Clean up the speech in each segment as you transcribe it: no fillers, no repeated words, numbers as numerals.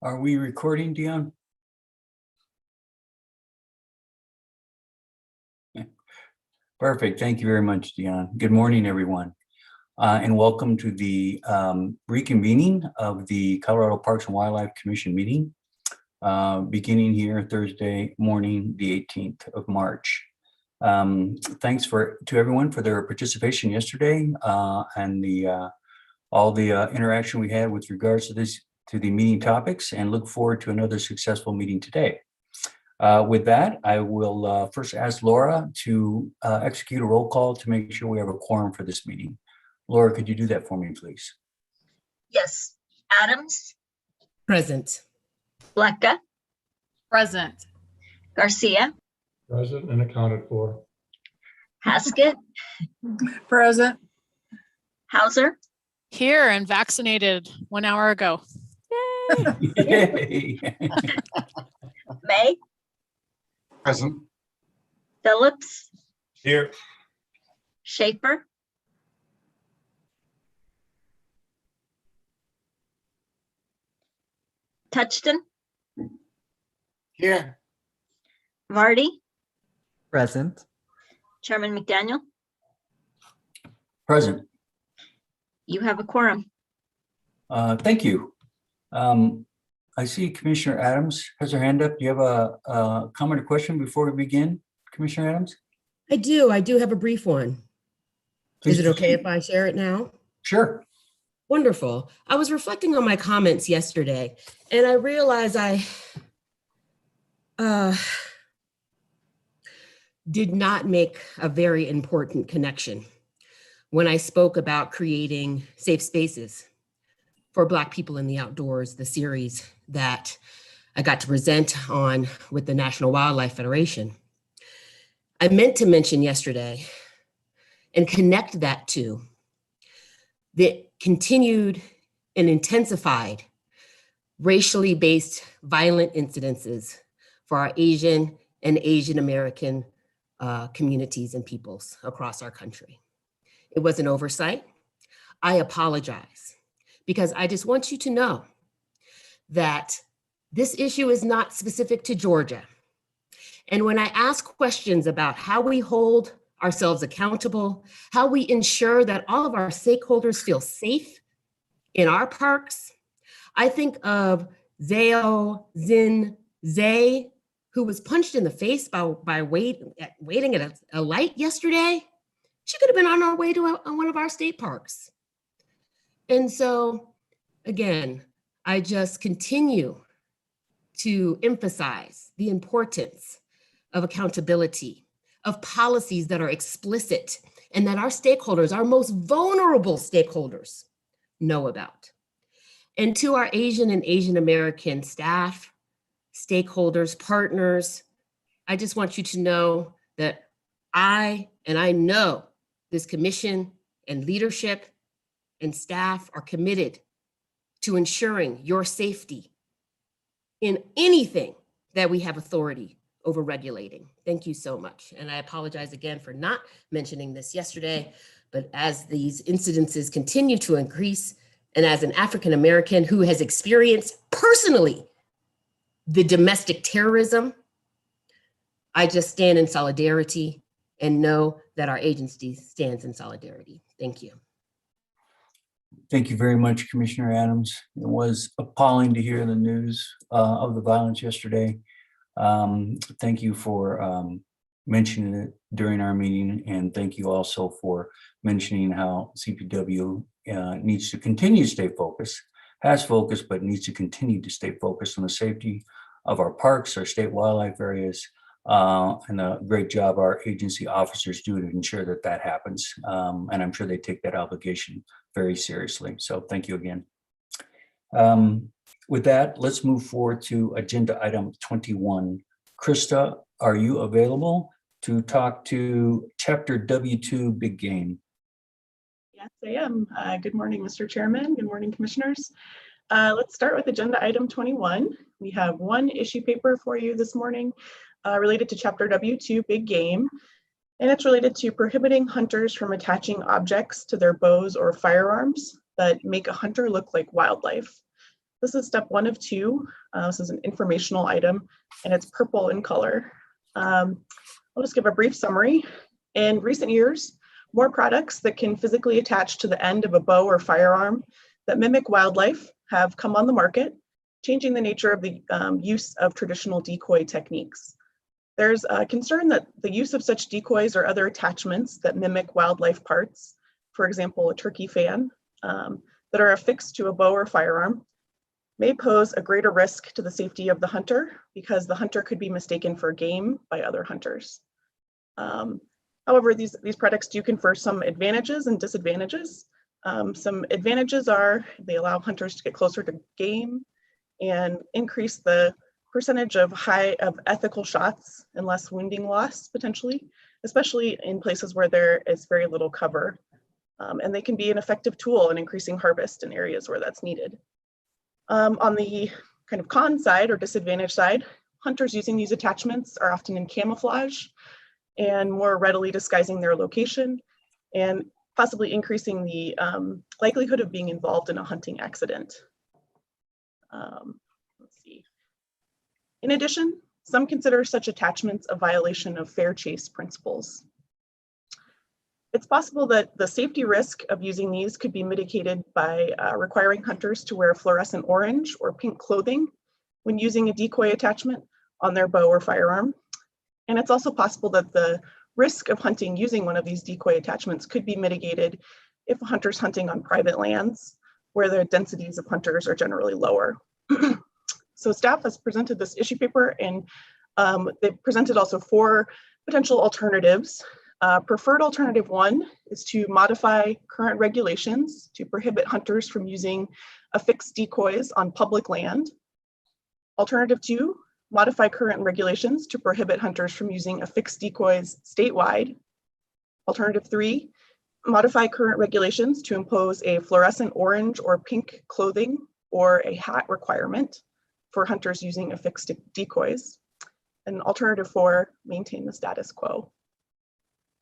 Are we recording, Dion? Perfect. Thank you very much, Dion. Good morning, everyone, and welcome to the reconvening of the Colorado Parks and Wildlife Commission meeting, beginning here Thursday morning, the 18th of March. Thanks to everyone for their participation yesterday and all the interaction we had with regards to the meeting topics, and look forward to another successful meeting today. With that, I will first ask Laura to execute a roll call to make sure we have a quorum for this meeting. Laura, could you do that for me, please? Yes. Adams? Present. Blecka? Present. Garcia? Present and accounted for. Haskett? Present. Hauser? Here and vaccinated 1 hour ago. Yay. May? Present. Phillips? Here. Schaefer? Touchton? Here. Vardy? Present. Chairman McDaniel? Present. You have a quorum. Thank you. I see Commissioner Adams has her hand up. Do you have a comment or question before we begin, Commissioner Adams? I do have a brief one. Please Is it okay proceed. if I share it now? Sure. Wonderful. I was reflecting on my comments yesterday, and I realized I did not make a very important connection when I spoke about creating safe spaces for Black people in the outdoors, the series that I got to present on with the National Wildlife Federation. I meant to mention yesterday and connect that to the continued and intensified racially based violent incidences for our Asian and Asian American communities and peoples across our country. It was an oversight. I apologize, because I just want you to know that this issue is not specific to Georgia. And when I ask questions about how we hold ourselves accountable, how we ensure that all of our stakeholders feel safe in our parks, I think of Zhao Zin Zay, who was punched in the face by waiting at a light yesterday. She could have been on our way to one of our state parks. And so, again, I just continue to emphasize the importance of accountability, of policies that are explicit and that our stakeholders, our most vulnerable stakeholders, know about. And to our Asian and Asian American staff, stakeholders, partners, I just want you to know that I know this commission and leadership and staff are committed to ensuring your safety in anything that we have authority over regulating. Thank you so much. And I apologize again for not mentioning this yesterday, but as these incidences continue to increase, and as an African American who has experienced personally the domestic terrorism, I just stand in solidarity and know that our agency stands in solidarity. Thank you. Thank you very much, Commissioner Adams. It was appalling to hear the news of the violence yesterday. Thank you for mentioning it during our meeting, and thank you also for mentioning how CPW needs to continue to stay focused, has focused, but needs to continue to stay focused on the safety of our parks, our state wildlife areas, and the great job our agency officers do to ensure that that happens. And I'm sure they take that obligation very seriously. So thank you again. With that, let's move forward to agenda item 21. Krista, are you available to talk to Chapter W2 Big Game? Yes, I am. Good morning, Mr. Chairman. Good morning, commissioners. Let's start with agenda item 21. We have one issue paper for you this morning related to Chapter W2 Big Game, and it's related to prohibiting hunters from attaching objects to their bows or firearms that make a hunter look like wildlife. This is step 1 of 2. This is an informational item, and it's purple in color. I'll just give a brief summary. In recent years, more products that can physically attach to the end of a bow or firearm that mimic wildlife have come on the market, changing the nature of the use of traditional decoy techniques. There's a concern that the use of such decoys or other attachments that mimic wildlife parts, for example, a turkey fan, that are affixed to a bow or firearm, may pose a greater risk to the safety of the hunter because the hunter could be mistaken for game by other hunters. However, these products do confer some advantages and disadvantages. Some advantages are they allow hunters to get closer to game and increase the percentage of ethical shots and less wounding loss potentially, especially in places where there is very little cover. And they can be an effective tool in increasing harvest in areas where that's needed. On the kind of con side or disadvantage side, hunters using these attachments are often in camouflage and more readily disguising their location and possibly increasing the likelihood of being involved in a hunting accident. Let's see. In addition, some consider such attachments a violation of fair chase principles. It's possible that the safety risk of using these could be mitigated by requiring hunters to wear fluorescent orange or pink clothing when using a decoy attachment on their bow or firearm. And it's also possible that the risk of hunting using one of these decoy attachments could be mitigated if a hunter's hunting on private lands where the densities of hunters are generally lower. So staff has presented this issue paper, and they presented also 4 potential alternatives. Preferred alternative 1 is to modify current regulations to prohibit hunters from using affixed decoys on public land. Alternative 2, modify current regulations to prohibit hunters from using affixed decoys statewide. Alternative 3, modify current regulations to impose a fluorescent orange or pink clothing or a hat requirement for hunters using affixed decoys. And alternative 4, maintain the status quo.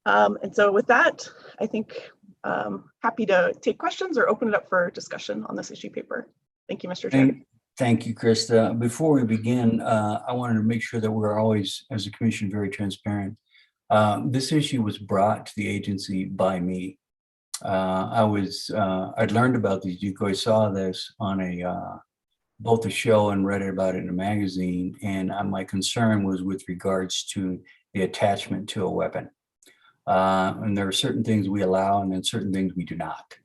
And so with that, I think happy to take questions or open it up for discussion on this issue paper. Thank you, Mr. Chairman. Thank you, Krista. Before we begin, I wanted to make sure that we're always, as a commission, very transparent. This issue was brought to the agency by me. I'd learned about these decoys, saw this on both a show and read about it in a magazine, and my concern was with regards to the attachment to a weapon. And there are certain things we allow and then certain things we do not.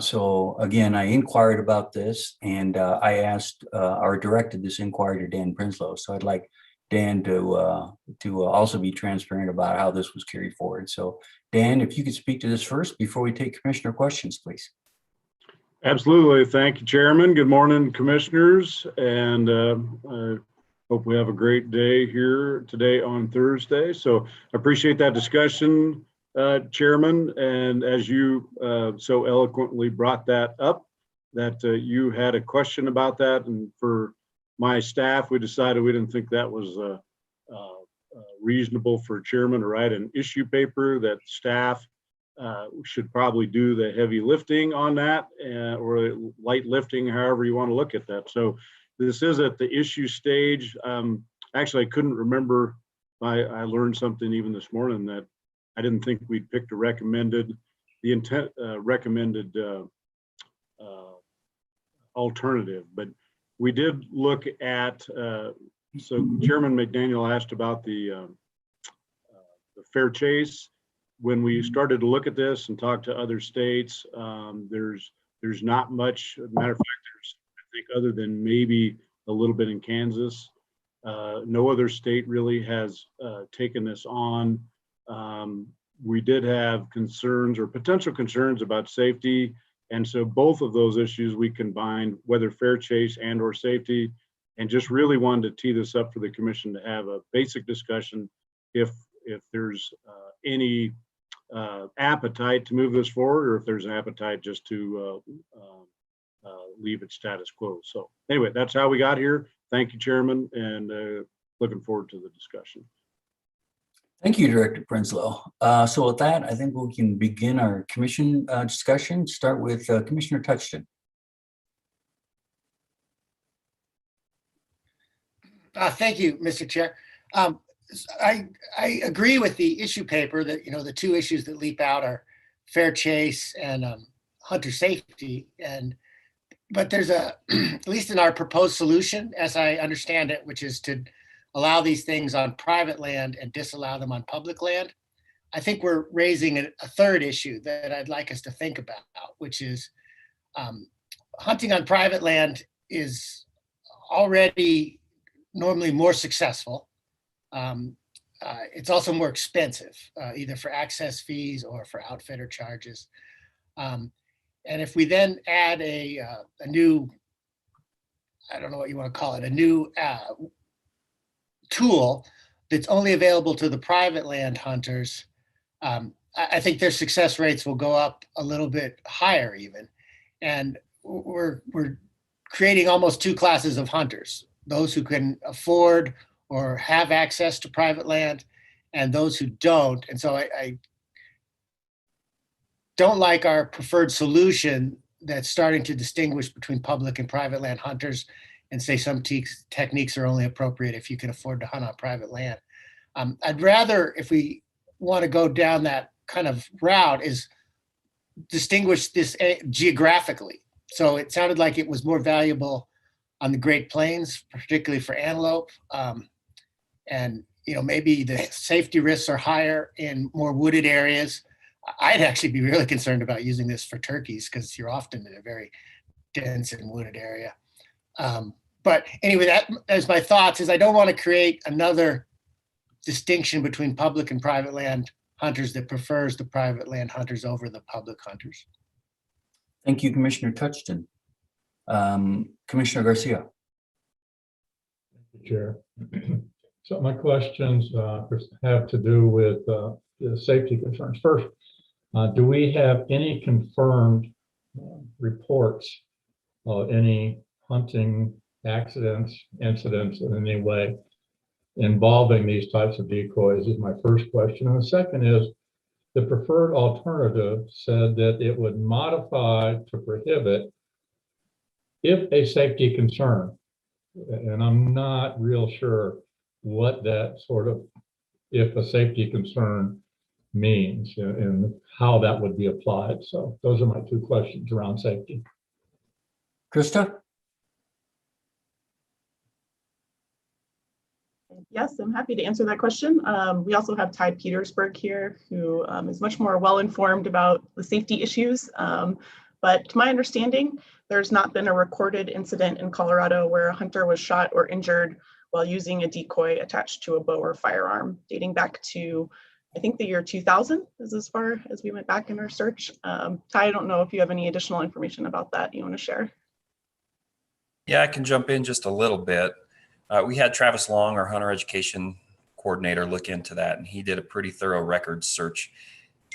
So again, I inquired about this, and I asked or directed this inquiry to Dan Prinsloo. So I'd like Dan to also be transparent about how this was carried forward. So Dan, if you could speak to this first before we take commissioner questions, please. Absolutely. Thank you, Chairman. Good morning, commissioners. And I hope we have a great day here today on Thursday. So I appreciate that discussion, Chairman. And as you so eloquently brought that up, that you had a question about that. And for my staff, we decided we didn't think that was reasonable for a chairman to write an issue paper, that staff should probably do the heavy lifting on that, or light lifting, however you want to look at that. So this is at the issue stage. Actually, I couldn't remember. I learned something even this morning that I didn't think we'd picked a recommended alternative, but we did look at. So Chairman McDaniel asked about the fair chase. When we started to look at this and talk to other states, there's not much. Matter of fact, there's, I think, other than maybe a little bit in Kansas, no other state really has taken this on. We did have concerns or potential concerns about safety, and so both of those issues we combined, whether fair chase and or safety, and just really wanted to tee this up for the commission to have a basic discussion if there's any appetite to move this forward, or if there's an appetite just to leave it status quo. So anyway, that's how we got here. Thank you, Chairman, and looking forward to the discussion. Thank you, Director Prinsloo. So with that, I think we can begin our commission discussion. Start with Commissioner Touchton. Thank you, Mr. Chair. Um, I agree with the issue paper that, the two issues that leap out are fair chase and hunter safety. But there's at least in our proposed solution, as I understand it, which is to allow these things on private land and disallow them on public land. I think we're raising a third issue that I'd like us to think about, which is hunting on private land is already normally more successful. It's also more expensive, either for access fees or for outfitter charges. And if we then add a new, I don't know what you want to call it, a new tool that's only available to the private land hunters, I think their success rates will go up a little bit higher even. And we're creating almost two classes of hunters, those who can afford or have access to private land and those who don't. And so I don't like our preferred solution that's starting to distinguish between public and private land hunters and say some techniques are only appropriate if you can afford to hunt on private land. I'd rather, if we want to go down that kind of route, is distinguish this geographically. So it sounded like it was more valuable on the Great Plains, particularly for antelope. And maybe the safety risks are higher in more wooded areas. I'd actually be really concerned about using this for turkeys because you're often in a very dense and wooded area. But anyway, that is my thoughts. Is I don't want to create another distinction between public and private land hunters that prefers the private land hunters over the public hunters. Thank you, Commissioner Touchton. Commissioner Garcia. Chair. So my questions have to do with the safety concerns. First, do we have any confirmed reports of any hunting accidents, incidents in any way involving these types of decoys is my first question. And the second is, the preferred alternative said that it would modify to prohibit if a safety concern. And I'm not real sure what that sort of, if a safety concern means and how that would be applied. So those are my two questions around safety. Krista? Yes, I'm happy to answer that question. We also have Ty Petersburg here, who is much more well-informed about the safety issues. But to my understanding, there's not been a recorded incident in Colorado where a hunter was shot or injured while using a decoy attached to a bow or firearm, dating back to, I think, the year 2000 is as far as we went back in our search. Ty, I don't know if you have any additional information about that you want to share. Yeah, I can jump in just a little bit. We had Travis Long, our hunter education coordinator, look into that, and he did a pretty thorough records search.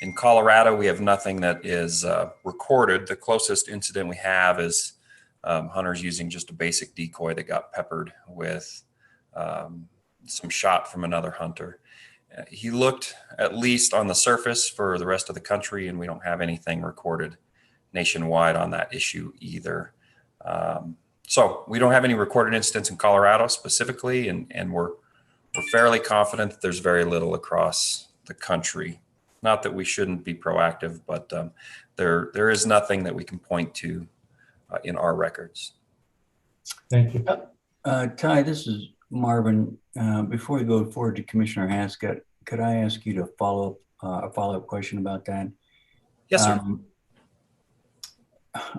In Colorado, we have nothing that is recorded. The closest incident we have is hunters using just a basic decoy that got peppered with some shot from another hunter. He looked at least on the surface for the rest of the country, and we don't have anything recorded nationwide on that issue either. So we don't have any recorded incidents in Colorado specifically, and we're fairly confident that there's very little across the country. Not that we shouldn't be proactive, but there is nothing that we can point to in our records. Thank you. Ty, this is Marvin. Before we go forward to Commissioner Haskett, could I ask you to follow up a follow-up question about that? Yes, sir.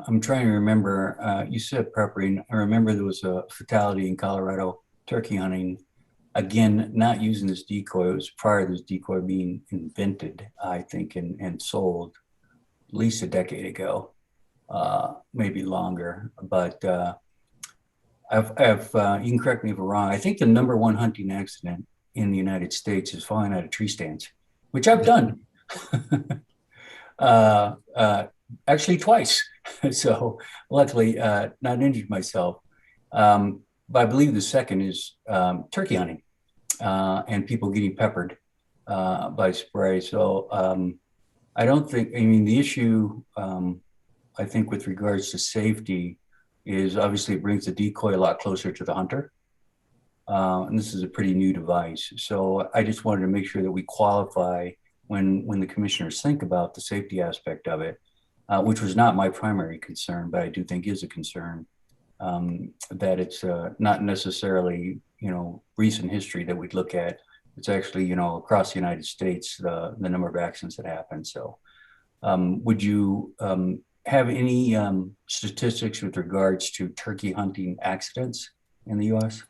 I'm trying to remember, you said peppering. I remember there was a fatality in Colorado turkey hunting. Again, not using this decoy. It was prior to this decoy being invented, I think, and sold at least a decade ago, maybe longer. But you can correct me if I'm wrong. I think the #1 hunting accident in the United States is falling out of tree stands, which I've done. Actually twice. So luckily not injured myself. But I believe the second is turkey hunting and people getting peppered by spray. So I don't think, I mean, the issue, I think with regards to safety is obviously it brings the decoy a lot closer to the hunter. And this is a pretty new device. So I just wanted to make sure that we qualify when the commissioners think about the safety aspect of it, which was not my primary concern, but I do think is a concern, that it's not necessarily, recent history that we'd look at. It's actually, across the United States, the number of accidents that happen. So would you have any statistics with regards to turkey hunting accidents in the U.S.?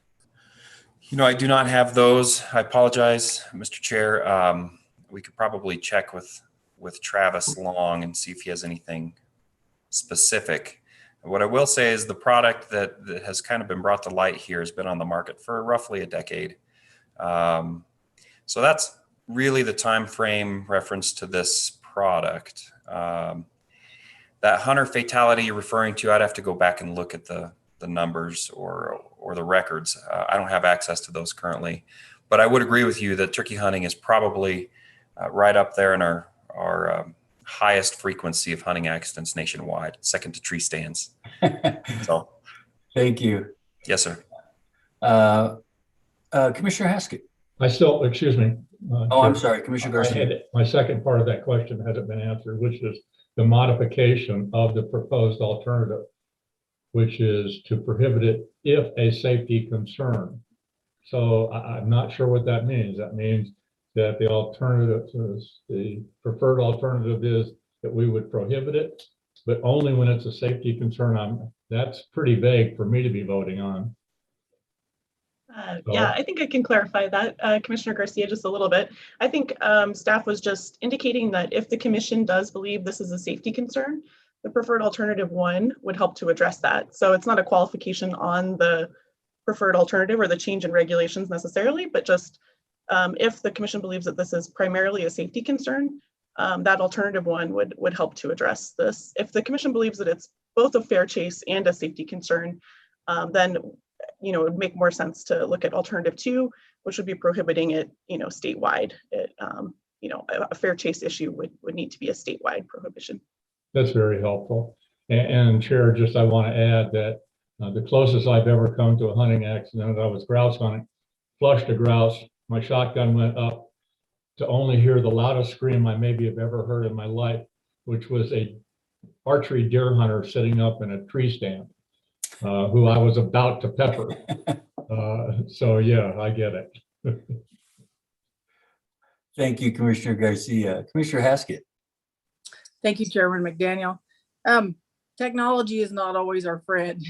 I do not have those. I apologize, Mr. Chair. We could probably check with Travis Long and see if he has anything specific. What I will say is the product that has kind of been brought to light here has been on the market for roughly a decade. So that's really the time frame reference to this product. That hunter fatality you're referring to, I'd have to go back and look at the numbers or the records. I don't have access to those currently, but I would agree with you that turkey hunting is probably right up there in our highest frequency of hunting accidents nationwide, second to tree stands. So, Thank you. yes, sir. Commissioner Haskett. Excuse me. Oh, I'm sorry, Commissioner Garcia. My second part of that question hasn't been answered, which is the modification of the proposed alternative, which is to prohibit it if a safety concern. So I'm not sure what that means. That means that the preferred alternative is that we would prohibit it, but only when it's a safety concern. That's pretty vague for me to be voting on. Yeah, I think I can clarify that, Commissioner Garcia, just a little bit. I think staff was just indicating that if the commission does believe this is a safety concern, the preferred alternative 1 would help to address that. So it's not a qualification on the preferred alternative or the change in regulations necessarily, but just if the commission believes that this is primarily a safety concern, that alternative 1 would help to address this. If the commission believes that it's both a fair chase and a safety concern, then it would make more sense to look at alternative 2, which would be prohibiting it, statewide. A fair chase issue would need to be a statewide prohibition. That's very helpful. And Chair, I want to add that the closest I've ever come to a hunting accident, I was grouse hunting, flushed a grouse. My shotgun went up to only hear the loudest scream I maybe have ever heard in my life, which was a archery deer hunter sitting up in a tree stand, who I was about to pepper. So yeah, I get it. Thank you, Commissioner Garcia. Commissioner Haskett. Thank you, Chairman McDaniel. Technology is not always our friend.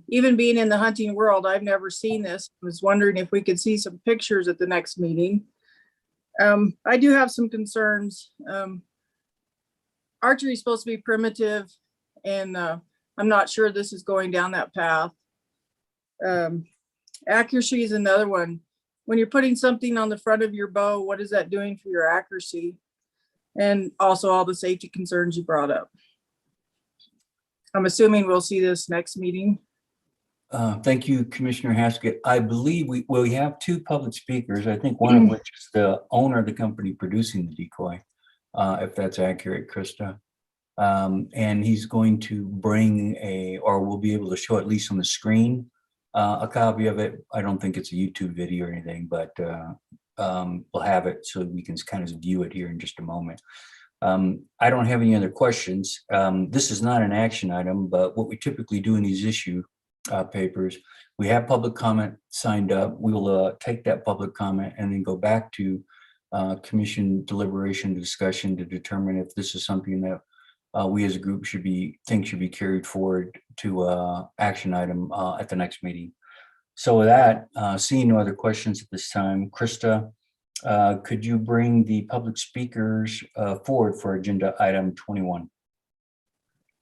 Even being in the hunting world, I've never seen this. I was wondering if we could see some pictures at the next meeting. I do have some concerns. Archery is supposed to be primitive, and I'm not sure this is going down that path. Accuracy is another one. When you're putting something on the front of your bow, what is that doing for your accuracy? And also all the safety concerns you brought up. I'm assuming we'll see this next meeting. Thank you, Commissioner Haskett. I believe we have 2 public speakers, I think one of which is the owner of the company producing the decoy, if that's accurate, Krista. And he's going to bring or we'll be able to show at least on the screen a copy of it. I don't think it's a YouTube video or anything, but we'll have it so we can kind of view it here in just a moment. I don't have any other questions. This is not an action item, but what we typically do in these issue papers, we have public comment signed up. We will take that public comment and then go back to commission deliberation discussion to determine if this is something that we as a group should be carried forward to action item at the next meeting. So with that, seeing no other questions at this time, Krista, could you bring the public speakers forward for agenda item 21?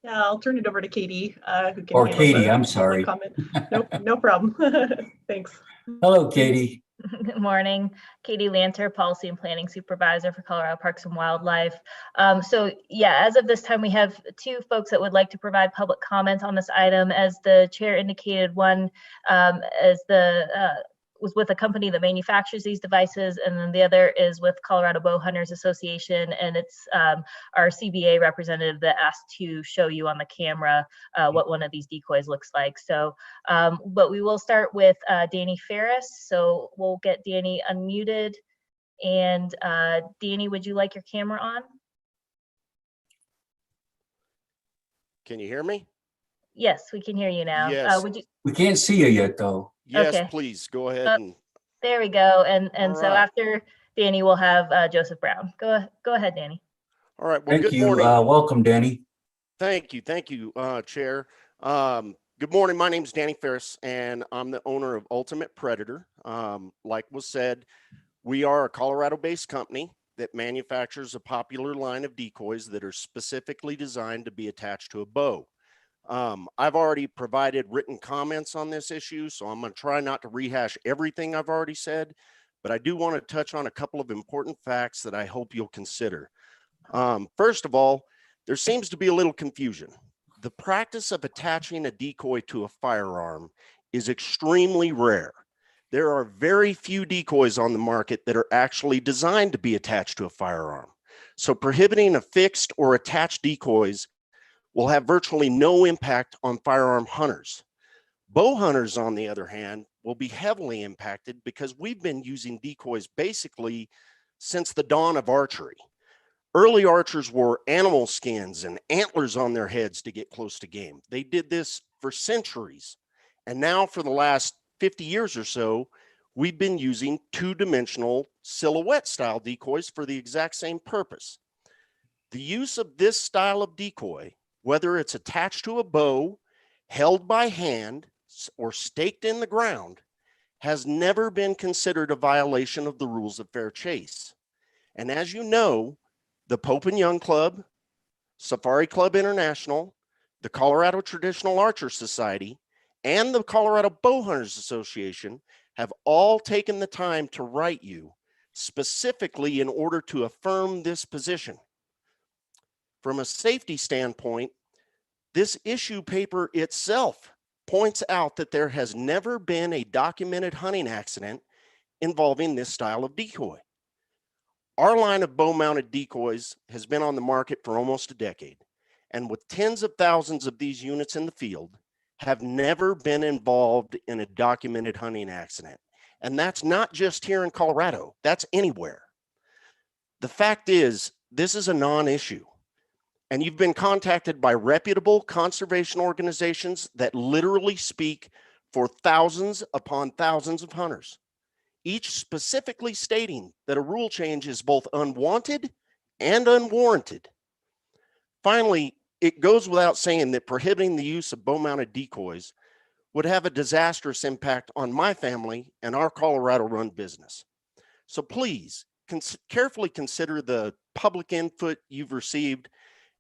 Yeah, I'll turn it over to Katie. Who can Or handle Katie, the I'm public sorry. comment. Nope, no problem. Thanks. Hello, Katie. Good morning, Katie Lanter, Policy and Planning Supervisor for Colorado Parks and Wildlife. So yeah, as of this time, we have 2 folks that would like to provide public comment on this item. As the chair indicated, one was with a company that manufactures these devices, and then the other is with Colorado Bow Hunters Association, and it's our CBA representative that asked to show you on the camera what one of these decoys looks like. So, but we will start with Danny Ferris. So we'll get Danny unmuted. And Danny, would you like your camera on? Can you hear me? Yes, we can hear you now. Yes. Would you? We can't see you yet, though. Yes, Okay. please go ahead and There we go. And All so right. after Danny, we'll have Joseph Brown. Go ahead, Danny. all right. Well, Thank good you. morning. Welcome, Danny. Thank you, Chair. Good morning. My name is Danny Ferris, and I'm the owner of Ultimate Predator. Like was said, we are a Colorado-based company that manufactures a popular line of decoys that are specifically designed to be attached to a bow. I've already provided written comments on this issue, so I'm going to try not to rehash everything I've already said, but I do want to touch on a couple of important facts that I hope you'll consider. First of all, there seems to be a little confusion. The practice of attaching a decoy to a firearm is extremely rare. There are very few decoys on the market that are actually designed to be attached to a firearm. So prohibiting affixed or attached decoys will have virtually no impact on firearm hunters. Bow hunters, on the other hand, will be heavily impacted because we've been using decoys basically since the dawn of archery. Early archers wore animal skins and antlers on their heads to get close to game. They did this for centuries. And now for the last 50 years or so, we've been using two-dimensional silhouette style decoys for the exact same purpose. The use of this style of decoy, whether it's attached to a bow, held by hand, or staked in the ground, has never been considered a violation of the rules of fair chase. And as you know, the Pope and Young Club, Safari Club International, the Colorado Traditional Archer Society, and the Colorado Bow Hunters Association have all taken the time to write you specifically in order to affirm this position. From a safety standpoint, this issue paper itself points out that there has never been a documented hunting accident involving this style of decoy. Our line of bow-mounted decoys has been on the market for almost a decade, and with tens of thousands of these units in the field, have never been involved in a documented hunting accident. And that's not just here in Colorado, that's anywhere. The fact is, this is a non-issue. And you've been contacted by reputable conservation organizations that literally speak for thousands upon thousands of hunters, each specifically stating that a rule change is both unwanted and unwarranted. Finally, it goes without saying that prohibiting the use of bow-mounted decoys would have a disastrous impact on my family and our Colorado-run business. So please carefully consider the public input you've received,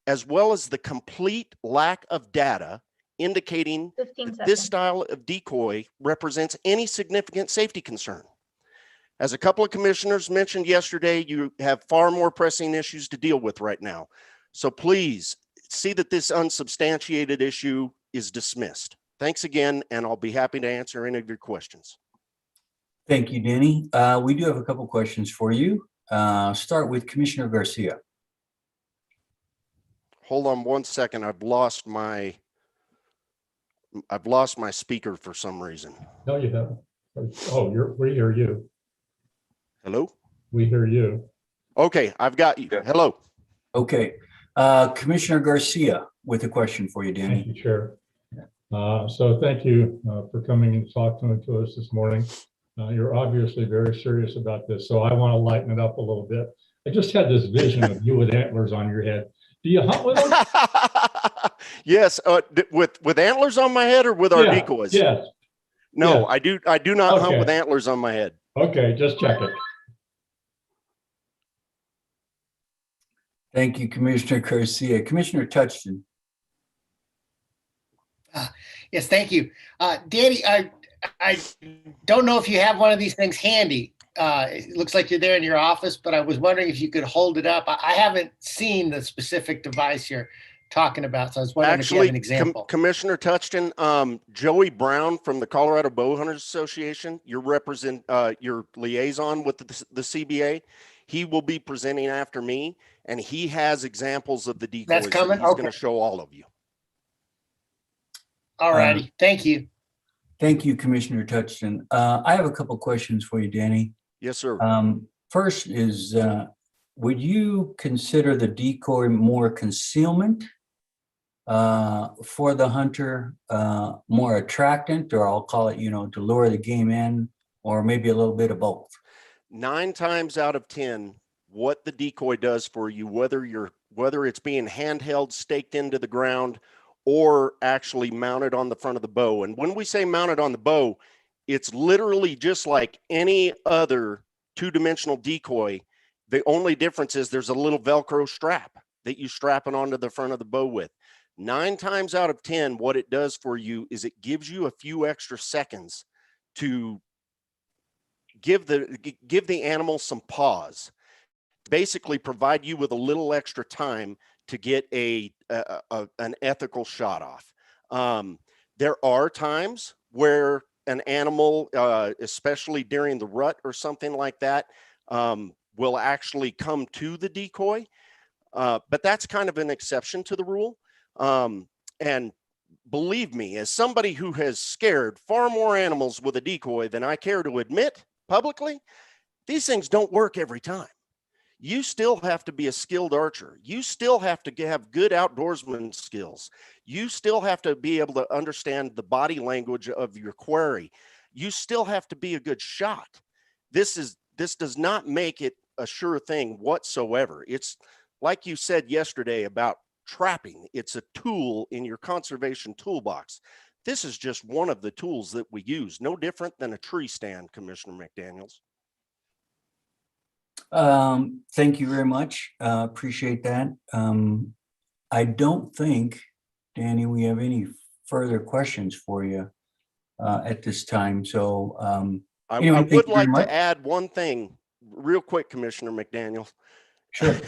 as well as the complete lack of data indicating that this style of decoy represents any significant safety concern. As a couple of commissioners mentioned yesterday, you have far more pressing issues to deal with right now. So please see that this unsubstantiated issue is dismissed. Thanks again, and I'll be happy to answer any of your questions. Thank you, Danny. We do have a couple questions for you. Start with Commissioner Garcia. Hold on one second. I've lost my speaker for some reason. No, you haven't. Oh, we hear you. Hello? We hear you. Okay, I've got you. Hello. Okay. Commissioner Garcia with a question for you, Danny. Thank you, Chair. So thank you for coming and talking to us this morning. You're obviously very serious about this, so I want to lighten it up a little bit. I just had this vision of you with antlers on your head. Do you hunt with them? Yes, with antlers on my head or with our decoys? Yes. No, yes. I do not hunt Okay. with antlers on my head. Okay, just check it. Thank you, Commissioner Garcia. Commissioner Touchton. Yes, thank you. Danny, I don't know if you have one of these things handy. It looks like you're there in your office, but I was wondering if you could hold it up. I haven't seen the specific device you're talking about. So I was wondering if you Actually, have an example. Commissioner Touchton, Joey Brown from the Colorado Bowhunters Association, your liaison with the CBA, he will be presenting after me, and he has examples of the decoys. That's coming? He's going Okay. to show all of you. All righty. Thank you. Thank you, Commissioner Touchton. I have a couple questions for you, Danny. Yes, sir. First is, would you consider the decoy more concealment for the hunter, more attractant, or I'll call it, to lure the game in, or maybe a little bit of both? 9 times out of 10, what the decoy does for you, whether it's being handheld, staked into the ground, or actually mounted on the front of the bow. And when we say mounted on the bow, it's literally just like any other 2-dimensional decoy. The only difference is there's a little Velcro strap that you strap it onto the front of the bow with. 9 times out of 10, what it does for you is it gives you a few extra seconds to give the animal some pause, basically provide you with a little extra time to get an ethical shot off. There are times where an animal, especially during the rut or something like that, will actually come to the decoy, but that's kind of an exception to the rule. And believe me, as somebody who has scared far more animals with a decoy than I care to admit publicly, these things don't work every time. You still have to be a skilled archer. You still have to have good outdoorsman skills. You still have to be able to understand the body language of your quarry. You still have to be a good shot. This does not make it a sure thing whatsoever. It's like you said yesterday about trapping. It's a tool in your conservation toolbox. This is just one of the tools that we use, no different than a tree stand, Commissioner McDaniels. Thank you very much. Appreciate that. I don't think, Danny, we have any further questions for you at this time. So anyway, I thank you would very like much. to add one thing real quick, Commissioner McDaniel. Sure.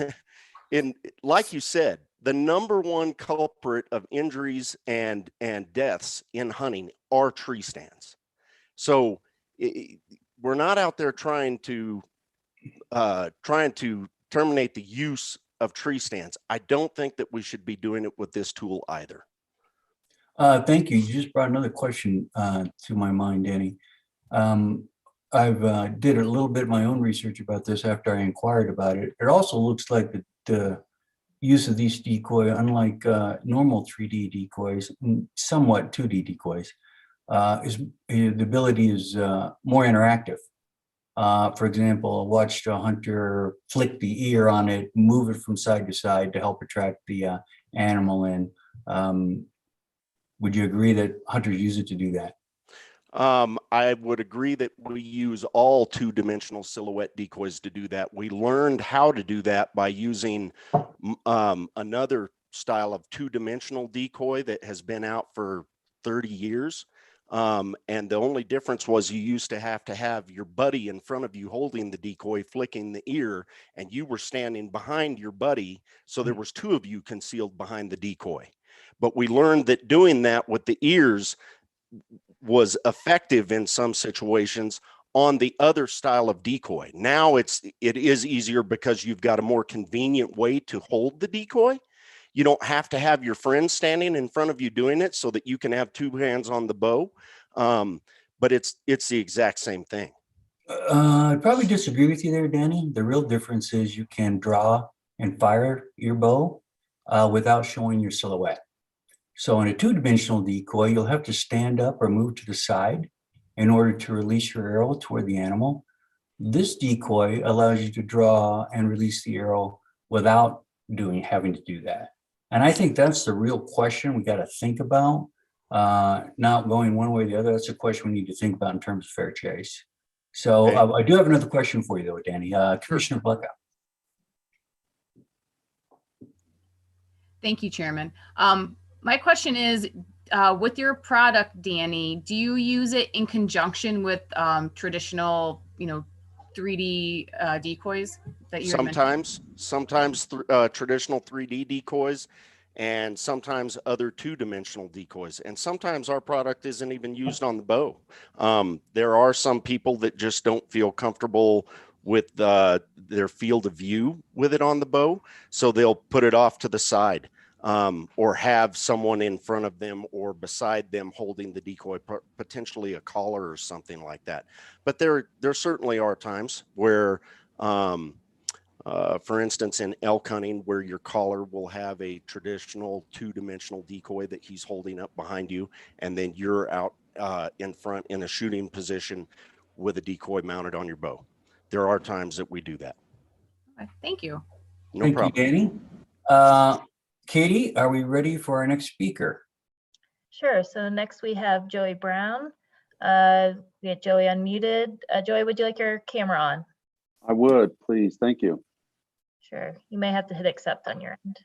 Like you said, the #1 culprit of injuries and deaths in hunting are tree stands. So we're not out there trying to terminate the use of tree stands. I don't think that we should be doing it with this tool either. Thank you. You just brought another question to my mind, Danny. I've did a little bit of my own research about this after I inquired about it. It also looks like the use of these decoy, unlike normal 3D decoys, somewhat 2D decoys, is the ability is more interactive. For example, I watched a hunter flick the ear on it, move it from side to side to help attract the animal in. Would you agree that hunters use it to do that? I would agree that we use all 2-dimensional silhouette decoys to do that. We learned how to do that by using another style of 2-dimensional decoy that has been out for 30 years. And the only difference was you used to have your buddy in front of you holding the decoy, flicking the ear, and you were standing behind your buddy. So there was 2 of you concealed behind the decoy. But we learned that doing that with the ears was effective in some situations on the other style of decoy. Now it is easier because you've got a more convenient way to hold the decoy. You don't have to have your friend standing in front of you doing it so that you can have 2 hands on the bow. But it's the exact same thing. I'd probably disagree with you there, Danny. The real difference is you can draw and fire your bow without showing your silhouette. So in a 2-dimensional decoy, you'll have to stand up or move to the side in order to release your arrow toward the animal. This decoy allows you to draw and release the arrow without having to do that. And I think that's the real question we got to think about, not going one way or the other. That's a question we need to think about in terms of fair chase. So Okay. I do have another question for you though, Danny. Commissioner Bleckout. Thank you, Chairman. My question is, with your product, Danny, do you use it in conjunction with traditional, 3D decoys that you had mentioned? Sometimes traditional 3D decoys, and sometimes other two-dimensional decoys. And sometimes our product isn't even used on the bow. There are some people that just don't feel comfortable with their field of view with it on the bow, so they'll put it off to the side, or have someone in front of them or beside them holding the decoy, potentially a collar or something like that. But there certainly are times where, for instance, in elk hunting, where your caller will have a traditional two-dimensional decoy that he's holding up behind you, and then you're out in front in a shooting position with a decoy mounted on your bow. There are times that we do that. Thank you. No Thank problem. you, Danny. Katie, are we ready for our next speaker? Sure. So next we have Joey Brown. We had Joey unmuted. Joey, would you like your camera on? I would, please. Thank you. Sure. You may have to hit accept on your end.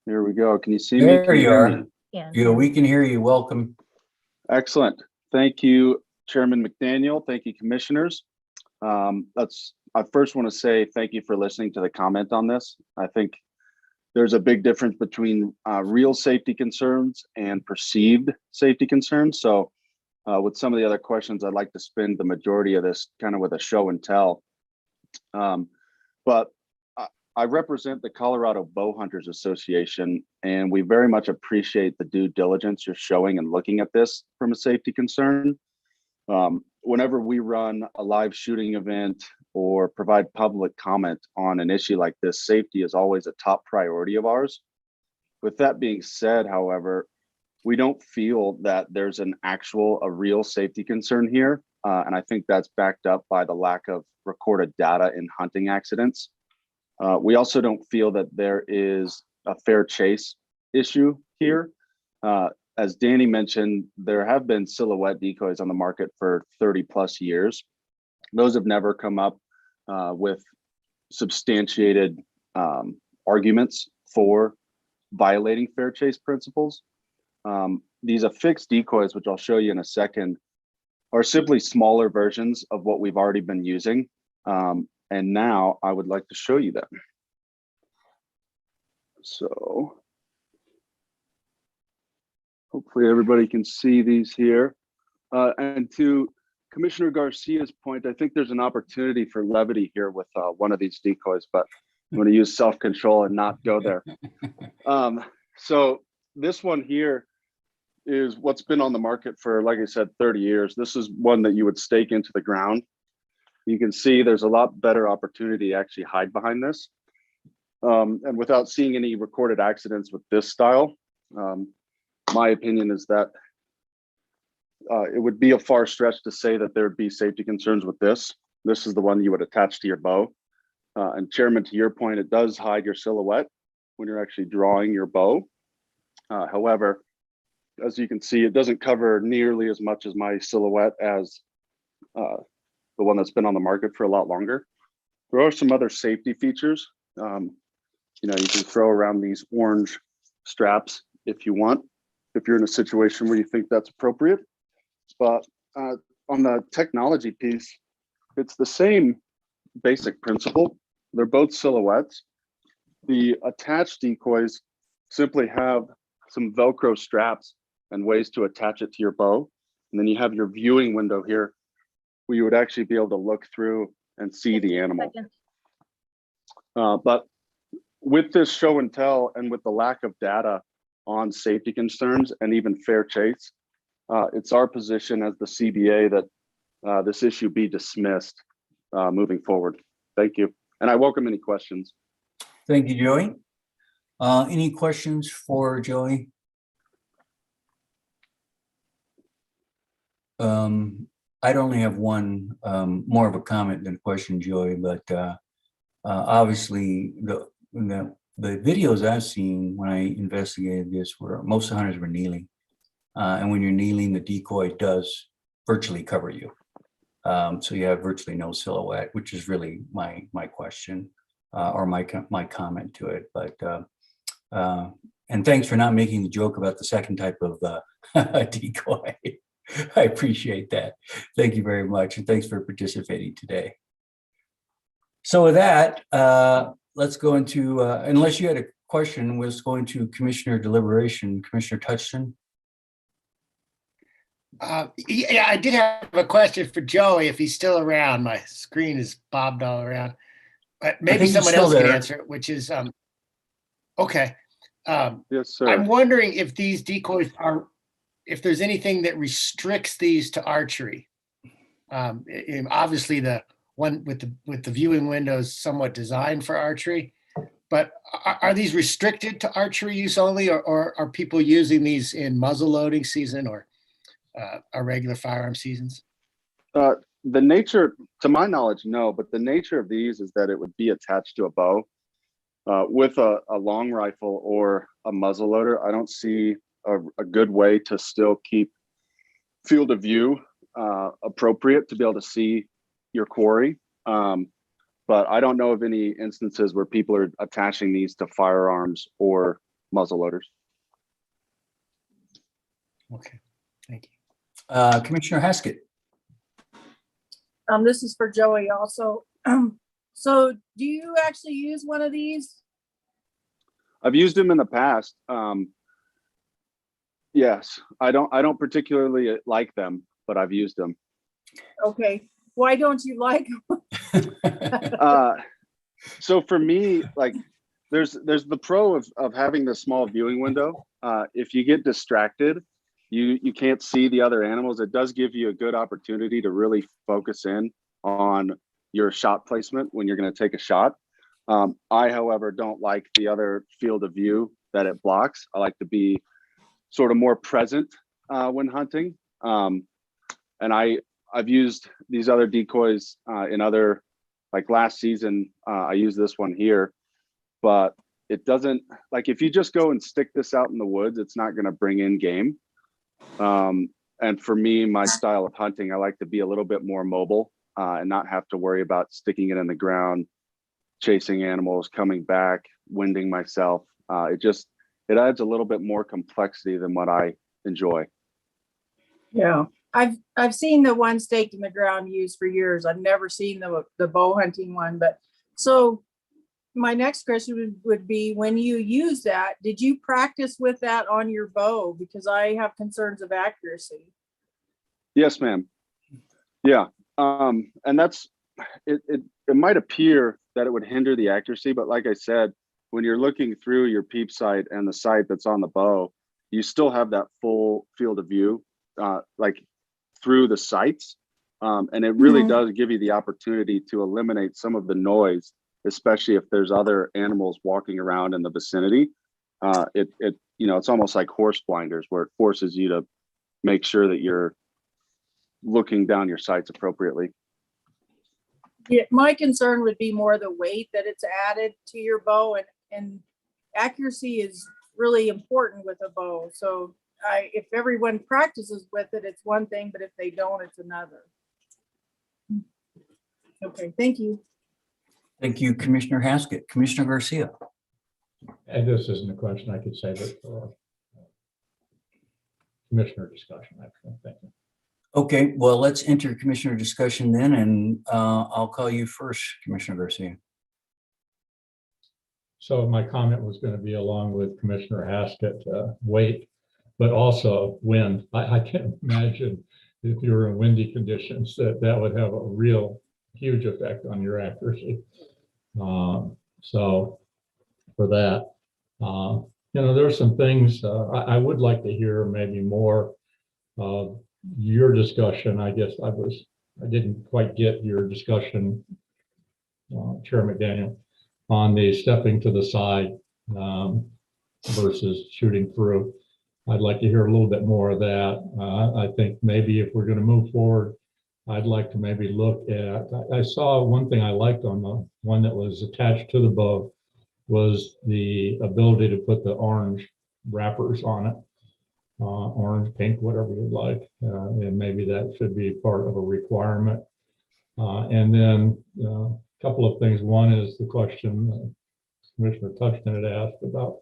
Here we go. Can you see me? There Can you hear are. me? Yeah, we can hear you. Welcome. Excellent. Thank you, Chairman McDaniel. Thank you, commissioners. I first want to say thank you for listening to the comment on this. I think there's a big difference between real safety concerns and perceived safety concerns. So with some of the other questions, I'd like to spend the majority of this kind of with a show and tell. But I represent the Colorado Bow Hunters Association, and we very much appreciate the due diligence you're showing and looking at this from a safety concern. Whenever we run a live shooting event or provide public comment on an issue like this, safety is always a top priority of ours. With that being said, however, we don't feel that there's a real safety concern here. And I think that's backed up by the lack of recorded data in hunting accidents. We also don't feel that there is a fair chase issue here. As Danny mentioned, there have been silhouette decoys on the market for 30 plus years. Those have never come up with substantiated arguments for violating fair chase principles. These affixed decoys, which I'll show you in a second, are simply smaller versions of what we've already been using. And now I would like to show you them. So hopefully everybody can see these here. And to Commissioner Garcia's point, I think there's an opportunity for levity here with one of these decoys, but I'm going to use self-control and not go there. So this one here is what's been on the market for, like I said, 30 years. This is one that you would stake into the ground. You can see there's a lot better opportunity to actually hide behind this. And without seeing any recorded accidents with this style, my opinion is that it would be a far stretch to say that there'd be safety concerns with this. This is the one you would attach to your bow. And Chairman, to your point, it does hide your silhouette when you're actually drawing your bow. However, as you can see, it doesn't cover nearly as much as my silhouette as the one that's been on the market for a lot longer. There are some other safety features. You can throw around these orange straps if you want, if you're in a situation where you think that's appropriate. But on the technology piece, it's the same basic principle. They're both silhouettes. The attached decoys simply have some Velcro straps and ways to attach it to your bow. And then you have your viewing window here where you would actually be able to look through and see the animal. But with this show and tell and with the lack of data on safety concerns and even fair chase, it's our position as the CBA that this issue be dismissed moving forward. Thank you. And I welcome any questions. Thank you, Joey. Any questions for Joey? I'd only have one more of a comment than a question, Joey, but obviously the videos I've seen when I investigated this were most of the hunters were kneeling. And when you're kneeling, the decoy does virtually cover you. So you have virtually no silhouette, which is really my question or my comment to it. But and thanks for not making the joke about the second type of decoy. I appreciate that. Thank you very much. And thanks for participating today. So with that, let's go into, unless you had a question, let's go into Commissioner deliberation. Commissioner Touchton? Yeah, I did have a question for Joey if he's still around. My screen is bobbed all around, but maybe think he's someone still else can there. answer it, which is, okay. Yes, sir. I'm wondering if these decoys if there's anything that restricts these to archery. And obviously the one with the viewing window is somewhat designed for archery, but are these restricted to archery use only, or are people using these in muzzle loading season or our regular firearm seasons? The nature, to my knowledge, no, but the nature of these is that it would be attached to a bow. With a long rifle or a muzzle loader, I don't see a good way to still keep field of view appropriate to be able to see your quarry. But I don't know of any instances where people are attaching these to firearms or muzzle loaders. Okay, thank you. Commissioner Haskett? This is for Joey also. So do you actually use one of these? I've used them in the past. Yes, I don't particularly like them, but I've used them. Okay, why don't you like them? So for me, like there's the pro of having the small viewing window. If you get distracted, you can't see the other animals. It does give you a good opportunity to really focus in on your shot placement when you're going to take a shot. I, however, don't like the other field of view that it blocks. I like to be sort of more present when hunting. And I've used these other decoys in other, like last season, I used this one here, but it doesn't, like if you just go and stick this out in the woods, it's not going to bring in game. And for me, my style of hunting, I like to be a little bit more mobile and not have to worry about sticking it in the ground, chasing animals, coming back, winding myself. It adds a little bit more complexity than what I enjoy. Yeah, I've seen the one staked in the ground used for years. I've never seen the bow hunting one. But so my next question would be, when you use that, did you practice with that on your bow? Because I have concerns of accuracy. Yes, ma'am. Yeah. And that's, it might appear that it would hinder the accuracy, but like I said, when you're looking through your peep sight and the sight that's on the bow, you still have that full field of view, like through the sights. And it really does give you the opportunity to eliminate some of the noise, especially if there's other animals walking around in the vicinity. It's almost like horse blinders, where it forces you to make sure that you're looking down your sights appropriately. Yeah, my concern would be more the weight that it's added to your bow, and accuracy is really important with a bow. So if everyone practices with it, it's one thing, but if they don't, it's another. Okay, thank you. Thank you, Commissioner Haskett. Commissioner Garcia? And this isn't a question, I could save it for commissioner discussion, actually. Thank you. Okay, well, let's enter commissioner discussion then, and I'll call you first, Commissioner Garcia. So my comment was going to be along with Commissioner Haskett, weight, but also wind. I can't imagine if you were in windy conditions that would have a real huge effect on your accuracy. So for that, there's some things I would like to hear maybe more of your discussion. I guess I didn't quite get your discussion, Chair McDaniel, on the stepping to the side versus shooting through. I'd like to hear a little bit more of that. I think maybe if we're going to move forward, I'd like to maybe look at, I saw one thing I liked on the one that was attached to the bow was the ability to put the orange wrappers on it. Orange, pink, whatever you'd like. And maybe that should be part of a requirement. And then a couple of things. One is the question Commissioner Touchton had asked about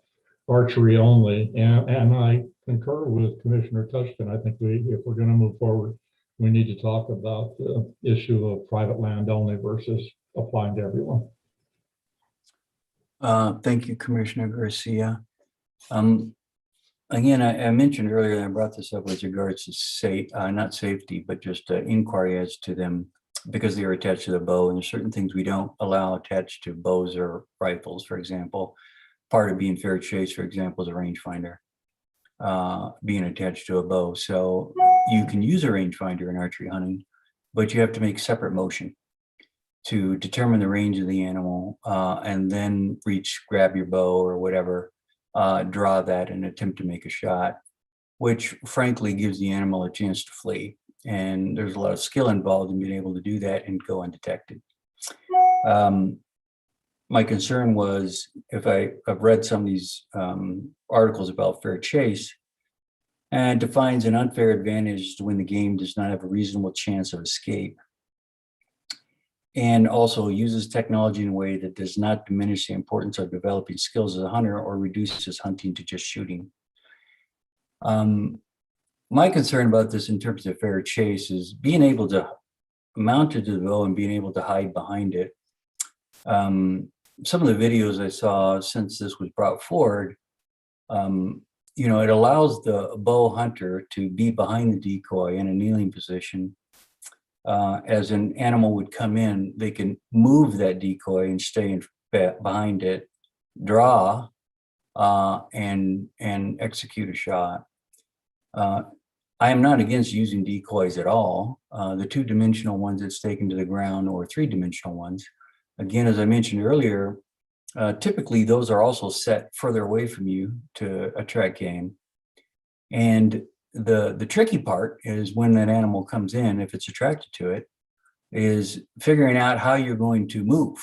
archery only. And I concur with Commissioner Touchton. I think if we're going to move forward, we need to talk about the issue of private land only versus applying to everyone. Thank you, Commissioner Garcia. Again, I mentioned earlier, and I brought this up with regards to not safety, but just inquiry as to them because they are attached to the bow, and there's certain things we don't allow attached to bows or rifles, for example. Part of being fair chase, for example, is a rangefinder being attached to a bow. So you can use a rangefinder in archery hunting, but you have to make separate motion to determine the range of the animal and then grab your bow or whatever, draw that and attempt to make a shot, which frankly gives the animal a chance to flee. And there's a lot of skill involved in being able to do that and go undetected. My concern was I've read some of these articles about fair chase, and defines an unfair advantage when the game does not have a reasonable chance of escape, and also uses technology in a way that does not diminish the importance of developing skills as a hunter or reduces hunting to just shooting. My concern about this in terms of fair chase is being able to mount it to the bow and being able to hide behind it. Some of the videos I saw since this was brought forward, it allows the bow hunter to be behind the decoy in a kneeling position. As an animal would come in, they can move that decoy and stay behind it, draw, and execute a shot. I am not against using decoys at all. The two-dimensional ones that's taken to the ground or three-dimensional ones. Again, as I mentioned earlier, typically those are also set further away from you to attract game. And the tricky part is when that animal comes in, if it's attracted to it, is figuring out how you're going to move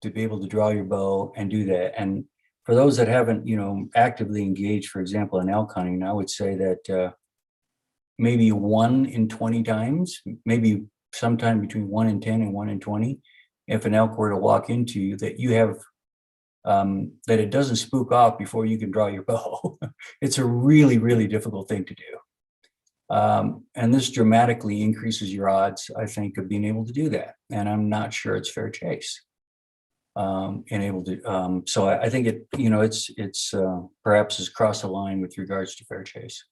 to be able to draw your bow and do that. And for those that haven't, actively engaged, for example, in elk hunting, I would say that maybe 1 in 20 times, maybe sometime between 1 in 10 and 1 in 20, if an elk were to walk into you, that you have that it doesn't spook off before you can draw your bow. It's a really, really difficult thing to do. And this dramatically increases your odds, I think, of being able to do that. And I'm not sure it's fair chase. And able to, so I think it's perhaps has crossed the line with regards to fair chase.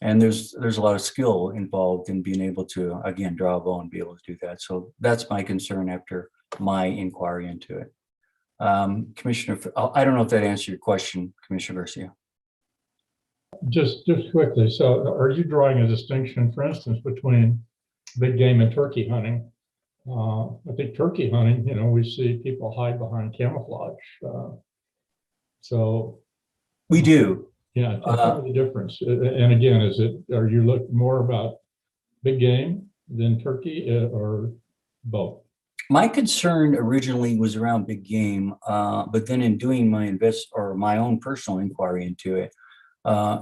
And there's a lot of skill involved in being able to, again, draw a bow and be able to do that. So that's my concern after my inquiry into it. Commissioner, I don't know if that answered your question, Commissioner Garcia. Just quickly, so are you drawing a distinction, for instance, between big game and turkey hunting? I think turkey hunting, we see people hide behind camouflage. So we do. Yeah, the difference. And again, are you looking more about big game than turkey or both? My concern originally was around big game, but then in doing my own personal inquiry into it,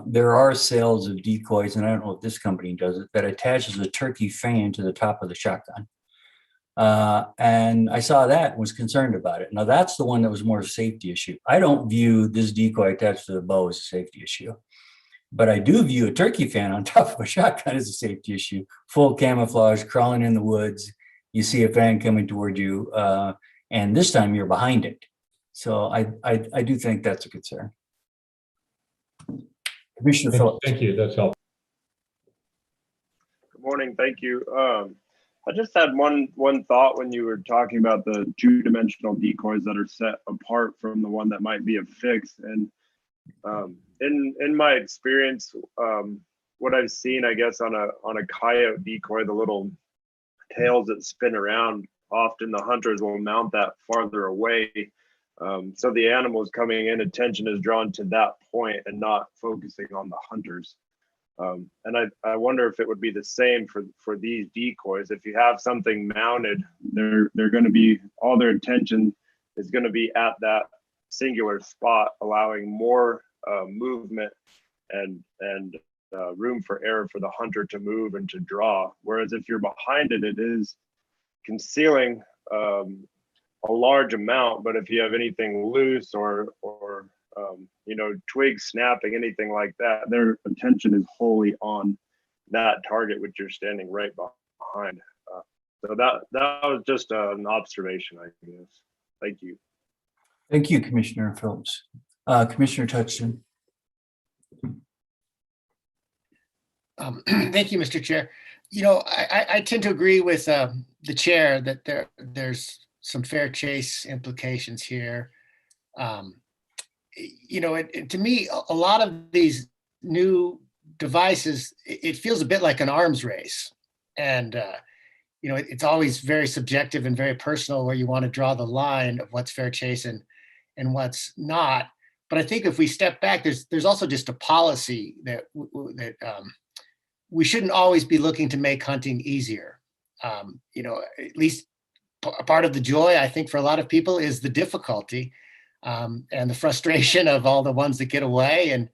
there are sales of decoys, and I don't know if this company does it, that attaches a turkey fan to the top of the shotgun. And I saw that and was concerned about it. Now that's the one that was more of a safety issue. I don't view this decoy attached to the bow as a safety issue, but I do view a turkey fan on top of a shotgun as a safety issue. Full camouflage, crawling in the woods. You see a fan coming toward you, and this time you're behind it. So I do think that's a concern. Commissioner Phillips. Thank you. That's helpful. Good morning. Thank you. I just had one thought when you were talking about the two-dimensional decoys that are set apart from the one that might be a fix. And in my experience, what I've seen, I guess, on a coyote decoy, the little tails that spin around, often the hunters will mount that farther away. So the animals coming in, attention is drawn to that point and not focusing on the hunters. And I wonder if it would be the same for these decoys. If you have something mounted, they're going to be, all their attention is going to be at that singular spot, allowing more movement and room for error for the hunter to move and to draw. Whereas if you're behind it, it is concealing a large amount. But if you have anything loose or twigs snapping, anything like that, their attention is wholly on that target, which you're standing right behind. So that was just an observation, I guess. Thank you. Thank you, Commissioner Phillips. Commissioner Touchton. Thank you, Mr. Chair. You know, I tend to agree with the chair that there's some fair chase implications here. You know, to me, a lot of these new devices, it feels a bit like an arms race. And, you know, it's always very subjective and very personal where you want to draw the line of what's fair chase and what's not. But I think if we step back, there's also just a policy that we shouldn't always be looking to make hunting easier. You know, at least part of the joy, I think, for a lot of people is the difficulty and the frustration of all the ones that get away. And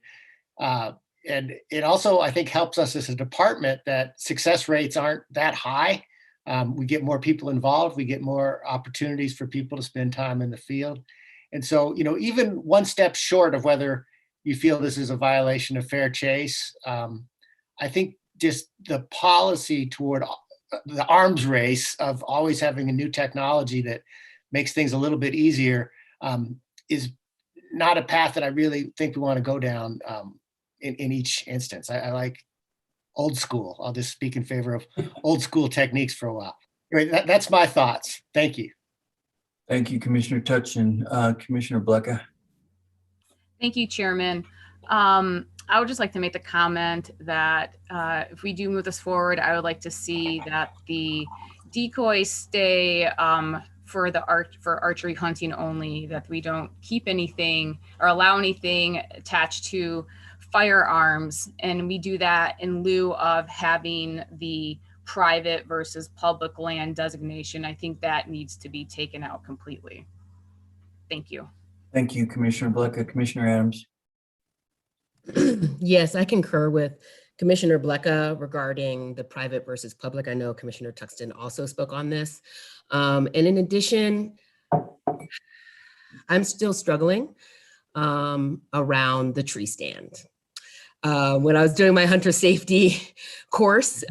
it also, I think, helps us as a department that success rates aren't that high. We get more people involved. We get more opportunities for people to spend time in the field. And so, you know, even one step short of whether you feel this is a violation of fair chase, I think just the policy toward the arms race of always having a new technology that makes things a little bit easier is not a path that I really think we want to go down in each instance. I like old school. I'll just speak in favor of old school techniques for a while. Anyway, that's my thoughts. Thank you. Thank you, Commissioner Touchton. Commissioner Blecka. Thank you, Chairman. I would just like to make the comment that if we do move this forward, I would like to see that the decoys stay for archery hunting only, that we don't keep anything or allow anything attached to firearms. And we do that in lieu of having the private versus public land designation. I think that needs to be taken out completely. Thank you. Thank you, Commissioner Blecka. Commissioner Adams. Yes, I concur with Commissioner Blecka regarding the private versus public. I know Commissioner Tuxton also spoke on this. And in addition, I'm still struggling around the tree stand. When I was doing my hunter safety course,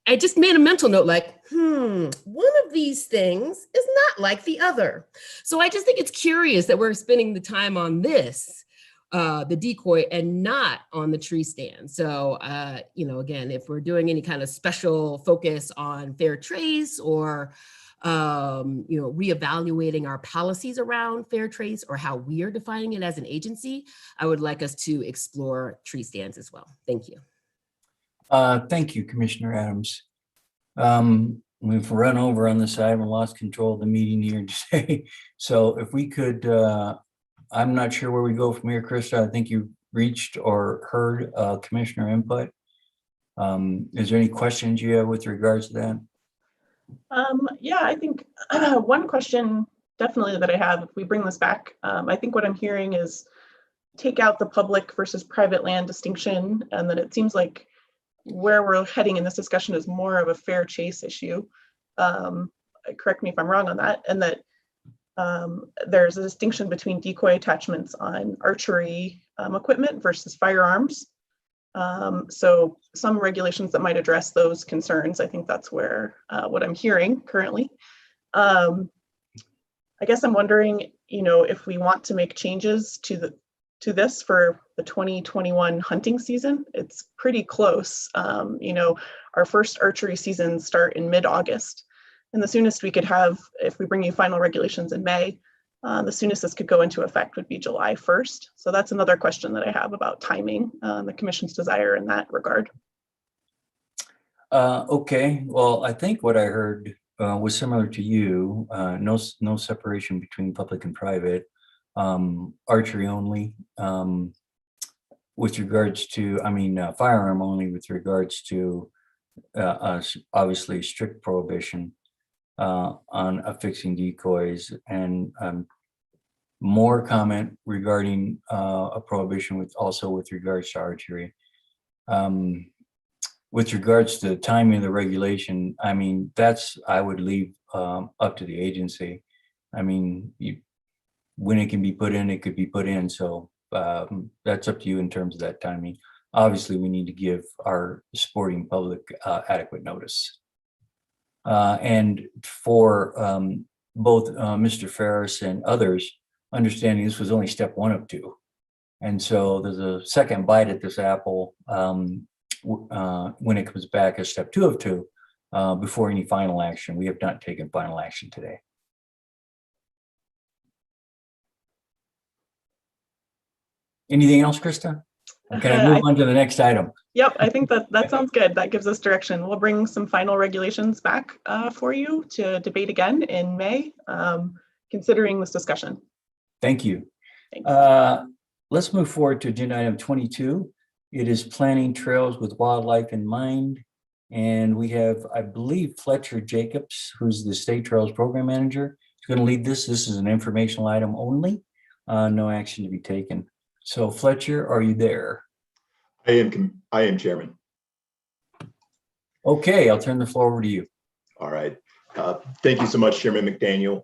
I just made a mental note like, one of these things is not like the other. So I just think it's curious that we're spending the time on this, the decoy, and not on the tree stand. So, you know, again, if we're doing any kind of special focus on fair trace or, you know, reevaluating our policies around fair trace or how we are defining it as an agency, I would like us to explore tree stands as well. Thank you. Thank you, Commissioner Adams. We've run over on the side and lost control of the meeting here today. So if we could, I'm not sure where we go from here, Krista. I think you reached or heard commissioner input. Is there any questions you have with regards to that? Yeah, I think one question definitely that I have, if we bring this back, I think what I'm hearing is take out the public versus private land distinction, and then it seems like where we're heading in this discussion is more of a fair chase issue. Correct me if I'm wrong on that, and that there's a distinction between decoy attachments on archery equipment versus firearms. So some regulations that might address those concerns, I think that's where what I'm hearing currently. I guess I'm wondering, you know, if we want to make changes to this for the 2021 hunting season. It's pretty close. You know, our first archery seasons start in mid-August, and the soonest we could have, if we bring you final regulations in May, the soonest this could go into effect would be July 1st. So that's another question that I have about timing, the commission's desire in that regard. Okay, well, I think what I heard was similar to you. No separation between public and private. Archery only with regards to, firearm only with regards to obviously strict prohibition on affixing decoys, and more comment regarding a prohibition with regards to archery. With regards to the timing of the regulation, I would leave up to the agency. When it can be put in, it could be put in. So that's up to you in terms of that timing. Obviously, we need to give our sporting public adequate notice. And for both Mr. Ferris and others, understanding this was only step 1 of 2. And so there's a second bite at this apple when it comes back as step 2 of 2 before any final action. We have not taken final action today. Anything else, Krista? Or can I move on to the next item? Yep, I think that sounds good. That gives us direction. We'll bring some final regulations back for you to debate again in May, considering this discussion. Thank you. Thanks. Let's move forward to agenda item 22. It is planning trails with wildlife in mind. And we have, I believe, Fletcher Jacobs, who's the State Trails Program Manager. He's going to lead this. This is an informational item only. No action to be taken. So Fletcher, are you there? I am, Chairman. Okay, I'll turn the floor over to you. All right. Thank you so much, Chairman McDaniel,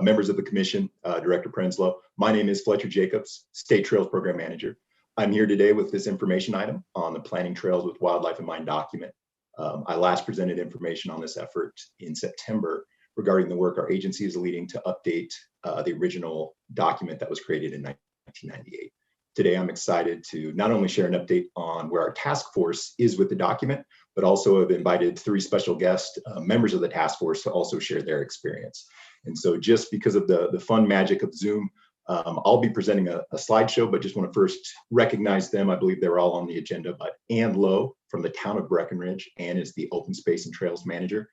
members of the commission, Director Prenslow. My name is Fletcher Jacobs, State Trails Program Manager. I'm here today with this information item on the Planning Trails with Wildlife in Mind document. I last presented information on this effort in September regarding the work our agency is leading to update the original document that was created in 1998. Today, I'm excited to not only share an update on where our task force is with the document, but also have invited 3 special guest members of the task force to also share their experience. And so just because of the fun magic of Zoom, I'll be presenting a slideshow, but just want to first recognize them. I believe they're all on the agenda, but Ann Lowe from the town of Breckenridge. Ann is the Open Space and Trails Manager.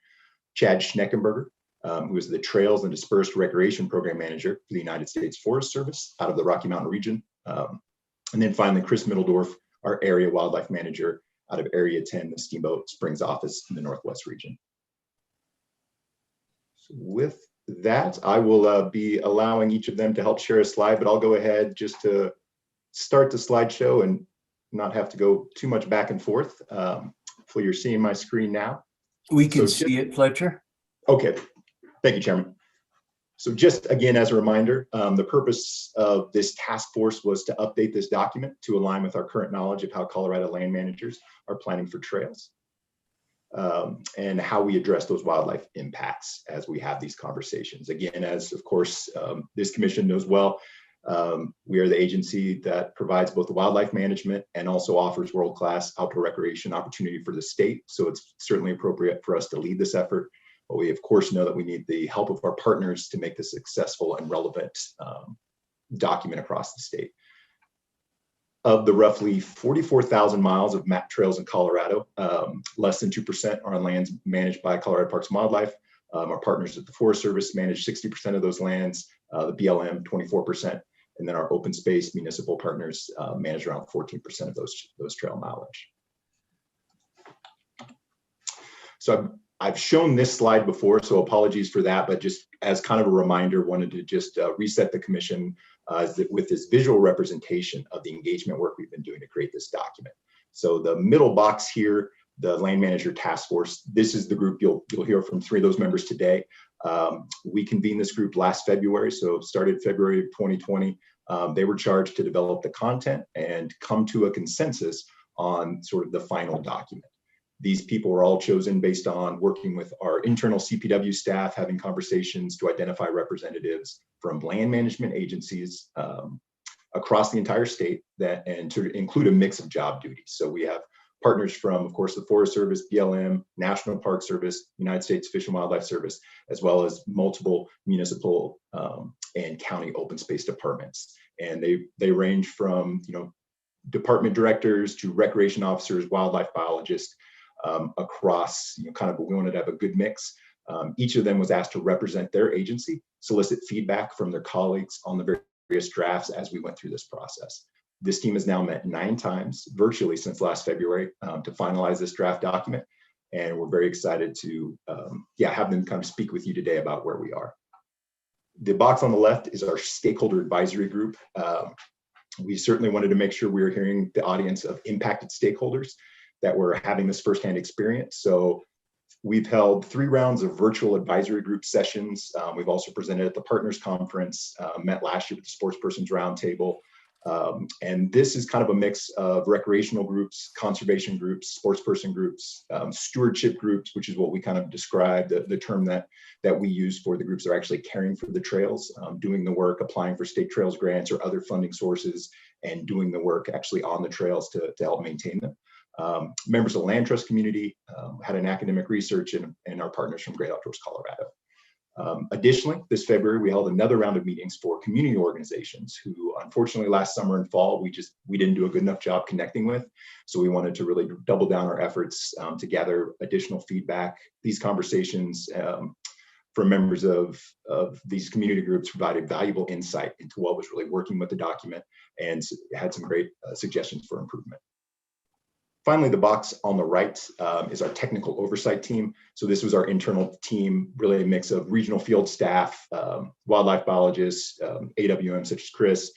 Chad Schneckenberger, who is the Trails and Dispersed Recreation Program Manager for the United States Forest Service out of the Rocky Mountain region. And then finally, Chris Middledorf, our Area Wildlife Manager out of Area 10, the Steamboat Springs office in the Northwest region. So with that, I will be allowing each of them to help share a slide, but I'll go ahead just to start the slideshow and not have to go too much back and forth. Hopefully you're seeing my screen now. We can see it, Fletcher. Okay, thank you, Chairman. So just again, as a reminder, the purpose of this task force was to update this document to align with our current knowledge of how Colorado land managers are planning for trails and how we address those wildlife impacts as we have these conversations. Again, as of course, this commission knows well, we are the agency that provides both the wildlife management and also offers world-class outdoor recreation opportunity for the state. So it's certainly appropriate for us to lead this effort. But we of course know that we need the help of our partners to make this successful and relevant document across the state. Of the roughly 44,000 miles of map trails in Colorado, less than 2% are on lands managed by Colorado Parks and Wildlife. Our partners at the Forest Service manage 60% of those lands, the BLM 24%, and then our open space municipal partners manage around 14% of those trail mileage. So I've shown this slide before, so apologies for that, but just as kind of a reminder, wanted to just reset the commission with this visual representation of the engagement work we've been doing to create this document. So the middle box here, the Land Manager Task Force, this is the group you'll hear from 3 of those members today. We convened this group last February, so started February of 2020. They were charged to develop the content and come to a consensus on sort of the final document. These people were all chosen based on working with our internal CPW staff, having conversations to identify representatives from land management agencies across the entire state and to include a mix of job duties. So we have partners from, of course, the Forest Service, BLM, National Park Service, United States Fish and Wildlife Service, as well as multiple municipal and county open space departments. And they range from, department directors to recreation officers, wildlife biologists, across, kind of, we wanted to have a good mix. Each of them was asked to represent their agency, solicit feedback from their colleagues on the various drafts as we went through this process. This team has now met 9 times virtually since last February to finalize this draft document. And we're very excited to have them kind of speak with you today about where we are. The box on the left is our stakeholder advisory group. We certainly wanted to make sure we were hearing the audience of impacted stakeholders that were having this firsthand experience. So we've held 3 rounds of virtual advisory group sessions. We've also presented at the Partners Conference, met last year with the Sportspersons Roundtable. And this is kind of a mix of recreational groups, conservation groups, sports person groups, stewardship groups, which is what we kind of describe, the term that we use for the groups that are actually caring for the trails, doing the work, applying for state trails grants or other funding sources, and doing the work actually on the trails to help maintain them. Members of the Land Trust community, had an academic research, and our partners from Great Outdoors Colorado. Additionally, this February, we held another round of meetings for community organizations who, unfortunately, last summer and fall, we didn't do a good enough job connecting with. So we wanted to really double down our efforts to gather additional feedback. These conversations from members of these community groups provided valuable insight into what was really working with the document and had some great suggestions for improvement. Finally, the box on the right is our technical oversight team. So this was our internal team, really a mix of regional field staff, wildlife biologists, AWM such as Chris,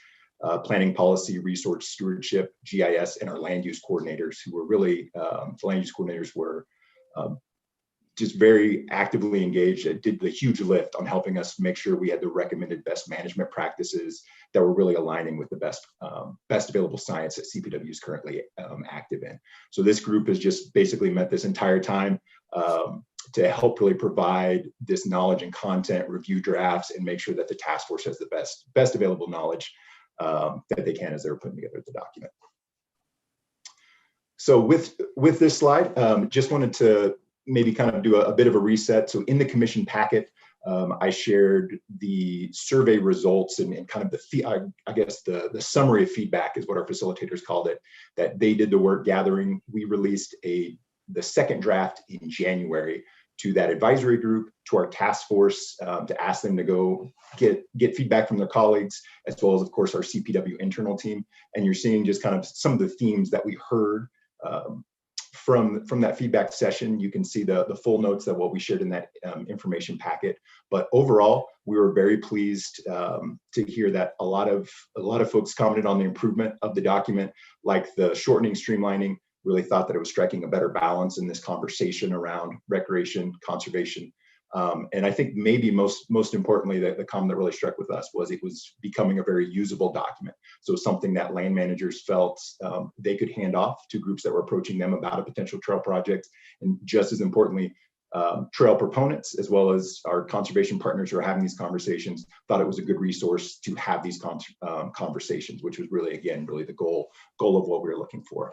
planning policy, resource stewardship, GIS, and our land use coordinators, who were really, the land use coordinators were just very actively engaged. It did the huge lift on helping us make sure we had the recommended best management practices that were really aligning with the best available science that CPW is currently active in. So this group has just basically met this entire time to help really provide this knowledge and content, review drafts, and make sure that the task force has the best available knowledge that they can as they're putting together the document. So with this slide, just wanted to maybe kind of do a bit of a reset. So in the commission packet, I shared the survey results and kind of the summary of feedback is what our facilitators called it, that they did the work gathering. We released the second draft in January to that advisory group, to our task force, to ask them to go get feedback from their colleagues, as well as, of course, our CPW internal team. And you're seeing just kind of some of the themes that we heard from that feedback session. You can see the full notes of what we shared in that information packet. But overall, we were very pleased to hear that a lot of folks commented on the improvement of the document, like the shortening, streamlining, really thought that it was striking a better balance in this conversation around recreation, conservation. And I think maybe most importantly, the comment that really struck with us was it was becoming a very usable document. So something that land managers felt they could hand off to groups that were approaching them about a potential trail project. And just as importantly, trail proponents, as well as our conservation partners who are having these conversations, thought it was a good resource to have these conversations, which was really, again, really the goal of what we were looking for.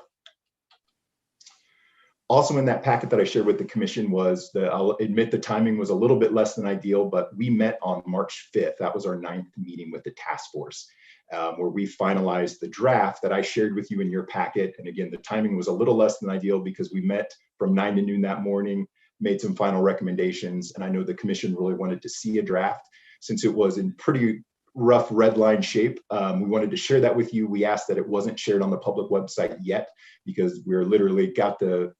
Also in that packet that I shared with the commission was I'll admit the timing was a little bit less than ideal, but we met on March 5th. That was our 9th meeting with the task force, where we finalized the draft that I shared with you in your packet. And again, the timing was a little less than ideal because we met from 9 to noon that morning, made some final recommendations. And I know the commission really wanted to see a draft since it was in pretty rough red line shape. We wanted to share that with you. We asked that it wasn't shared on the public website yet because we're literally got the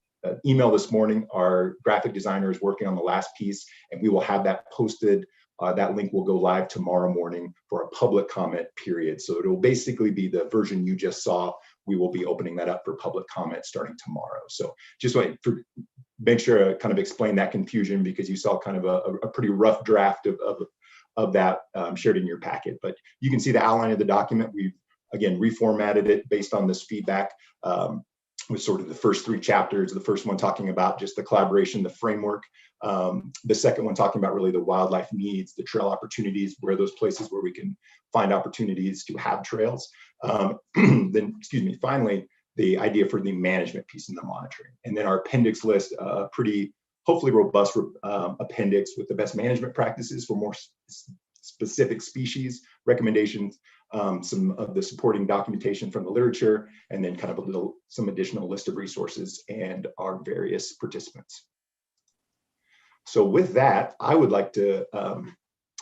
email this morning. Our graphic designer is working on the last piece, and we will have that posted. That link will go live tomorrow morning for a public comment period. So it will basically be the version you just saw. We will be opening that up for public comment starting tomorrow. So just want to make sure I kind of explain that confusion, because you saw kind of a pretty rough draft of that shared in your packet. But you can see the outline of the document. We've, again, reformatted it based on this feedback. With sort of the first 3 chapters, the first one talking about just the collaboration, the framework, the second one talking about really the wildlife needs, the trail opportunities, where those places where we can find opportunities to have trails. Then, finally, the idea for the management piece and the monitoring. And then our appendix list, a pretty hopefully robust appendix with the best management practices for more specific species recommendations, some of the supporting documentation from the literature, and then kind of some additional list of resources and our various participants. So with that, I would like to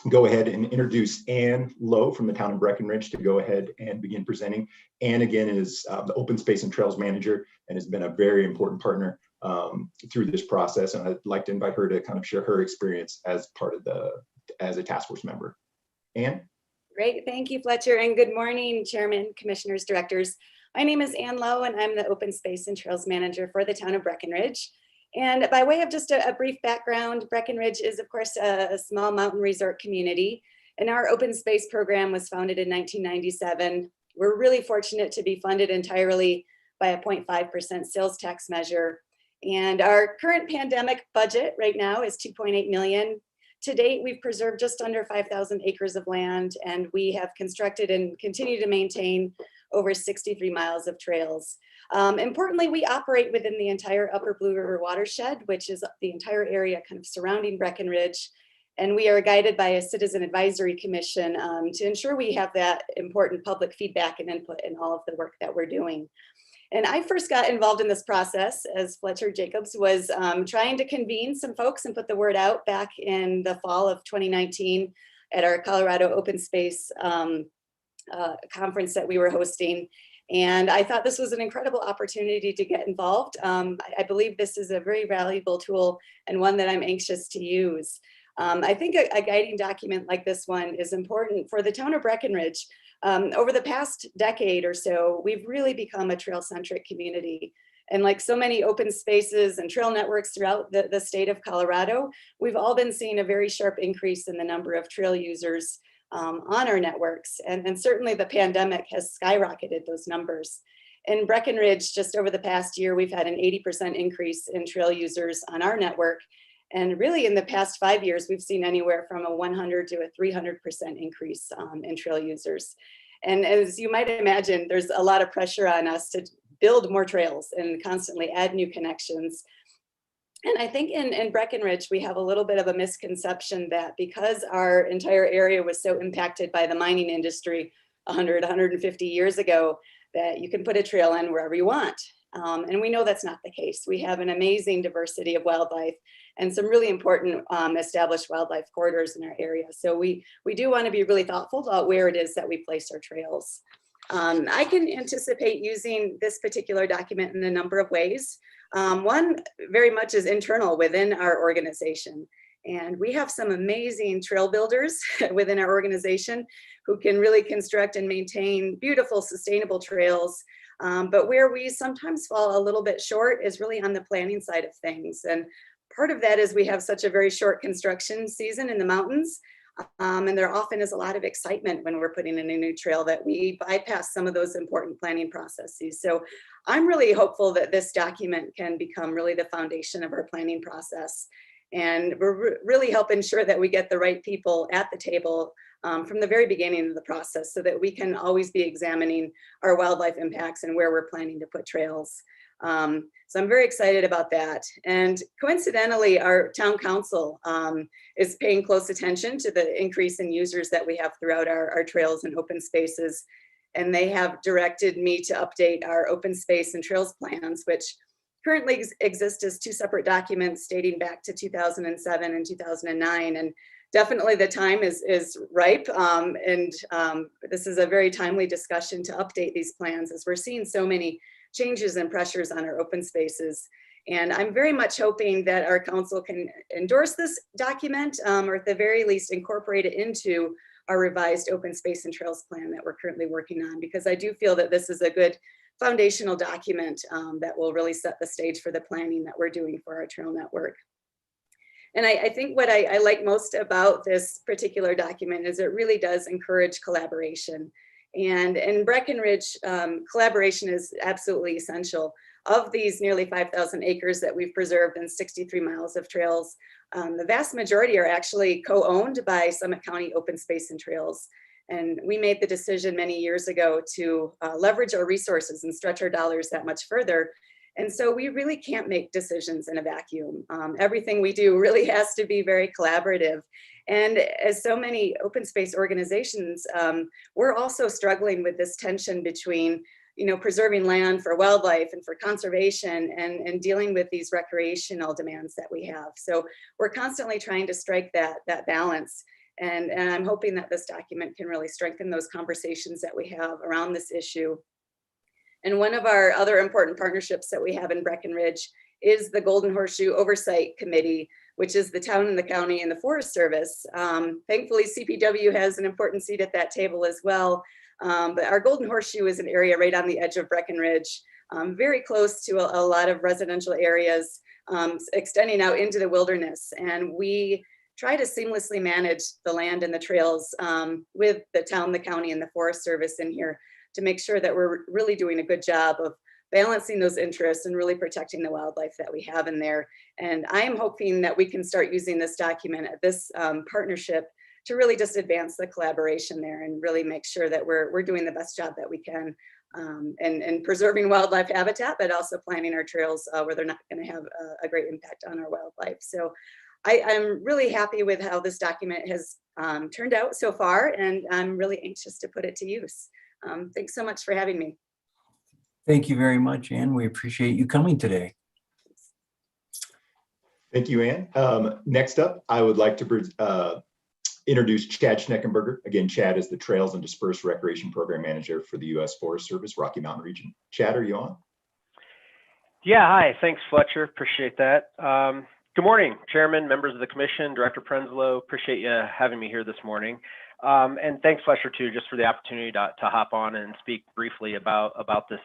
go ahead and introduce Ann Lowe from the town of Breckenridge to go ahead and begin presenting. Ann, again, is the Open Space and Trails Manager and has been a very important partner through this process. And I'd like to invite her to kind of share her experience as part of as a task force member. Ann? Great, thank you, Fletcher, and good morning, Chairman, Commissioners, Directors. My name is Ann Lowe, and I'm the Open Space and Trails Manager for the town of Breckenridge. And by way of just a brief background, Breckenridge is, of course, a small mountain resort community, and our open space program was founded in 1997 We're really fortunate to be funded entirely by a 0.5% sales tax measure. And our current pandemic budget right now is 2.8 million. To date, we've preserved just under 5,000 acres of land, and we have constructed and continue to maintain over 63 miles of trails. Importantly, we operate within the entire Upper Blue River watershed, which is the entire area kind of surrounding Breckenridge. And we are guided by a citizen advisory commission to ensure we have that important public feedback and input in all of the work that we're doing. And I first got involved in this process as Fletcher Jacobs was trying to convene some folks and put the word out back in the fall of 2019 at our Colorado Open Space conference that we were hosting. And I thought this was an incredible opportunity to get involved. I believe this is a very valuable tool and one that I'm anxious to use. I think a guiding document like this one is important for the town of Breckenridge. Over the past decade or so, we've really become a trail-centric community. And like so many open spaces and trail networks throughout the state of Colorado, we've all been seeing a very sharp increase in the number of trail users on our networks. And certainly the pandemic has skyrocketed those numbers. In Breckenridge, just over the past year, we've had an 80% increase in trail users on our network. And really in the past 5 years, we've seen anywhere from a 100 to a 300% increase in trail users. And as you might imagine, there's a lot of pressure on us to build more trails and constantly add new connections. And I think in Breckenridge, we have a little bit of a misconception that because our entire area was so impacted by the mining industry 100, 150 years ago, that you can put a trail in wherever you want. And we know that's not the case. We have an amazing diversity of wildlife and some really important established wildlife corridors in our area. So we do want to be really thoughtful about where it is that we place our trails. I can anticipate using this particular document in a number of ways. One very much is internal within our organization. And we have some amazing trail builders within our organization who can really construct and maintain beautiful, sustainable trails. But where we sometimes fall a little bit short is really on the planning side of things. And part of that is we have such a very short construction season in the mountains. And there often is a lot of excitement when we're putting in a new trail that we bypass some of those important planning processes. So I'm really hopeful that this document can become really the foundation of our planning process. And we're really help ensure that we get the right people at the table from the very beginning of the process so that we can always be examining our wildlife impacts and where we're planning to put trails. So I'm very excited about that. And coincidentally, our town council is paying close attention to the increase in users that we have throughout our trails and open spaces. And they have directed me to update our open space and trails plans, which currently exist as two separate documents dating back to 2007 and 2009. And definitely the time is ripe. This is a very timely discussion to update these plans as we're seeing so many changes and pressures on our open spaces. And I'm very much hoping that our council can endorse this document or at the very least incorporate it into our revised open space and trails plan that we're currently working on, because I do feel that this is a good foundational document that will really set the stage for the planning that we're doing for our trail network. And I think what I like most about this particular document is it really does encourage collaboration. And in Breckenridge, collaboration is absolutely essential. Of these nearly 5,000 acres that we've preserved and 63 miles of trails, the vast majority are actually co-owned by Summit County Open Space and Trails. And we made the decision many years ago to leverage our resources and stretch our dollars that much further. And so we really can't make decisions in a vacuum. Everything we do really has to be very collaborative. And as so many open space organizations, we're also struggling with this tension between, preserving land for wildlife and for conservation and dealing with these recreational demands that we have. So we're constantly trying to strike that balance. And I'm hoping that this document can really strengthen those conversations that we have around this issue. And one of our other important partnerships that we have in Breckenridge is the Golden Horseshoe Oversight Committee, which is the town and the county and the Forest Service. Thankfully, CPW has an important seat at that table as well. But our Golden Horseshoe is an area right on the edge of Breckenridge, very close to a lot of residential areas, extending out into the wilderness. And we try to seamlessly manage the land and the trails with the town, the county, and the Forest Service in here. to make sure that we're really doing a good job of balancing those interests and really protecting the wildlife that we have in there. And I am hoping that we can start using this document, this partnership, to really just advance the collaboration there and really make sure that we're doing the best job that we can, and preserving wildlife habitat, but also planning our trails where they're not going to have a great impact on our wildlife. So I'm really happy with how this document has turned out so far, and I'm really anxious to put it to use. Thanks so much for having me. Thank you very much, Ann. We appreciate you coming today. Thank you, Ann. Next up, I would like to introduce Chad Schneckenberger. Again, Chad is the Trails and Dispersed Recreation Program Manager for the U.S. Forest Service, Rocky Mountain Region. Chad, are you on? Yeah, hi. Thanks, Fletcher. Appreciate that. Good morning, Chairman, members of the Commission, Director Prenslow. Appreciate you having me here this morning. And thanks, Fletcher, too, just for the opportunity to hop on and speak briefly about this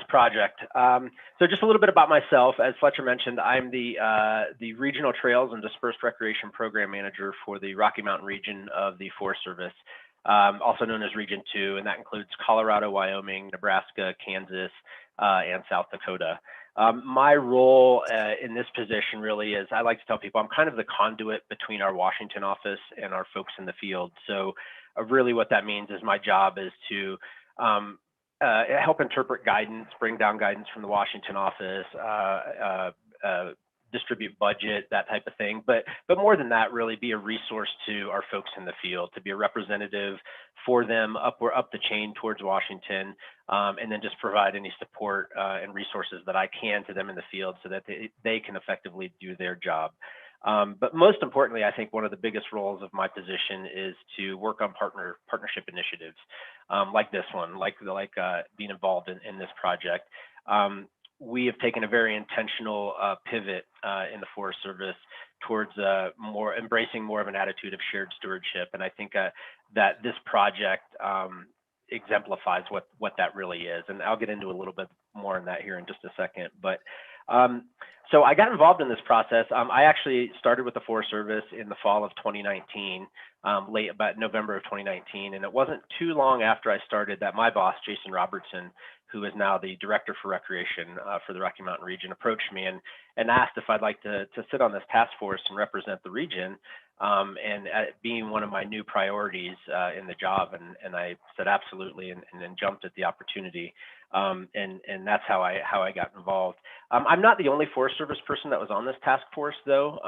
project. So just a little bit about myself. As Fletcher mentioned, I'm the Regional Trails and Dispersed Recreation Program Manager for the Rocky Mountain region of the Forest Service, also known as Region 2, and that includes Colorado, Wyoming, Nebraska, Kansas, and South Dakota. My role in this position really is, I like to tell people, I'm kind of the conduit between our Washington office and our folks in the field. So really what that means is my job is to help interpret guidance, bring down guidance from the Washington office, distribute budget, that type of thing. But more than that, really be a resource to our folks in the field, to be a representative for them up the chain towards Washington, and then just provide any support and resources that I can to them in the field so that they can effectively do their job. But most importantly, I think one of the biggest roles of my position is to work on partnership initiatives like this one, like being involved in this project. We have taken a very intentional pivot in the Forest Service towards embracing more of an attitude of shared stewardship. And I think that this project exemplifies what that really is. And I'll get into a little bit more on that here in just a second. But so I got involved in this process. I actually started with the Forest Service in the fall of 2019, late about November of 2019. And it wasn't too long after I started that my boss, Jason Robertson, who is now the Director for Recreation for the Rocky Mountain region, approached me and asked if I'd like to sit on this task force and represent the region, and being one of my new priorities in the job. And I said absolutely, and then jumped at the opportunity. And that's how I got involved. I'm not the only Forest Service person that was on this task force, though.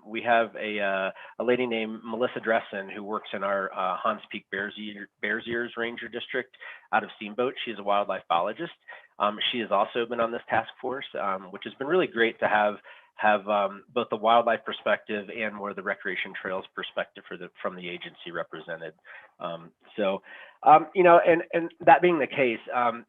We have a lady named Melissa Dressen who works in our Hans Peak Bears Ears Ranger District out of Steamboat. She's a wildlife biologist. She has also been on this task force, which has been really great to have both the wildlife perspective and more the recreation trails perspective from the agency represented. You know, and that being the case,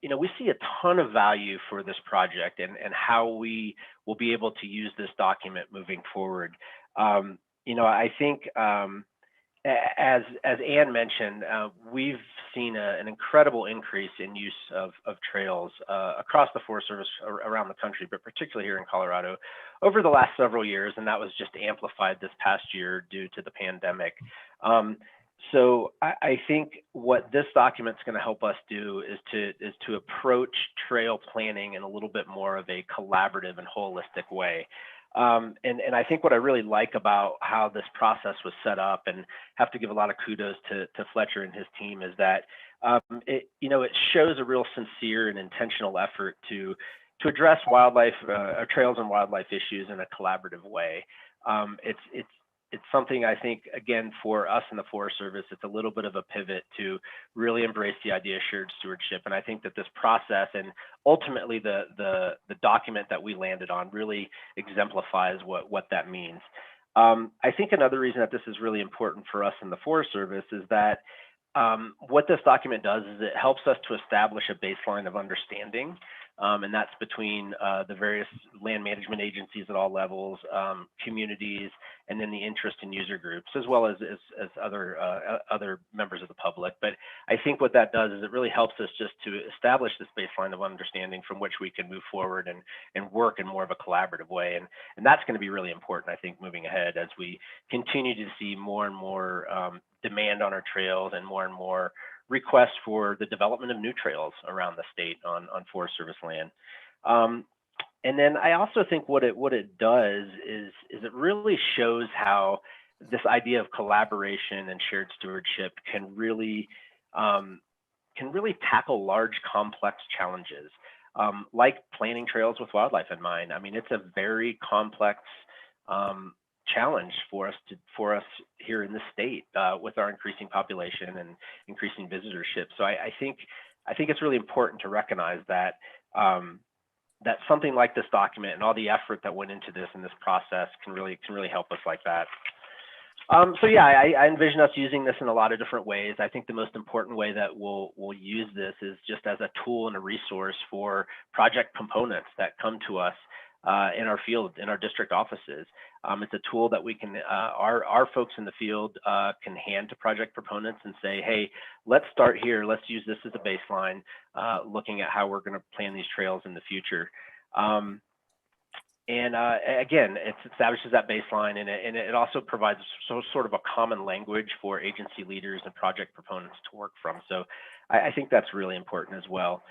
you know, we see a ton of value for this project and how we will be able to use this document moving forward. You know, I think as Ann mentioned, we've seen an incredible increase in use of trails across the Forest Service around the country, but particularly here in Colorado over the last several years, and that was just amplified this past year due to the pandemic. So I think what this document's going to help us do is to approach trail planning in a little bit more of a collaborative and holistic way. And I think what I really like about how this process was set up, and have to give a lot of kudos to Fletcher and his team, is that you know, it shows a real sincere and intentional effort to address wildlife, trails and wildlife issues in a collaborative way. It's something I think, again, for us in the Forest Service, it's a little bit of a pivot to really embrace the idea of shared stewardship. And I think that this process and ultimately the document that we landed on really exemplifies what that means. I think another reason that this is really important for us in the Forest Service is that what this document does is it helps us to establish a baseline of understanding. And that's between the various land management agencies at all levels, communities, and then the interest and user groups, as well as other members of the public. But I think what that does is it really helps us just to establish this baseline of understanding from which we can move forward and work in more of a collaborative way. And that's going to be really important, I think, moving ahead as we continue to see more and more demand on our trails and more request for the development of new trails around the state on Forest Service land. And then I also think what it does is it really shows how this idea of collaboration and shared stewardship can really tackle large, complex challenges, like planning trails with wildlife in mind. I mean, it's a very complex challenge for us here in the state with our increasing population and increasing visitorship. So I think it's really important to recognize that that something like this document and all the effort that went into this in this process can really help us like that. So yeah, I envision us using this in a lot of different ways. I think the most important way that we'll use this is just as a tool and a resource for project components that come to us in our field, in our district offices. It's a tool that we can, our folks in the field can hand to project proponents and say, hey, let's start here. Let's use this as a baseline, looking at how we're going to plan these trails in the future. And again, it establishes that baseline, and it also provides sort of a common language for agency leaders and project proponents to work from. So I think that's really important as well.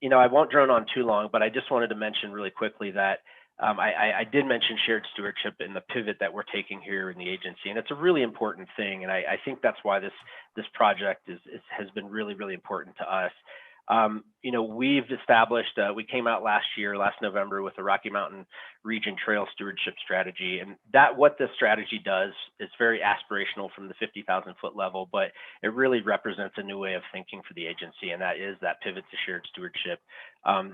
You know, I won't drone on too long, but I just wanted to mention really quickly that I did mention shared stewardship in the pivot that we're taking here in the agency, and it's a really important thing. And I think that's why this project has been really, really important to us. You know, we've established, we came out last November, with the Rocky Mountain Region Trail Stewardship Strategy. And what this strategy does is very aspirational from the 50,000 foot level, but it really represents a new way of thinking for the agency. And that is that pivot to shared stewardship.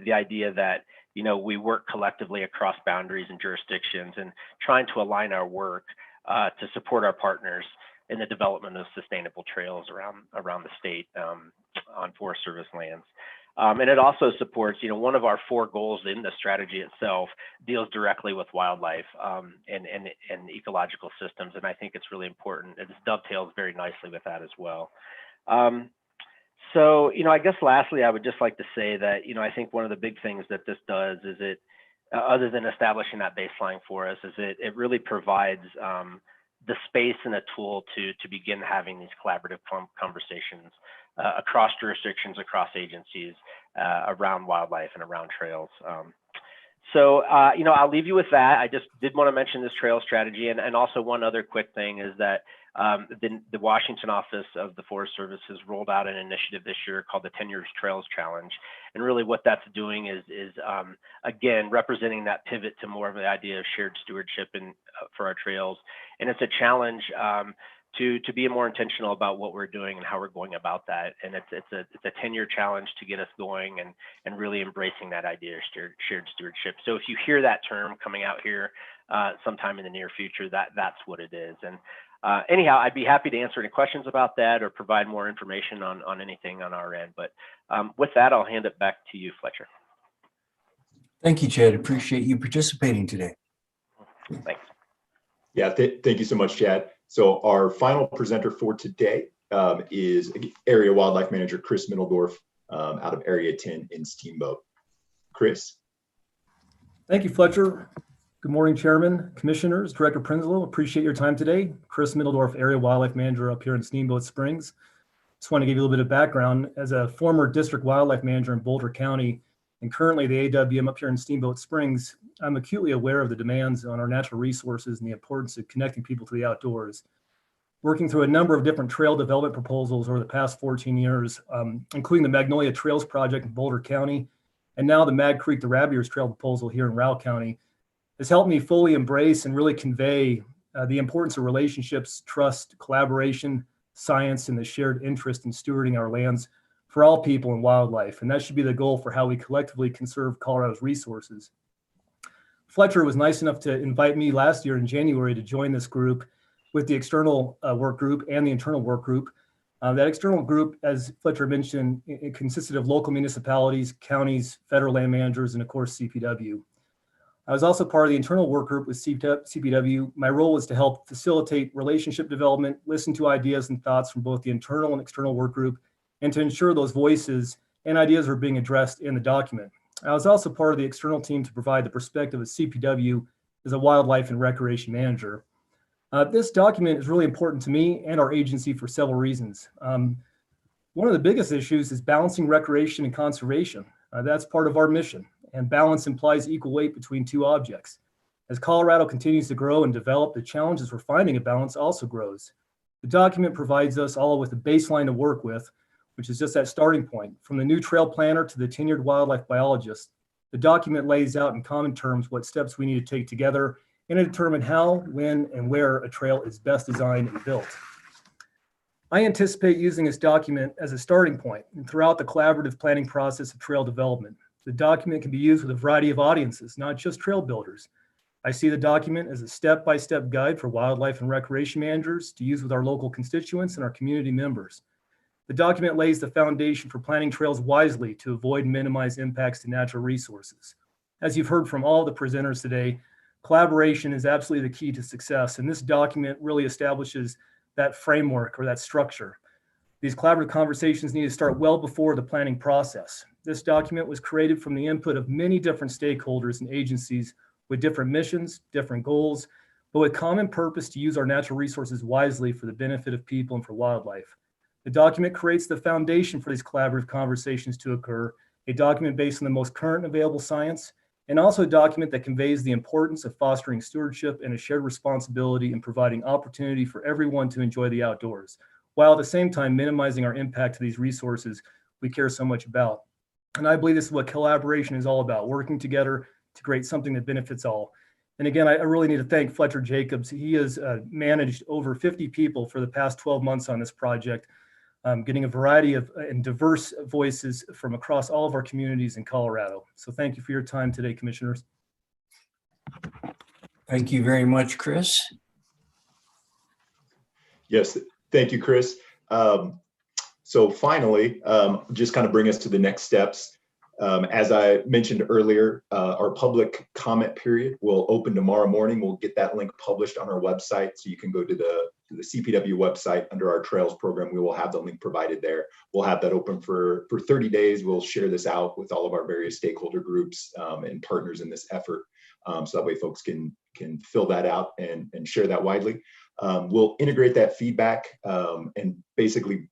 The idea that, you know, we work collectively across boundaries and jurisdictions and trying to align our work to support our partners in the development of sustainable trails around the state on Forest Service lands. And it also supports, you know, one of our 4 goals in the strategy itself deals directly with wildlife and ecological systems. And I think it's really important. It dovetails very nicely with that as well. So, you know, I guess lastly, I would just like to say that, you know, I think one of the big things that this does is it, other than establishing that baseline for us, is it really provides the space and a tool to begin having these collaborative conversations across jurisdictions, across agencies, around wildlife and around trails. So, you know, I'll leave you with that. I just did want to mention this trail strategy. And also one other quick thing is that the Washington office of the Forest Service has rolled out an initiative this year called the 10 Years Trails Challenge. And really what that's doing is again, representing that pivot to more of the idea of shared stewardship for our trails. And it's a challenge to be more intentional about what we're doing and how we're going about that. And it's a 10-year challenge to get us going and really embracing that idea of shared stewardship. So if you hear that term coming out here sometime in the near future, that's what it is. And anyhow, I'd be happy to answer any questions about that or provide more information on anything on our end. But with that, I'll hand it back to you, Fletcher. Thank you, Chad. Appreciate you participating today. Thanks. Yeah, thank you so much, Chad. So our final presenter for today is Area Wildlife Manager Chris Middledorf out of Area 10 in Steamboat. Chris. Thank you, Fletcher. Good morning, Chairman, Commissioners, Director Prinsloo. Appreciate your time today. Chris Middledorf, Area Wildlife Manager up here in Steamboat Springs. Just want to give you a little bit of background. As a former District Wildlife Manager in Boulder County and currently the AWM up here in Steamboat Springs, I'm acutely aware of the demands on our natural resources and the importance of connecting people to the outdoors. Working through a number of different trail development proposals over the past 14 years, including the Magnolia Trails Project in Boulder County, and now the Mag Creek to Rabbit Ears Trail proposal here in Rowe County, has helped me fully embrace and really convey the importance of relationships, trust, collaboration, science, and the shared interest in stewarding our lands for all people and wildlife. And that should be the goal for how we collectively conserve Colorado's resources. Fletcher was nice enough to invite me last year in January to join this group with the external work group and the internal work group. That external group, as Fletcher mentioned, it consisted of local municipalities, counties, federal land managers, and of course, CPW. I was also part of the internal work group with CPW. My role was to help facilitate relationship development, listen to ideas and thoughts from both the internal and external work group, and to ensure those voices and ideas were being addressed in the document. I was also part of the external team to provide the perspective of CPW as a wildlife and recreation manager. This document is really important to me and our agency for several reasons. One of the biggest issues is balancing recreation and conservation. That's part of our mission, and balance implies equal weight between two objects. As Colorado continues to grow and develop, the challenges for finding a balance also grows. The document provides us all with a baseline to work with, which is just that starting point. From the new trail planner to the tenured wildlife biologist, the document lays out in common terms what steps we need to take together and to determine how, when, and where a trail is best designed and built. I anticipate using this document as a starting point and throughout the collaborative planning process of trail development. The document can be used with a variety of audiences, not just trail builders. I see the document as a step-by-step guide for wildlife and recreation managers to use with our local constituents and our community members. The document lays the foundation for planning trails wisely to avoid and minimize impacts to natural resources. As you've heard from all the presenters today, collaboration is absolutely the key to success, and this document really establishes that framework or that structure. These collaborative conversations need to start well before the planning process. This document was created from the input of many different stakeholders and agencies with different missions, different goals, but with common purpose to use our natural resources wisely for the benefit of people and for wildlife. The document creates the foundation for these collaborative conversations to occur, a document based on the most current and available science, and also a document that conveys the importance of fostering stewardship and a shared responsibility in providing opportunity for everyone to enjoy the outdoors, while at the same time minimizing our impact to these resources we care so much about. And I believe this is what collaboration is all about, working together to create something that benefits all. And again, I really need to thank Fletcher Jacobs. He has managed over 50 people for the past 12 months on this project, getting a variety of and diverse voices from across all of our communities in Colorado. So thank you for your time today, commissioners. Thank you very much, Chris. Yes, thank you, Chris. So finally, just kind of bring us to the next steps. As I mentioned earlier, our public comment period will open tomorrow morning. We'll get that link published on our website, so you can go to the CPW website under our Trails program. We will have the link provided there. We'll have that open for 30 days. We'll share this out with all of our various stakeholder groups and partners in this effort, so that way folks can fill that out and share that widely. We'll integrate that feedback and basically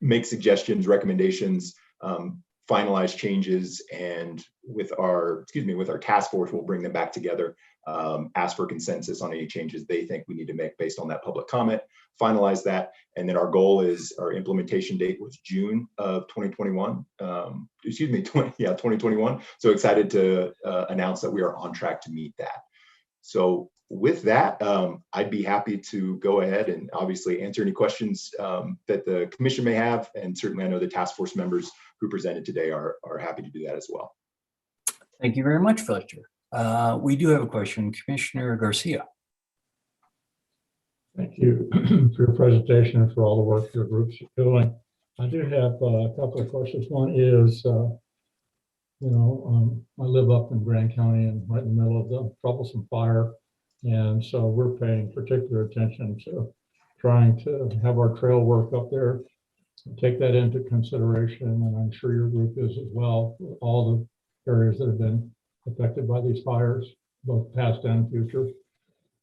make suggestions, recommendations, finalize changes, and with our task force, we'll bring them back together, ask for consensus on any changes they think we need to make based on that public comment, finalize that, and then our goal is, our implementation date was June of 2021. 2021. So excited to announce that we are on track to meet that. So with that, I'd be happy to go ahead and obviously answer any questions that the commission may have, and certainly I know the task force members who presented today are happy to do that as well. Thank you very much, Fletcher. We do have a question, Commissioner Garcia. Thank you for your presentation and for all the work your groups are doing. I do have a couple of questions. One is, I live up in Grand County and right in the middle of the troublesome fire. And so we're paying particular attention to trying to have our trail work up there, take that into consideration. And I'm sure your group is as well, all the areas that have been affected by these fires, both past and future.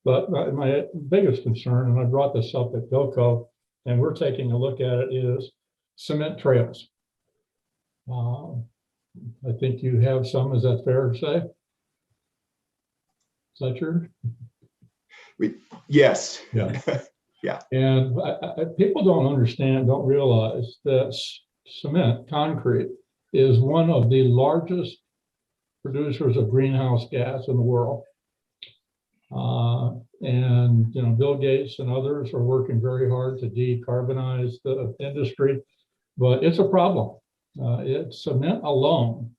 But my biggest concern, and I brought this up at GOCO, and we're taking a look at it, is cement trails. I think you have some, is that fair to say? Is that true? Yes. Yeah. Yeah. And people don't realize that cement, concrete, is one of the largest producers of greenhouse gas in the world. And Bill Gates and others are working very hard to decarbonize the industry, but it's a problem. Cement alone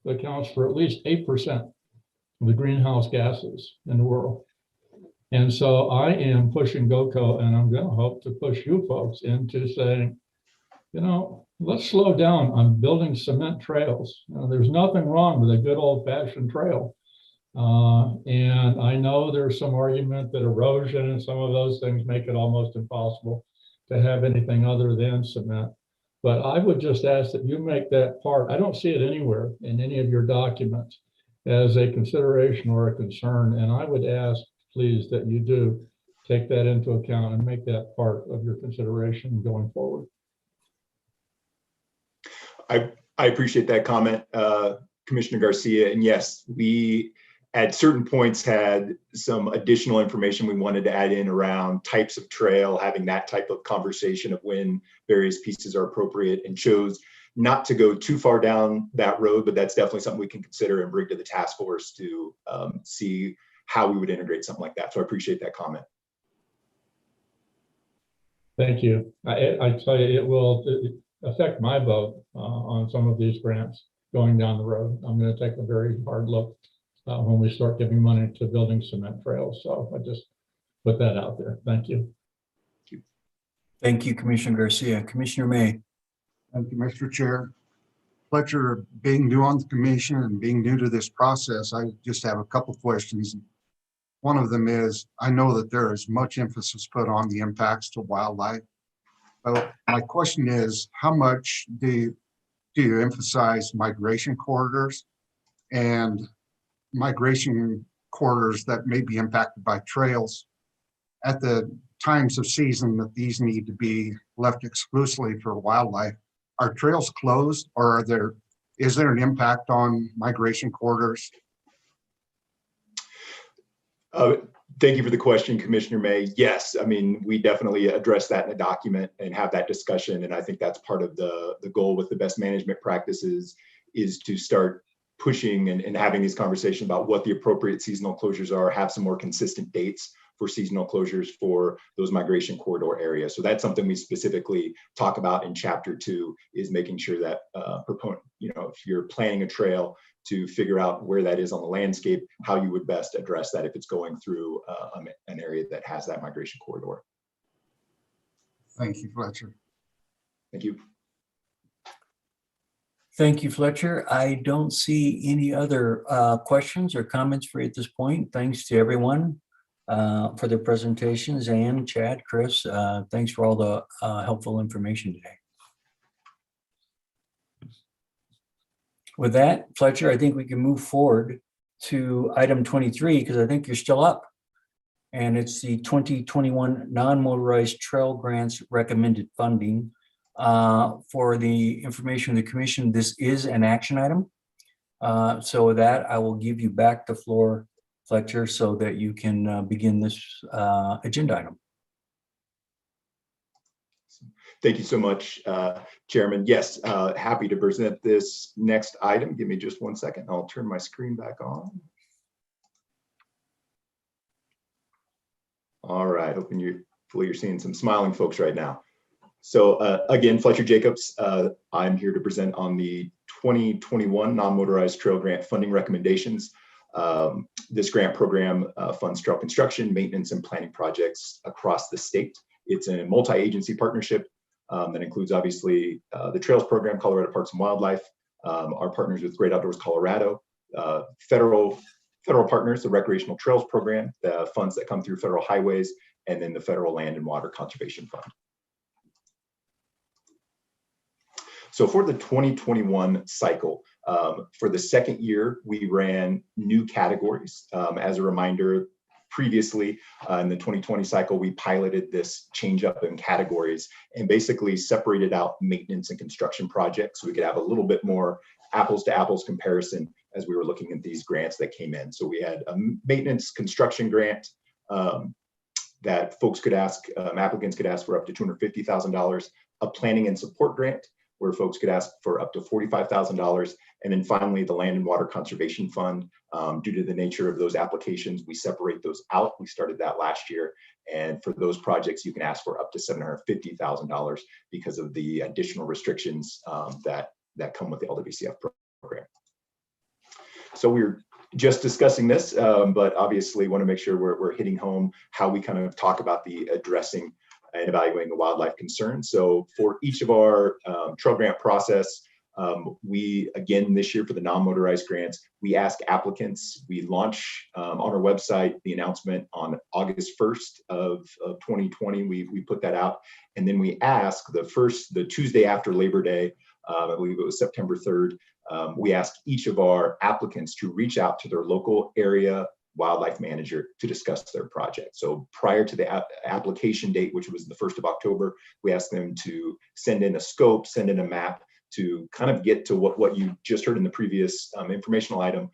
accounts for at least 8% of the greenhouse gases in the world. And so I am pushing GOCO, and I'm going to hope to push you folks into saying, let's slow down on building cement trails. There's nothing wrong with a good old-fashioned trail. And I know there's some argument that erosion and some of those things make it almost impossible to have anything other than cement. But I would just ask that you make that part. I don't see it anywhere in any of your documents as a consideration or a concern. And I would ask, please, that you do take that into account and make that part of your consideration going forward. I appreciate that comment, Commissioner Garcia. And yes, we at certain points had some additional information we wanted to add in around types of trail, having that type of conversation of when various pieces are appropriate, and chose not to go too far down that road, but that's definitely something we can consider and bring to the task force to see how we would integrate something like that. So I appreciate that comment. Thank you. I tell you, it will affect my vote on some of these grants going down the road. I'm going to take a very hard look when we start giving money to building cement trails. So I just put that out there. Thank you. Thank you, Commissioner Garcia. Commissioner May. Thank you, Mr. Chair. Fletcher, being new on the commission and being new to this process, I just have a couple questions. One of them is, I know that there is much emphasis put on the impacts to wildlife. My question is, how much do you emphasize migration corridors and migration corridors that may be impacted by trails at the times of season that these need to be left exclusively for wildlife? Are trails closed, or is there an impact on migration corridors? Thank you for the question, Commissioner May. Yes, I mean, we definitely address that in a document and have that discussion. And I think that's part of the goal with the best management practices, is to start pushing and having these conversations about what the appropriate seasonal closures are, have some more consistent dates for seasonal closures for those migration corridor areas. So that's something we specifically talk about in Chapter 2, is making sure that if you're planning a trail, to figure out where that is on the landscape, how you would best address that if it's going through an area that has that migration corridor. Thank you, Fletcher. Thank you. Thank you, Fletcher. I don't see any other questions or comments for you at this point. Thanks to everyone for their presentations. Ann, Chad, Chris, thanks for all the helpful information today. With that, Fletcher, I think we can move forward to item 23, because I think you're still up. And it's the 2021 non-motorized trail grants recommended funding. For the information of the commission, this is an action item. So with that, I will give you back the floor, Fletcher, so that you can begin this agenda item. Thank you so much, Chairman. Yes, happy to present this next item. Give me just 1 second. I'll turn my screen back on. All right, hopefully you're seeing some smiling folks right now. So again, Fletcher Jacobs, I'm here to present on the 2021 non-motorized trail grant funding recommendations. This grant program funds trail construction, maintenance, and planning projects across the state. It's a multi-agency partnership that includes, obviously, the Trails Program, Colorado Parks and Wildlife, our partners with Great Outdoors Colorado, federal partners, the Recreational Trails Program, the funds that come through federal highways, and then the Federal Land and Water Conservation Fund. So for the 2021 cycle, for the second year, we ran new categories. As a reminder, previously in the 2020 cycle, we piloted this change up in categories and basically separated out maintenance and construction projects, so we could have a little bit more apples to apples comparison as we were looking at these grants that came in. So we had a maintenance construction grant that folks could ask, applicants could ask for up to $250,000, a planning and support grant where folks could ask for up to $45,000. And then finally, the Land and Water Conservation Fund. Due to the nature of those applications, we separate those out. We started that last year. And for those projects, you can ask for up to $750,000 because of the additional restrictions that come with the LWCF program. So we're just discussing this, but obviously want to make sure we're hitting home how we kind of talk about the addressing and evaluating the wildlife concerns. So for each of our trail grant process, we, again, this year for the non-motorized grants, we ask applicants, we launch on our website the announcement on August 1st of 2020, we put that out. And then we ask the Tuesday after Labor Day, I believe it was September 3rd, we ask each of our applicants to reach out to their local area wildlife manager to discuss their project. So prior to the application date, which was the 1st of October, we asked them to send in a scope, send in a map to kind of get to what you just heard in the previous informational item,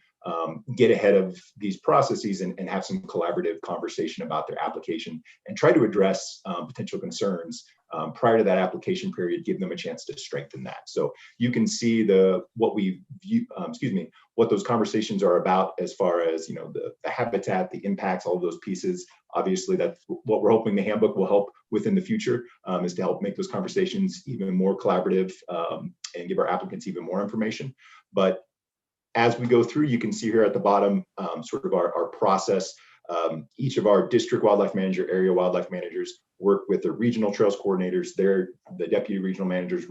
get ahead of these processes and have some collaborative conversation about their application and try to address potential concerns prior to that application period, give them a chance to strengthen that. So you can see what those conversations are about as far as, the habitat, the impacts, all of those pieces. Obviously, that's what we're hoping the handbook will help with in the future, is to help make those conversations even more collaborative and give our applicants even more information. But as we go through, you can see here at the bottom sort of our process. Each of our district wildlife manager, area wildlife managers work with the regional trails coordinators, the deputy regional managers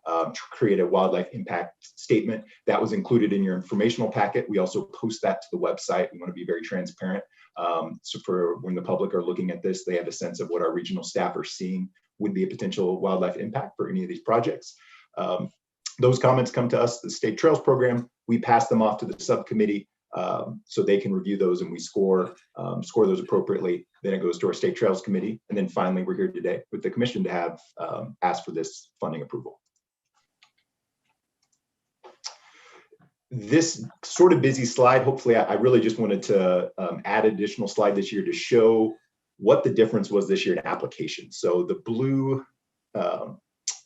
to create a wildlife impact statement that was included in your informational packet. We also post that to the website. We want to be very transparent. So for when the public are looking at this, they have a sense of what our regional staff are seeing would be a potential wildlife impact for any of these projects. Those comments come to us, the State Trails Program. We pass them off to the subcommittee so they can review those, and we score those appropriately. Then it goes to our State Trails Committee. And then finally, we're here today with the commission to have asked for this funding approval. This sort of busy slide, hopefully I really just wanted to add additional slide this year to show what the difference was this year in application. So the blue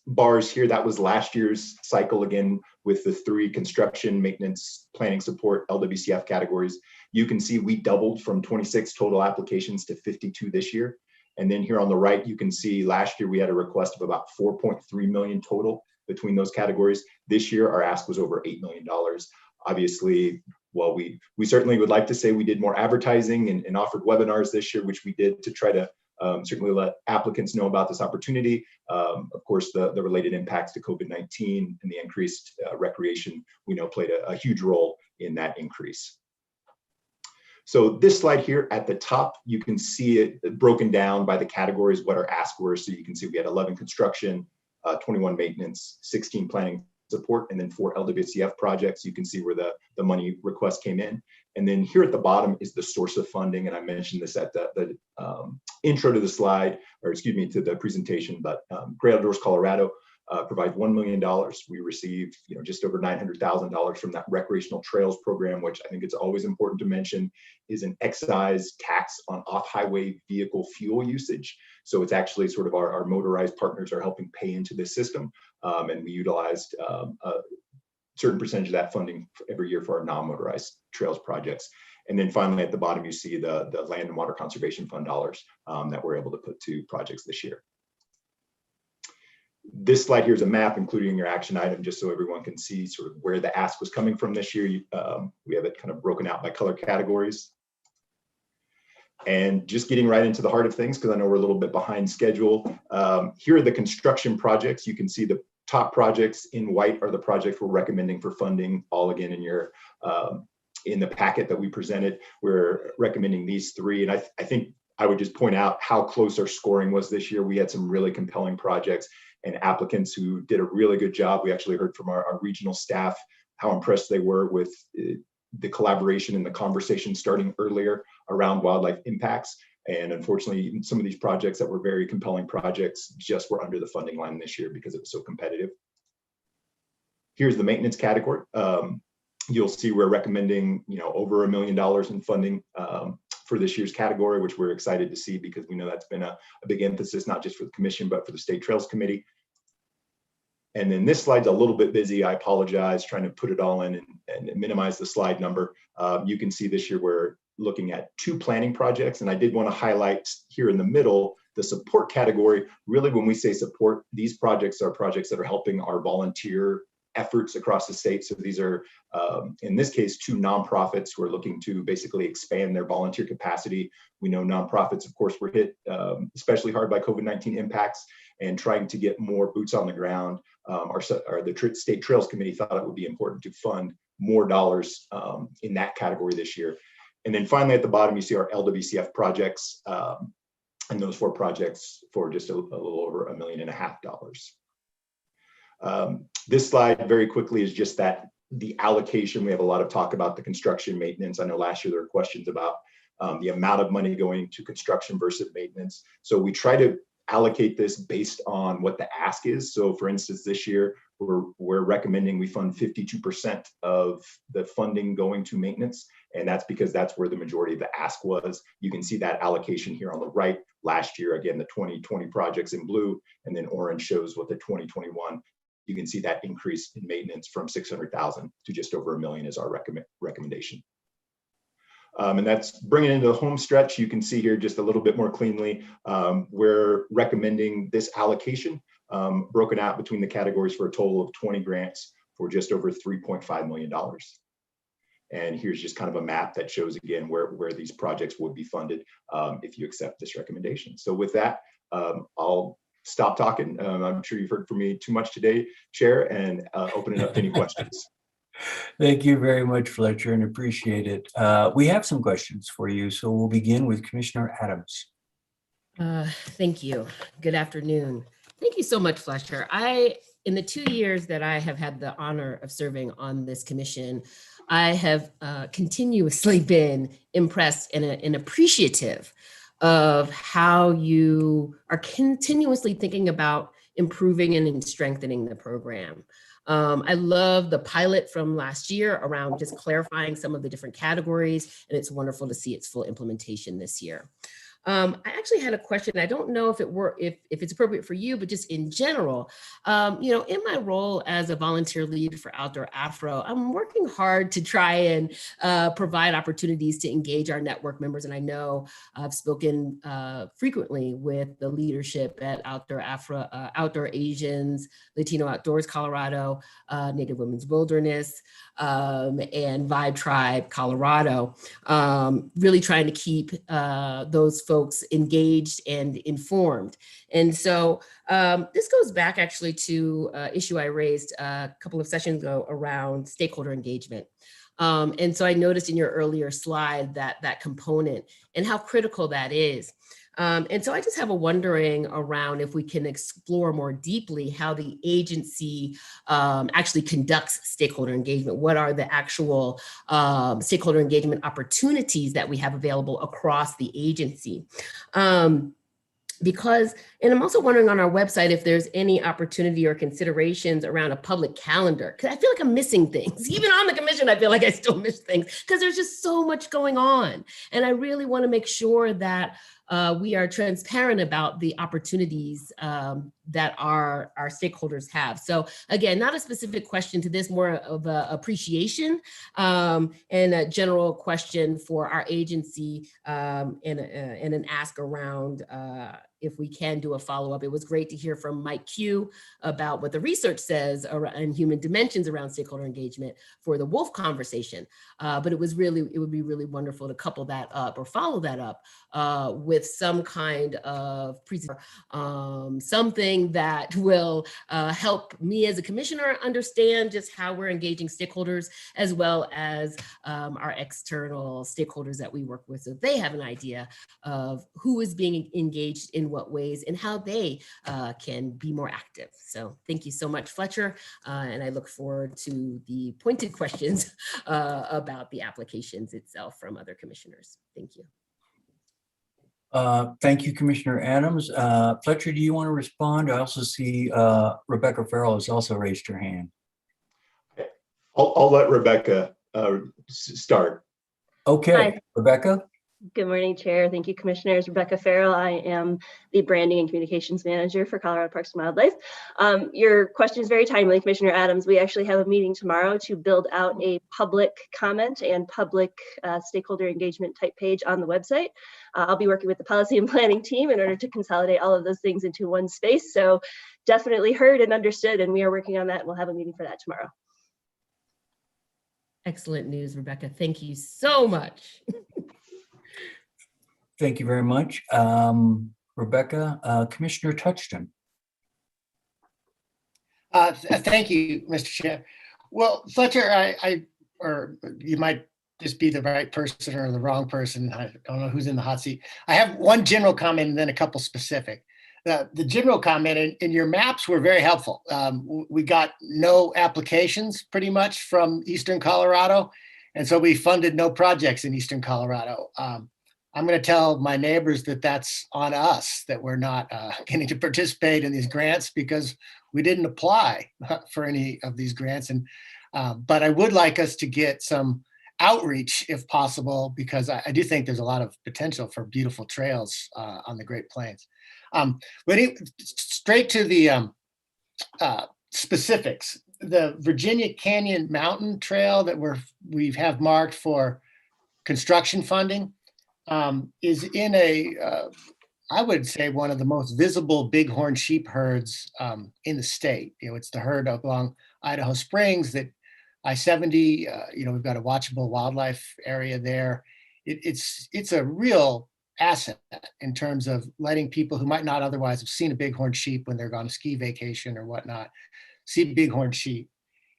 bars here, that was last year's cycle, again, with the 3 construction, maintenance, planning support, LWCF categories. You can see we doubled from 26 total applications to 52 this year. And then here on the right, you can see last year we had a request of about 4.3 million total between those categories. This year, our ask was over $8 million. Obviously, well, we certainly would like to say we did more advertising and offered webinars this year, which we did to try to certainly let applicants know about this opportunity. Of course, the related impacts to COVID-19 and the increased recreation, we know played a huge role in that increase. So this slide here at the top, you can see it broken down by the categories, what our asks were. So you can see we had 11 construction, 21 maintenance, 16 planning support, and then 4 LWCF projects. You can see where the money request came in. And then here at the bottom is the source of funding. And I mentioned this at the intro to the slide, or excuse me, to the presentation, but Great Outdoors Colorado provides $1 million. We received just over $900,000 from that recreational trails program, which I think it's always important to mention is an excise tax on off-highway vehicle fuel usage. So it's actually sort of our motorized partners are helping pay into this system. And we utilized a certain percentage of that funding every year for our non-motorized trails projects. And then finally, at the bottom, you see the Land and Water Conservation Fund dollars that we're able to put to projects this year. This slide here is a map, including your action item, just so everyone can see sort of where the ask was coming from this year. We have it kind of broken out by color categories. And just getting right into the heart of things, because I know we're a little bit behind schedule. Here are the construction projects. You can see the top projects in white are the projects we're recommending for funding, all again in your in the packet that we presented. We're recommending these 3. And I think I would just point out how close our scoring was this year. We had some really compelling projects and applicants who did a really good job. We actually heard from our regional staff how impressed they were with the collaboration and the conversation starting earlier around wildlife impacts. And unfortunately, some of these projects that were very compelling projects just were under the funding line this year because it was so competitive. Here's the maintenance category. You'll see we're recommending over $1 million in funding for this year's category, which we're excited to see because we know that's been a big emphasis, not just for the commission, but for the State Trails Committee. And then this slide's a little bit busy. I apologize, trying to put it all in and minimize the slide number. You can see this year we're looking at 2 planning projects. And I did want to highlight here in the middle, the support category. Really, when we say support, these projects are projects that are helping our volunteer efforts across the state. So these are, in this case, 2 nonprofits who are looking to basically expand their volunteer capacity. We know nonprofits, of course, were hit especially hard by COVID-19 impacts, and trying to get more boots on the ground. The State Trails Committee thought it would be important to fund more dollars in that category this year. And then finally, at the bottom, you see our LWCF projects, and those 4 projects for just a little over $1.5 million. This slide very quickly is just the allocation. We have a lot of talk about the construction maintenance. I know last year there were questions about the amount of money going to construction versus maintenance. So we try to allocate this based on what the ask is. So for instance, this year we're recommending we fund 52% of the funding going to maintenance. And that's because that's where the majority of the ask was. You can see that allocation here on the right. Last year, again, the 2020 projects in blue, and then orange shows what the 2021. You can see that increase in maintenance from 600,000 to just over $1 million is our recommendation. And that's bringing into the home stretch. You can see here just a little bit more cleanly. We're recommending this allocation broken out between the categories for a total of 20 grants for just over $3.5 million. And here's just kind of a map that shows again where these projects would be funded if you accept this recommendation. So with that, I'll stop talking. I'm sure you've heard from me too much today, Chair, and open it up to any questions. Thank you very much, Fletcher, and appreciate it. We have some questions for you, so we'll begin with Commissioner Adams. Thank you. Good afternoon. Thank you so much, Fletcher. In the 2 years that I have had the honor of serving on this commission, I have continuously been impressed and appreciative of how you are continuously thinking about improving and strengthening the program. I love the pilot from last year around just clarifying some of the different categories, and it's wonderful to see its full implementation this year. I actually had a question. I don't know if it's appropriate for you, but just in general, in my role as a volunteer lead for Outdoor Afro, I'm working hard to try and provide opportunities to engage our network members. And I know I've spoken frequently with the leadership at Outdoor Afro, Outdoor Asians, Latino Outdoors Colorado, Native Women's Wilderness, and Vibe Tribe Colorado, really trying to keep those folks engaged and informed. And so this goes back actually to an issue I raised a couple of sessions ago around stakeholder engagement. And so I noticed in your earlier slide that component and how critical that is. And so I just have a wondering around if we can explore more deeply how the agency actually conducts stakeholder engagement. What are the actual stakeholder engagement opportunities that we have available across the agency? Because, and I'm also wondering on our website if there's any opportunity or considerations around a public calendar, because I feel like I'm missing things. Even on the commission, I feel like I still miss things because there's just so much going on. And I really want to make sure that we are transparent about the opportunities that our stakeholders have. So again, not a specific question to this, more of an appreciation and a general question for our agency and an ask around if we can do a follow-up. It was great to hear from Mike Q about what the research says and human dimensions around stakeholder engagement for the Wolf conversation. But it would be really wonderful to couple that up or follow that up with some kind of presentation, something that will help me as a commissioner understand just how we're engaging stakeholders, as well as our external stakeholders that we work with, so they have an idea of who is being engaged in what ways and how they can be more active. So thank you so much, Fletcher. And I look forward to the pointed questions about the applications itself from other commissioners. Thank you. Thank you, Commissioner Adams. Fletcher, do you want to respond? I also see Rebecca Farrell has also raised her hand. I'll let Rebecca start. Okay, Hi. Rebecca. Good morning, Chair. Thank you, Commissioners. Rebecca Farrell. I am the Branding and Communications Manager for Colorado Parks and Wildlife. Your question is very timely, Commissioner Adams. We actually have a meeting tomorrow to build out a public comment and public stakeholder engagement type page on the website. I'll be working with the policy and planning team in order to consolidate all of those things into one space. So definitely heard and understood, and we are working on that. We'll have a meeting for that tomorrow. Excellent news, Rebecca. Thank you so much. Thank you very much. Rebecca, Commissioner Touchton. Thank you, Mr. Chair. Well, Fletcher, or you might just be the right person or the wrong person. I don't know who's in the hot seat. I have one general comment and then a couple specific. The general comment in your maps were very helpful. We got no applications pretty much from Eastern Colorado. And so we funded no projects in Eastern Colorado. I'm going to tell my neighbors that that's on us, that we're not getting to participate in these grants because we didn't apply for any of these grants. And but I would like us to get some outreach if possible, because I do think there's a lot of potential for beautiful trails on the Great Plains. Straight to the specifics. The Virginia Canyon Mountain Trail that we have marked for construction funding is in I would say one of the most visible bighorn sheep herds in the state. It's the herd along Idaho Springs that I-70, we've got a watchable wildlife area there. It's a real asset in terms of letting people who might not otherwise have seen a bighorn sheep when they're on a ski vacation or whatnot, see bighorn sheep.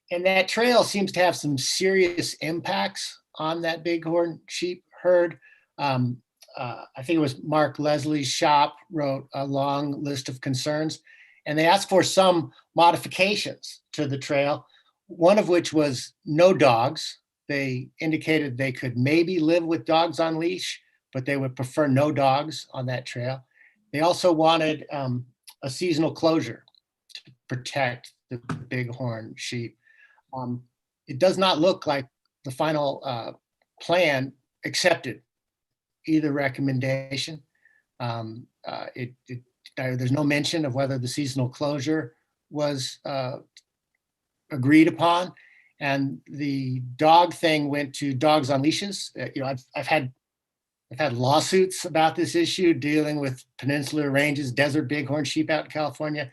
And that trail seems to have some serious impacts on that bighorn sheep herd. I think it was Mark Leslie's shop wrote a long list of concerns, and they asked for some modifications to the trail, one of which was no dogs. They indicated they could maybe live with dogs on leash, but they would prefer no dogs on that trail. They also wanted a seasonal closure to protect the bighorn sheep. It does not look like the final plan accepted either recommendation. There's no mention of whether the seasonal closure was agreed upon, and the dog thing went to dogs on leashes. I've had lawsuits about this issue dealing with Peninsular Ranges, desert bighorn sheep out in California.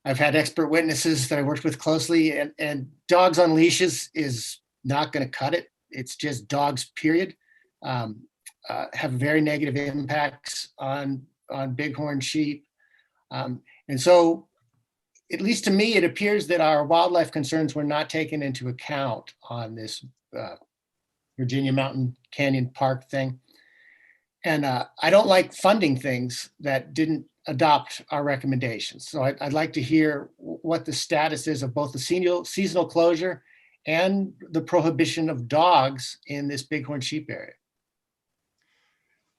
I've had expert witnesses that I worked with closely, and dogs on leashes is not going to cut it. It's just dogs, period. Have very negative impacts on bighorn sheep. And so, at least to me, it appears that our wildlife concerns were not taken into account on this Virginia Mountain Canyon Park thing. And I don't like funding things that didn't adopt our recommendations. So I'd like to hear what the status is of both the seasonal closure and the prohibition of dogs in this bighorn sheep area.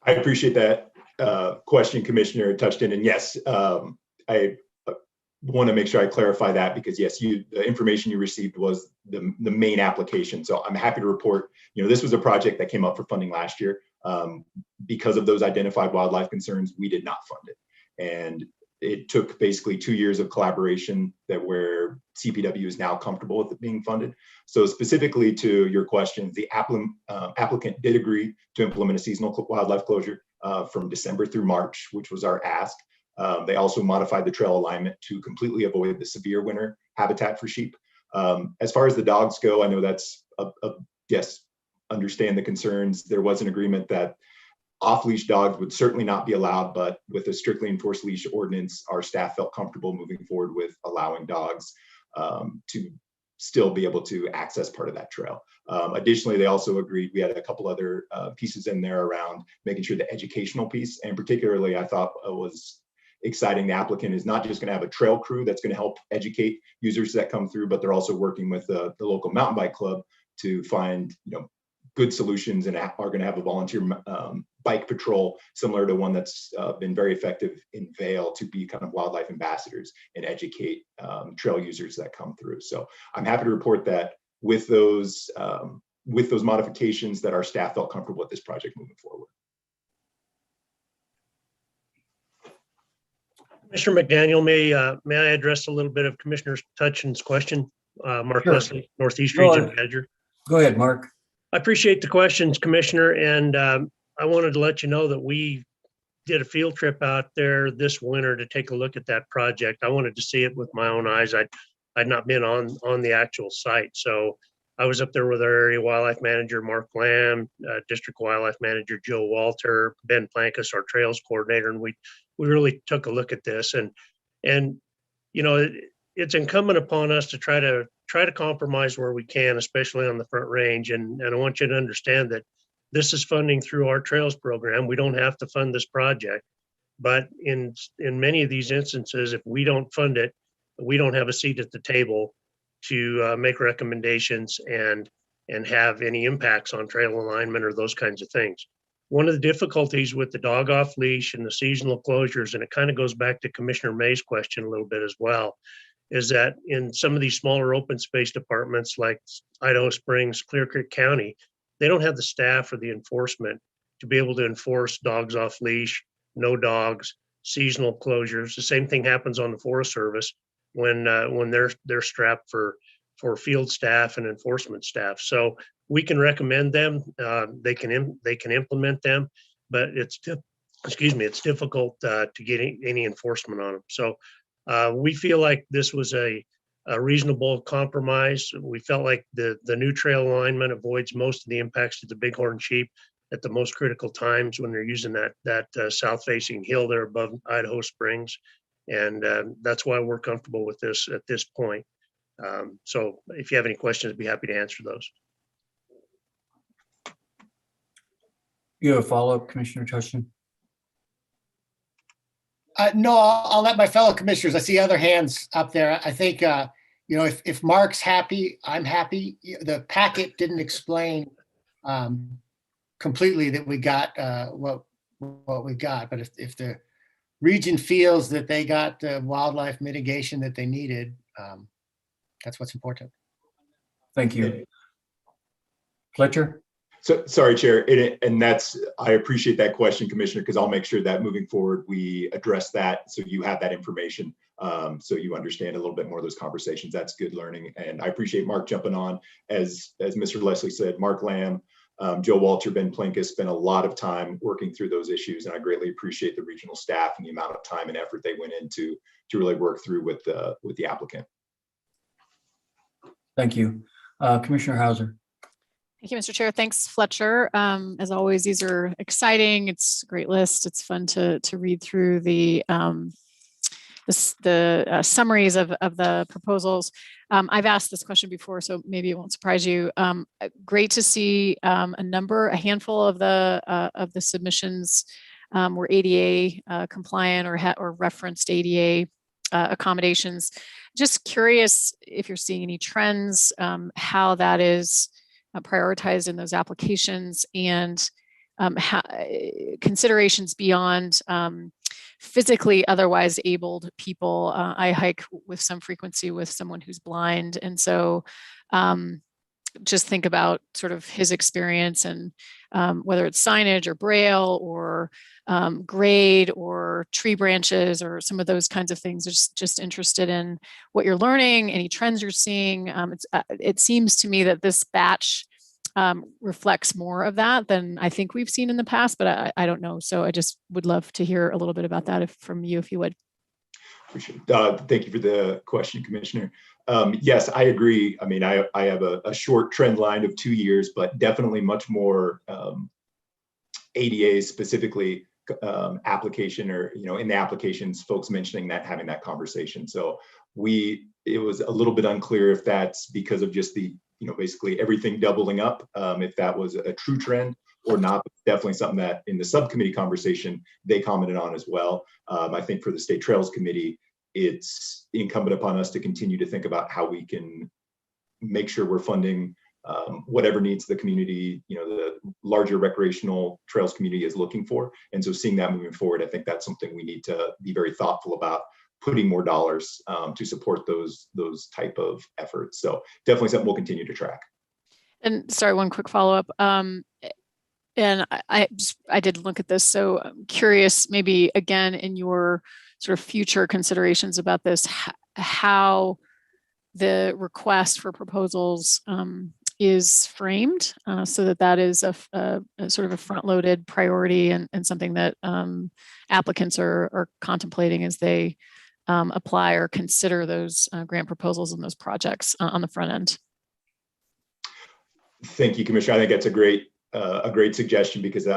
I appreciate that question, Commissioner Touchton. And yes, I want to make sure I clarify that, because yes, the information you received was the main application. So I'm happy to report, this was a project that came up for funding last year. Because of those identified wildlife concerns, we did not fund it. And it took basically 2 years of collaboration where CPW is now comfortable with it being funded. So specifically to your question, the applicant did agree to implement a seasonal wildlife closure from December through March, which was our ask. They also modified the trail alignment to completely avoid the severe winter habitat for sheep. As far as the dogs go, I know that's yes, understand the concerns. There was an agreement that off-leash dogs would certainly not be allowed, but with a strictly enforced leash ordinance, our staff felt comfortable moving forward with allowing dogs to still be able to access part of that trail. Additionally, they also agreed, we had a couple other pieces in there around making sure the educational piece, and particularly I thought was exciting, the applicant is not just going to have a trail crew that's going to help educate users that come through, but they're also working with the local mountain bike club to find good solutions, and are going to have a volunteer bike patrol similar to one that's been very effective in Vail, to be kind of wildlife ambassadors and educate trail users that come through. So I'm happy to report that with those modifications, that our staff felt comfortable with this project moving forward. Commissioner McDaniel, may I address a little bit of Commissioner Touchin's question? Mark Sure. Leslie, Northeast Region Manager. Go ahead, Mark. I appreciate the questions, Commissioner, and I wanted to let you know that we did a field trip out there this winter to take a look at that project. I wanted to see it with my own eyes. I'd not been on the actual site, so I was up there with our area wildlife manager, Mark Lamb, district wildlife manager, Joe Walter, Ben Plankus, our trails coordinator, and we really took a look at this. And it's incumbent upon us to try to compromise where we can, especially on the Front Range. And I want you to understand that this is funding through our trails program. We don't have to fund this project, but in many of these instances, if we don't fund it, we don't have a seat at the table to make recommendations and have any impacts on trail alignment or those kinds of things. One of the difficulties with the dog off leash and the seasonal closures, and it kind of goes back to Commissioner May's question a little bit as well, is that in some of these smaller open space departments like Idaho Springs, Clear Creek County, they don't have the staff or the enforcement to be able to enforce dogs off leash, no dogs, seasonal closures. The same thing happens on the Forest Service when they're strapped for field staff and enforcement staff. So we can recommend them. They can implement them, but it's difficult to get any enforcement on them. So we feel like this was a reasonable compromise. We felt like the new trail alignment avoids most of the impacts to the bighorn sheep at the most critical times when they're using that south-facing hill there above Idaho Springs. And that's why we're comfortable with this at this point. So if you have any questions, I'd be happy to answer those. You have a follow-up, Commissioner Tustin? No, I'll let my fellow commissioners, I see other hands up there. I think, if Mark's happy, I'm happy. The packet didn't explain completely that we got what we got, but if the region feels that they got the wildlife mitigation that they needed, that's what's important. Thank you. Fletcher? So sorry, Chair, and I appreciate that question, Commissioner, because I'll make sure that moving forward we address that so you have that information, so you understand a little bit more of those conversations. That's good learning, and I appreciate Mark jumping on. As Mr. Leslie said, Mark Lamb, Joe Walter, Ben Plinkus spent a lot of time working through those issues, and I greatly appreciate the regional staff and the amount of time and effort they went into to really work through with the applicant. Thank you. Commissioner Hauser. Thank you, Mr. Chair. Thanks, Fletcher. As always, these are exciting. It's a great list. It's fun to read through the summaries of the proposals. I've asked this question before, so maybe it won't surprise you. Great to see a handful of the submissions were ADA compliant or referenced ADA accommodations. Just curious if you're seeing any trends, how that is prioritized in those applications, and considerations beyond physically otherwise abled people. I hike with some frequency with someone who's blind, and so just think about sort of his experience and whether it's signage or braille or grade or tree branches or some of those kinds of things. Just interested in what you're learning, any trends you're seeing. It seems to me that this batch reflects more of that than I think we've seen in the past, but I don't know. So I just would love to hear a little bit about that from you, if you would. Appreciate it. Thank you for the question, Commissioner. Yes, I agree. I mean, I have a short trend line of 2 years, but definitely much more ADA specifically application, or in the applications, folks mentioning that, having that conversation. So it was a little bit unclear if that's because of just the basically everything doubling up, if that was a true trend or not. But definitely something that in the subcommittee conversation they commented on as well. I think for the State Trails Committee, it's incumbent upon us to continue to think about how we can make sure we're funding whatever needs the community, the larger recreational trails community is looking for. And so seeing that moving forward, I think that's something we need to be very thoughtful about, putting more dollars to support those type of efforts. So definitely something we'll continue to track. And sorry, one quick follow-up. And I did look at this, so I'm curious, maybe again, in your sort of future considerations about this, how the request for proposals is framed, so that is a sort of a front-loaded priority and something that applicants are contemplating as they apply or consider those grant proposals and those projects on the front end. Thank you, Commissioner. I think that's a great suggestion, because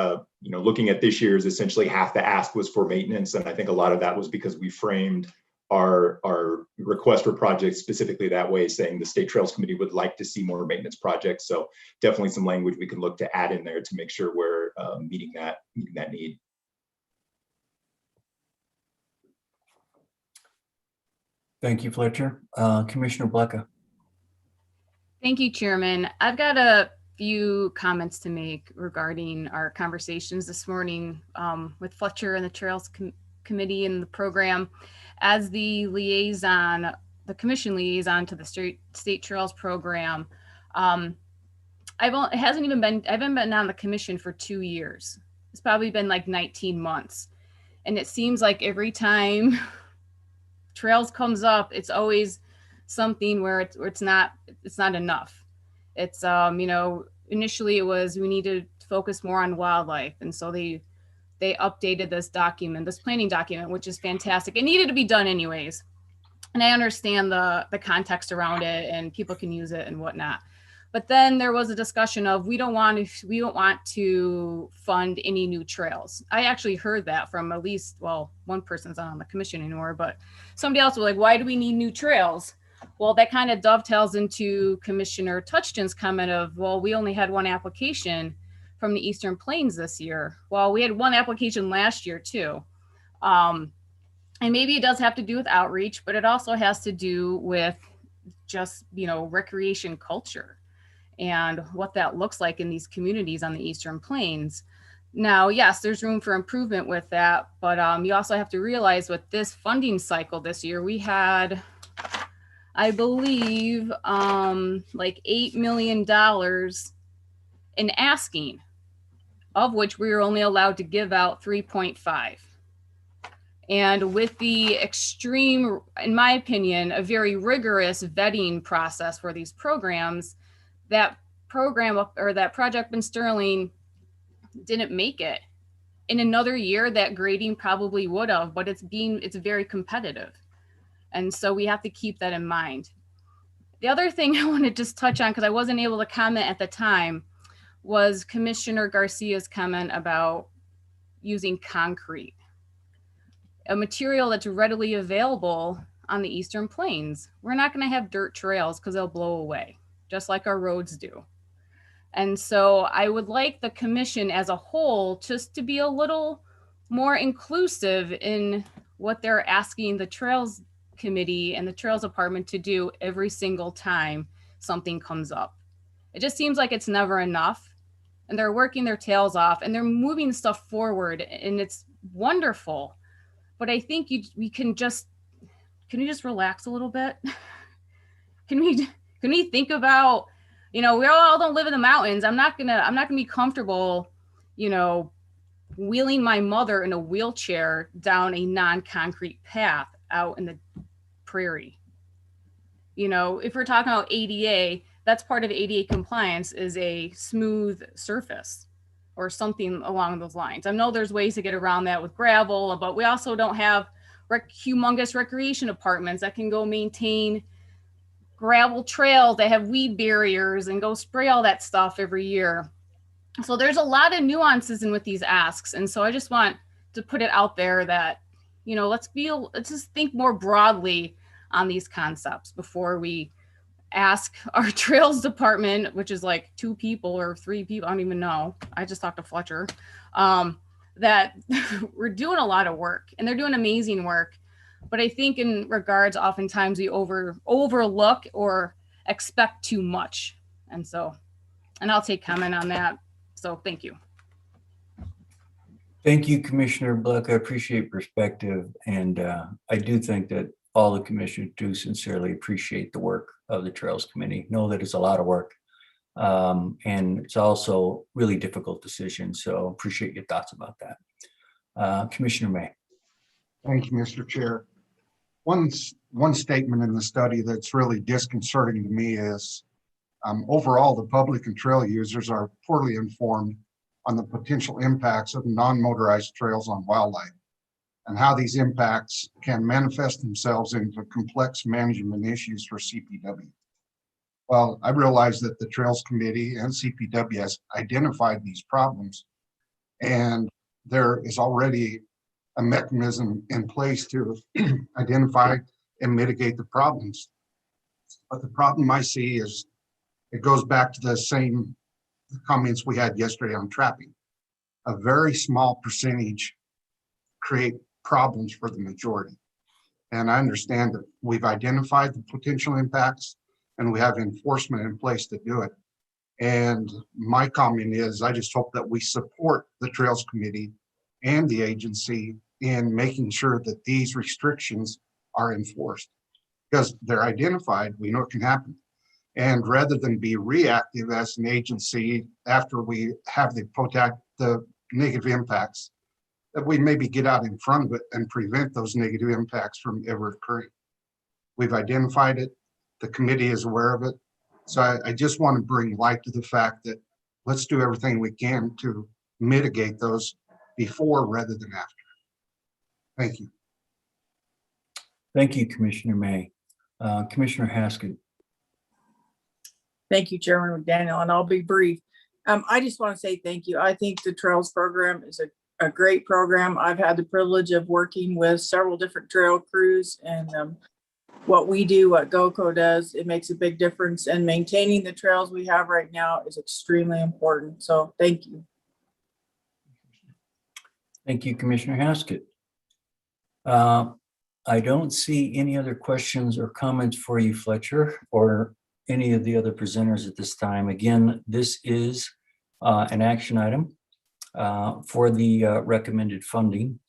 looking at this year's, essentially half the ask was for maintenance, and I think a lot of that was because we framed our request for projects specifically that way, saying the State Trails Committee would like to see more maintenance projects. So definitely some language we can look to add in there to make sure we're meeting that need. Thank you, Fletcher. Commissioner Blecka. Thank you, Chairman. I've got a few comments to make regarding our conversations this morning with Fletcher and the Trails Committee and the program. As the liaison the commission liaison to the state trails program. I haven't been on the commission for 2 years. It's probably been like 19 months. And it seems like every time trails comes up, it's always something where it's not enough. It's, you know, initially it was, we need to focus more on wildlife. And so they updated this document, this planning document, which is fantastic. It needed to be done anyways. And I understand the context around it and people can use it and whatnot. But then there was a discussion of we don't want to fund any new trails. I actually heard that from at least, well, one person's not on the commission anymore, but somebody else was like, why do we need new trails? Well, that kind of dovetails into Commissioner Touchton's comment of, well, we only had one application from the Eastern Plains this year. Well, we had one application last year too. And maybe it does have to do with outreach, but it also has to do with just, you know, recreation culture and what that looks like in these communities on the Eastern Plains. Now, yes, there's room for improvement with that, but you also have to realize with this funding cycle this year, we had, I believe, like $8 million in asking, of which we were only allowed to give out 3.5. And with the extreme, in my opinion, a very rigorous vetting process for these programs, that program or that project in Sterling didn't make it. In another year, that grading probably would have, but it's very competitive. And so we have to keep that in mind. The other thing I want to just touch on, because I wasn't able to comment at the time, was Commissioner Garcia's comment about using concrete, a material that's readily available on the Eastern Plains. We're not going to have dirt trails because they'll blow away, just like our roads do. And so I would like the commission as a whole just to be a little more inclusive in what they're asking the Trails Committee and the Trails Department to do every single time something comes up. It just seems like it's never enough, and they're working their tails off and they're moving stuff forward, and it's wonderful. But I think can you just relax a little bit? Can we think about, you know, we all don't live in the mountains. I'm not gonna be comfortable, you know, wheeling my mother in a wheelchair down a non-concrete path out in the prairie. You know, if we're talking about ADA, that's part of ADA compliance is a smooth surface or something along those lines. I know there's ways to get around that with gravel, but we also don't have humongous recreation departments that can go maintain gravel trails that have weed barriers and go spray all that stuff every year. So there's a lot of nuances in with these asks. And so I just want to put it out there that, you know, let's just think more broadly on these concepts before we ask our trails department, which is like 2 people or 3 people, I don't even know. I just talked to Fletcher, that we're doing a lot of work and they're doing amazing work. But I think in regards, oftentimes we overlook or expect too much. And I'll take comment on that. So thank you. Thank you, Commissioner Bleck. I appreciate perspective. And I do think that all the commissioners do sincerely appreciate the work of the Trails Committee. Know that it's a lot of work. And it's also really difficult decision. So appreciate your thoughts about that. Commissioner May. Thank you, Mr. Chair. One statement in the study that's really disconcerting to me is overall, the public and trail users are poorly informed on the potential impacts of non-motorized trails on wildlife and how these impacts can manifest themselves into complex management issues for CPW. Well, I realize that the Trails Committee and CPW has identified these problems, and there is already a mechanism in place to identify and mitigate the problems. But the problem I see is it goes back to the same comments we had yesterday on trapping. A very small percentage create problems for the majority. And I understand that we've identified the potential impacts and we have enforcement in place to do it. And my comment is, I just hope that we support the Trails Committee and the agency in making sure that these restrictions are enforced. because they're identified, we know it can happen. And rather than be reactive as an agency after we have the negative impacts, that we maybe get out in front of it and prevent those negative impacts from ever occurring. We've identified it. The committee is aware of it. So I just want to bring light to the fact that let's do everything we can to mitigate those before rather than after. Thank you. Thank you, Commissioner May. Commissioner Haskett. Thank you, Chairman McDaniel, and I'll be brief. I just want to say thank you. I think the Trails program is a great program. I've had the privilege of working with several different trail crews, and what we do, what GOCO does, it makes a big difference, and maintaining the trails we have right now is extremely important. So thank you. Thank you, Commissioner Haskett. I don't see any other questions or comments for you, Fletcher, or any of the other presenters at this time. Again, this is an action item for the recommended funding.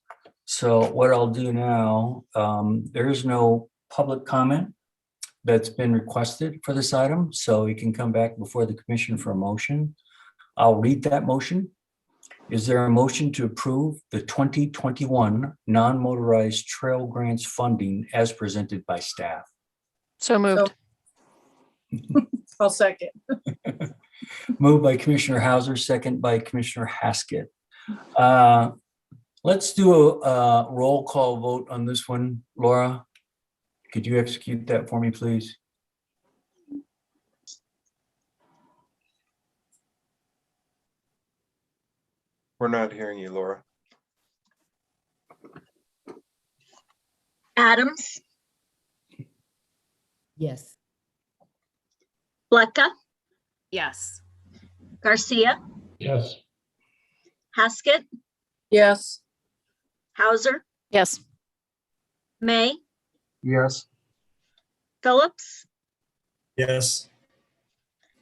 So what I'll do now, there is no public comment that's been requested for this item, so you can come back before the commission for a motion. I'll read that motion. Is there a motion to approve the 2021 non-motorized trail grants funding as presented by staff? So moved. I'll second. Moved by Commissioner Hauser, second by Commissioner Haskett. Let's do a roll call vote on this one. Laura, could you execute that for me, please? We're not hearing you, Laura. Adams, Yes. Blecka, Yes. Garcia, Yes. Haskett, Yes. Hauser, Yes. May, Yes. Phillips, Yes.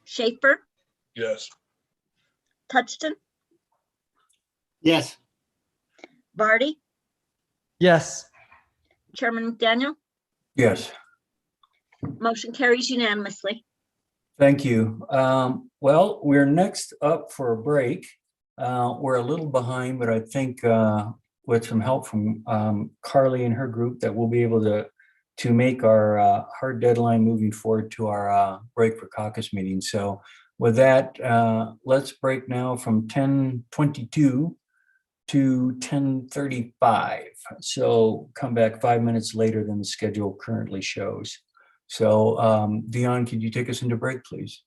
Schaefer, Yes. Touchton, Yes. Vardy, Yes. Chairman McDaniel. Yes. Motion carries unanimously. Thank you. Well, we're next up for a break. We're a little behind, but I think with some help from Carly and her group that we'll be able to make our hard deadline moving forward to our break for caucus meeting. So with that, let's break now from 10:22 to 10:35. So come back 5 minutes later than the schedule currently shows. So Dion, could you take us into break, please?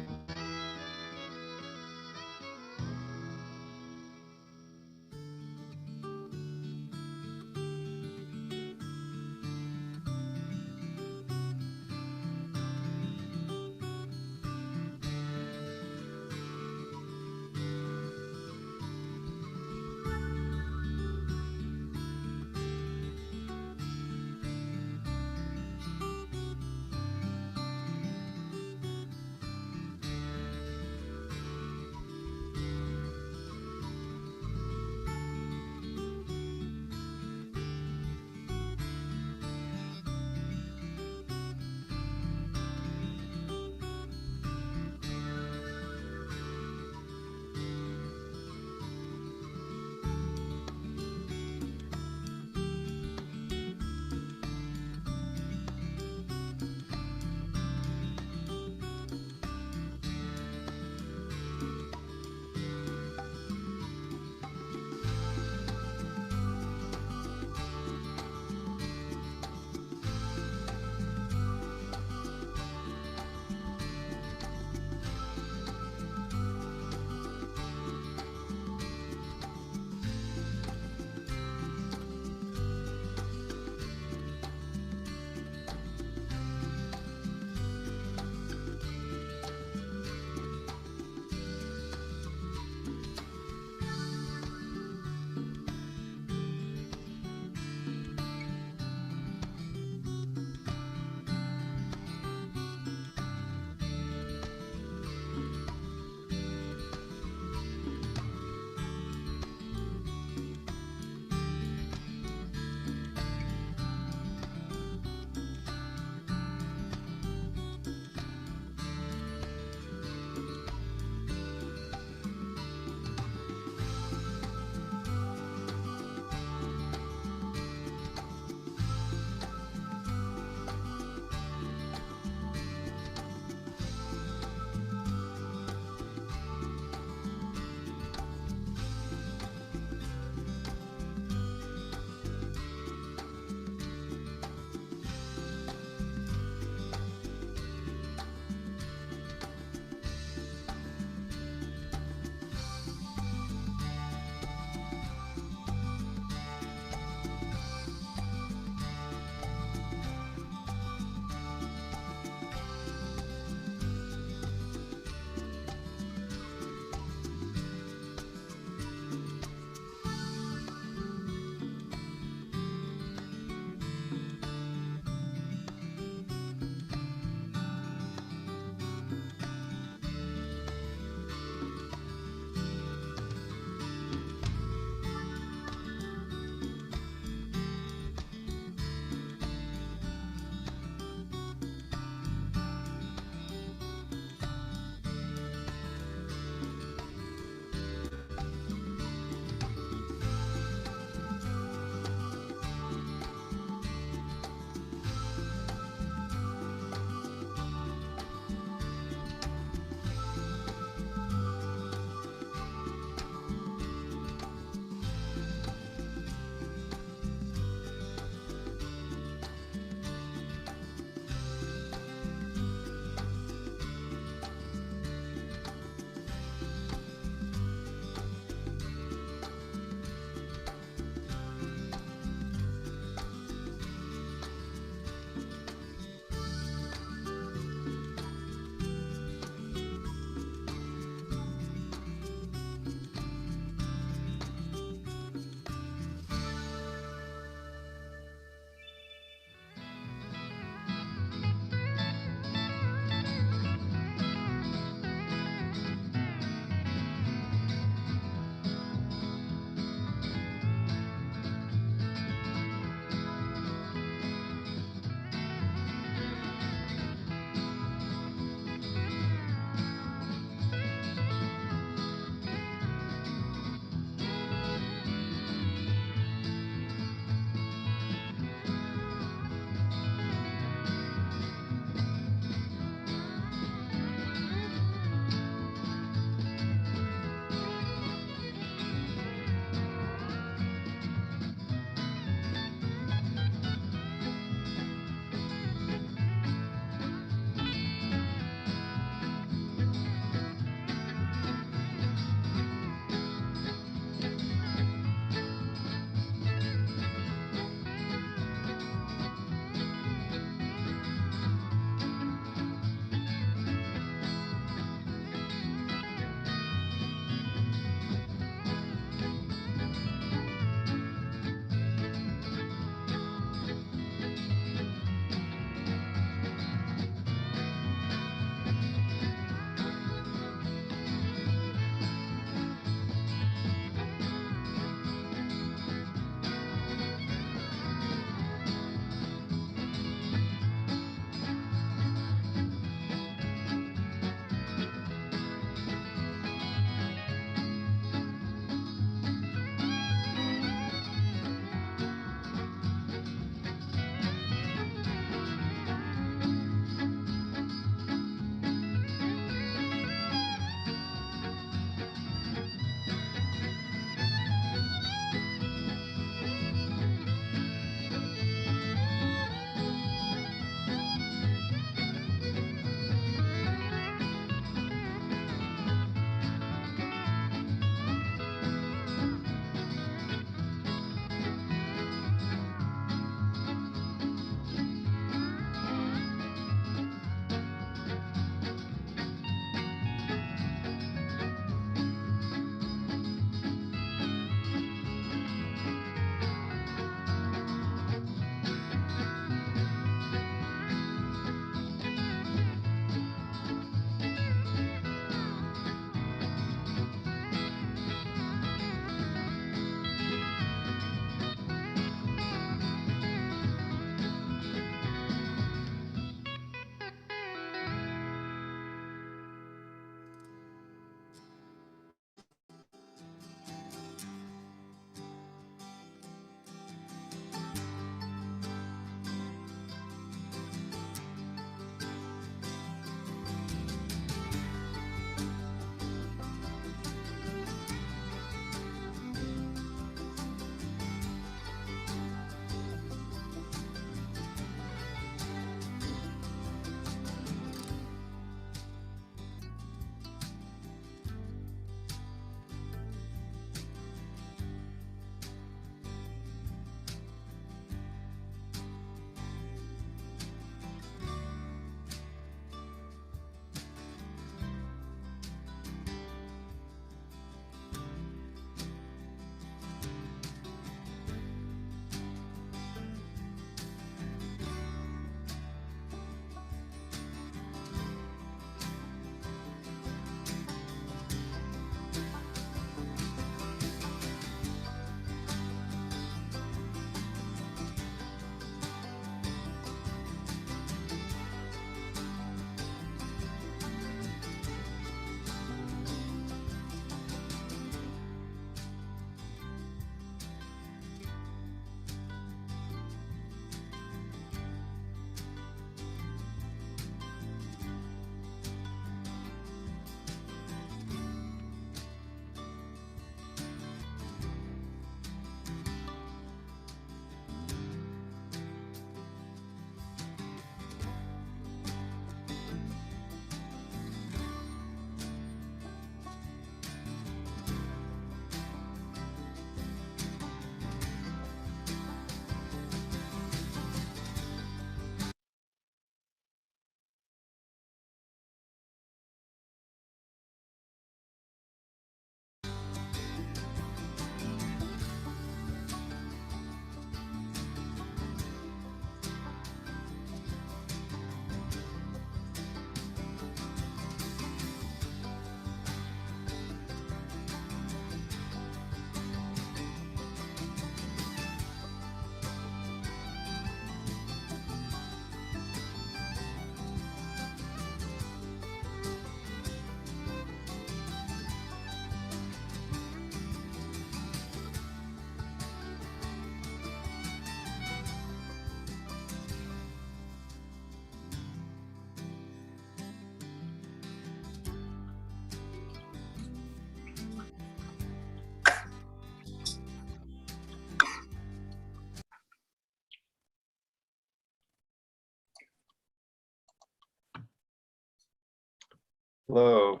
Hello.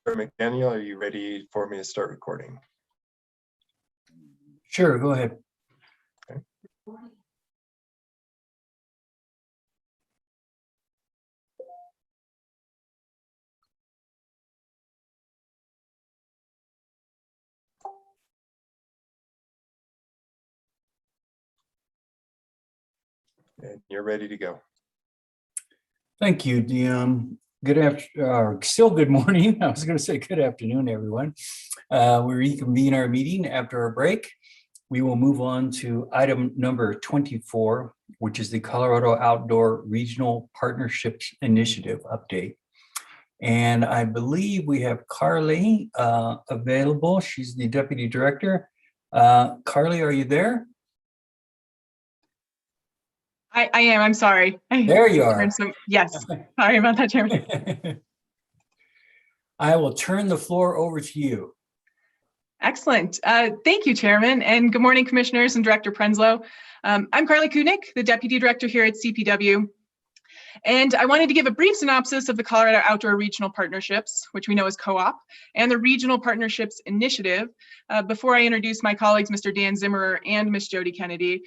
Chair McDaniel, are you ready for me to start recording? Sure, go ahead. And you're ready to go. Thank you, Dion. Good after, still good morning. I was going to say good afternoon, everyone. We reconvene our meeting after our break. We will move on to item number 24, which is the Colorado Outdoor Regional Partnerships Initiative update. And I believe we have Carly available. She's the Deputy Director. Carly, are you there? I am. I'm sorry. There you are. Yes. Sorry about that, Chairman. I will turn the floor over to you. Excellent. Thank you, Chairman, and good morning, Commissioners and Director Prenslow. I'm Carly Kunik, the Deputy Director here at CPW. And I wanted to give a brief synopsis of the Colorado Outdoor Regional Partnerships, which we know as co-op, and the Regional Partnerships Initiative before I introduce my colleagues, Mr. Dan Zimmerer and Ms. Jody Kennedy,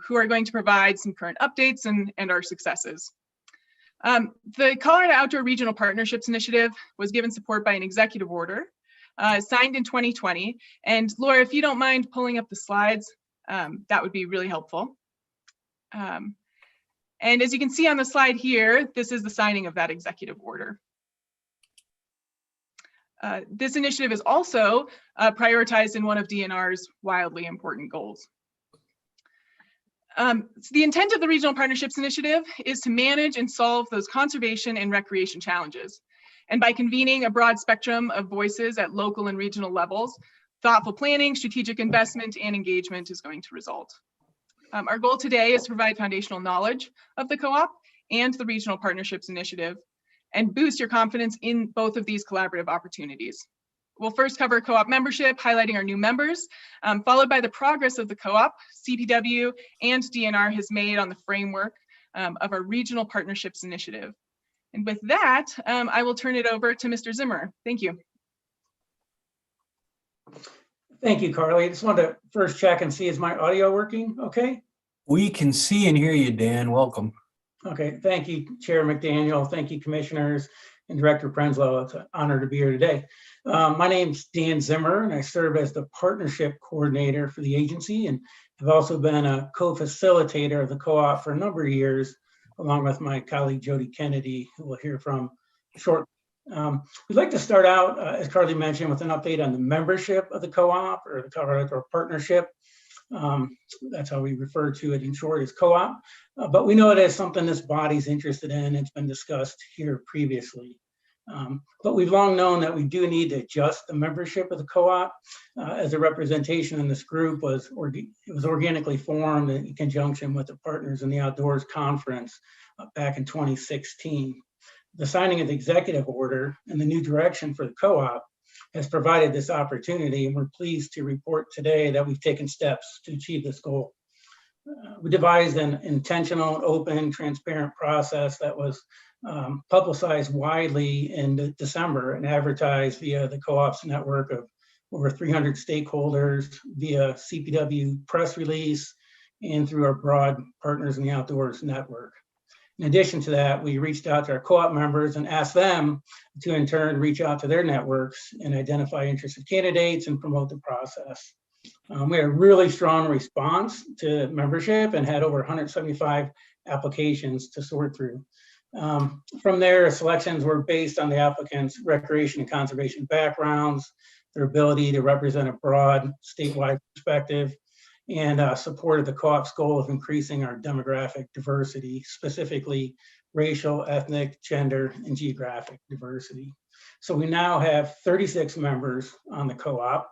who are going to provide some current updates and our successes. The Colorado Outdoor Regional Partnerships Initiative was given support by an executive order signed in 2020. And Laura, if you don't mind pulling up the slides, that would be really helpful. And as you can see on the slide here, this is the signing of that executive order. This initiative is also prioritized in one of DNR's wildly important goals. So the intent of the Regional Partnerships Initiative is to manage and solve those conservation and recreation challenges. And by convening a broad spectrum of voices at local and regional levels, thoughtful planning, strategic investment, and engagement is going to result. Our goal today is to provide foundational knowledge of the co-op and the Regional Partnerships Initiative and boost your confidence in both of these collaborative opportunities. We'll first cover co-op membership, highlighting our new members, followed by the progress of the co-op, CPW, and DNR has made on the framework of our Regional Partnerships Initiative. And with that, I will turn it over to Mr. Zimmer. Thank you. Thank you, Carly. I just wanted to first check and see, is my audio working okay? We can see and hear you, Dan. Welcome. Okay, thank you, Chair McDaniel. Thank you, Commissioners and Director Prenslow. It's an honor to be here today. My name's Dan Zimmer, and I serve as the Partnership Coordinator for the agency, and have also been a co-facilitator of the co-op for a number of years, along with my colleague Jody Kennedy, who we'll hear from shortly. We'd like to start out, as Carly mentioned, with an update on the membership of the co-op or the Colorado Outdoor Partnership. That's how we refer to it in short as co-op. But we know it as something this body's interested in. It's been discussed here previously. But we've long known that we do need to adjust the membership of the co-op as a representation in this group was organically formed in conjunction with the Partners in the Outdoors Conference back in 2016. The signing of the executive order and the new direction for the co-op has provided this opportunity, and we're pleased to report today that we've taken steps to achieve this goal. We devised an intentional, open, transparent process that was publicized widely in December and advertised via the co-op's network of over 300 stakeholders, via CPW press release, and through our broad Partners in the Outdoors network. In addition to that, we reached out to our co-op members and asked them to in turn reach out to their networks and identify interested candidates and promote the process. We had a really strong response to membership and had over 175 applications to sort through. From there, selections were based on the applicants' recreation and conservation backgrounds, their ability to represent a broad statewide perspective, and supported the co-op's goal of increasing our demographic diversity, specifically racial, ethnic, gender, and geographic diversity. So we now have 36 members on the co-op,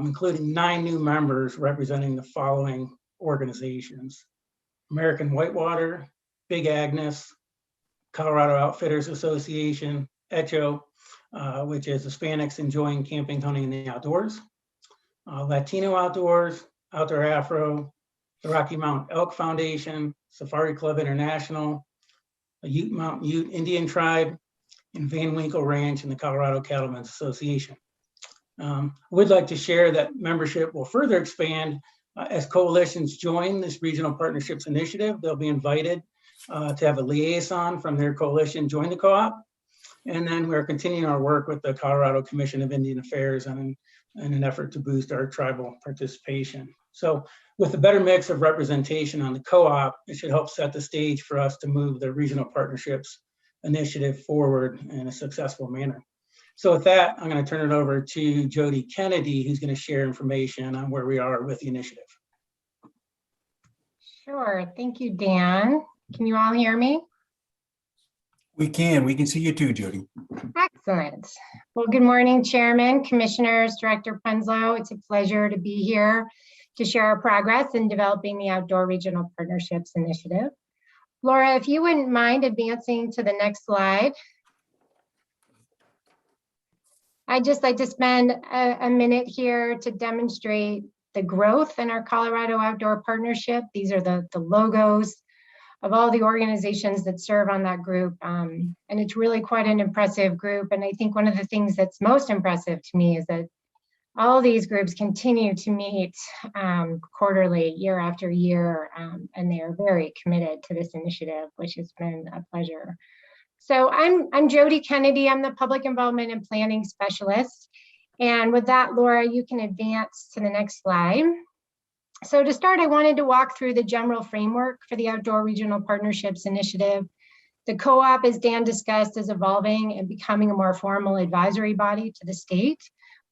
including 9 new members representing the following organizations: American Whitewater, Big Agnes, Colorado Outfitters Association, ECHO, which is Hispanics Enjoying Camping, Hunting, and the Outdoors, Latino Outdoors, Outdoor Afro, the Rocky Mountain Elk Foundation, Safari Club International, the Ute Mountain Ute Indian Tribe, and Van Winkle Ranch and the Colorado Cattlemen's Association. Would like to share that membership will further expand as coalitions join this regional partnerships initiative. They'll be invited to have a liaison from their coalition join the co-op. And then we're continuing our work with the Colorado Commission of Indian Affairs in an effort to boost our tribal participation. So with a better mix of representation on the co-op, it should help set the stage for us to move the regional partnerships initiative forward in a successful manner. So with that, I'm going to turn it over to Jody Kennedy, who's going to share information on where we are with the initiative. Sure. Thank you, Dan. Can you all hear me? We can see you too, Jody. Excellent. Well, good morning, Chairman, Commissioners, Director Prenslow. It's a pleasure to be here to share our progress in developing the Outdoor Regional Partnerships Initiative. Laura, if you wouldn't mind advancing to the next slide. I'd just like to spend a minute here to demonstrate the growth in our Colorado Outdoor Partnership. These are the logos of all the organizations that serve on that group. And it's really quite an impressive group. And I think one of the things that's most impressive to me is that all these groups continue to meet quarterly, year after year, and they are very committed to this initiative, which has been a pleasure. So I'm Jody Kennedy. I'm the Public Involvement and Planning Specialist. And with that, Laura, you can advance to the next slide. So to start, I wanted to walk through the general framework for the Outdoor Regional Partnerships Initiative. The co-op, as Dan discussed, is evolving and becoming a more formal advisory body to the state.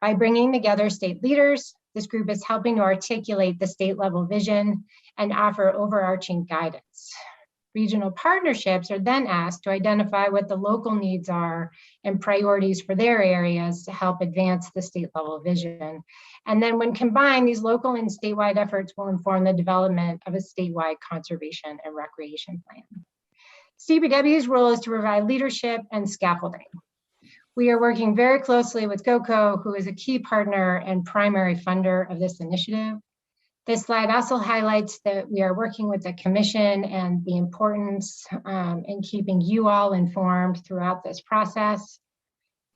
By bringing together state leaders, this group is helping to articulate the state level vision and offer overarching guidance. Regional partnerships are then asked to identify what the local needs are and priorities for their areas to help advance the state level vision. And then when combined, these local and statewide efforts will inform the development of a statewide conservation and recreation plan. CPW's role is to provide leadership and scaffolding. We are working very closely with GOCO, who is a key partner and primary funder of this initiative. This slide also highlights that we are working with the commission and the importance in keeping you all informed throughout this process.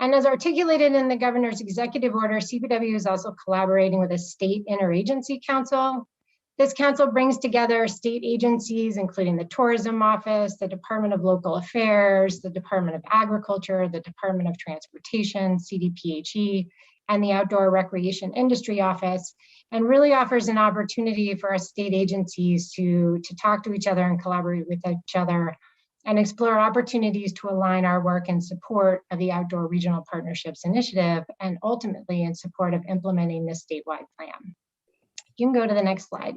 And as articulated in the governor's executive order, CPW is also collaborating with a state interagency council. This council brings together state agencies, including the Tourism Office, the Department of Local Affairs, the Department of Agriculture, the Department of Transportation, CDPHE, and the Outdoor Recreation Industry Office, and really offers an opportunity for our state agencies to talk to each other and collaborate with each other and explore opportunities to align our work in support of the Outdoor Regional Partnerships Initiative and ultimately in support of implementing this statewide plan. You can go to the next slide.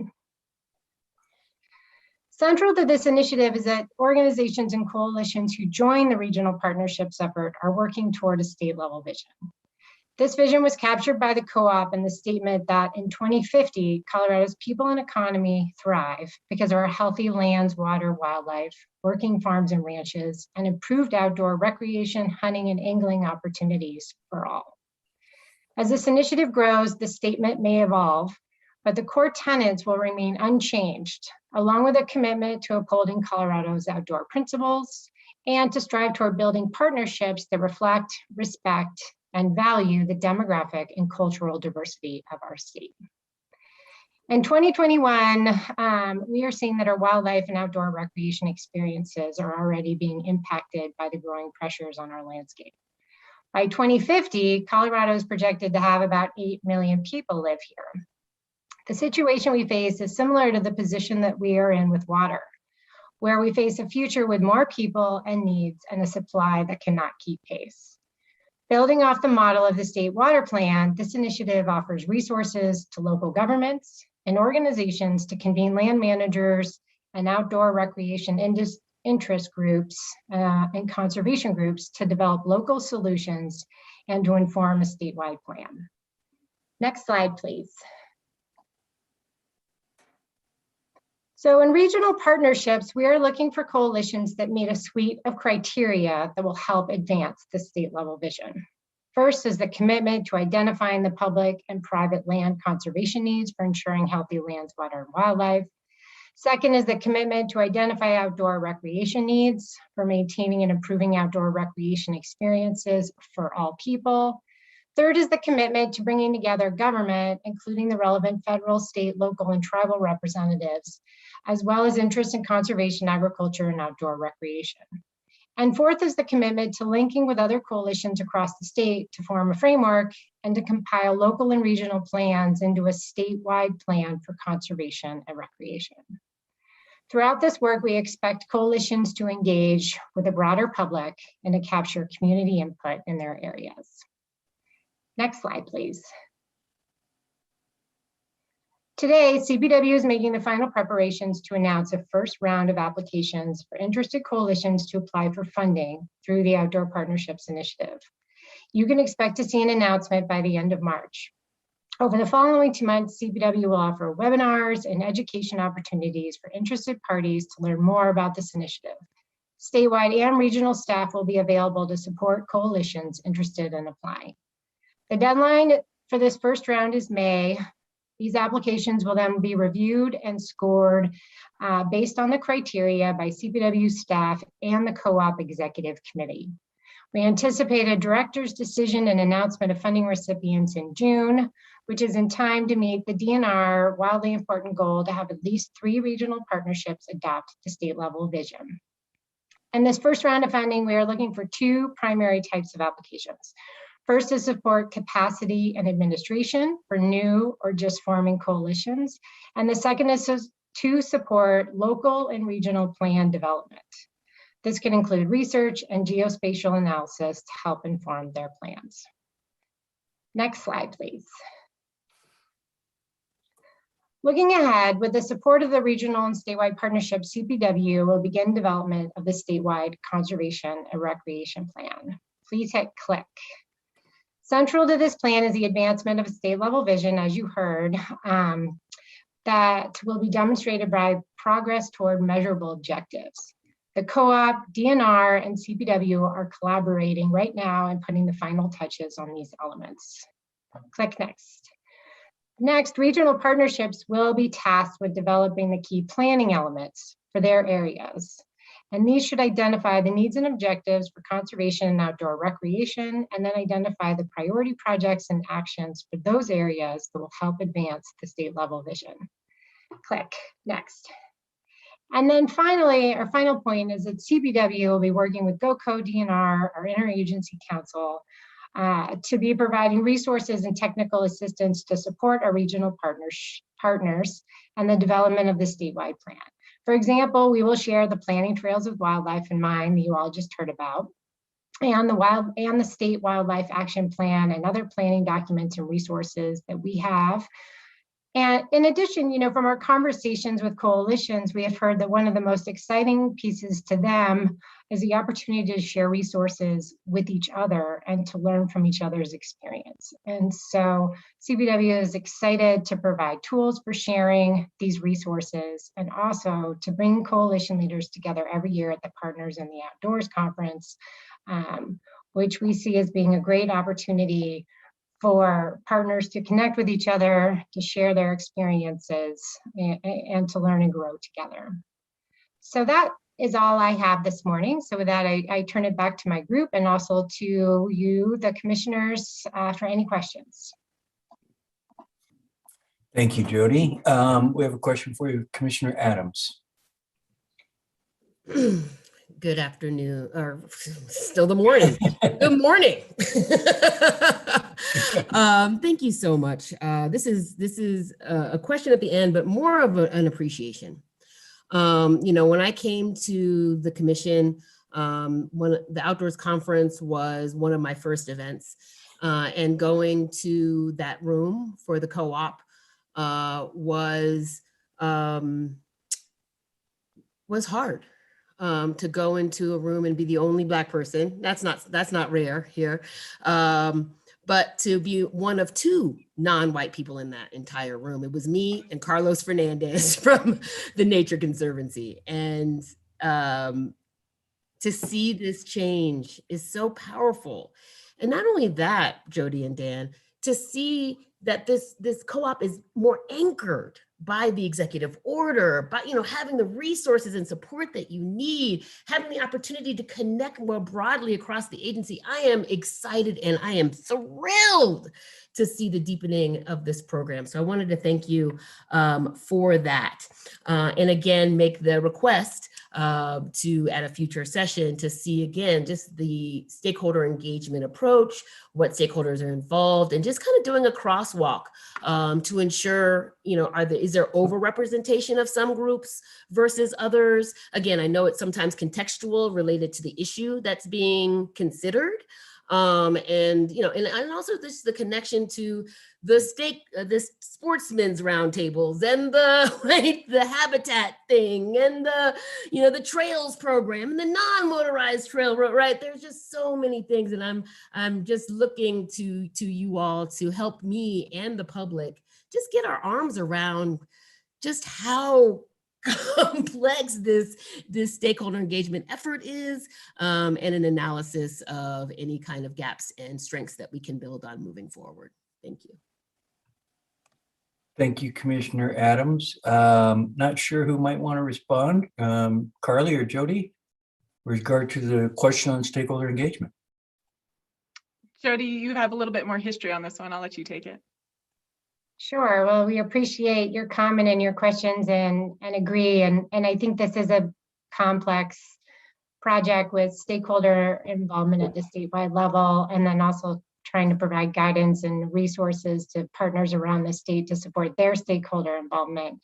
Central to this initiative is that organizations and coalitions who join the regional partnerships effort are working toward a state level vision. This vision was captured by the co-op in the statement that in 2050, Colorado's people and economy thrive because of our healthy lands, water, wildlife, working farms and ranches, and improved outdoor recreation, hunting, and angling opportunities for all. As this initiative grows, the statement may evolve, but the core tenets will remain unchanged, along with a commitment to upholding Colorado's outdoor principles and to strive toward building partnerships that reflect, respect, and value the demographic and cultural diversity of our state. In 2021, we are seeing that our wildlife and outdoor recreation experiences are already being impacted by the growing pressures on our landscape. By 2050, Colorado is projected to have about 8 million people live here. The situation we face is similar to the position that we are in with water, where we face a future with more people and needs and a supply that cannot keep pace. Building off the model of the state water plan, this initiative offers resources to local governments and organizations to convene land managers and outdoor recreation interest groups and conservation groups to develop local solutions and to inform a statewide plan. Next slide, please. So in regional partnerships, we are looking for coalitions that meet a suite of criteria that will help advance the state level vision. First is the commitment to identifying the public and private land conservation needs for ensuring healthy lands, water, and wildlife. Second is the commitment to identify outdoor recreation needs for maintaining and improving outdoor recreation experiences for all people. Third is the commitment to bringing together government, including the relevant federal, state, local, and tribal representatives, as well as interest in conservation, agriculture, and outdoor recreation. And fourth is the commitment to linking with other coalitions across the state to form a framework and to compile local and regional plans into a statewide plan for conservation and recreation. Throughout this work, we expect coalitions to engage with the broader public and to capture community input in their areas. Next slide, please. Today, CPW is making the final preparations to announce a first round of applications for interested coalitions to apply for funding through the Outdoor Partnerships Initiative. You can expect to see an announcement by the end of March. Over the following 2 months, CPW will offer webinars and education opportunities for interested parties to learn more about this initiative. Statewide and regional staff will be available to support coalitions interested in applying. The deadline for this first round is May. These applications will then be reviewed and scored based on the criteria by CPW staff and the co-op executive committee. We anticipate a director's decision and announcement of funding recipients in June, which is in time to meet the DNR wildly important goal to have at least 3 regional partnerships adopt the state level vision. In this first round of funding, we are looking for 2 primary types of applications. First is support capacity and administration for new or just forming coalitions. And the second is to support local and regional plan development. This can include research and geospatial analysis to help inform their plans. Next slide, please. Looking ahead, with the support of the regional and statewide partnerships, CPW will begin development of the statewide conservation and recreation plan. Please hit click. Central to this plan is the advancement of a state level vision, as you heard, that will be demonstrated by progress toward measurable objectives. The co-op, DNR, and CPW are collaborating right now and putting the final touches on these elements. Click next. Next, regional partnerships will be tasked with developing the key planning elements for their areas. And these should identify the needs and objectives for conservation and outdoor recreation, and then identify the priority projects and actions for those areas that will help advance the state level vision. Click next. And then finally, our final point is that CPW will be working with GOCO, DNR, our interagency council, to be providing resources and technical assistance to support our regional partners and the development of the statewide plan. For example, we will share the planning trails of wildlife in mind that you all just heard about, and the state wildlife action plan and other planning documents and resources that we have. And in addition, from our conversations with coalitions, we have heard that one of the most exciting pieces to them is the opportunity to share resources with each other and to learn from each other's experience. And so CPW is excited to provide tools for sharing these resources and also to bring coalition leaders together every year at the Partners in the Outdoors Conference, which we see as being a great opportunity for partners to connect with each other, to share their experiences, and to learn and grow together. So that is all I have this morning. So with that, I turn it back to my group and also to you, the commissioners, for any questions. Thank you, Jody. We have a question for you, Commissioner Adams. Good afternoon, or still the morning. Good morning. Thank you so much. This is a question at the end, but more of an appreciation. When I came to the commission, when the Outdoors Conference was one of my first events, and going to that room for the co-op was hard. To go into a room and be the only Black person. That's not rare here. But to be one of 2 non-white people in that entire room. It was me and Carlos Fernandez from the Nature Conservancy. And to see this change is so powerful. And not only that, Jody and Dan, to see that this co-op is more anchored by the executive order, by, having the resources and support that you need, having the opportunity to connect more broadly across the agency. I am excited and I am thrilled to see the deepening of this program. So I wanted to thank you for that. And again, make the request to, at a future session, to see again, just the stakeholder engagement approach, what stakeholders are involved, and just kind of doing a crosswalk to ensure, is there overrepresentation of some groups versus others? Again, I know it's sometimes contextual related to the issue that's being considered. And also this the connection to the sportsmen's roundtables and the habitat thing and the trails program and the non-motorized trail road, right? There's just so many things, and I'm just looking to you all to help me and the public just get our arms around just how complex this stakeholder engagement effort is, and an analysis of any kind of gaps and strengths that we can build on moving forward. Thank you. Thank you, Commissioner Adams. Not sure who might want to respond, Carly or Jody, with regard to the question on stakeholder engagement. Jody, you have a little bit more history on this one. I'll let you take it. Sure. Well, we appreciate your comment and your questions and agree. And I think this is a complex project with stakeholder involvement at the statewide level, and then also trying to provide guidance and resources to partners around the state to support their stakeholder involvement.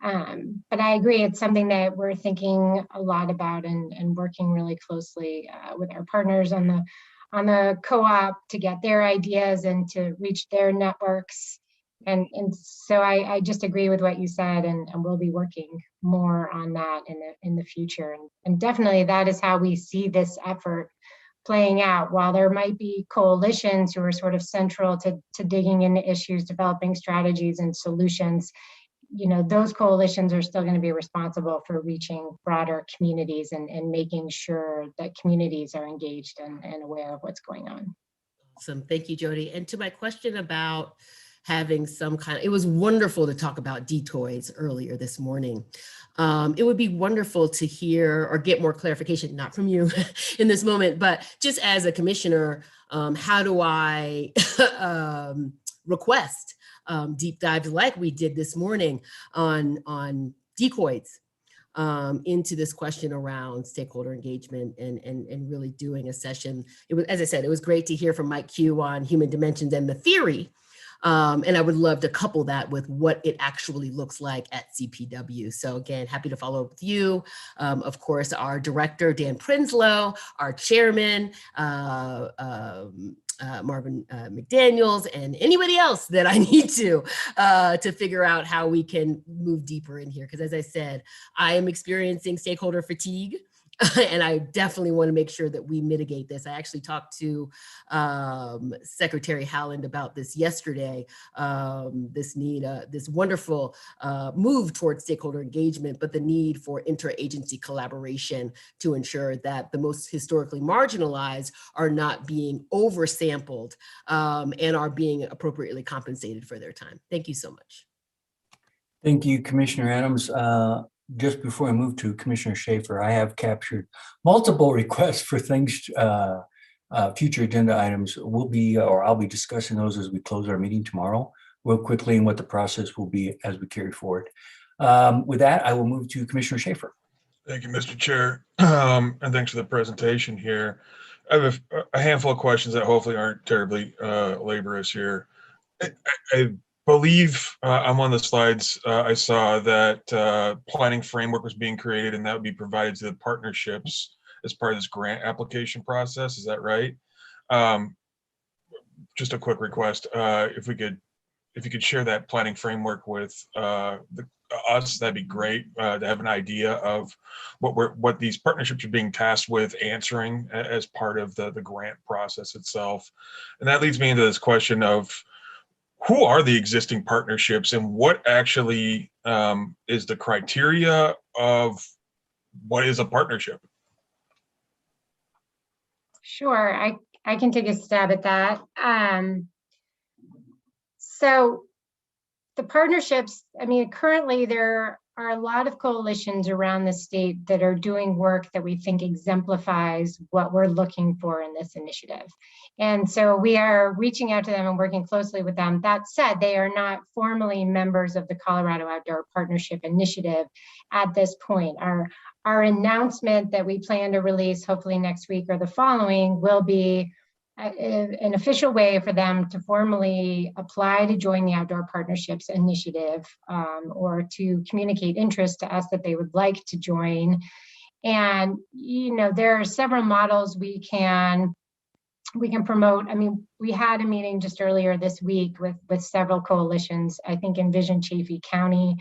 But I agree, it's something that we're thinking a lot about and working really closely with our partners on the co-op to get their ideas and to reach their networks. And so I just agree with what you said, and we'll be working more on that in the future. And definitely that is how we see this effort playing out. While there might be coalitions who are sort of central to digging into issues, developing strategies and solutions, those coalitions are still going to be responsible for reaching broader communities and making sure that communities are engaged and aware of what's going on. Awesome. Thank you, Jody. And to my question about having some kind of, it was wonderful to talk about decoys earlier this morning. It would be wonderful to hear or get more clarification, not from you in this moment, but just as a commissioner, how do I request deep dives like we did this morning on decoys into this question around stakeholder engagement and really doing a session. It was, as I said, it was great to hear from Mike Q on human dimensions and the theory. And I would love to couple that with what it actually looks like at CPW. So again, happy to follow up with you. Of course, our director, Dan Prinsloo, our chairman, Marvin McDaniels, and anybody else that I need to figure out how we can move deeper in here. Because as I said, I am experiencing stakeholder fatigue. And I definitely want to make sure that we mitigate this. I actually talked to Secretary Haaland about this yesterday, this need, this wonderful move towards stakeholder engagement, but the need for interagency collaboration to ensure that the most historically marginalized are not being oversampled and are being appropriately compensated for their time. Thank you so much. Thank you, Commissioner Adams. Just before I move to Commissioner Schaefer, I have captured multiple requests for things, future agenda items. I'll be discussing those as we close our meeting tomorrow, real quickly, and what the process will be as we carry forward. With that, I will move to Commissioner Schaefer. Thank you, Mr. Chair, and thanks for the presentation here. I have a handful of questions that hopefully aren't terribly laborious here. I believe on one of the slides I saw that planning framework was being created and that would be provided to the partnerships as part of this grant application process. Is that right? Just a quick request, if you could share that planning framework with us, that'd be great to have an idea of what these partnerships are being tasked with answering as part of the grant process itself. And that leads me into this question of who are the existing partnerships and what actually is the criteria of what is a partnership? Sure, I can take a stab at that. So the partnerships, I mean, currently there are a lot of coalitions around the state that are doing work that we think exemplifies what we're looking for in this initiative. And so we are reaching out to them and working closely with them. That said, they are not formally members of the Colorado Outdoor Partnership Initiative at this point. Our announcement that we plan to release hopefully next week or the following will be an official way for them to formally apply to join the Outdoor Partnerships Initiative, or to communicate interest to us that they would like to join. And, you know, there are several models we can promote. I mean, we had a meeting just earlier this week with several coalitions. I think Envision Chaffee County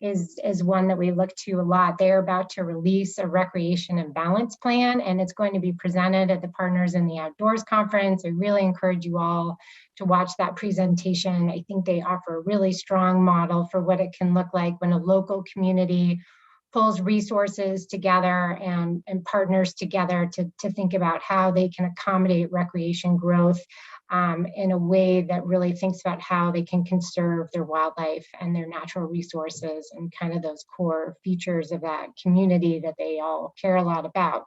is one that we look to a lot. They're about to release a recreation and balance plan, and it's going to be presented at the Partners in the Outdoors Conference. I really encourage you all to watch that presentation. I think they offer a really strong model for what it can look like when a local community pulls resources together and partners together to think about how they can accommodate recreation growth in a way that really thinks about how they can conserve their wildlife and their natural resources and kind of those core features of that community that they all care a lot about.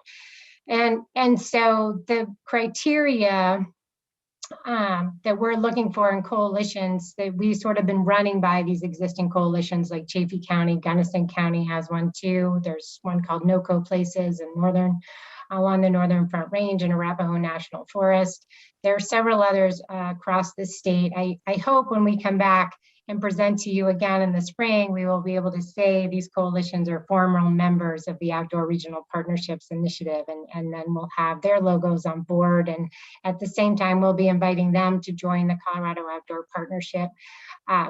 And so the criteria that we're looking for in coalitions that we sort of been running by these existing coalitions, like Chaffee County, Gunnison County has one too. There's one called NoCo Places in along the Northern Front Range and Arapahoe National Forest. There are several others across the state. I hope when we come back and present to you again in the spring, we will be able to say these coalitions are formal members of the Outdoor Regional Partnerships Initiative, and then we'll have their logos on board. And at the same time, we'll be inviting them to join the Colorado Outdoor Partnership,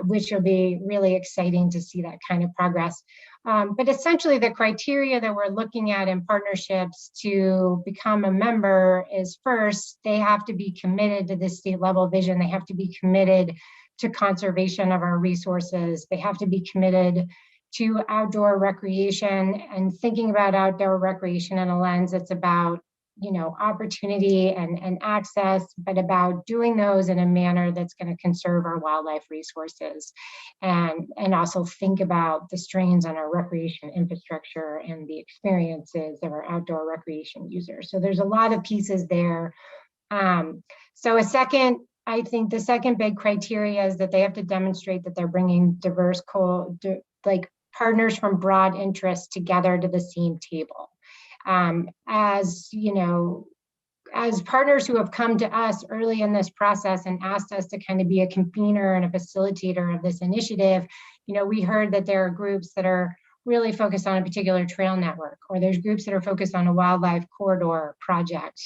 which will be really exciting to see that kind of progress. But essentially the criteria that we're looking at in partnerships to become a member is, first, they have to be committed to this state level vision. They have to be committed to conservation of our resources. They have to be committed to outdoor recreation and thinking about outdoor recreation in a lens that's about, you know, opportunity and access, but about doing those in a manner that's going to conserve our wildlife resources and also think about the strains on our recreation infrastructure and the experiences of our outdoor recreation users. So there's a lot of pieces there. I think the second big criteria is that they have to demonstrate that they're bringing diverse partners from broad interests together to the same table. As you know, as partners who have come to us early in this process and asked us to kind of be a convener and a facilitator of this initiative, you know, we heard that there are groups that are really focused on a particular trail network, or there's groups that are focused on a wildlife corridor project.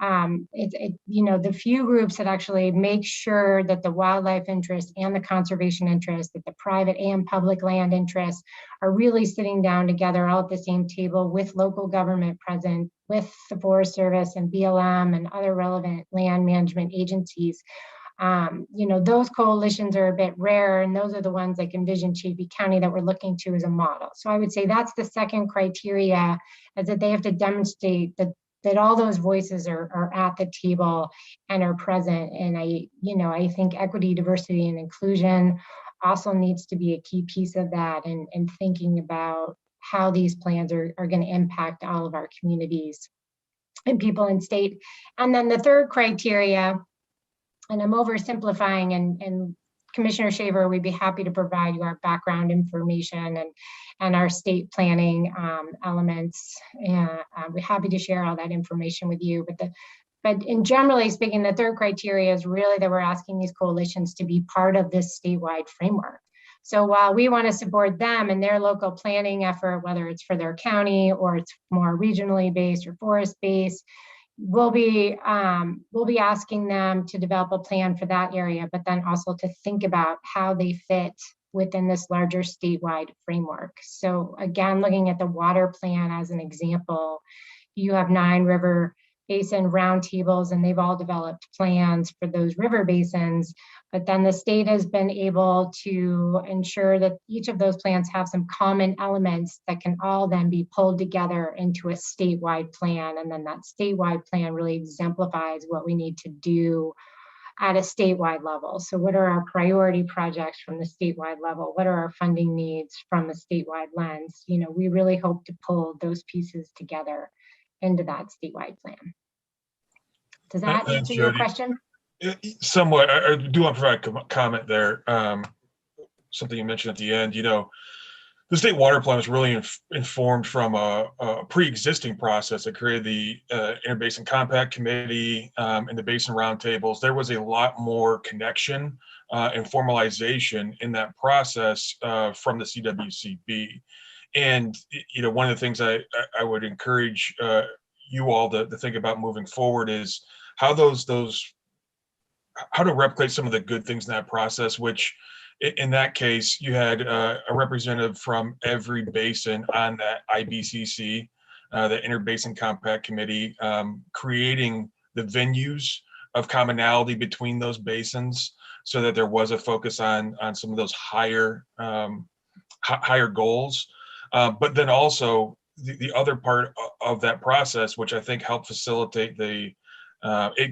You know, the few groups that actually make sure that the wildlife interest and the conservation interest, that the private and public land interests are really sitting down together all at the same table with local government present, with the Forest Service and BLM and other relevant land management agencies. You know, those coalitions are a bit rare, and those are the ones like Envision Chaffee County that we're looking to as a model. So I would say that's the second criteria, is that they have to demonstrate that all those voices are at the table and are present. And I think equity, diversity, and inclusion also needs to be a key piece of that, and thinking about how these plans are going to impact all of our communities and people in state. And then the third criteria, and I'm oversimplifying, and Commissioner Shaver, we'd be happy to provide you our background information and our state planning elements. And we're happy to share all that information with you. But in generally speaking, the third criteria is really that we're asking these coalitions to be part of this statewide framework. So while we want to support them in their local planning effort, whether it's for their county or it's more regionally based or forest based, we'll be asking them to develop a plan for that area, but then also to think about how they fit within this larger statewide framework. So again, looking at the water plan as an example, you have 9 river basin roundtables, and they've all developed plans for those river basins. But then the state has been able to ensure that each of those plans have some common elements that can all then be pulled together into a statewide plan. And then that statewide plan really exemplifies what we need to do at a statewide level. So what are our priority projects from the statewide level? What are our funding needs from a statewide lens? You know, we really hope to pull those pieces together into that statewide plan. Does that Thanks, answer your Jody. question? Somewhat. I do want to provide a comment there. Something you mentioned at the end, you know, the state water plan was really informed from a pre-existing process that created the Interbasin Compact Committee and the Basin Roundtables. There was a lot more connection and formalization in that process from the CWCB. And, you know, one of the things I would encourage you all to think about moving forward is how how to replicate some of the good things in that process, which in that case, you had a representative from every basin on that IBCC, the Interbasin Compact Committee, creating the venues of commonality between those basins so that there was a focus on some of those higher goals. But then also the other part of that process, which I think helped facilitate it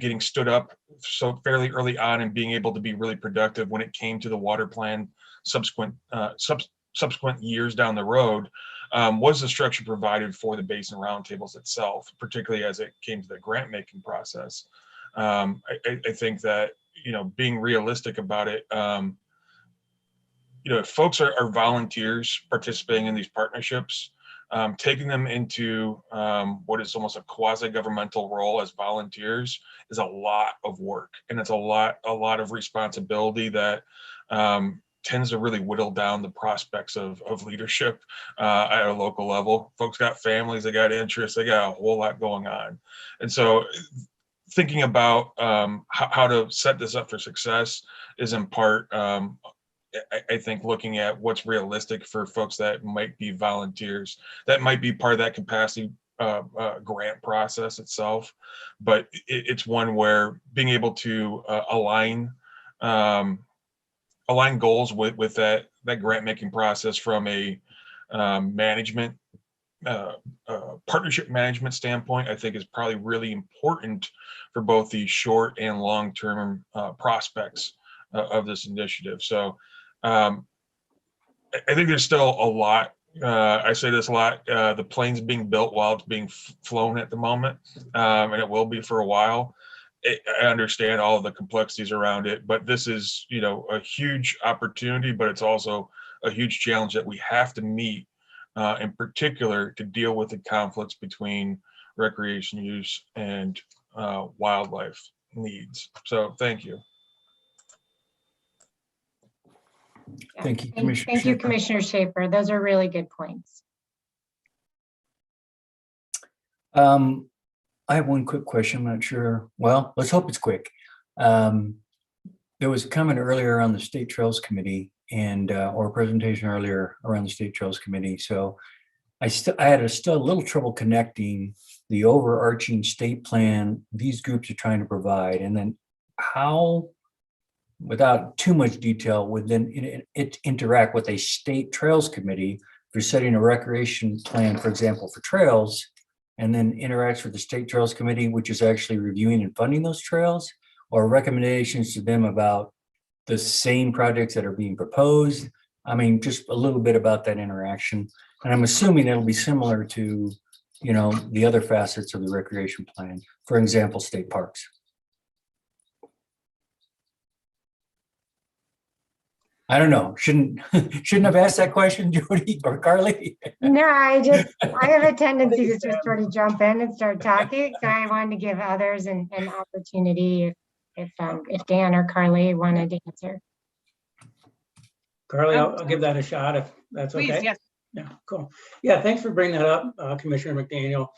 getting stood up so fairly early on and being able to be really productive when it came to the water plan subsequent years down the road, was the structure provided for the Basin Roundtables itself, particularly as it came to the grant making process. I think that, you know, being realistic about it, you know, if folks are volunteers participating in these partnerships, taking them into what is almost a quasi-governmental role as volunteers is a lot of work, and it's a lot of responsibility that tends to really whittle down the prospects of leadership at a local level. Folks got families, they got interests, they got a whole lot going on, and so thinking about how to set this up for success is in part, I think, looking at what's realistic for folks that might be volunteers, that might be part of that capacity grant process itself. But it's one where being able to align goals with that grant making process from a partnership management standpoint, I think is probably really important for both the short and long-term prospects of this initiative. So I think there's still a lot. I say this a lot. The plane's being built while it's being flown at the moment, and it will be for a while. I understand all of the complexities around it, but this is, you know, a huge opportunity, but it's also a huge challenge that we have to meet, in particular to deal with the conflicts between recreation use and wildlife needs. So thank you. Thank you, Commissioner. Thank you, Commissioner Schaefer. Those are really good points. I have one quick question. I'm not sure. Well, let's hope it's quick. There was a comment earlier on the State Trails Committee or a presentation earlier around the State Trails Committee. So I had still a little trouble connecting the overarching state plan these groups are trying to provide, and then how, without too much detail, would then it interact with a State Trails Committee for setting a recreation plan, for example, for trails, and then interacts with the State Trails Committee, which is actually reviewing and funding those trails, or recommendations to them about the same projects that are being proposed. I mean, just a little bit about that interaction. And I'm assuming it'll be similar to, you know, the other facets of the recreation plan, for example, state parks. I don't know. Shouldn't have asked that question, Jody or Carly? No, I have a tendency to just sort of jump in and start talking. So I wanted to give others an opportunity if Dan or Carly wanted to answer. Carly, I'll give that a shot if that's okay. Please, yes. Yeah, cool. Yeah, thanks for bringing that up, Commissioner McDaniel.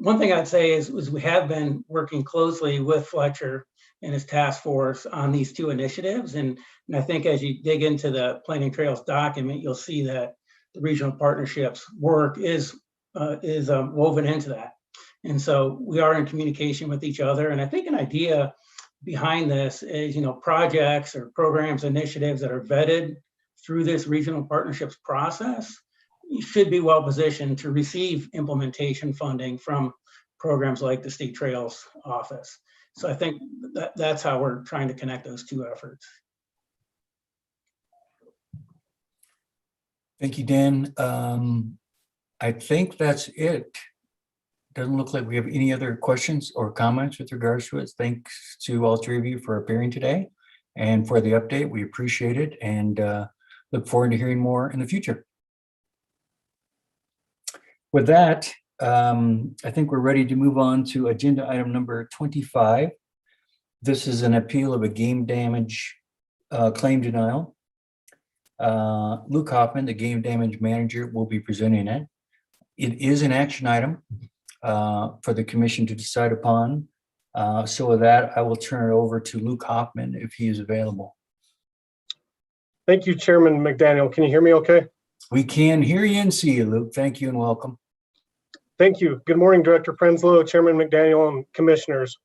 One thing I'd say is we have been working closely with Fletcher and his task force on these two initiatives. And I think as you dig into the Planning Trails document, you'll see that the regional partnerships work is woven into that. And so we are in communication with each other. And I think an idea behind this is, you know, projects or programs, initiatives that are vetted through this regional partnerships process, you should be well positioned to receive implementation funding from programs like the State Trails Office. So I think that's how we're trying to connect those two efforts. Thank you, Dan. I think that's it. Doesn't look like we have any other questions or comments with regards to it. Thanks to all three of you for appearing today and for the update. We appreciate it and look forward to hearing more in the future. With that, I think we're ready to move on to agenda item number 25. This is an appeal of a game damage claim denial. Luke Hoffman, the game damage manager, will be presenting it. It is an action item for the commission to decide upon. So with that, I will turn it over to Luke Hoffman if he is available. Thank you, Chairman McDaniel. Can you hear me okay? We can hear you and see you, Luke. Thank you and welcome. Thank you. Good morning, Director Prenslow, Chairman McDaniel, and commissioners.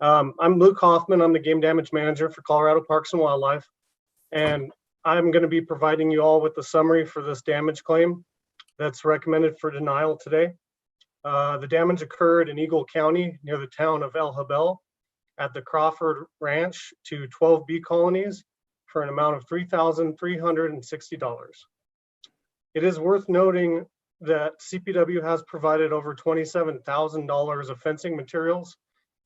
I'm Luke Hoffman. I'm the game damage manager for Colorado Parks and Wildlife. And I'm going to be providing you all with the summary for this damage claim that's recommended for denial today. The damage occurred in Eagle County near the town of El Habel at the Crawford Ranch to 12 bee colonies for an amount of $3,360. It is worth noting that CPW has provided over $27,000 of fencing materials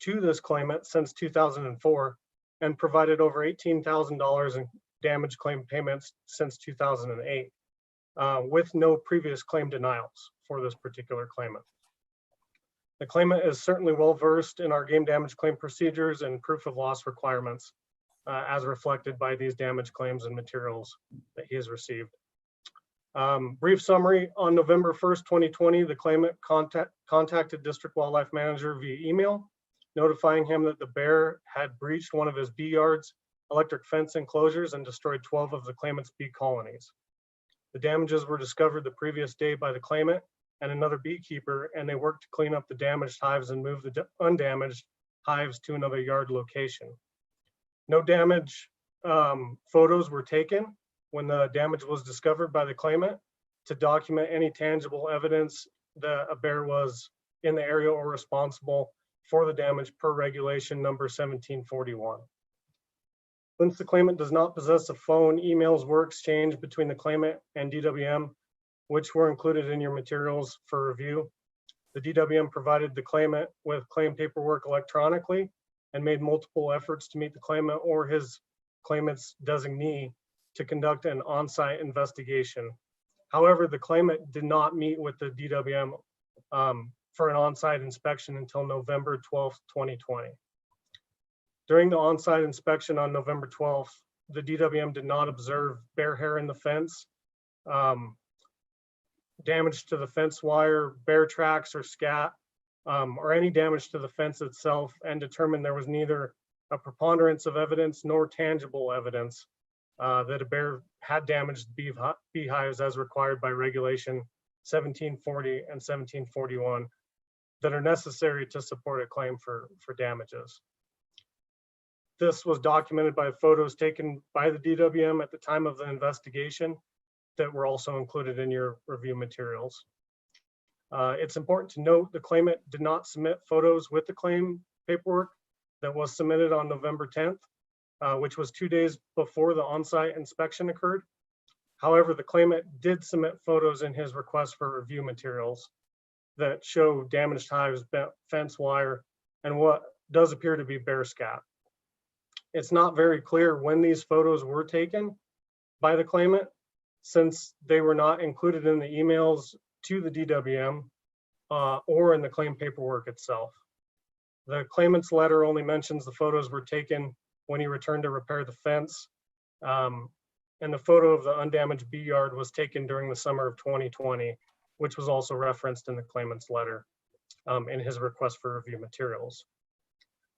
to this claimant since 2004 and provided over $18,000 in damage claim payments since 2008, with no previous claim denials for this particular claimant. The claimant is certainly well versed in our game damage claim procedures and proof of loss requirements as reflected by these damage claims and materials that he has received. Brief summary, on November 1st, 2020, the claimant contacted District Wildlife Manager via email, notifying him that the bear had breached one of his bee yards, electric fence enclosures, and destroyed 12 of the claimant's bee colonies. The damages were discovered the previous day by the claimant and another beekeeper, and they worked to clean up the damaged hives and move the undamaged hives to another yard location. No damage photos were taken when the damage was discovered by the claimant to document any tangible evidence that a bear was in the area or responsible for the damage per regulation number 1741. Since the claimant does not possess a phone, emails were exchanged between the claimant and DWM, which were included in your materials for review. The DWM provided the claimant with claim paperwork electronically and made multiple efforts to meet the claimant or his claimant's designee to conduct an on-site investigation. However, the claimant did not meet with the DWM for an on-site inspection until November 12th, 2020. During the on-site inspection on November 12th, the DWM did not observe bear hair in the fence, damage to the fence wire, bear tracks or scat, or any damage to the fence itself, and determined there was neither a preponderance of evidence nor tangible evidence that a bear had damaged beehives as required by regulation 1740 and 1741 that are necessary to support a claim for damages. This was documented by photos taken by the DWM at the time of the investigation that were also included in your review materials. It's important to note the claimant did not submit photos with the claim paperwork that was submitted on November 10th, which was 2 days before the on-site inspection occurred. However, the claimant did submit photos in his request for review materials that show damaged hives, bent fence wire, and what does appear to be bear scat. It's not very clear when these photos were taken by the claimant, since they were not included in the emails to the DWM or in the claim paperwork itself. The claimant's letter only mentions the photos were taken when he returned to repair the fence, and the photo of the undamaged bee yard was taken during the summer of 2020, which was also referenced in the claimant's letter in his request for review materials.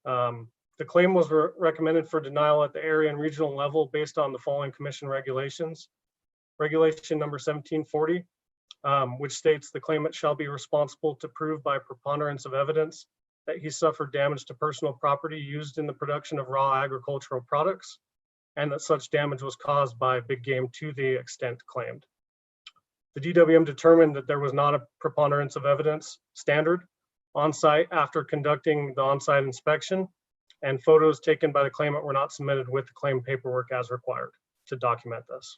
The claim was recommended for denial at the area and regional level based on the following commission regulations. Regulation number 1740, which states the claimant shall be responsible to prove by preponderance of evidence that he suffered damage to personal property used in the production of raw agricultural products, and that such damage was caused by big game to the extent claimed. The DWM determined that there was not a preponderance of evidence standard on site after conducting the on-site inspection, and photos taken by the claimant were not submitted with the claim paperwork as required to document this.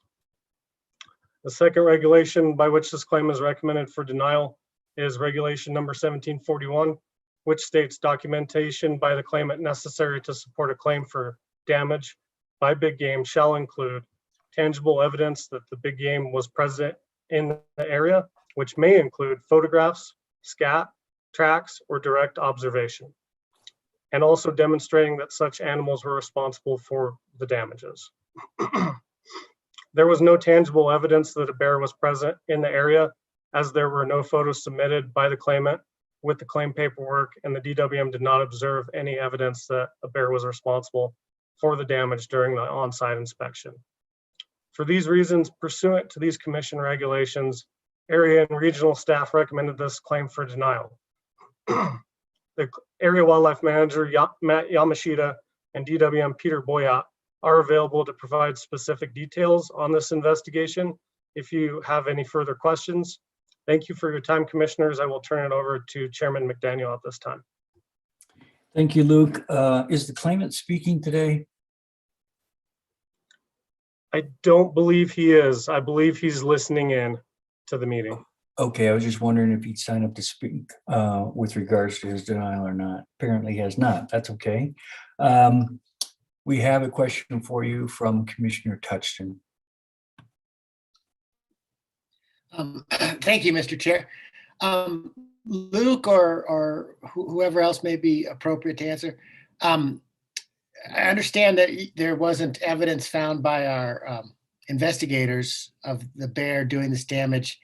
The second regulation by which this claim is recommended for denial is regulation number 1741, which states documentation by the claimant necessary to support a claim for damage by big game shall include tangible evidence that the big game was present in the area, which may include photographs, scat, tracks, or direct observation, and also demonstrating that such animals were responsible for the damages. There was no tangible evidence that a bear was present in the area, as there were no photos submitted by the claimant with the claim paperwork, and the DWM did not observe any evidence that a bear was responsible for the damage during the on-site inspection. For these reasons, pursuant to these commission regulations, area and regional staff recommended this claim for denial. The area wildlife manager, Matt Yamashita, and DWM Peter Boyat are available to provide specific details on this investigation if you have any further questions. Thank you for your time, commissioners. I will turn it over to Chairman McDaniel at this time. Thank you, Luke. Is the claimant speaking today? I don't believe he is. I believe he's listening in to the meeting. Okay, I was just wondering if he'd sign up to speak with regards to his denial or not. Apparently he has not. That's okay. We have a question for you from Commissioner Touchton. Thank you, Mr. Chair. Luke or whoever else may be appropriate to answer. I understand that there wasn't evidence found by our investigators of the bear doing this damage,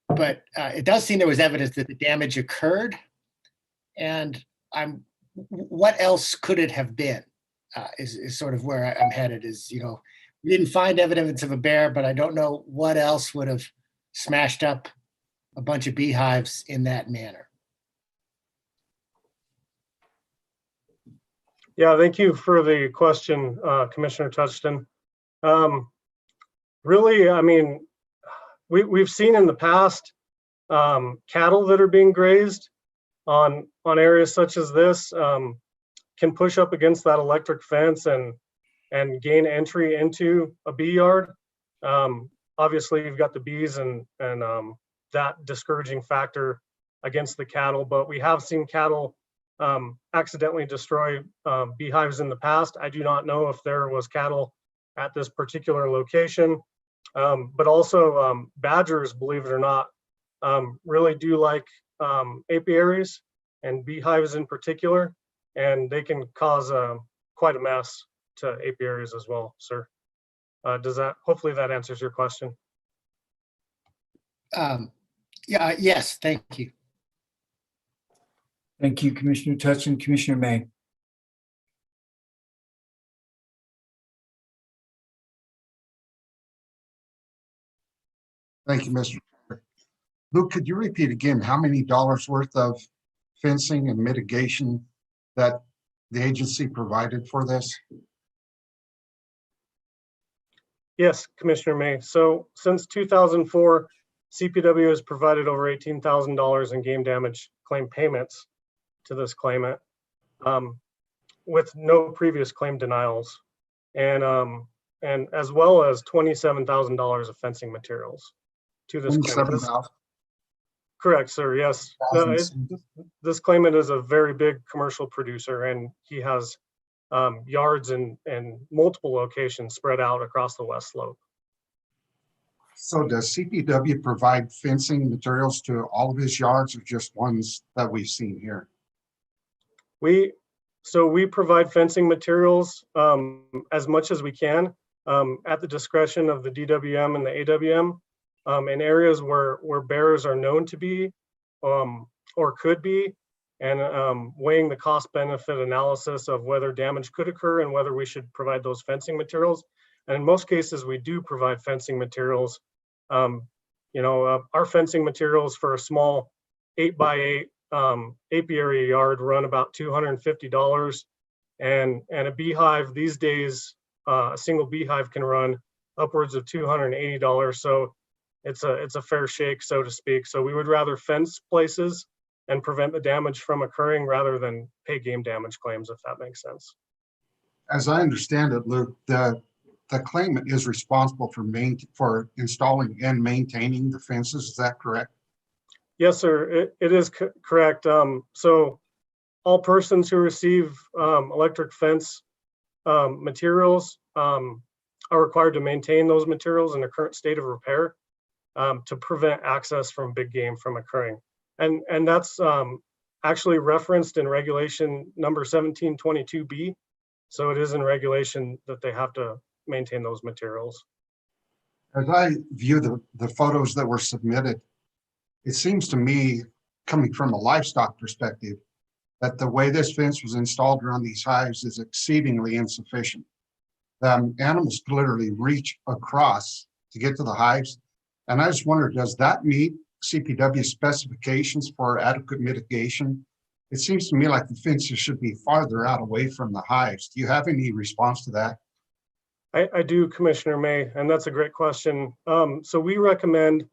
but it does seem there was evidence that the damage occurred. And what else could it have been? Is sort of where I'm headed. Is, you know, we didn't find evidence of a bear, but I don't know what else would have smashed up a bunch of beehives in that manner. Yeah, thank you for the question, Commissioner Touchton. Really, I mean, we've seen in the past cattle that are being grazed on areas such as this can push up against that electric fence and gain entry into a bee yard. Obviously, you've got the bees and that discouraging factor against the cattle, but we have seen cattle accidentally destroy beehives in the past. I do not know if there was cattle at this particular location, but also badgers, believe it or not, really do like apiaries and beehives in particular, and they can cause quite a mess to apiaries as well, sir. Hopefully that answers your question. Yeah, yes, thank you. Thank you, Commissioner Touchton. Commissioner May. Thank you, Mr. Chair. Luke, could you repeat again how many dollars worth of fencing and mitigation that the agency provided for this? Yes, Commissioner May. So since 2004, CPW has provided over $18,000 in game damage claim payments to this claimant with no previous claim denials, and as well as $27,000 of fencing materials to this claimant. Correct, sir. Yes. This claimant is a very big commercial producer, and he has yards in multiple locations spread out across the West Slope. So does CPW provide fencing materials to all of his yards or just ones that we've seen here? We provide fencing materials as much as we can at the discretion of the DWM and the AWM in areas where bears are known to be or could be, and weighing the cost benefit analysis of whether damage could occur and whether we should provide those fencing materials. And in most cases, we do provide fencing materials. Our fencing materials for a small 8x8 apiary yard run about $250, and a beehive these days, a single beehive can run upwards of $280. So it's a fair shake, so to speak. So we would rather fence places and prevent the damage from occurring rather than pay game damage claims, if that makes sense. As I understand it, Luke, the claimant is responsible for installing and maintaining the fences. Is that correct? Yes, sir. It is correct. So all persons who receive electric fence materials are required to maintain those materials in a current state of repair to prevent access from big game from occurring. And that's actually referenced in regulation number 1722B. So it is in regulation that they have to maintain those materials. As I view the photos that were submitted, it seems to me, coming from a livestock perspective, that the way this fence was installed around these hives is exceedingly insufficient. Animals could literally reach across to get to the hives. And I just wonder, does that meet CPW specifications for adequate mitigation? It seems to me like the fences should be farther out away from the hives. Do you have any response to that? I do, Commissioner May, and that's a great question. So we recommend,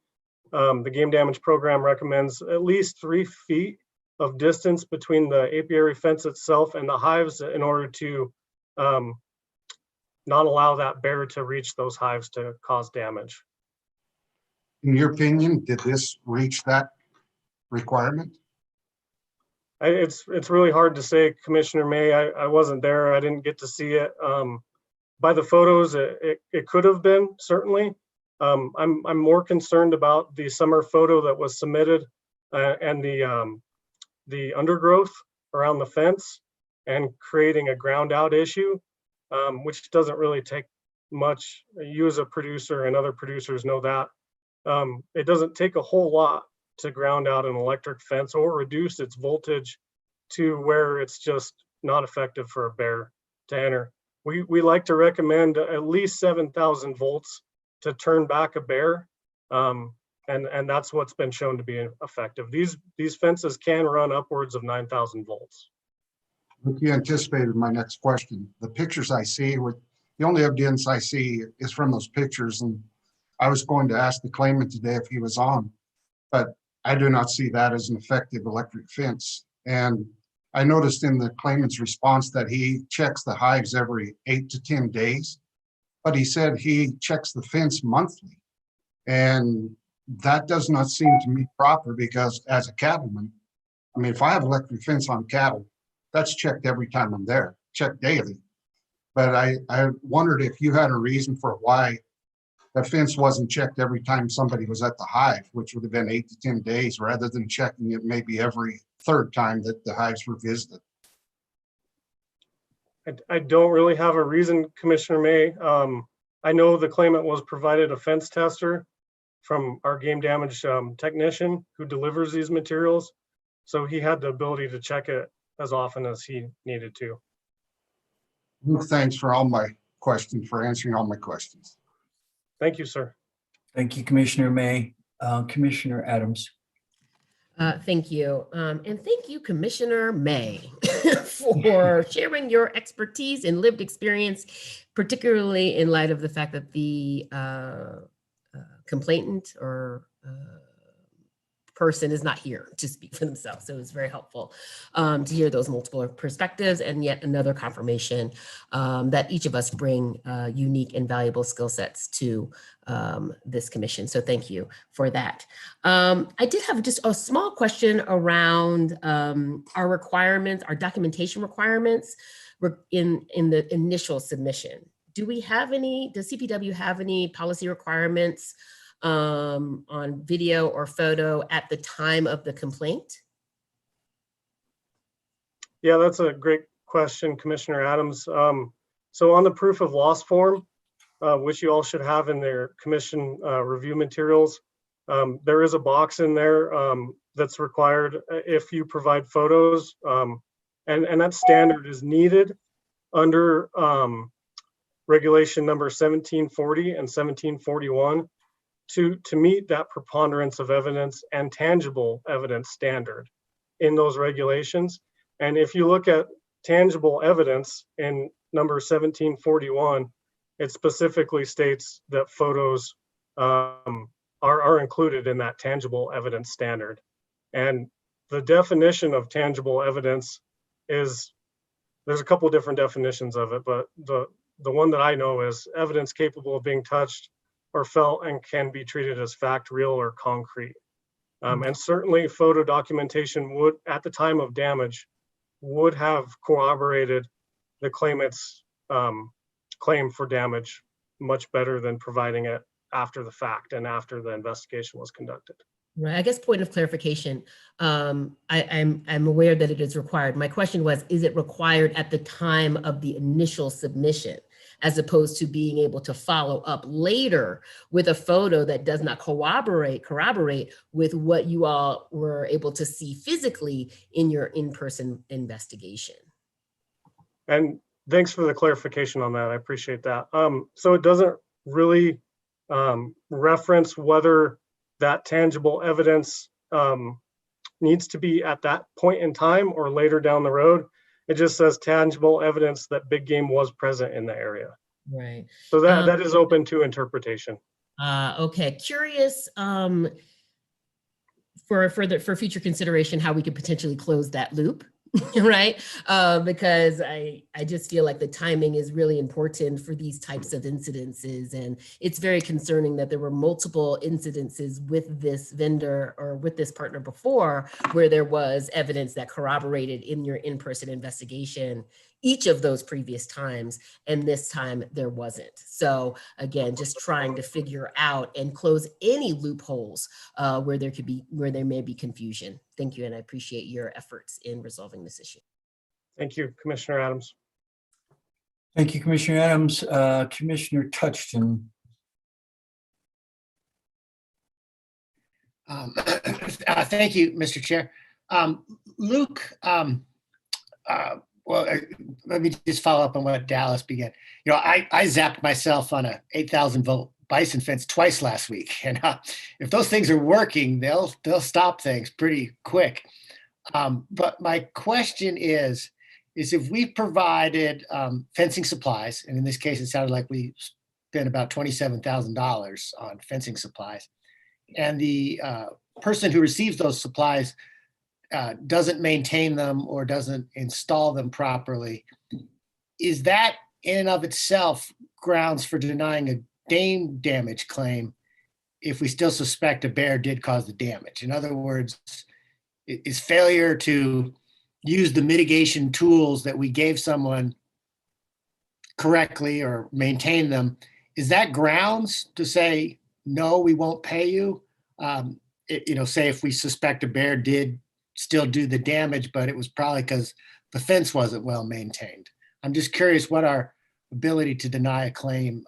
the game damage program recommends at least 3 feet of distance between the apiary fence itself and the hives in order to not allow that bear to reach those hives to cause damage. In your opinion, did this reach that requirement? It's really hard to say, Commissioner May. I wasn't there. I didn't get to see it. By the photos, it could have been, certainly. I'm more concerned about the summer photo that was submitted and the undergrowth around the fence and creating a ground out issue, which doesn't really take much. You as a producer and other producers know that. It doesn't take a whole lot to ground out an electric fence or reduce its voltage to where it's just not effective for a bear to enter. We like to recommend at least 7,000 volts to turn back a bear. And that's what's been shown to be effective. These fences can run upwards of 9,000 volts. Look, you anticipated my next question. The pictures I see, the only evidence I see is from those pictures. And I was going to ask the claimant today if he was on, but I do not see that as an effective electric fence. And I noticed in the claimant's response that he checks the hives every 8 to 10 days, but he said he checks the fence monthly. And that does not seem to me proper, because as a cattleman, I mean, if I have electric fence on cattle, that's checked every time I'm there, checked daily. But I wondered if you had a reason for why the fence wasn't checked every time somebody was at the hive, which would have been 8 to 10 days, rather than checking it maybe every third time that the hives were visited. I don't really have a reason, Commissioner May. I know the claimant was provided a fence tester from our game damage technician who delivers these materials. So he had the ability to check it as often as he needed to. Luke, thanks for answering all my questions. Thank you, sir. Thank you, Commissioner May. Commissioner Adams. Thank you. And thank you, Commissioner May, for sharing your expertise and lived experience, particularly in light of the fact that the complainant or person is not here to speak for themselves. So it was very helpful to hear those multiple perspectives, and yet another confirmation that each of us bring unique and valuable skill sets to this commission. So thank you for that. I did have just a small question around our requirements, our documentation requirements in the initial submission. Do we have any, does CPW have any policy requirements on video or photo at the time of the complaint? Yeah, that's a great question, Commissioner Adams. So on the proof of loss form, which you all should have in their commission review materials, there is a box in there that's required if you provide photos, and that standard is needed under regulation number 1740 and 1741 to meet that preponderance of evidence and tangible evidence standard in those regulations. And if you look at tangible evidence in number 1741, it specifically states that photos are included in that tangible evidence standard. And the definition of tangible evidence is, there's a couple different definitions of it, but the one that I know is evidence capable of being touched or felt and can be treated as fact, real, or concrete. And certainly photo documentation would, at the time of damage, would have corroborated the claimant's claim for damage much better than providing it after the fact and after the investigation was conducted. Right. I guess point of clarification, I'm aware that it is required. My question was, is it required at the time of the initial submission, as opposed to being able to follow up later with a photo that does not corroborate with what you all were able to see physically in your in-person investigation? And thanks for the clarification on that. I appreciate that. So it doesn't really reference whether that tangible evidence needs to be at that point in time or later down the road. It just says tangible evidence that big game was present in the area. Right. So that is open to interpretation. Okay. Curious for future consideration how we could potentially close that loop. Right? Because I just feel like the timing is really important for these types of incidences. And it's very concerning that there were multiple incidences with this vendor or with this partner before, where there was evidence that corroborated in your in-person investigation each of those previous times, and this time there wasn't. So again, just trying to figure out and close any loopholes where there may be confusion. Thank you, and I appreciate your efforts in resolving this issue. Thank you, Commissioner Adams. Thank you, Commissioner Adams. Commissioner Touchton. Thank you, Mr. Chair. Luke, well, let me just follow up on what Dallas began. You know, I zapped myself on a 8,000 volt bison fence twice last week, and if those things are working, they'll stop things pretty quick. But my question is if we provided fencing supplies, and in this case, it sounded like we spent about $27,000 on fencing supplies, and the person who receives those supplies doesn't maintain them or doesn't install them properly, is that in and of itself grounds for denying a dam damage claim if we still suspect a bear did cause the damage? In other words, is failure to use the mitigation tools that we gave someone correctly or maintain them, is that grounds to say, no, we won't pay you? Say if we suspect a bear did still do the damage, but it was probably because the fence wasn't well maintained. I'm just curious what our ability to deny a claim,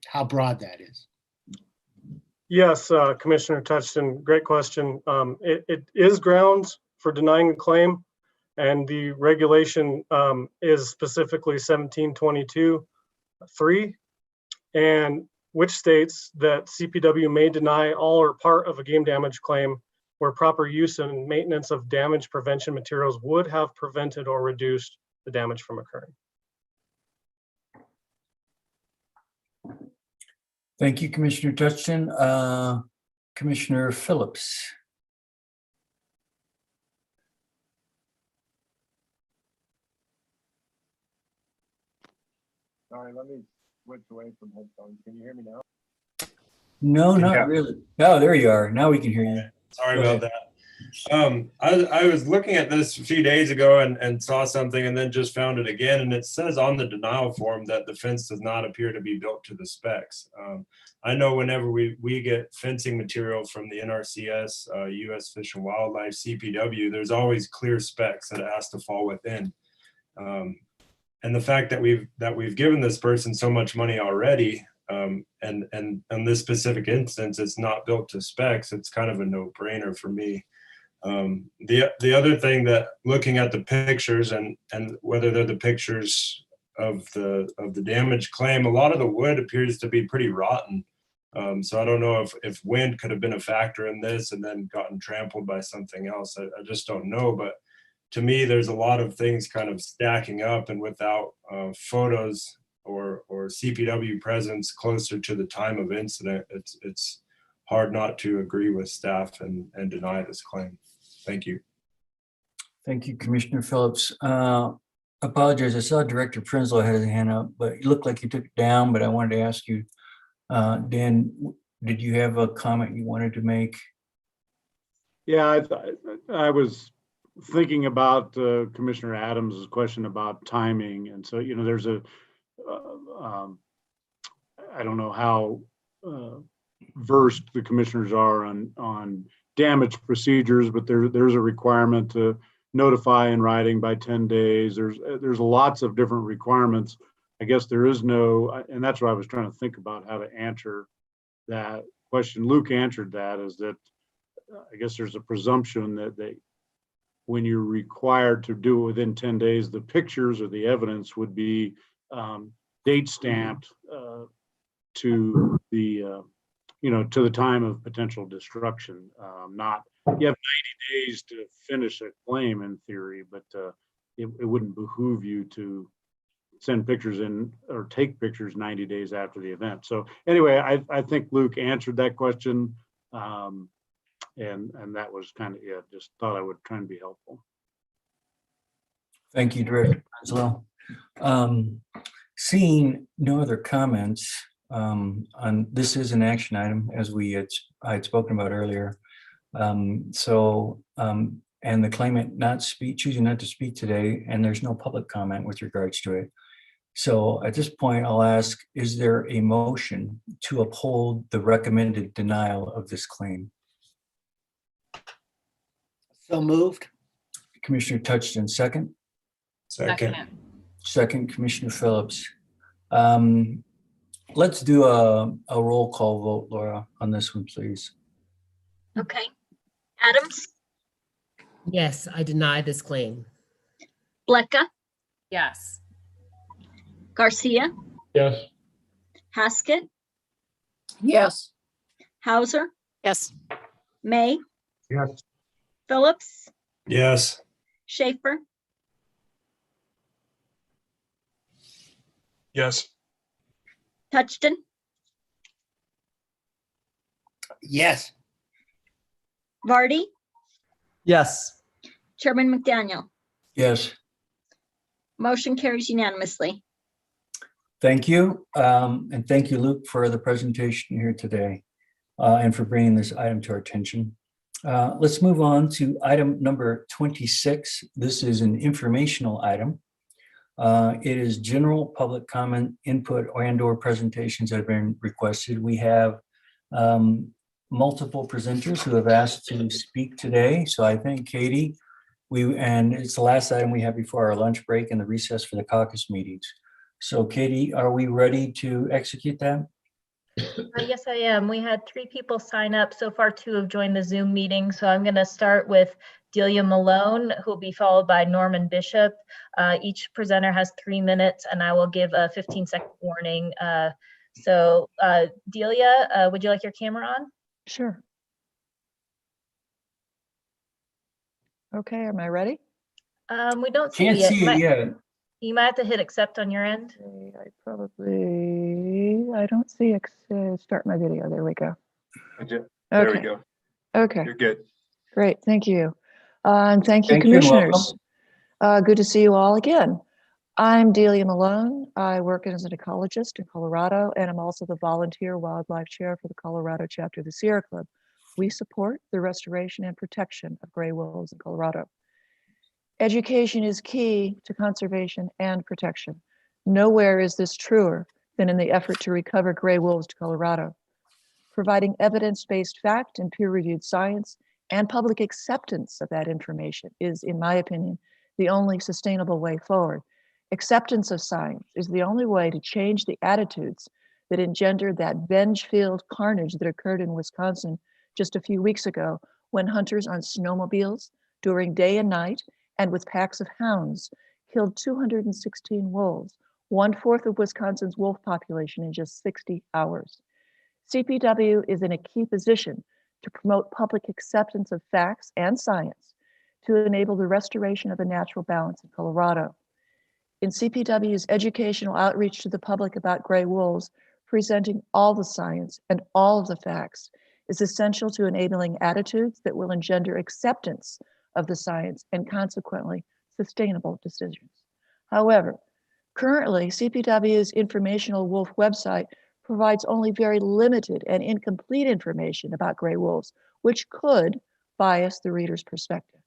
how broad that is. Yes, Commissioner Touchton, great question. It is grounds for denying a claim, and the regulation is specifically 1722(3), and which states that CPW may deny all or part of a game damage claim where proper use and maintenance of damage prevention materials would have prevented or reduced the damage from occurring. Thank you, Commissioner Touchton. Commissioner Phillips. Sorry, let me switch away from headphones. Can you hear me now? No, not really. Oh, there you are. Now we can hear you. Sorry about that. I was looking at this a few days ago and saw something and then just found it again. And it says on the denial form that the fence does not appear to be built to the specs. I know whenever we get fencing material from the NRCS, U.S. Fish and Wildlife, CPW, there's always clear specs that it has to fall within. And the fact that we've given this person so much money already, and in this specific instance, it's not built to specs, it's kind of a no-brainer for me. The other thing that looking at the pictures and whether they're the pictures of the damage claim, a lot of the wood appears to be pretty rotten. So I don't know if wind could have been a factor in this and then gotten trampled by something else. I just don't know. But to me, there's a lot of things kind of stacking up, and without photos or CPW presence closer to the time of incident, it's hard not to agree with staff and deny this claim. Thank you. Thank you, Commissioner Phillips. Apologize, I saw Director Prinsloo had his hand up, but it looked like he took it down, but I wanted to ask you, Dan, did you have a comment you wanted to make? Yeah, I was thinking about Commissioner Adams' question about timing. And so, there's a, I don't know how versed the commissioners are on damage procedures, but there's a requirement to notify in writing by 10 days. There's lots of different requirements. I guess there is no, and that's what I was trying to think about how to answer that question. Luke answered that, is that I guess there's a presumption that when you're required to do it within 10 days, the pictures or the evidence would be date stamped to the, to the time of potential destruction. Not, you have 90 days to finish a claim in theory, but it wouldn't behoove you to send pictures in or take pictures 90 days after the event. So anyway, I think Luke answered that question. And that was kind of, just thought I would try and be helpful. Thank you, Director Prinsloo. Seeing no other comments, on this is an action item, as I had spoken about earlier. And the claimant choosing not to speak today, and there's no public comment with regards to it. So at this point, I'll ask, is there a motion to uphold the recommended denial of this claim? So moved. Commissioner Touchton, second. Second. Second, Commissioner Phillips. Let's do a roll call vote, Laura, on this one, please. Okay. Adams, Yes, I deny this claim. Blecka, Yes. Garcia, Yes. Haskett, Yes. Hauser, Yes. May, Yes. Phillips, Yes. Schaefer, Yes. Touchton, Yes. Vardy, Yes. Chairman McDaniel. Yes, Motion carries unanimously. thank you. And thank you, Luke, for the presentation here today and for bringing this item to our attention. Let's move on to item number 26. This is an informational item. It is general public comment, input, and/or presentations that have been requested. We have multiple presenters who have asked to speak today. So I think Katie, and it's the last item we have before our lunch break and the recess for the caucus meetings. So Katie, are we ready to execute that? Yes, I am. We had 3 people sign up. So far, 2 have joined the Zoom meeting. So I'm going to start with Delia Malone, who will be followed by Norman Bishop. Each presenter has 3 minutes, and I will give a 15-second warning. Delia, would you like your camera on? Sure. Okay, am I ready? We don't see Can't it yet. see it yet. You might have to hit accept on your end. I don't see start my video. There we go. There Okay. we go. Okay, You're good. great. Thank you. And thank you, Thank you and commissioners. Good to see you all again. I'm Delia Malone. I work as an ecologist in Colorado, and I'm also the volunteer wildlife chair for the Colorado chapter of the Sierra Club. We support the restoration and protection of gray wolves in Colorado. Education is key to conservation and protection. Nowhere is this truer than in the effort to recover gray wolves to Colorado. Providing evidence-based fact and peer-reviewed science and public acceptance of that information is, in my opinion, the only sustainable way forward. Acceptance of science is the only way to change the attitudes that engendered that venge-filled carnage that occurred in Wisconsin just a few weeks ago when hunters on snowmobiles during day and night and with packs of hounds killed 216 wolves, 1/4 of Wisconsin's wolf population in just 60 hours. CPW is in a key position to promote public acceptance of facts and science to enable the restoration of a natural balance in Colorado. In CPW's educational outreach to the public about gray wolves, presenting all the science and all of the facts is essential to enabling attitudes that will engender acceptance of the science and consequently sustainable decisions. However, currently CPW's informational wolf website provides only very limited and incomplete information about gray wolves, which could bias the reader's perspective.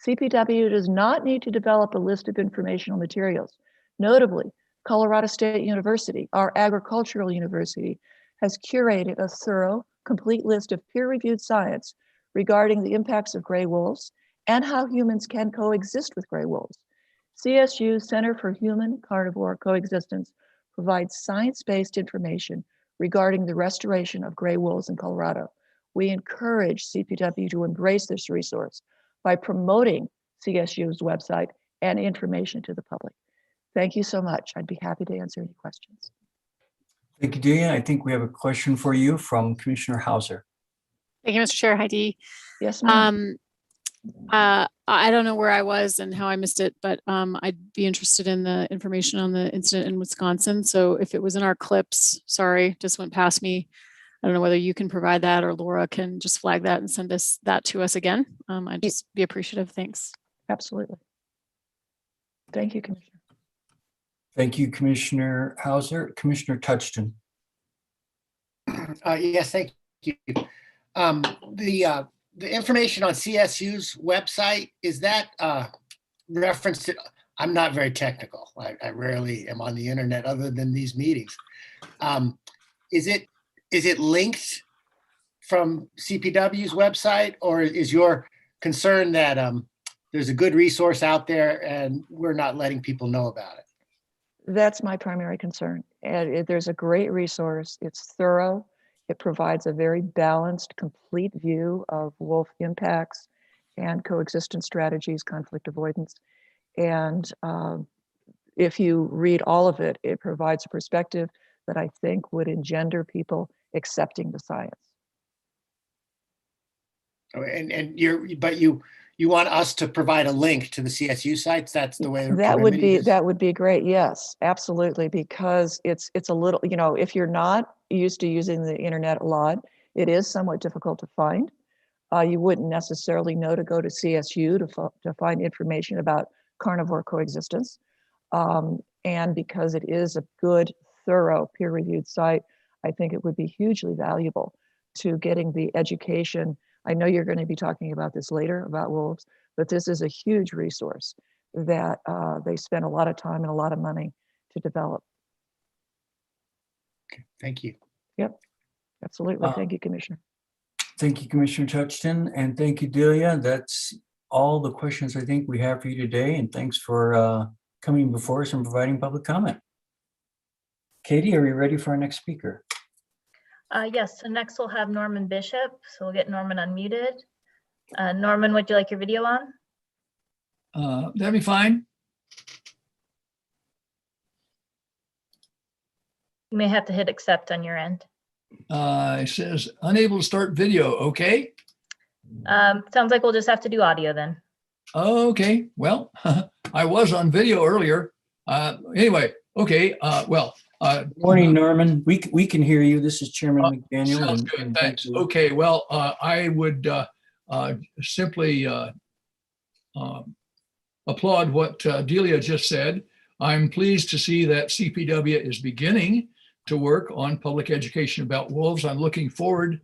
CPW does not need to develop a list of informational materials. Notably, Colorado State University, our agricultural university, has curated a thorough, complete list of peer-reviewed science regarding the impacts of gray wolves and how humans can coexist with gray wolves. CSU's Center for Human Carnivore Coexistence provides science-based information regarding the restoration of gray wolves in Colorado. We encourage CPW to embrace this resource by promoting CSU's website and information to the public. Thank you so much. I'd be happy to answer any questions. Thank you, Delia. I think we have a question for you from Commissioner Hauser. Thank you, Mr. Chair. Hi, Dee. Yes, ma'am. I don't know where I was and how I missed it, but I'd be interested in the information on the incident in Wisconsin. So if it was in our clips, sorry, just went past me. I don't know whether you can provide that or Laura can just flag that and send us that to us again. I'd just be appreciative. Thanks. Absolutely. Thank you, Commissioner. Thank you, Commissioner Hauser. Commissioner Touchton. Yes, thank you. The information on CSU's website, is that referenced? I'm not very technical. I rarely am on the internet other than these meetings. Is it linked from CPW's website, or is your concern that there's a good resource out there and we're not letting people know about it? That's my primary concern. And there's a great resource. It's thorough. It provides a very balanced, complete view of wolf impacts and coexistence strategies, conflict avoidance. And if you read all of it, it provides a perspective that I think would engender people accepting the science. And you want us to provide a link to the CSU sites? That's the way that would be great. Yes, absolutely. Because it's a little, if you're not used to using the internet a lot, it is somewhat difficult to find. You wouldn't necessarily know to go to CSU to find information about carnivore coexistence. And because it is a good, thorough, peer-reviewed site, I think it would be hugely valuable to getting the education. I know you're going to be talking about this later, about wolves, but this is a huge resource that they spend a lot of time and a lot of money to develop. Okay, thank you. Yep, absolutely. Thank you, Commissioner. Thank you, Commissioner Touchton, and thank you, Delia. That's all the questions I think we have for you today, and thanks for coming before us and providing public comment. Katie, are you ready for our next speaker? Yes, so next we'll have Norman Bishop. So we'll get Norman unmuted. Norman, would you like your video on? That'd be fine. You may have to hit accept on your end. It says unable to start video. Okay. Sounds like we'll just have to do audio then. Okay. Well, I was on video earlier. Anyway. Okay. Morning, Norman. We can hear you. This is Chairman McDaniel. Sounds good. Thanks. Okay. Well, I would simply applaud what Delia just said. I'm pleased to see that CPW is beginning to work on public education about wolves. I'm looking forward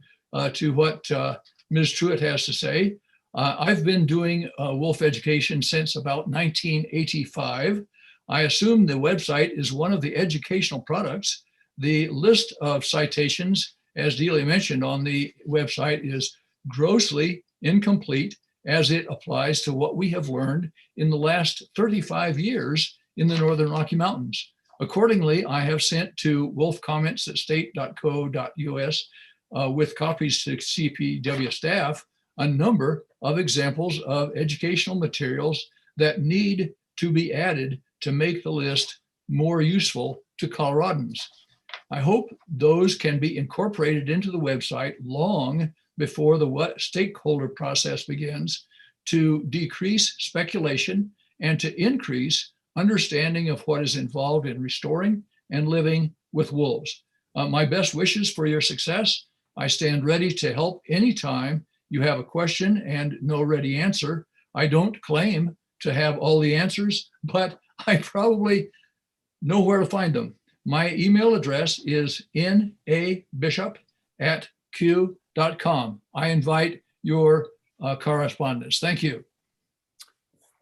to what Ms. Truitt has to say. I've been doing wolf education since about 1985. I assume the website is one of the educational products. The list of citations, as Delia mentioned on the website, is grossly incomplete as it applies to what we have learned in the last 35 years in the Northern Rocky Mountains. Accordingly, I have sent to wolfcomments@state.co.us with copies to CPW staff a number of examples of educational materials that need to be added to make the list more useful to Coloradans. I hope those can be incorporated into the website long before the stakeholder process begins to decrease speculation and to increase understanding of what is involved in restoring and living with wolves. My best wishes for your success. I stand ready to help anytime you have a question and no ready answer. I don't claim to have all the answers, but I probably know where to find them. My email address is nabishop@q.com. I invite your correspondence. Thank you.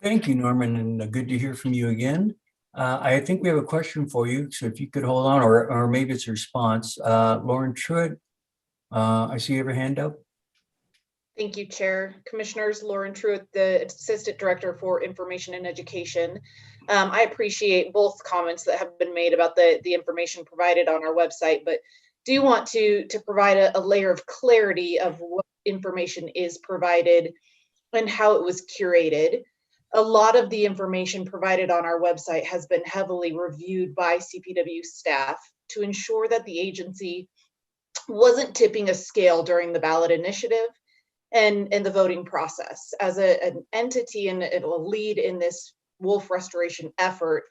Thank you, Norman, and good to hear from you again. I think we have a question for you, so if you could hold on, or maybe it's a response. Lauren Truitt, I see you have your hand up. Thank you, Chair. Commissioners, Lauren Truitt, the Assistant Director for Information and Education. I appreciate both comments that have been made about the information provided on our website, but do want to provide a layer of clarity of what information is provided and how it was curated. A lot of the information provided on our website has been heavily reviewed by CPW staff to ensure that the agency wasn't tipping a scale during the ballot initiative and the voting process. As an entity and a lead in this wolf restoration effort,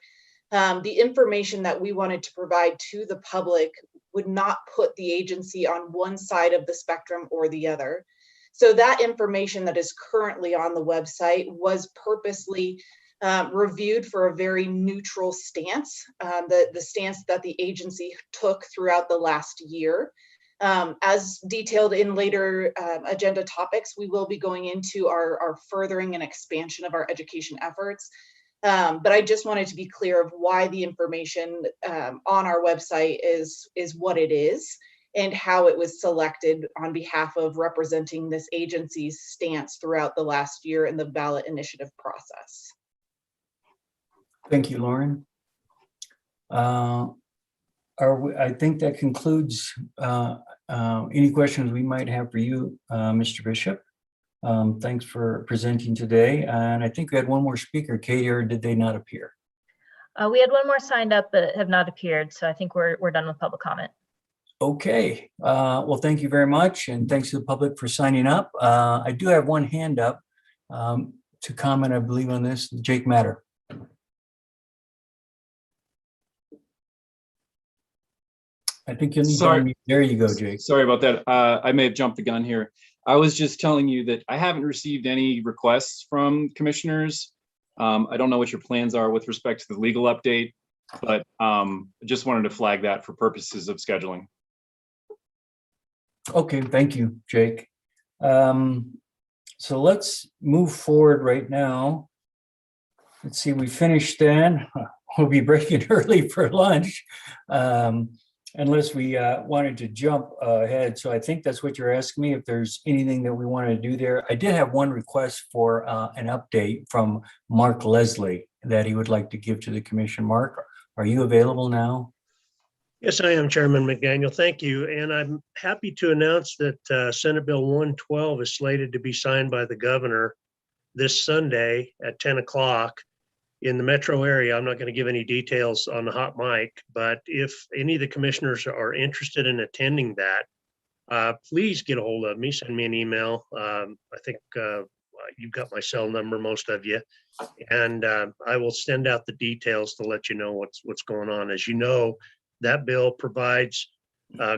the information that we wanted to provide to the public would not put the agency on one side of the spectrum or the other. So that information that is currently on the website was purposely reviewed for a very neutral stance, the stance that the agency took throughout the last year. As detailed in later agenda topics, we will be going into our furthering and expansion of our education efforts. But I just wanted to be clear of why the information on our website is what it is and how it was selected on behalf of representing this agency's stance throughout the last year in the ballot initiative process. Thank you, Lauren. I think that concludes any questions we might have for you, Mr. Bishop. Thanks for presenting today. And I think we had one more speaker, Katie, or did they not appear? We had one more signed up but have not appeared, so I think we're done with public comment. Okay, well, thank you very much. And thanks to the public for signing up. I do have one hand up to comment, I believe, on this. Jake Matter. I think you'll need to unmute. There you go, Jake. Sorry about that. I may have jumped the gun here. I was just telling you that I haven't received any requests from commissioners. I don't know what your plans are with respect to the legal update, but I just wanted to flag that for purposes of scheduling. Okay, thank you, Jake. So let's move forward right now. Let's see, we finished then. We'll be breaking early for lunch. Unless we wanted to jump ahead. So I think that's what you're asking me, if there's anything that we want to do there. I did have one request for an update from Mark Leslie that he would like to give to the commission. Mark, are you available now? Yes, I am, Chairman McDaniel. Thank you. And I'm happy to announce that Senate Bill 112 is slated to be signed by the governor this Sunday at 10 o'clock. In the metro area. I'm not going to give any details on the hot mic, but if any of the commissioners are interested in attending that, please get a hold of me, send me an email. I think you've got my cell number, most of you, and I will send out the details to let you know what's going on. As you know, that bill provides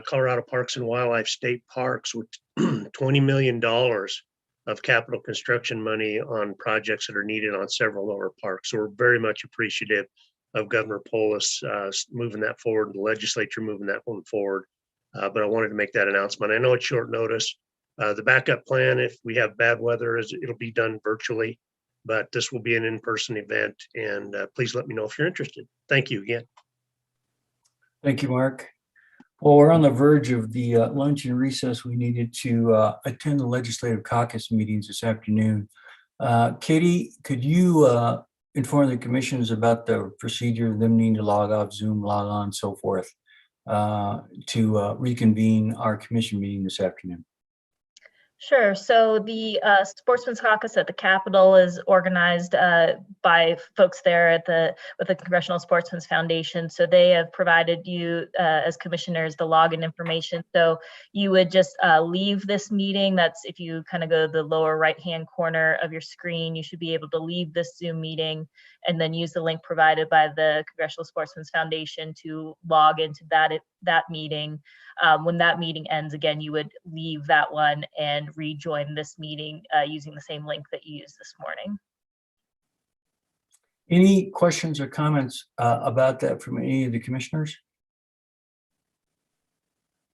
Colorado Parks and Wildlife State Parks with $20 million of capital construction money on projects that are needed on several of our parks. So we're very much appreciative of Governor Polis moving that forward, the legislature moving that one forward. But I wanted to make that announcement. I know it's short notice. The backup plan, if we have bad weather, is it'll be done virtually, but this will be an in-person event. And please let me know if you're interested. Thank you again. Thank you, Mark. Well, we're on the verge of the lunch and recess. We needed to attend the legislative caucus meetings this afternoon. Katie, could you inform the commissioners about the procedure of them needing to log off Zoom, log on, so forth, to reconvene our commission meeting this afternoon? Sure. So the Sportsman's Caucus at the Capitol is organized by folks there with the Congressional Sportsmen's Foundation. So they have provided you as commissioners the login information. So you would just leave this meeting. That's if you kind of go to the lower right-hand corner of your screen, you should be able to leave this Zoom meeting and then use the link provided by the Congressional Sportsmen's Foundation to log into that meeting. When that meeting ends, again, you would leave that one and and rejoin this meeting using the same link that you used this morning. Any questions or comments about that from any of the commissioners?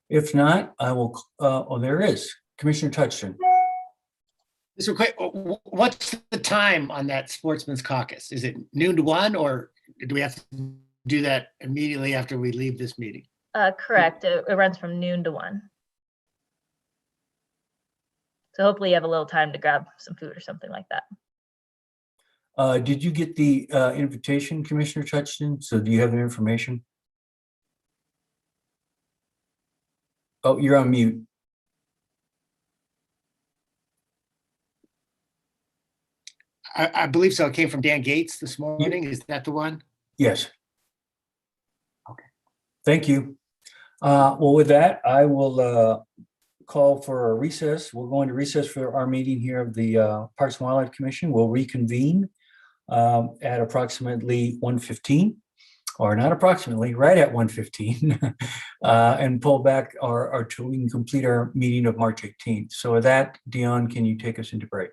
If not, I will, oh, there is. Commissioner Touchton. Mr. Quick, what's the time on that Sportsman's Caucus? Is it noon to 1, or do we have to do that immediately after we leave this meeting? Correct. It runs from noon to 1. So hopefully you have a little time to grab some food or something like that. Did you get the invitation, Commissioner Touchton? So do you have the information? Oh, you're on mute. I believe so. It came from Dan Gates this morning. Is that the one? Yes. Okay. Thank you. Well, with that, I will call for a recess. We're going to recess for our meeting here of the Parks and Wildlife Commission. We'll reconvene at approximately 1:15, or not approximately, right at 1:15, and pull back our till we can complete our meeting of March 18th. So with that, Dion, can you take us into break?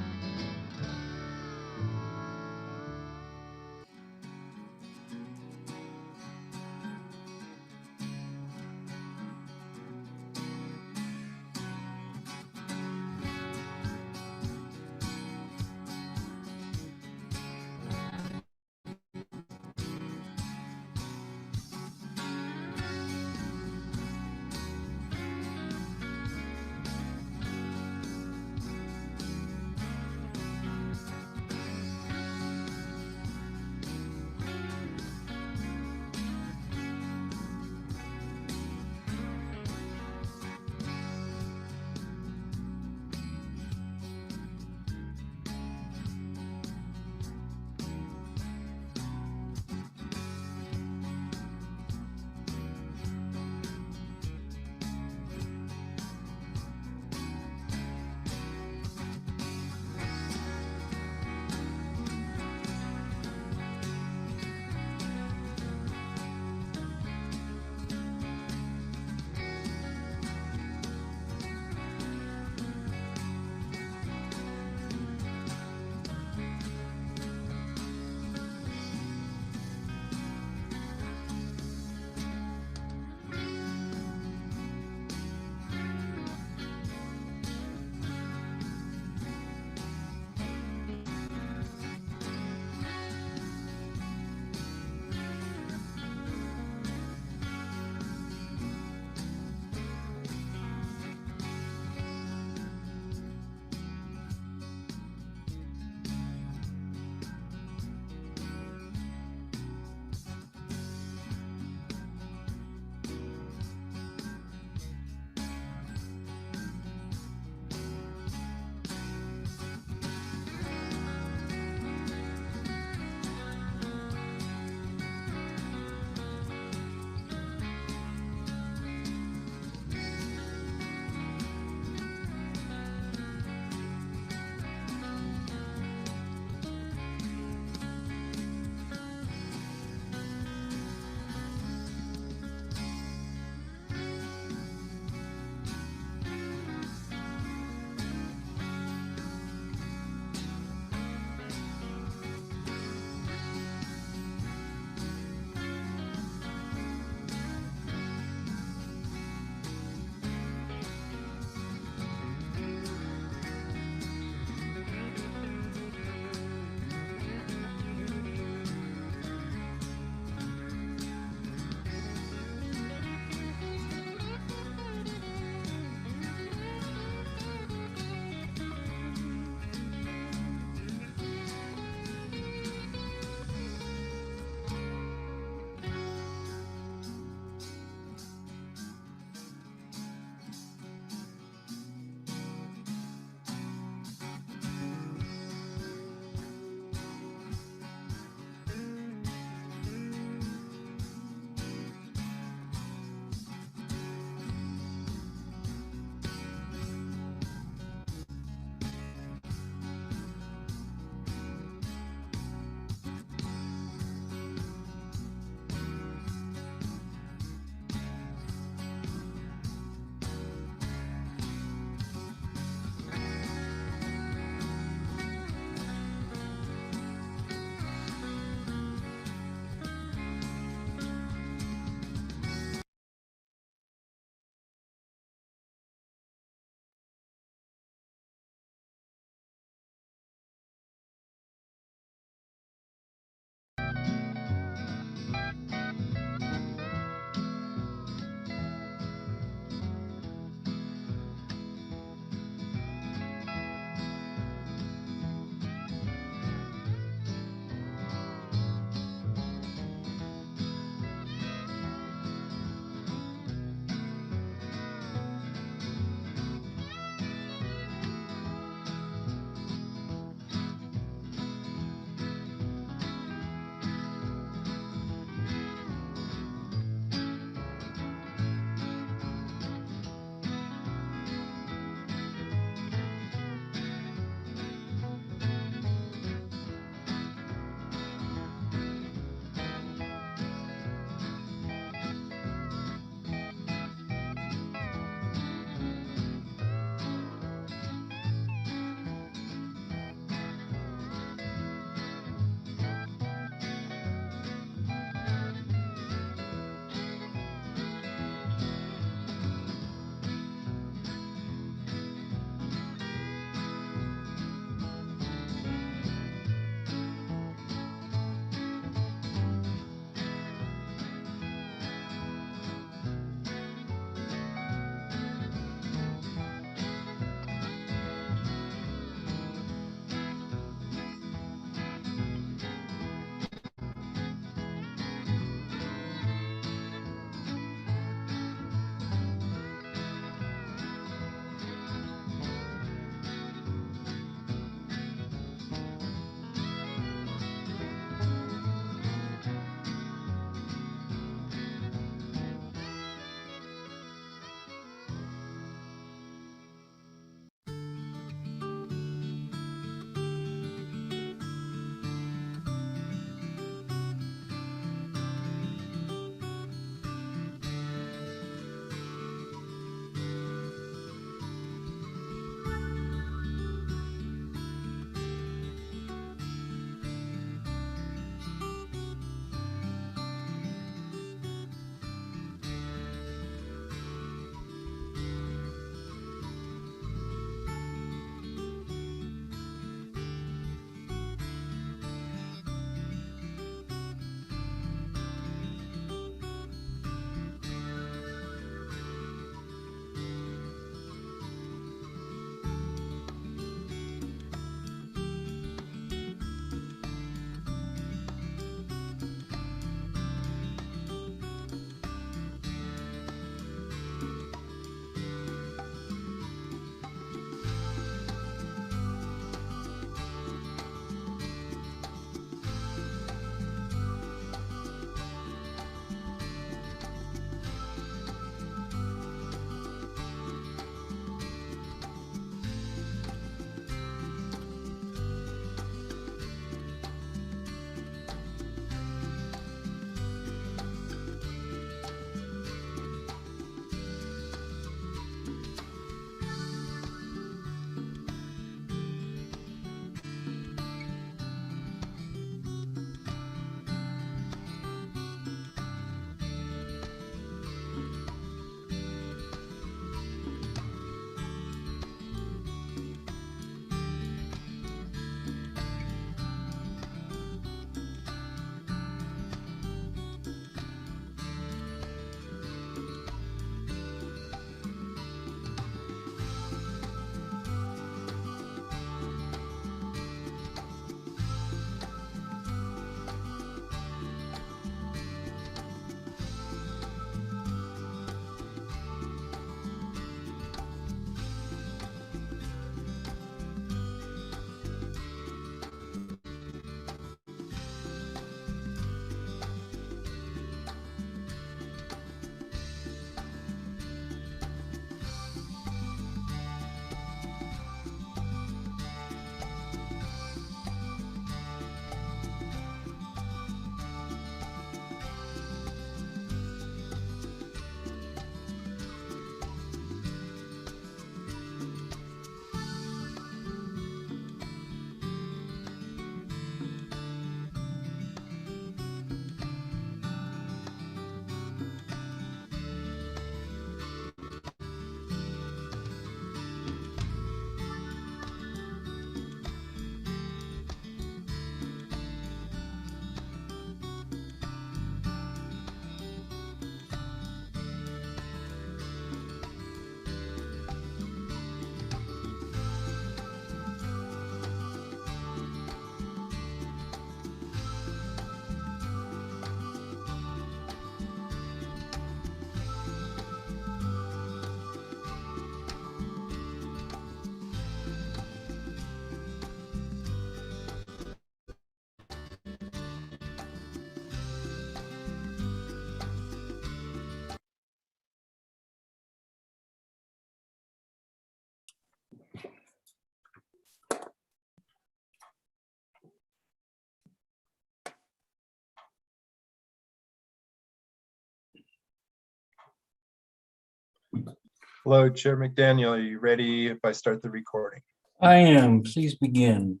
Hello, Chair McDaniel. Are you ready if I start the recording? I am. Please begin.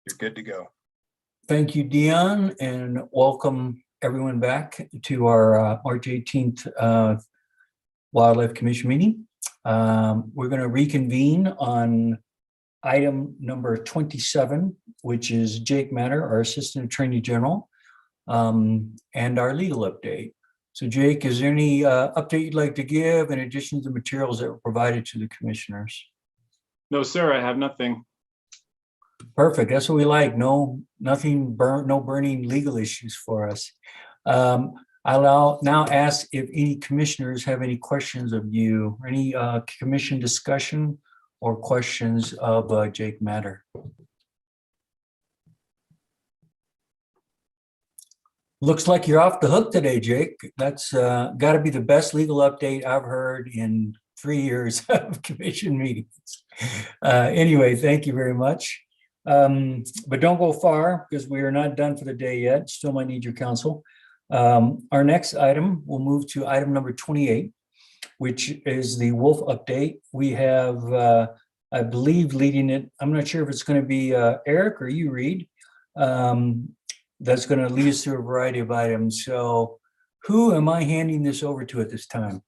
You're good to go. Thank you, Dion, and welcome everyone back to our March 18th Wildlife Commission meeting. We're going to reconvene on item number 27, which is Jake Matter, our Assistant Attorney General, and our legal update. So Jake, is there any update you'd like to give in addition to the materials that were provided to the commissioners? No, sir, I have nothing. Perfect. That's what we like. No burning legal issues for us. I'll now ask if any commissioners have any questions of you, or any commission discussion or questions of Jake Matter. Looks like you're off the hook today, Jake. That's got to be the best legal update I've heard in 3 years of commission meetings. Anyway, thank you very much. But don't go far because we are not done for the day yet. Still might need your counsel. Our next item, we'll move to item number 28, which is the wolf update. We have, I believe, leading it, I'm not sure if it's going to be Eric or you, Reed, that's going to lead us through a variety of items. So who am I handing this over to at this time?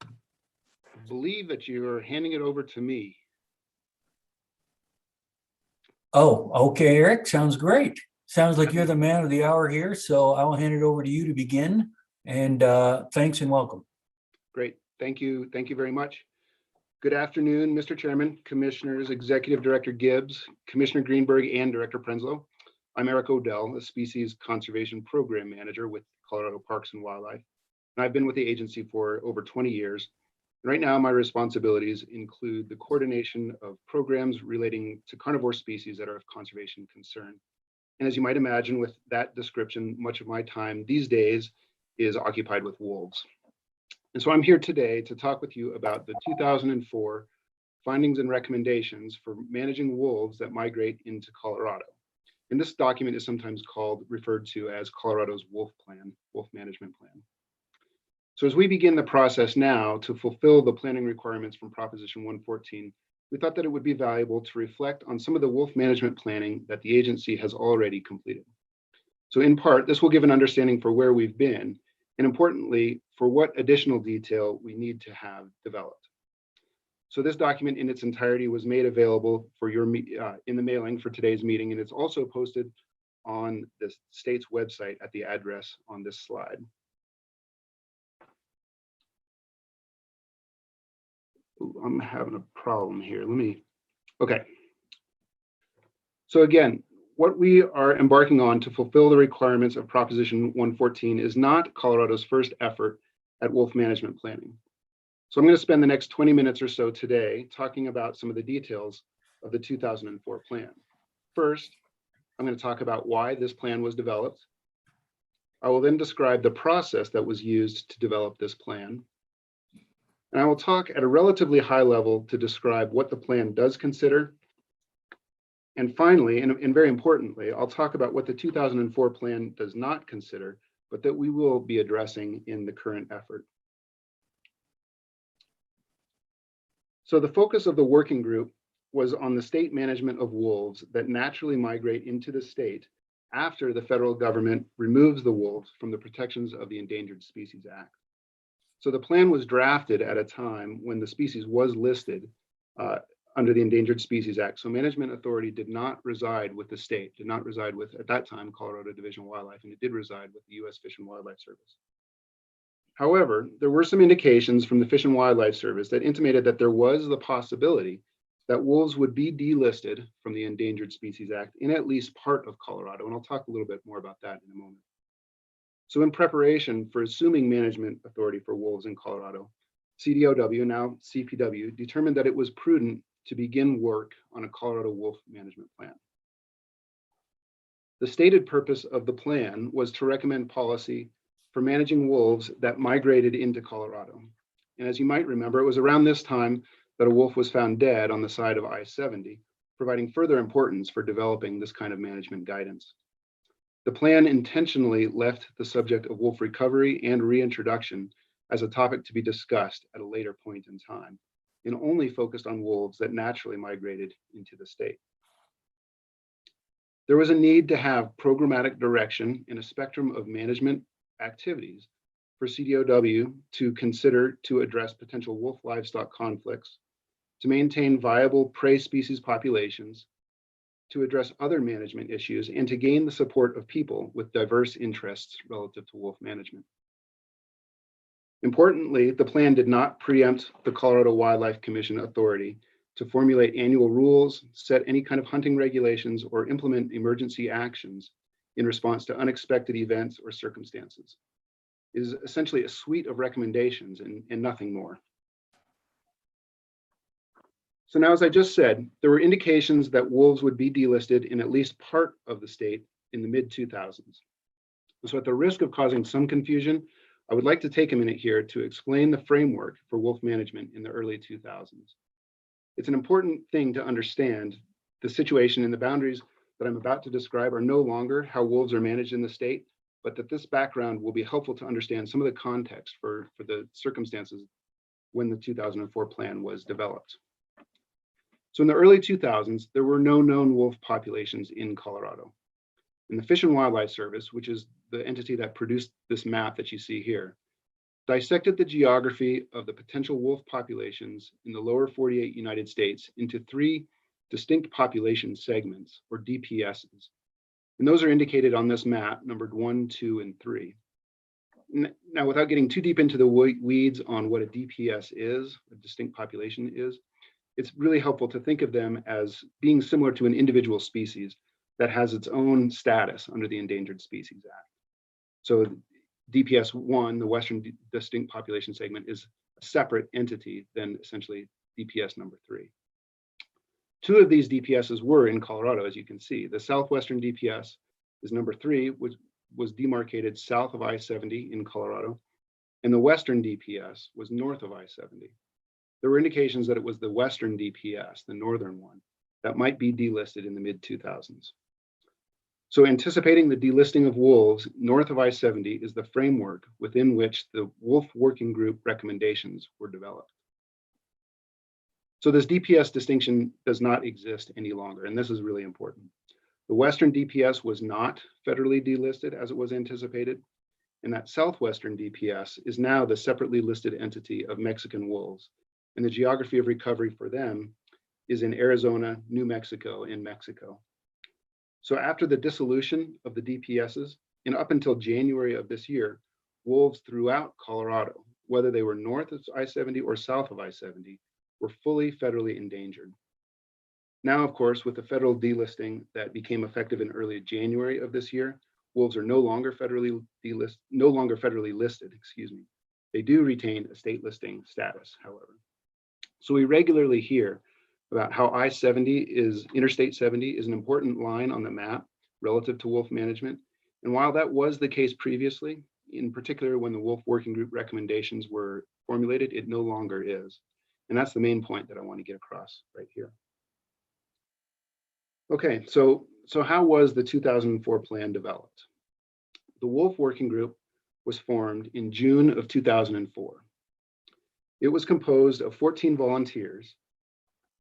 I believe that you're handing it over to me. Oh, okay, Eric, sounds great. Sounds like you're the man of the hour here, so I will hand it over to you to begin. And thanks and welcome. Great. Thank you. Thank you very much. Good afternoon, Mr. Chairman, Commissioners, Executive Director Gibbs, Commissioner Greenberg, and Director Prenslow. I'm Eric Odell, a Species Conservation Program Manager with Colorado Parks and Wildlife. And I've been with the agency for over 20 years. Right now, my responsibilities include the coordination of programs relating to carnivore species that are of conservation concern. And as you might imagine, with that description, much of my time these days is occupied with wolves. And so I'm here today to talk with you about the 2004 findings and recommendations for managing wolves that migrate into Colorado. And this document is sometimes referred to as Colorado's Wolf Plan, Wolf Management Plan. So as we begin the process now to fulfill the planning requirements from Proposition 114, we thought that it would be valuable to reflect on some of the wolf management planning that the agency has already completed. So in part, this will give an understanding for where we've been, and importantly, for what additional detail we need to have developed. So this document in its entirety was made available for your in the mailing for today's meeting, and it's also posted on the state's website at the address on this slide. Ooh, I'm having a problem here. Okay. So again, what we are embarking on to fulfill the requirements of Proposition 114 is not Colorado's first effort at wolf management planning. So I'm going to spend the next 20 minutes or so today talking about some of the details of the 2004 plan. First, I'm going to talk about why this plan was developed. I will then describe the process that was used to develop this plan. And I will talk at a relatively high level to describe what the plan does consider. And finally, and very importantly, I'll talk about what the 2004 plan does not consider, but that we will be addressing in the current effort. So the focus of the working group was on the state management of wolves that naturally migrate into the state after the federal government removes the wolves from the protections of the Endangered Species Act. So the plan was drafted at a time when the species was listed under the Endangered Species Act. So management authority did not reside with the state, did not reside with, at that time, Colorado Division of Wildlife, and it did reside with the U.S. Fish and Wildlife Service. However, there were some indications from the Fish and Wildlife Service that intimated that there was the possibility that wolves would be delisted from the Endangered Species Act in at least part of Colorado, and I'll talk a little bit more about that in a moment. So in preparation for assuming management authority for wolves in Colorado, CDOW, now CPW, determined that it was prudent to begin work on a Colorado wolf management plan. The stated purpose of the plan was to recommend policy for managing wolves that migrated into Colorado. And as you might remember, it was around this time that a wolf was found dead on the side of I-70, providing further importance for developing this kind of management guidance. The plan intentionally left the subject of wolf recovery and reintroduction as a topic to be discussed at a later point in time, and only focused on wolves that naturally migrated into the state. There was a need to have programmatic direction and a spectrum of management activities for CDOW to consider to address potential wolf livestock conflicts, to maintain viable prey species populations, to address other management issues, and to gain the support of people with diverse interests relative to wolf management. Importantly, the plan did not preempt the Colorado Wildlife Commission authority to formulate annual rules, set any kind of hunting regulations, or implement emergency actions in response to unexpected events or circumstances. It is essentially a suite of recommendations and nothing more. So now, as I just said, there were indications that wolves would be delisted in at least part of the state in the mid-2000s. So at the risk of causing some confusion, I would like to take a minute here to explain the framework for wolf management in the early 2000s. It's an important thing to understand the situation and the boundaries that I'm about to describe are no longer how wolves are managed in the state, but that this background will be helpful to understand some of the context for the circumstances when the 2004 plan was developed. So in the early 2000s, there were no known wolf populations in Colorado. And the Fish and Wildlife Service, which is the entity that produced this map that you see here, dissected the geography of the potential wolf populations in the lower 48 United States into 3 distinct population segments, or DPSs. And those are indicated on this map, numbered 1, 2, and 3. Now, without getting too deep into the weeds on what a DPS is, a distinct population is, it's really helpful to think of them as being similar to an individual species that has its own status under the Endangered Species Act. So DPS 1, the Western Distinct Population Segment, is a separate entity than essentially DPS number 3. 2 of these DPSs were in Colorado, as you can see. The Southwestern DPS is number 3, which was demarcated south of I-70 in Colorado, and the Western DPS was north of I-70. There were indications that it was the Western DPS, the northern one, that might be delisted in the mid-2000s. So anticipating the delisting of wolves north of I-70 is the framework within which the Wolf Working Group recommendations were developed. So this DPS distinction does not exist any longer, and this is really important. The Western DPS was not federally delisted as it was anticipated, and that Southwestern DPS is now the separately listed entity of Mexican wolves, and the geography of recovery for them is in Arizona, New Mexico, and Mexico. So after the dissolution of the DPSs, and up until January of this year, wolves throughout Colorado, whether they were north of I-70 or south of I-70, were fully federally endangered. Now, of course, with the federal delisting that became effective in early January of this year, wolves are no longer federally listed, excuse me. They do retain a state listing status, however. So we regularly hear about how Interstate 70 is an important line on the map relative to wolf management. And while that was the case previously, in particular when the Wolf Working Group recommendations were formulated, it no longer is. And that's the main point that I want to get across right here. Okay, so how was the 2004 plan developed? The Wolf Working Group was formed in June of 2004. It was composed of 14 volunteers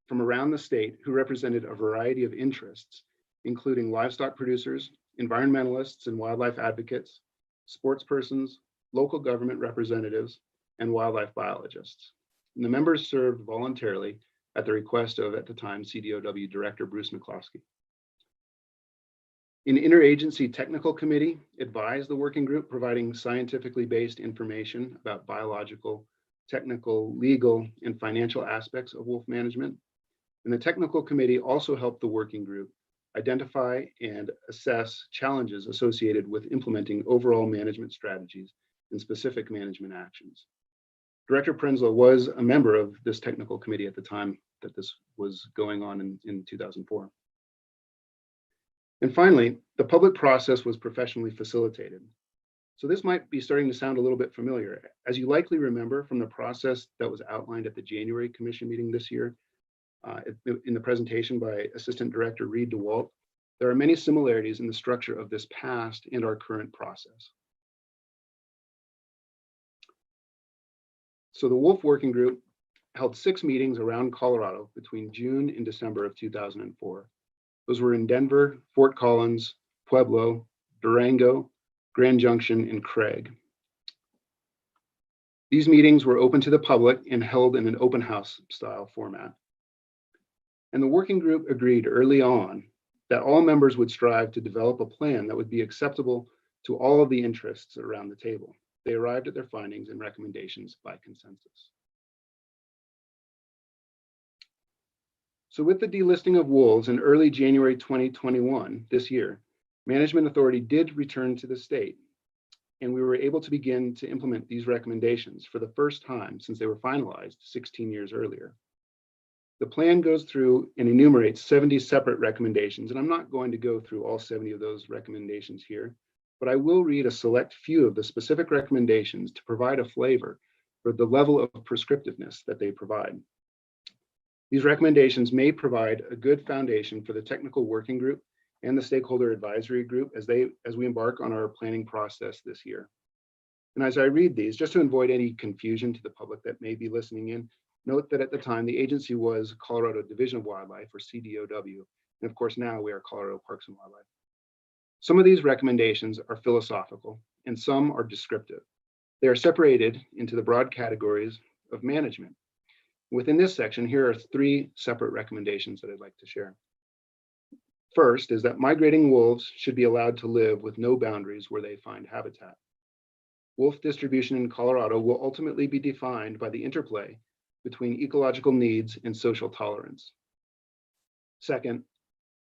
from around the state who represented a variety of interests, including livestock producers, environmentalists and wildlife advocates, sports persons, local government representatives, and wildlife biologists. And the members served voluntarily at the request of, at the time, CDOW Director Bruce McCloskey. An interagency technical committee advised the working group, providing scientifically based information about biological, technical, legal, and financial aspects of wolf management. And the technical committee also helped the working group identify and assess challenges associated with implementing overall management strategies and specific management actions. Director Prenzlau was a member of this technical committee at the time that this was going on in 2004. And finally, the public process was professionally facilitated. So this might be starting to sound a little bit familiar. As you likely remember from the process that was outlined at the January Commission meeting this year, in the presentation by Assistant Director Reed DeWalt, There are many similarities in the structure of this past and our current process. So the Wolf Working Group held 6 meetings around Colorado between June and December of 2004. Those were in Denver, Fort Collins, Pueblo, Durango, Grand Junction, and Craig. These meetings were open to the public and held in an open house style format. And the working group agreed early on that all members would strive to develop a plan that would be acceptable to all of the interests around the table. They arrived at their findings and recommendations by consensus. So with the delisting of wolves in early January 2021, this year, Management Authority did return to the state, and we were able to begin to implement these recommendations for the first time since they were finalized 16 years earlier. The plan goes through and enumerates 70 separate recommendations, and I'm not going to go through all 70 of those recommendations here, but I will read a select few of the specific recommendations to provide a flavor for the level of prescriptiveness that they provide. These recommendations may provide a good foundation for the technical working group and the stakeholder advisory group as we embark on our planning process this year. And as I read these, just to avoid any confusion to the public that may be listening in, note that at the time the agency was Colorado Division of Wildlife, or CDOW, and of course now we are Colorado Parks and Wildlife. Some of these recommendations are philosophical and some are descriptive. They are separated into the broad categories of management. Within this section, here are 3 separate recommendations that I'd like to share. First is that migrating wolves should be allowed to live with no boundaries where they find habitat. Wolf distribution in Colorado will ultimately be defined by the interplay between ecological needs and social tolerance. Second,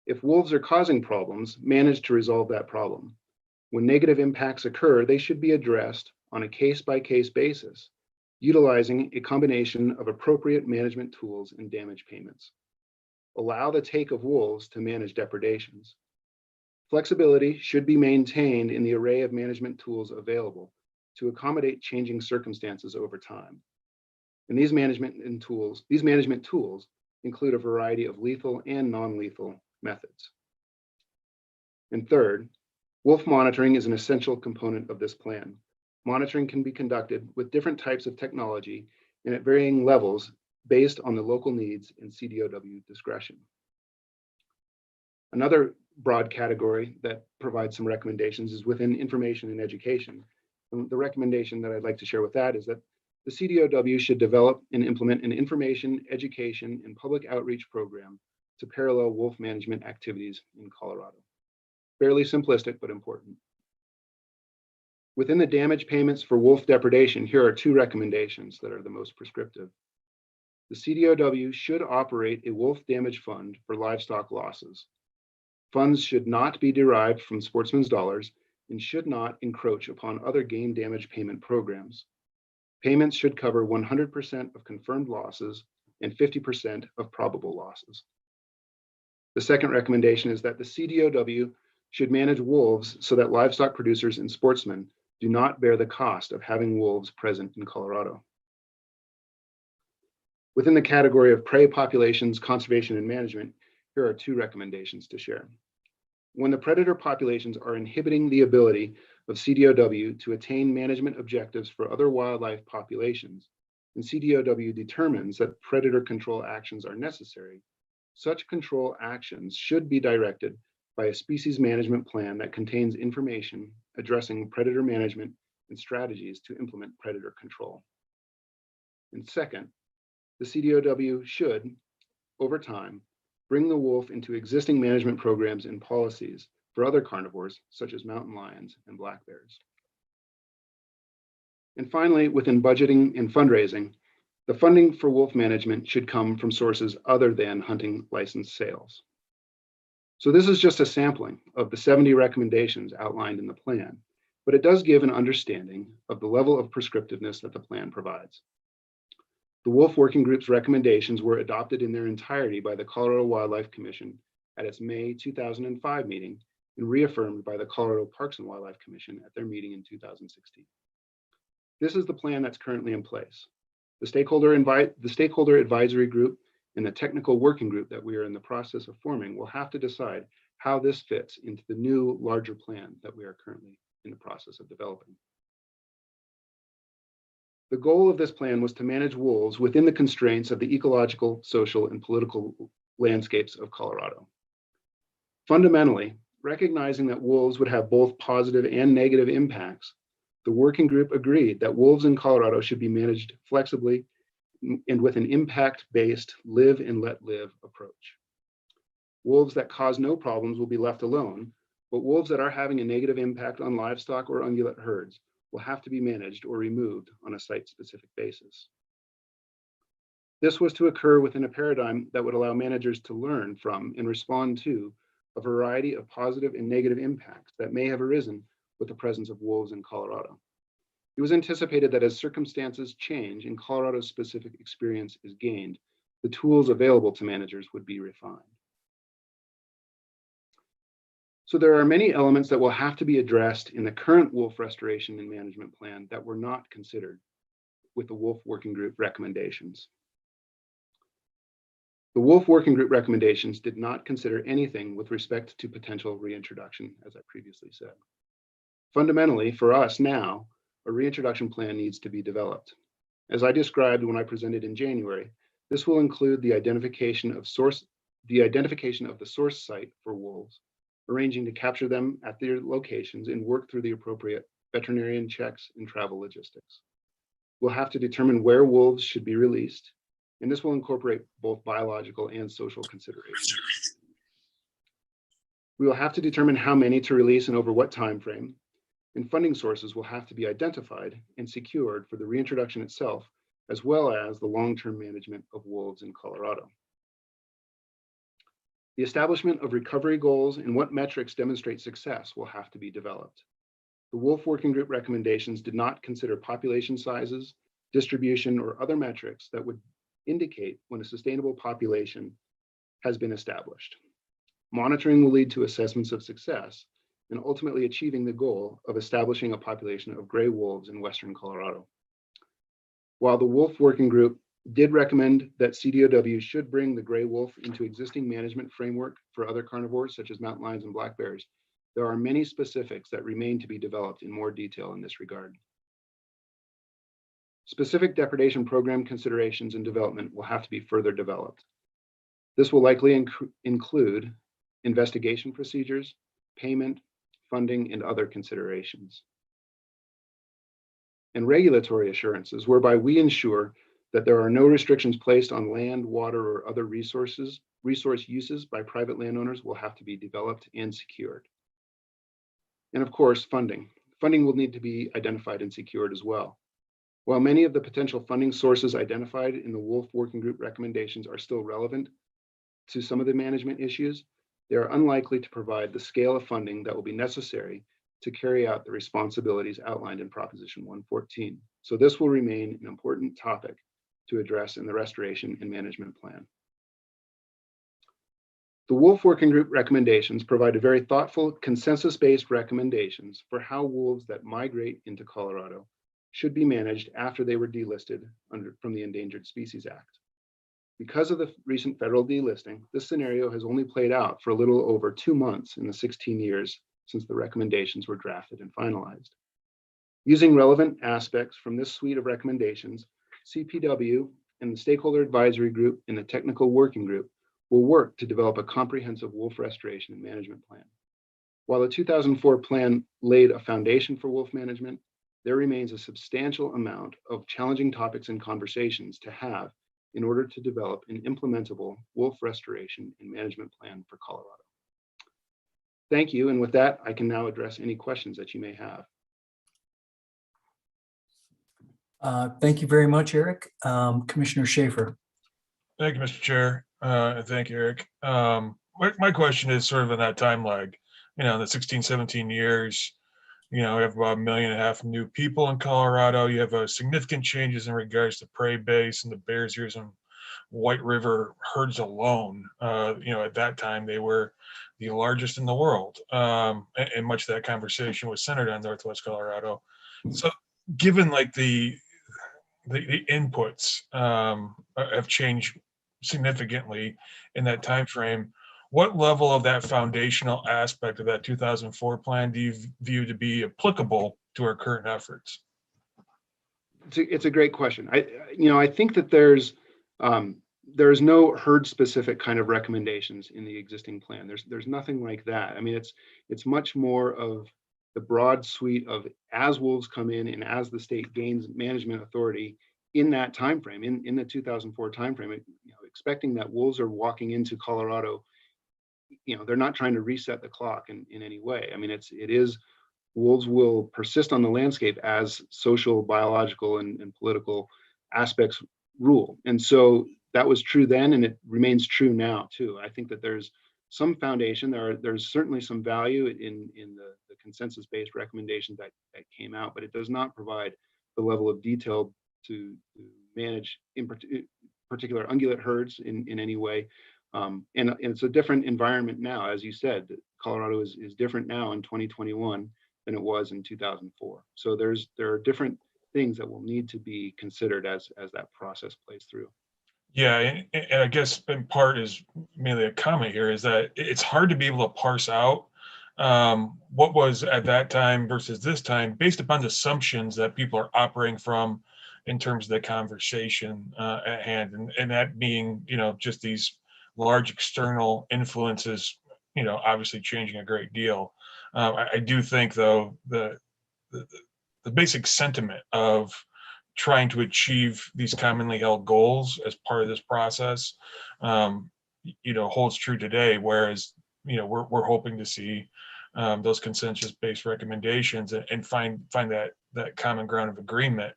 if wolves are causing problems, manage to resolve that problem. When negative impacts occur, they should be addressed on a case-by-case basis, utilizing a combination of appropriate management tools and damage payments. Allow the take of wolves to manage depredations. Flexibility should be maintained in the array of management tools available to accommodate changing circumstances over time. And these management tools include a variety of lethal and non-lethal methods. And third, wolf monitoring is an essential component of this plan. Monitoring can be conducted with different types of technology and at varying levels based on the local needs and CDOW discretion. Another broad category that provides some recommendations is within information and education. And the recommendation that I'd like to share with that is that the CDOW should develop and implement an information, education, and public outreach program to parallel wolf management activities in Colorado. Fairly simplistic, but important. Within the damage payments for wolf depredation, here are 2 recommendations that are the most prescriptive. The CDOW should operate a wolf damage fund for livestock losses. Funds should not be derived from sportsmen's dollars and should not encroach upon other game damage payment programs. Payments should cover 100% of confirmed losses and 50% of probable losses. The second recommendation is that the CDOW should manage wolves so that livestock producers and sportsmen do not bear the cost of having wolves present in Colorado. Within the category of prey populations, conservation, and management, here are 2 recommendations to share. When the predator populations are inhibiting the ability of CDOW to attain management objectives for other wildlife populations, and CDOW determines that predator control actions are necessary, such control actions should be directed by a species management plan that contains information addressing predator management and strategies to implement predator control. And second, the CDOW should, over time, bring the wolf into existing management programs and policies for other carnivores, such as mountain lions and black bears. And finally, within budgeting and fundraising, the funding for wolf management should come from sources other than hunting license sales. So this is just a sampling of the 70 recommendations outlined in the plan, but it does give an understanding of the level of prescriptiveness that the plan provides. The Wolf Working Group's recommendations were adopted in their entirety by the Colorado Wildlife Commission at its May 2005 meeting and reaffirmed by the Colorado Parks and Wildlife Commission at their meeting in 2016. This is the plan that's currently in place. The stakeholder advisory group and the technical working group that we are in the process of forming will have to decide how this fits into the new larger plan that we are currently in the process of developing. The goal of this plan was to manage wolves within the constraints of the ecological, social, and political landscapes of Colorado. Fundamentally, recognizing that wolves would have both positive and negative impacts, the working group agreed that wolves in Colorado should be managed flexibly and with an impact-based live and let live approach. Wolves that cause no problems will be left alone, but wolves that are having a negative impact on livestock or ungulate herds will have to be managed or removed on a site-specific basis. This was to occur within a paradigm that would allow managers to learn from and respond to a variety of positive and negative impacts that may have arisen with the presence of wolves in Colorado. It was anticipated that as circumstances change and Colorado's specific experience is gained, the tools available to managers would be refined. So there are many elements that will have to be addressed in the current wolf restoration and management plan that were not considered with the Wolf Working Group recommendations. The Wolf Working Group recommendations did not consider anything with respect to potential reintroduction, as I previously said. Fundamentally, for us now, a reintroduction plan needs to be developed. As I described when I presented in January, this will include the identification of the source site for wolves, arranging to capture them at their locations and work through the appropriate veterinarian checks and travel logistics. We'll have to determine where wolves should be released, and this will incorporate both biological and social considerations. We will have to determine how many to release and over what time frame, and funding sources will have to be identified and secured for the reintroduction itself, as well as the long-term management of wolves in Colorado. The establishment of recovery goals and what metrics demonstrate success will have to be developed. The Wolf Working Group recommendations did not consider population sizes, distribution, or other metrics that would indicate when a sustainable population has been established. Monitoring will lead to assessments of success and ultimately achieving the goal of establishing a population of gray wolves in Western Colorado. While the Wolf Working Group did recommend that CDOW should bring the gray wolf into existing management framework for other carnivores such as mountain lions and black bears, there are many specifics that remain to be developed in more detail in this regard. Specific depredation program considerations and development will have to be further developed. This will likely include investigation procedures, payment, funding, and other considerations. And regulatory assurances whereby we ensure that there are no restrictions placed on land, water, or other resource uses by private landowners will have to be developed and secured. And of course, funding. Funding will need to be identified and secured as well. While many of the potential funding sources identified in the Wolf Working Group recommendations are still relevant to some of the management issues, they are unlikely to provide the scale of funding that will be necessary to carry out the responsibilities outlined in Proposition 114. So this will remain an important topic to address in the restoration and management plan. The Wolf Working Group recommendations provided very thoughtful, consensus-based recommendations for how wolves that migrate into Colorado should be managed after they were delisted from the Endangered Species Act. Because of the recent federal delisting, this scenario has only played out for a little over 2 months in the 16 years since the recommendations were drafted and finalized. Using relevant aspects from this suite of recommendations, CPW and the Stakeholder Advisory Group and the Technical Working Group will work to develop a comprehensive wolf restoration and management plan. While the 2004 plan laid a foundation for wolf management, there remains a substantial amount of challenging topics and conversations to have in order to develop an implementable wolf restoration and management plan for Colorado. Thank you, and with that, I can now address any questions that you may have. Thank you very much, Eric. Commissioner Schaefer. Thank you, Mr. Chair. And thank you, Eric. My question is sort of in that time lag, in the 16, 17 years, we have about 1.5 million new people in Colorado. You have significant changes in regards to prairie base and the Bears Ears and White River herds alone. At that time, they were the largest in the world. And much of that conversation was centered on Northwest Colorado. So given like the inputs have changed significantly in that time frame, what level of that foundational aspect of that 2004 plan do you view to be applicable to our current efforts? It's a great question. I think that there's no herd specific kind of recommendations in the existing plan. There's nothing like that. I mean, it's much more of the broad suite of, as wolves come in and as the state gains management authority in that time frame, in the 2004 timeframe, expecting that wolves are walking into Colorado. They're not trying to reset the clock in any way. I mean, it is wolves will persist on the landscape as social, biological, and political aspects rule. And so that was true then, and it remains true now too. I think that there's some foundation. There's certainly some value in the consensus-based recommendations that came out, but it does not provide the level of detail to manage in particular ungulate herds in any way. And it's a different environment now, as you said. Colorado is different now in 2021 than it was in 2004. So there are different things that will need to be considered as that process plays through. Yeah, and I guess in part is mainly a comment here, is that it's hard to be able to parse out what was at that time versus this time based upon the assumptions that people are operating from in terms of the conversation at hand, and that being, just these large external influences, obviously changing a great deal. I do think, though, the basic sentiment of trying to achieve these commonly held goals as part of this process, holds true today. Whereas, we're hoping to see those consensus-based recommendations and find that common ground of agreement.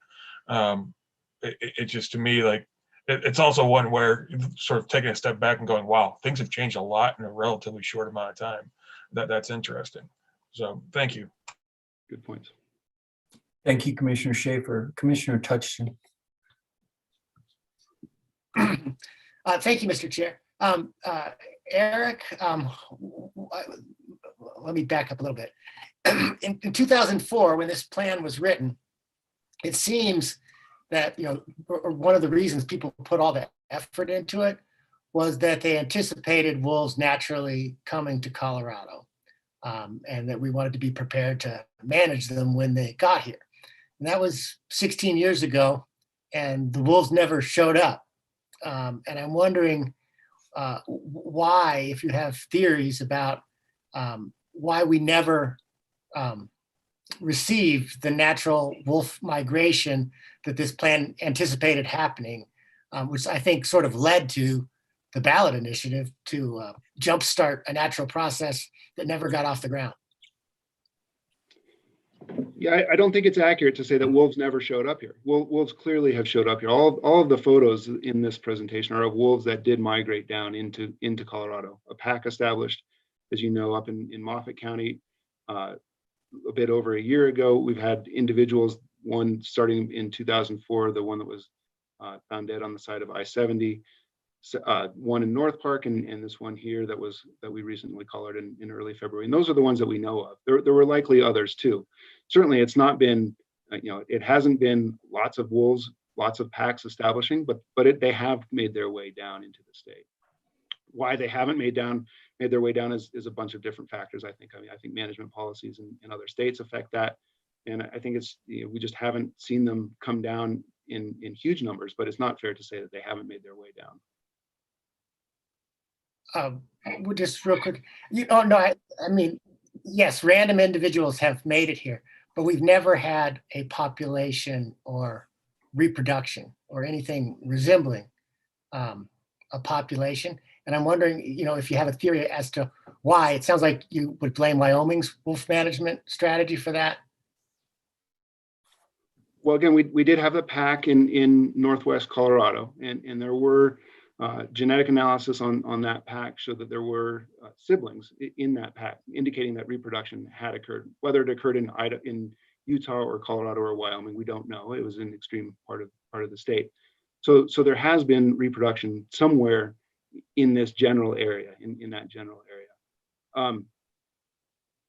It just, to me, like, it's also one where sort of taking a step back and going, wow, things have changed a lot in a relatively short amount of time. That's interesting. So thank you. Good points. Thank you, Commissioner Schaefer. Commissioner Touchton. Thank you, Mr. Chair. Eric, let me back up a little bit. In 2004, when this plan was written, it seems that, one of the reasons people put all the effort into it was that they anticipated wolves naturally coming to Colorado, and that we wanted to be prepared to manage them when they got here. And that was 16 years ago, and the wolves never showed up. And I'm wondering why, if you have theories about why we never received the natural wolf migration that this plan anticipated happening, which I think sort of led to the ballot initiative to jumpstart a natural process that never got off the ground. Yeah, I don't think it's accurate to say that wolves never showed up here. Wolves clearly have showed up here. All of the photos in this presentation are of wolves that did migrate down into Colorado. A pack established, as you know, up in Moffat County a bit over a year ago. We've had individuals, one starting in 2004, the one that was found dead on the side of I-70, one in North Park, and this one here that we recently collared in early February. And those are the ones that we know of. There were likely others too. Certainly it's not been, it hasn't been lots of wolves, lots of packs establishing, but they have made their way down into the state. Why they haven't made their way down is a bunch of different factors. I think management policies in other states affect that. And I think it's, we just haven't seen them come down in huge numbers, but it's not fair to say that they haven't made their way down. Just real quick, I mean, yes, random individuals have made it here, but we've never had a population or reproduction or anything resembling a population. And I'm wondering, if you have a theory as to why. It sounds like you would blame Wyoming's wolf management strategy for that. Well, again, we did have a pack in Northwest Colorado, and there were genetic analysis on that pack showed that there were siblings in that pack, indicating that reproduction had occurred. Whether it occurred in Utah or Colorado or Wyoming, we don't know. It was an extreme part of the state. So there has been reproduction somewhere in this general area, in that general area.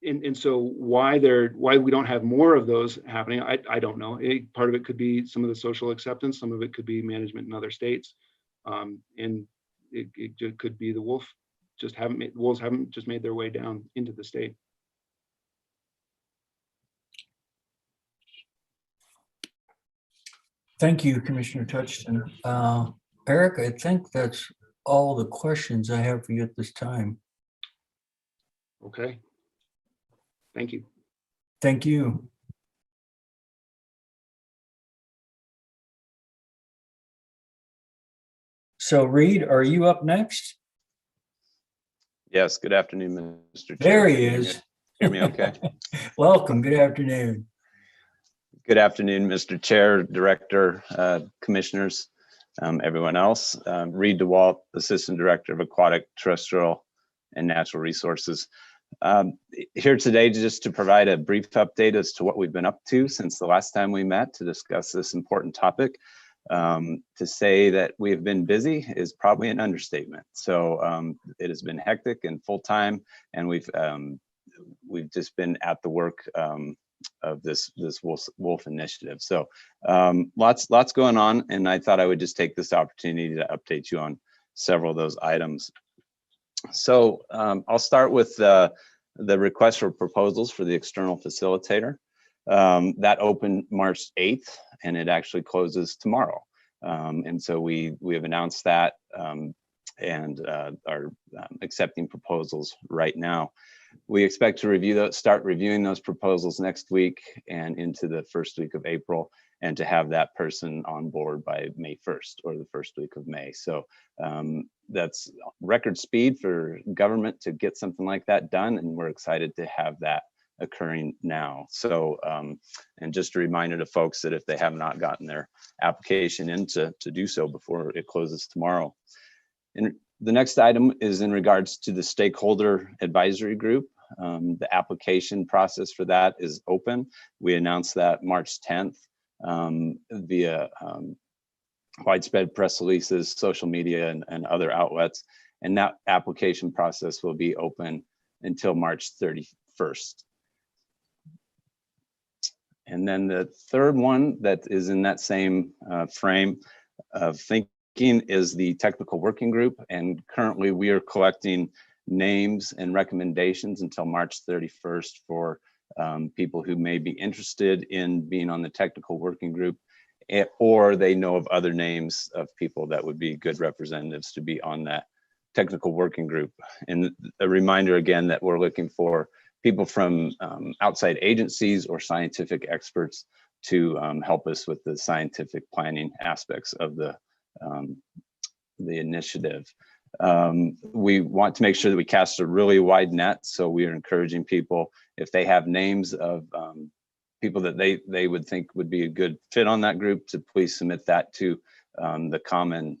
And so why we don't have more of those happening, I don't know. Part of it could be some of the social acceptance, some of it could be management in other states. And it could be the wolf wolves haven't just made their way down into the state. Thank you, Commissioner Touchton. Eric, I think that's all the questions I have for you at this time. Okay. Thank you. Thank you. So Reed, are you up next? Yes, good afternoon, Mr. Chair. There he Can you is. Hear me okay? Welcome. Good afternoon. Good afternoon, Mr. Chair, Director, Commissioners, everyone else. Reed DeWalt, Assistant Director of Aquatic, Terrestrial, and Natural Resources. Here today just to provide a brief update as to what we've been up to since the last time we met to discuss this important topic. To say that we've been busy is probably an understatement. So it has been hectic and full-time, and we've just been at the work of this wolf initiative. So lots going on, and I thought I would just take this opportunity to update you on several of those items. So I'll start with the request for proposals for the external facilitator. That opened March 8th, and it actually closes tomorrow. And so we have announced that and are accepting proposals right now. We expect to start reviewing those proposals next week and into the first week of April, and to have that person on board by May 1st or the first week of May. So that's record speed for government to get something like that done, and we're excited to have that occurring now. So, and just a reminder to folks that if they have not gotten their application in to do so before it closes tomorrow. And the next item is in regards to the stakeholder advisory group. The application process for that is open. We announced that March 10th via widespread press releases, social media, and other outlets. And that application process will be open until March 31st. And then the third one that is in that same frame of thinking is the technical working group. And currently we are collecting names and recommendations until March 31st for people who may be interested in being on the technical working group, or they know of other names of people that would be good representatives to be on that technical working group. And a reminder again that we're looking for people from outside agencies or scientific experts to help us with the scientific planning aspects of the initiative. We want to make sure that we cast a really wide net, so we are encouraging people, if they have names of people that they would think would be a good fit on that group, to please submit that to the common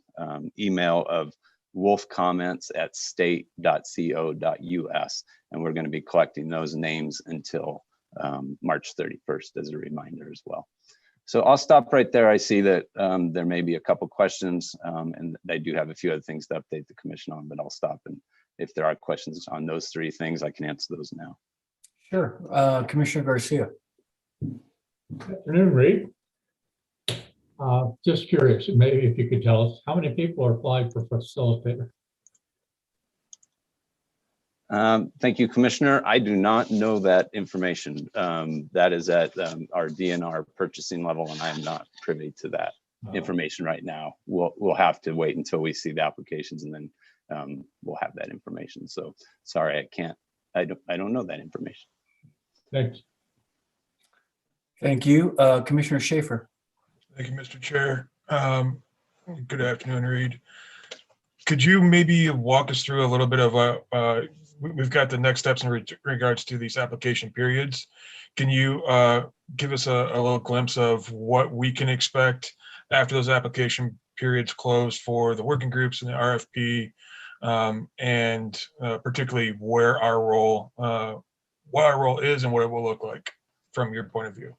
email of wolfcomments@state.co.us, and we're going to be collecting those names until March 31st as a reminder as well. So I'll stop right there. I see that there may be a couple questions, and I do have a few other things to update the commission on, but I'll stop, and if there are questions on those three things, I can answer those now. Sure. Commissioner Garcia. Good afternoon, Reed. Just curious, maybe if you could tell us how many people are applied for facilitator? Thank you, Commissioner. I do not know that information. That is at our DNR purchasing level, and I am not privy to that information right now. We'll have to wait until we see the applications, and then we'll have that information. So sorry, I can't. I don't know that information. Thanks. Thank you, Commissioner Schaefer. Thank you, Mr. Chair. Good afternoon, Reed. Could you maybe walk us through a little bit of we've got the next steps in regards to these application periods. Can you give us a little glimpse of what we can expect after those application periods close for the working groups and the RFP, and particularly what our role is and what it will look like from your point of view?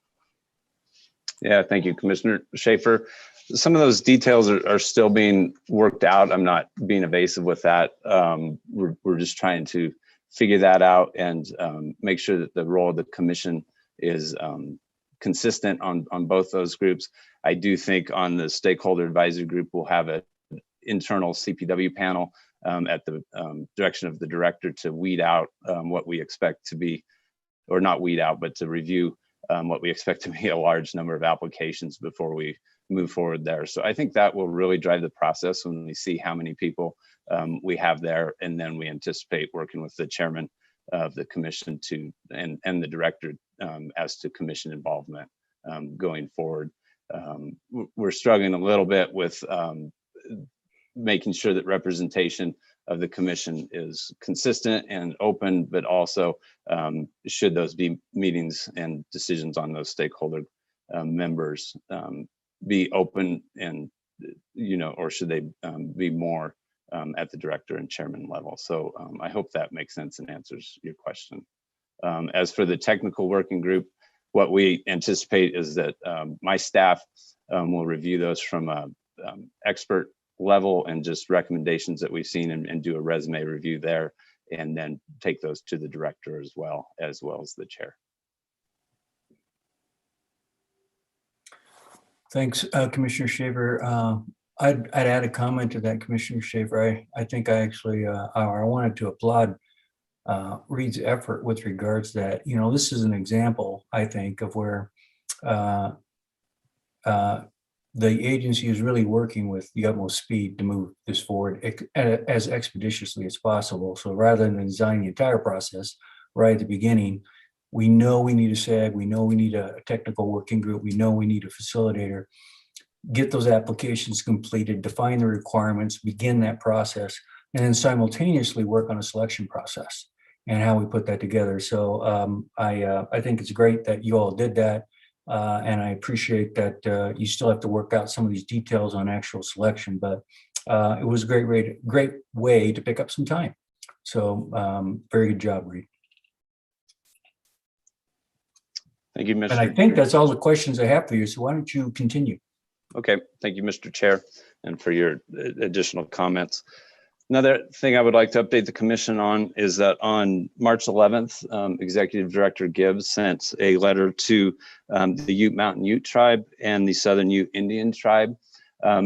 Yeah, thank you, Commissioner Schaefer. Some of those details are still being worked out. I'm not being evasive with that. We're just trying to figure that out and make sure that the role of the commission is consistent on both those groups. I do think on the stakeholder advisory group, we'll have an internal CPW panel at the direction of the director to weed out what we expect to be, or not weed out, but to review what we expect to be a large number of applications before we move forward there. So I think that will really drive the process when we see how many people we have there, and then we anticipate working with the chairman of the commission to and the director as to commission involvement going forward. We're struggling a little bit with making sure that representation of the commission is consistent and open, but also should those be meetings and decisions on those stakeholder members be open and, or should they be more at the director and chairman level? So I hope that makes sense and answers your question. As for the technical working group, what we anticipate is that my staff will review those from a expert level and just recommendations that we've seen and do a resume review there, and then take those to the director as well as the chair. Thanks, Commissioner Shaver. I'd add a comment to that, Commissioner Shaver. I think I actually, I wanted to applaud Reed's effort with regards to that. This is an example, I think, of where the agency is really working with the utmost speed to move this forward as expeditiously as possible. So rather than designing the entire process right at the beginning, we know we need a SAG, we know we need a technical working group, we know we need a facilitator. Get those applications completed, define the requirements, begin that process, and then simultaneously work on a selection process and how we put that together. So I think it's great that you all did that. And I appreciate that you still have to work out some of these details on actual selection, but it was a great way to pick up some time. So very good job, Reed. Thank you, Mr. And I think that's all the questions I have for you. So why don't you continue? Okay, thank you, Mr. Chair, and for your additional comments. Another thing I would like to update the commission on is that on March 11th, Executive Director Gibbs sent a letter to the Ute Mountain Ute Tribe and the Southern Ute Indian Tribe,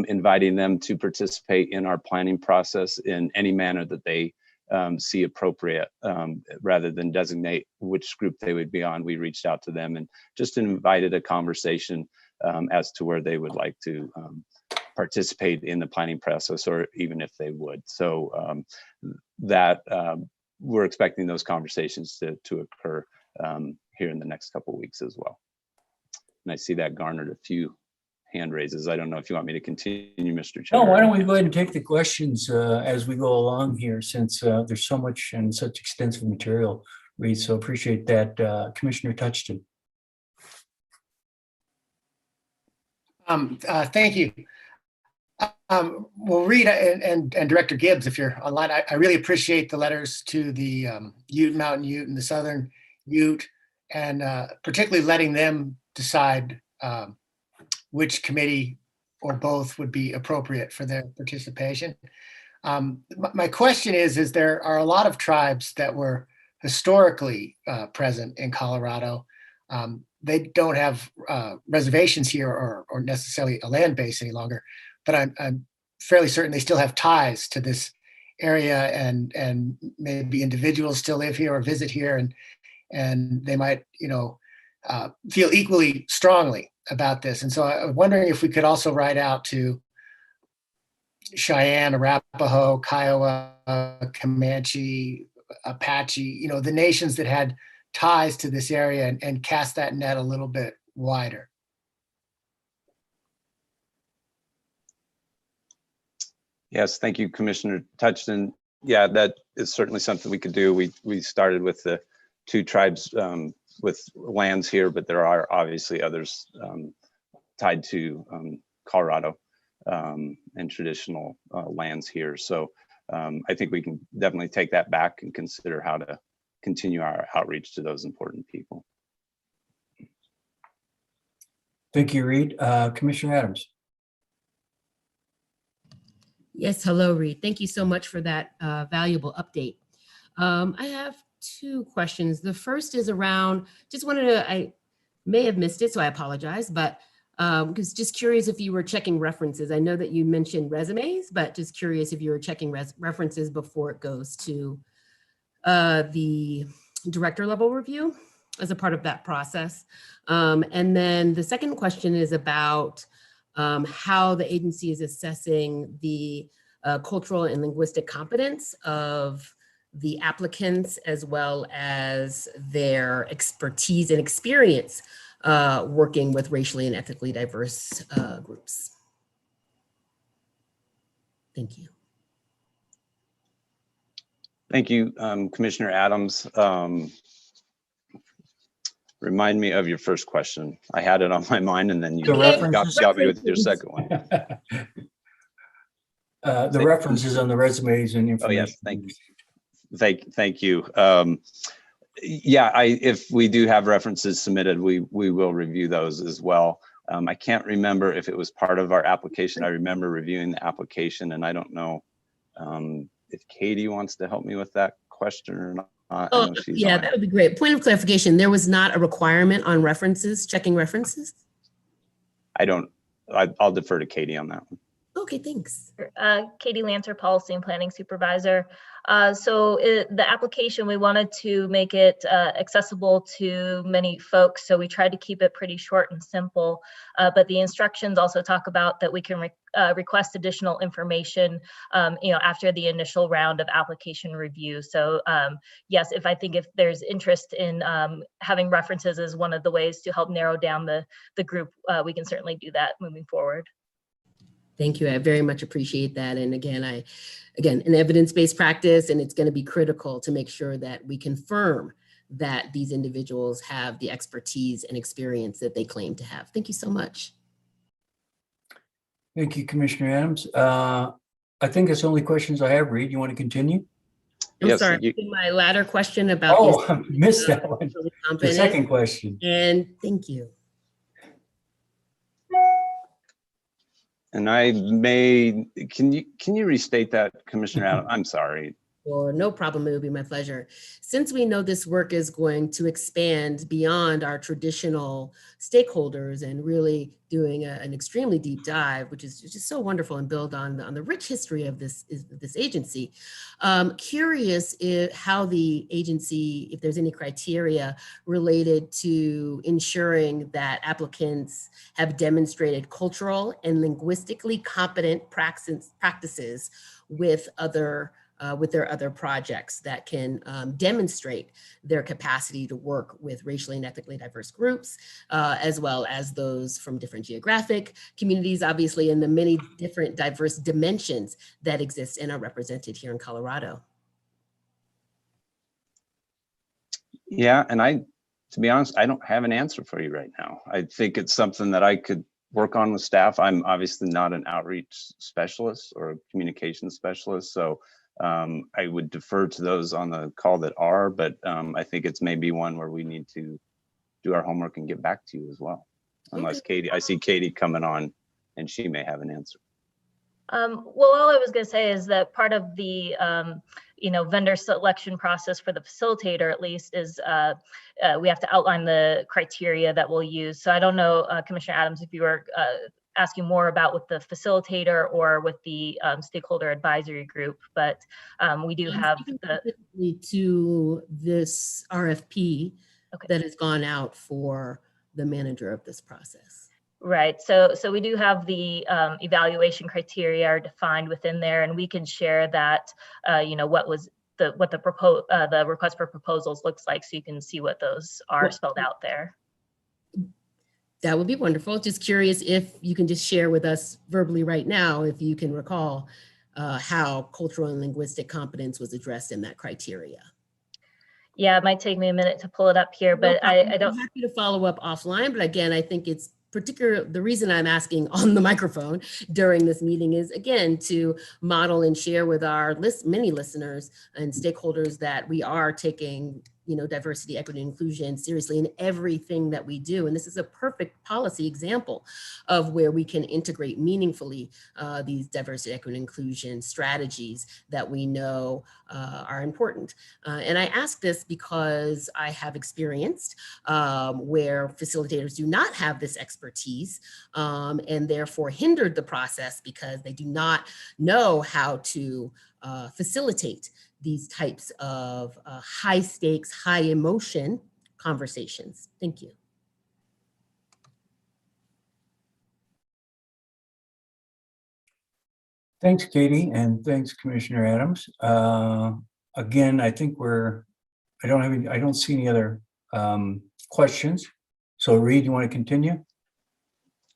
inviting them to participate in our planning process in any manner that they see appropriate. Rather than designate which group they would be on, we reached out to them and just invited a conversation as to where they would like to participate in the planning process, or even if they would. So that we're expecting those conversations to occur here in the next couple of weeks as well. And I see that garnered a few hand raises. I don't know if you want me to continue, Mr. Chair. No, why don't we go ahead and take the questions as we go along here, since there's so much and such extensive material, Reed. So appreciate that. Commissioner Touchton. Thank you. Well, Reed and Director Gibbs, if you're online, I really appreciate the letters to the Ute Mountain Ute and the Southern Ute, and particularly letting them decide which committee or both would be appropriate for their participation. My question is there are a lot of tribes that were historically present in Colorado. They don't have reservations here or necessarily a land base any longer, but I'm fairly certain they still have ties to this area, and maybe individuals still live here or visit here, and they might, feel equally strongly about this. And so I'm wondering if we could also write out to Cheyenne, Arapaho, Kiowa, Comanche, Apache, the nations that had ties to this area, and cast that net a little bit wider. Yes, thank you, Commissioner Touchton. Yeah, that is certainly something we could do. We started with the two tribes with lands here, but there are obviously others tied to Colorado and traditional lands here. So I think we can definitely take that back and consider how to continue our outreach to those important people. Thank you, Reed. Commissioner Adams. Yes, hello, Reed. Thank you so much for that valuable update. I have two questions. The first is around, I may have missed it, so I apologize, but Because just curious if you were checking references. I know that you mentioned resumes, but just curious if you were checking references before it goes to the director level review as a part of that process. And then the second question is about how the agency is assessing the cultural and linguistic competence of the applicants, as well as their expertise and experience working with racially and ethnically diverse groups. Thank you. Thank you, Commissioner Adams. Remind me of your first question. I had it on my mind and then you got me with your second one. The references on the resumes and information. Oh, yes, thank you. Yeah, if we do have references submitted, we will review those as well. I can't remember if it was part of our application. I remember reviewing the application, and I don't know if Katie wants to help me with that question or not. Oh, yeah, that would be great. Point of clarification, there was not a requirement on references, checking references? I'll defer to Katie on that one. Okay, thanks. Katie Lancer, Policy and Planning Supervisor. The application, we wanted to make it accessible to many folks, so we tried to keep it pretty short and simple. But the instructions also talk about that we can request additional information, after the initial round of application review. So yes, if there's interest in having references as one of the ways to help narrow down the group, we can certainly do that moving forward. Thank you. I very much appreciate that. And again, an evidence-based practice, and it's going to be critical to make sure that we confirm that these individuals have the expertise and experience that they claim to have. Thank you so much. Thank you, Commissioner Adams. I think that's the only questions I have. Reed, you want to continue? I'm sorry, my latter question about. Oh, I missed that one. The second question. And thank you. And can you restate that, Commissioner Adams? I'm sorry. Or no problem, it would be my pleasure. Since we know this work is going to expand beyond our traditional stakeholders and really doing an extremely deep dive, which is just so wonderful, and build on the rich history of this agency. Curious how the agency, if there's any criteria related to ensuring that applicants have demonstrated cultural and linguistically competent practices with their other projects that can demonstrate their capacity to work with racially and ethnically diverse groups, as well as those from different geographic communities, obviously, and the many different diverse dimensions that exist and are represented here in Colorado. Yeah, and to be honest, I don't have an answer for you right now. I think it's something that I could work on with staff. I'm obviously not an outreach specialist or a communication specialist, so I would defer to those on the call that are, but I think it's maybe one where we need to do our homework and get back to you as well. Unless Katie, I see Katie coming on and she may have an answer. Well, all I was going to say is that part of the vendor selection process for the facilitator, at least, is we have to outline the criteria that we'll use. So I don't know, Commissioner Adams, if you were asking more about with the facilitator or with the stakeholder advisory group, but we do have to this RFP that has gone out for the manager of this process. Right. So we do have the evaluation criteria are defined within there, and we can share that, what the request for proposals looks like, so you can see what those are spelled out there. That would be wonderful. Just curious if you can just share with us verbally right now, if you can recall how cultural and linguistic competence was addressed in that criteria. Yeah, it might take me a minute to pull it up here, but I don't. I'm happy to follow up offline, but again, I think it's the reason I'm asking on the microphone during this meeting is, again, to model and share with our many listeners and stakeholders that we are taking diversity, equity, and inclusion seriously in everything that we do. And this is a perfect policy example of where we can integrate meaningfully these diversity, equity, and inclusion strategies that we know are important. And I ask this because I have experienced where facilitators do not have this expertise and therefore hindered the process because they do not know how to facilitate these types of high stakes, high emotion conversations. Thank you. Thanks, Katie, and thanks, Commissioner Adams. Again, I think I don't see any other questions. So Reed, you want to continue?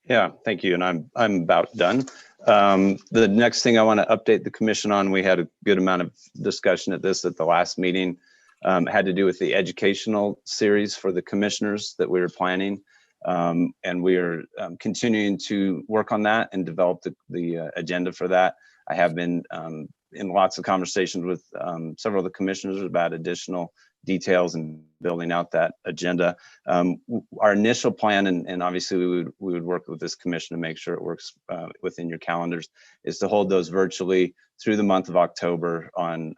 Yeah, thank you. And I'm about done. The next thing I want to update the commission on, we had a good amount of discussion at the last meeting, had to do with the educational series for the commissioners that we were planning. And we are continuing to work on that and develop the agenda for that. I have been in lots of conversations with several of the commissioners about additional details and building out that agenda. Our initial plan, and obviously we would work with this commission to make sure it works within your calendars, is to hold those virtually through the month of October on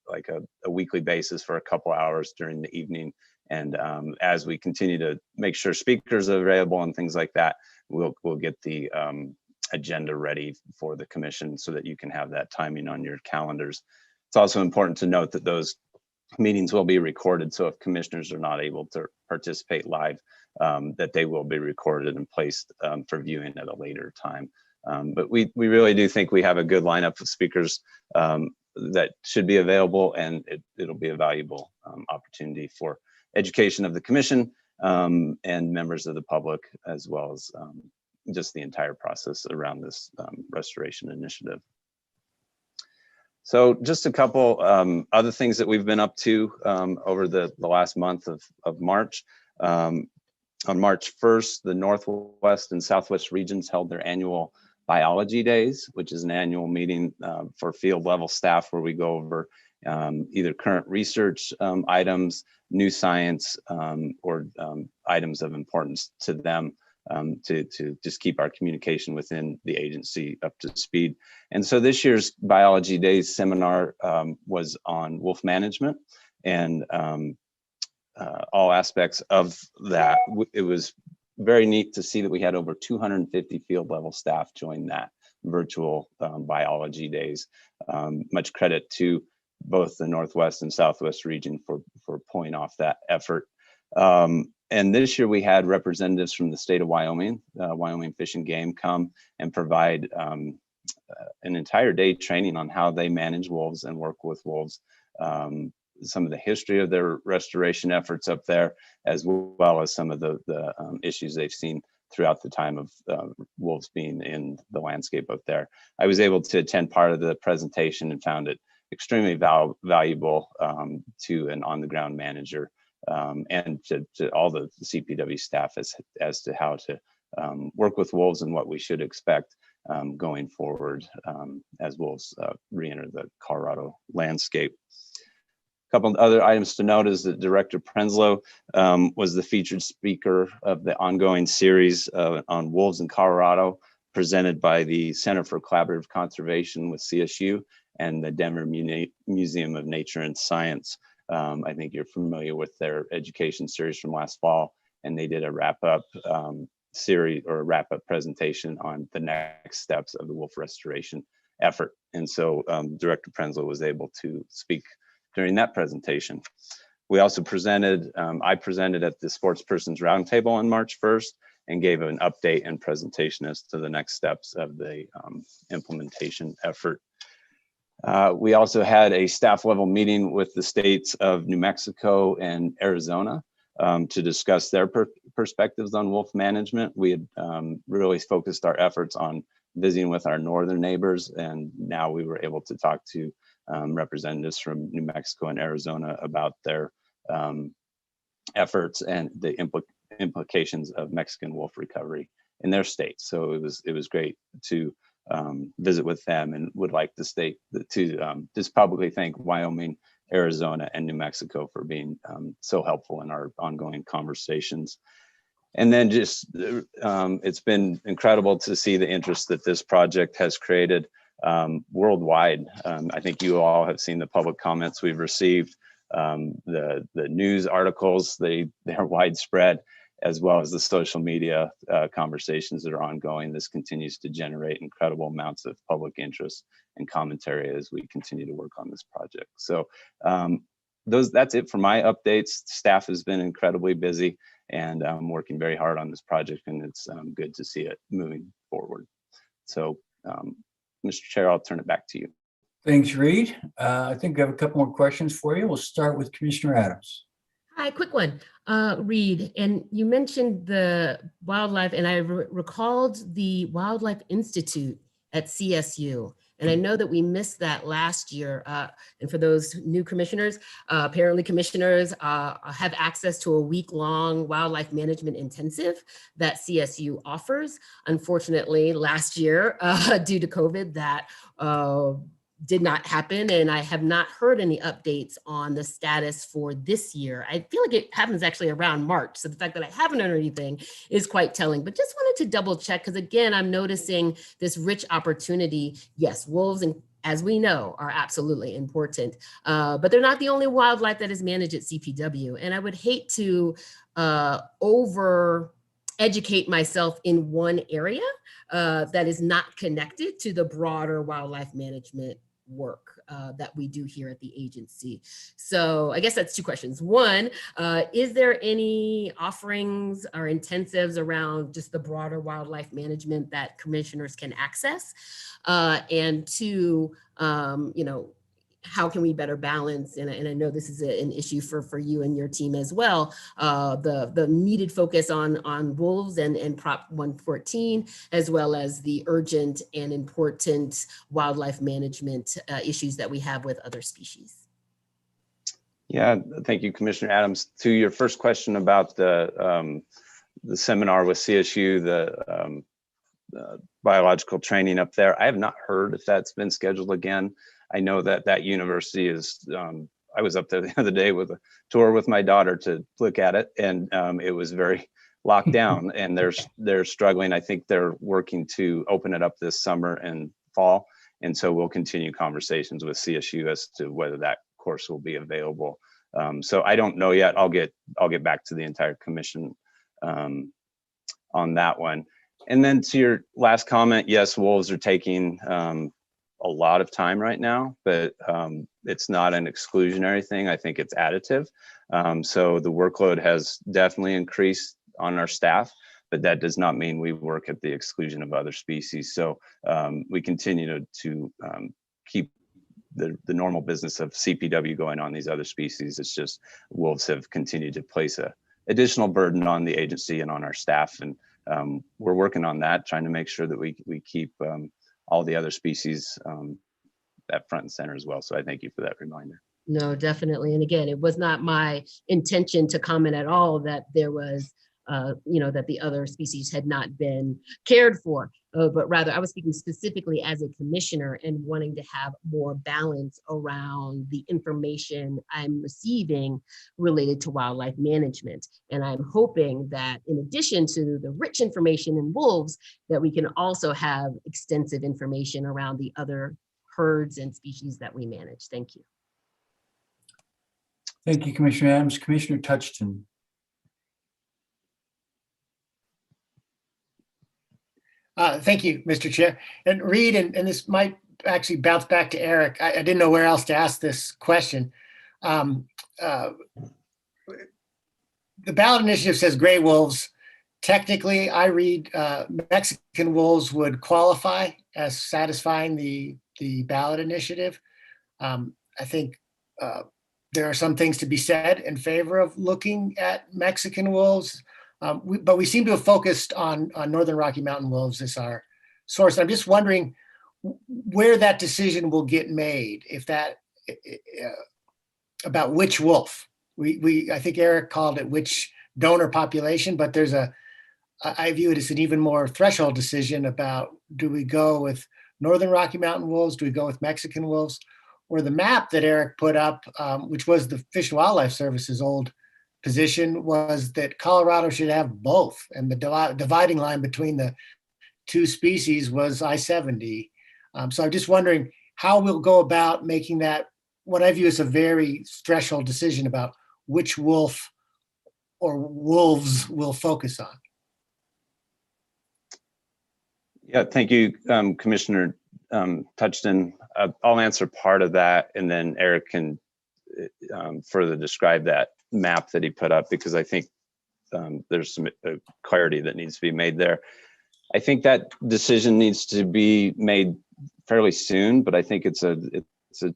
like a weekly basis for a couple hours during the evening. And as we continue to make sure speakers are available and things like that, we'll get the agenda ready for the commission so that you can have that timing on your calendars. It's also important to note that those meetings will be recorded. So if commissioners are not able to participate live, that they will be recorded and placed for viewing at a later time. But we really do think we have a good lineup of speakers that should be available, and it'll be a valuable opportunity for education of the commission and members of the public, as well as just the entire process around this restoration initiative. So just a couple other things that we've been up to over the last month of March. On March 1st, the Northwest and Southwest regions held their annual biology days, which is an annual meeting for field level staff where we go over either current research items, new science, or items of importance to them to just keep our communication within the agency up to speed. And so this year's Biology Days seminar was on wolf management and all aspects of that. It was very neat to see that we had over 250 field level staff join that virtual Biology Days. Much credit to both the Northwest and Southwest region for pulling off that effort. And this year we had representatives from the state of Wyoming, Wyoming Fish and Game, come and provide an entire day training on how they manage wolves and work with wolves. Some of the history of their restoration efforts up there, as well as some of the issues they've seen throughout the time of wolves being in the landscape up there. I was able to attend part of the presentation and found it extremely valuable to an on-the-ground manager and to all the CPW staff as to how to work with wolves and what we should expect going forward as wolves re-enter the Colorado landscape. A couple of other items to note is that Director Prenslow was the featured speaker of the ongoing series on wolves in Colorado, presented by the Center for Collaborative Conservation with CSU and the Denver Museum of Nature and Science. I think you're familiar with their education series from last fall, and they did a wrap-up series or a wrap-up presentation on the next steps of the wolf restoration effort. And so Director Prenslow was able to speak during that presentation. We also presented, I presented at the Sports Persons Roundtable on March 1st and gave an update and presentation as to the next steps of the implementation effort. We also had a staff level meeting with the states of New Mexico and Arizona to discuss their perspectives on wolf management. We had really focused our efforts on visiting with our northern neighbors, and now we were able to talk to representatives from New Mexico and Arizona about their efforts and the implications of Mexican wolf recovery in their states. So it was great to visit with them, and would like the state to just publicly thank Wyoming Arizona and New Mexico for being so helpful in our ongoing conversations. And then just, it's been incredible to see the interest that this project has created worldwide. I think you all have seen the public comments we've received, the news articles, they're widespread, as well as the social media conversations that are ongoing. This continues to generate incredible amounts of public interest and commentary as we continue to work on this project. So that's it for my updates. Staff has been incredibly busy and working very hard on this project, and it's good to see it moving forward. So, Mr. Chair, I'll turn it back to you. Thanks, Reed. I think we have a couple more questions for you. We'll start with Commissioner Adams. Hi, quick one, Reed, and you mentioned the wildlife, and I recalled the Wildlife Institute at CSU. And I know that we missed that last year. And for those new commissioners, apparently commissioners have access to a week-long wildlife management intensive that CSU offers. Unfortunately, last year, due to COVID, that did not happen, and I have not heard any updates on the status for this year. I feel like it happens actually around March, so the fact that I haven't heard anything is quite telling, but just wanted to double check, because again, I'm noticing this rich opportunity. Yes, wolves, and as we know, are absolutely important, but they're not the only wildlife that is managed at CPW, and I would hate to over-educate myself in one area that is not connected to the broader wildlife management work that we do here at the agency. So I guess that's two questions. One, is there any offerings or intensives around just the broader wildlife management that commissioners can access? And two, you know, how can we better balance, and I know this is an issue for you and your team as well, the needed focus on wolves and Prop 114, as well as the urgent and important wildlife management issues that we have with other species. Yeah, thank you, Commissioner Adams. To your first question about the seminar with CSU, the biological training up there, I have not heard if that's been scheduled again. I know that that university is, I was up there the other day with a tour with my daughter to look at it, and it was very locked down, and they're struggling. I think they're working to open it up this summer and fall. And so we'll continue conversations with CSU as to whether that course will be available. So I don't know yet. I'll get back to the entire commission on that one. And then to your last comment, yes, wolves are taking a lot of time right now, but it's not an exclusionary thing. I think it's additive. So the workload has definitely increased on our staff, but that does not mean we work at the exclusion of other species. So we continue to keep the normal business of CPW going on these other species. It's just wolves have continued to place a additional burden on the agency and on our staff. And we're working on that, trying to make sure that we keep all the other species at front and center as well. So I thank you for that reminder. No, definitely. And again, it was not my intention to comment at all that there was, you know, that the other species had not been cared for, but rather I was speaking specifically as a commissioner and wanting to have more balance around the information I'm receiving related to wildlife management. And I'm hoping that in addition to the rich information in wolves, that we can also have extensive information around the other herds and species that we manage. Thank you. Thank you, Commissioner Adams. Commissioner Touchton. Thank you, Mr. Chair. And Reed, and this might actually bounce back to Eric. I didn't know where else to ask this question. The ballot initiative says gray wolves. Technically, I read Mexican wolves would qualify as satisfying the ballot initiative. I think there are some things to be said in favor of looking at Mexican wolves. But we seem to have focused on Northern Rocky Mountain wolves as our source. I'm just wondering where that decision will get made, if that about which wolf. I think Eric called it which donor population, but there's I view it as an even more threshold decision about, do we go with Northern Rocky Mountain wolves? Do we go with Mexican wolves? or the map that Eric put up, which was the Fish and Wildlife Service's old position, was that Colorado should have both. And the dividing line between the two species was I-70. So I'm just wondering how we'll go about making that, what I view as a very threshold decision about which wolf or wolves we'll focus on. Yeah, thank you, Commissioner Touchton. I'll answer part of that, and then Eric can further describe that map that he put up, because I think there's some clarity that needs to be made there. I think that decision needs to be made fairly soon, but I think it's a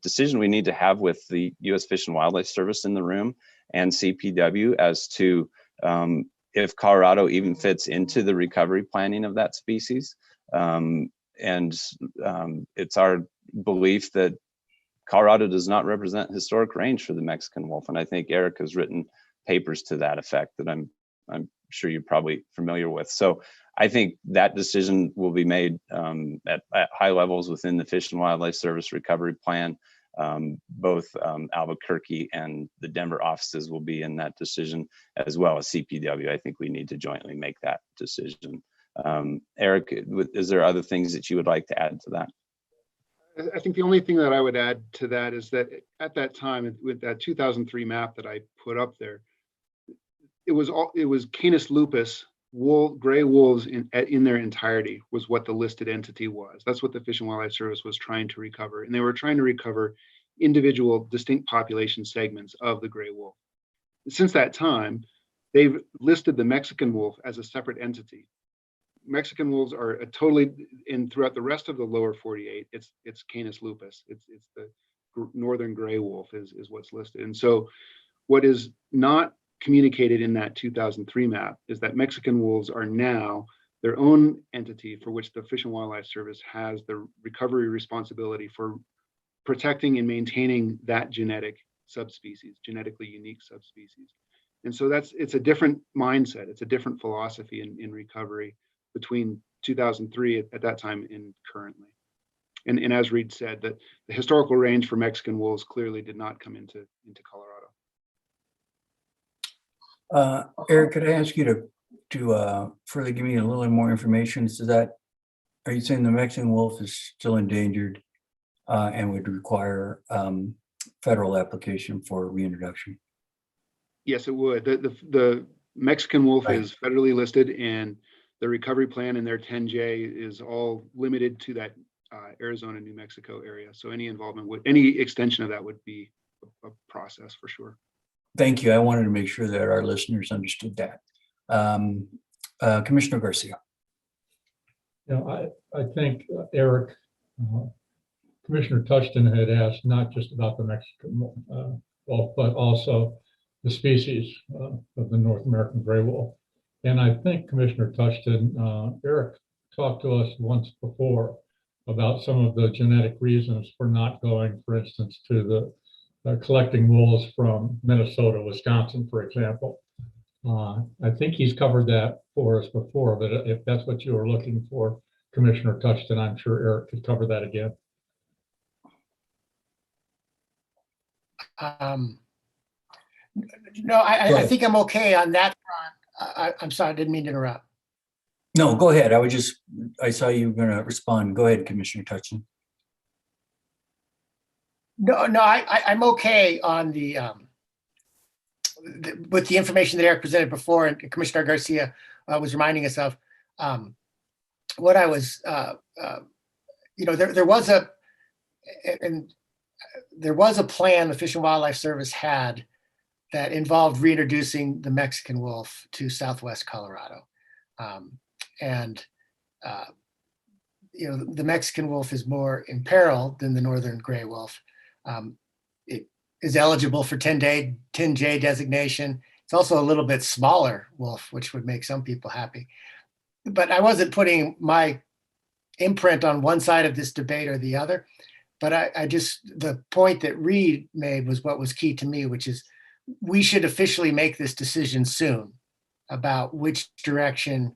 decision we need to have with the U.S. Fish and Wildlife Service in the room and CPW as to if Colorado even fits into the recovery planning of that species. It's our belief that Colorado does not represent historic range for the Mexican wolf. And I think Eric has written papers to that effect that I'm sure you're probably familiar with. So I think that decision will be made at high levels within the Fish and Wildlife Service recovery plan. Both Albuquerque and the Denver offices will be in that decision, as well as CPW. I think we need to jointly make that decision. Eric, is there other things that you would like to add to that? I think the only thing that I would add to that is that at that time, with that 2003 map that I put up there, it was Canis lupus, gray wolves in their entirety was what the listed entity was. That's what the Fish and Wildlife Service was trying to recover. And they were trying to recover individual distinct population segments of the gray wolf. Since that time, they've listed the Mexican wolf as a separate entity. Mexican wolves are throughout the rest of the lower 48, it's Canis lupus. It's the northern gray wolf is what's listed. And so what is not communicated in that 2003 map is that Mexican wolves are now their own entity for which the Fish and Wildlife Service has the recovery responsibility for protecting and maintaining that genetic subspecies, genetically unique subspecies. And so it's a different mindset. It's a different philosophy in recovery between 2003 at that time and currently. And as Reed said, that the historical range for Mexican wolves clearly did not come into Colorado. Eric, could I ask you to further give me a little more information? So that, are you saying the Mexican wolf is still endangered and would require federal application for reintroduction? Yes, it would. The Mexican wolf is federally listed, and the recovery plan in their 10J is all limited to that Arizona, New Mexico area. So any involvement any extension of that would be a process for sure. Thank you. I wanted to make sure that our listeners understood that. Commissioner Garcia. I think Eric, Commissioner Touchton had asked not just about the Mexican wolf, but also the species of the North American gray wolf. And I think Commissioner Touchton, Eric talked to us once before about some of the genetic reasons for not going, for instance, to the collecting wolves from Minnesota, Wisconsin, for example. I think he's covered that for us before, but if that's what you were looking for, Commissioner Touchton, I'm sure Eric could cover that again. No, I think I'm okay on that front. I'm sorry, I didn't mean to interrupt. No, go ahead. I saw you were going to respond. Go ahead, Commissioner Touchton. No, I'm okay on with the information that Eric presented before, and Commissioner Garcia was reminding us of. What I was, there was a plan the Fish and Wildlife Service had that involved reintroducing the Mexican wolf to Southwest Colorado. The Mexican wolf is more in peril than the northern gray wolf. It is eligible for 10J designation. It's also a little bit smaller wolf, which would make some people happy. But I wasn't putting my imprint on one side of this debate or the other. But the point that Reed made was what was key to me, which is we should officially make this decision soon about which direction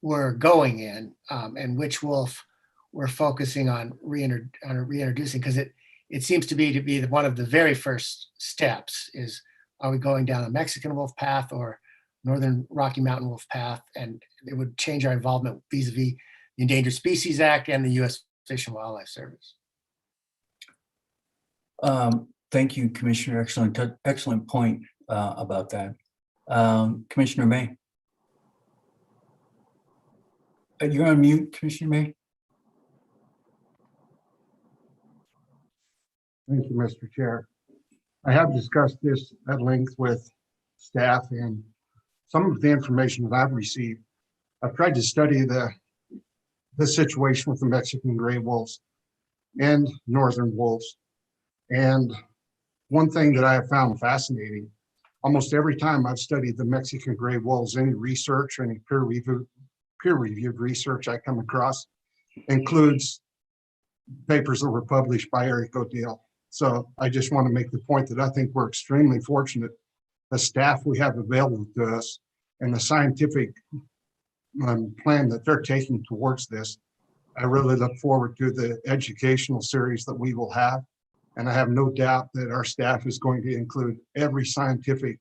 we're going in and which wolf we're focusing on reintroducing, because it seems to be one of the very first steps is, are we going down a Mexican wolf path or Northern Rocky Mountain wolf path? And it would change our involvement vis-a-vis the Endangered Species Act and the U.S. Fish and Wildlife Service. Thank you, Commissioner. Excellent point about that. Commissioner May. You're on mute, Commissioner May. Thank you, Mr. Chair. I have discussed this at length with staff, and some of the information that I've received, I've tried to study the situation with the Mexican gray wolves and northern wolves. And one thing that I have found fascinating, almost every time I've studied the Mexican gray wolves, any research or any peer-reviewed research I come across includes papers that were published by Eric O'Dell. So I just want to make the point that I think we're extremely fortunate, the staff we have available to us and the scientific plan that they're taking towards this. I really look forward to the educational series that we will have. And I have no doubt that our staff is going to include every scientific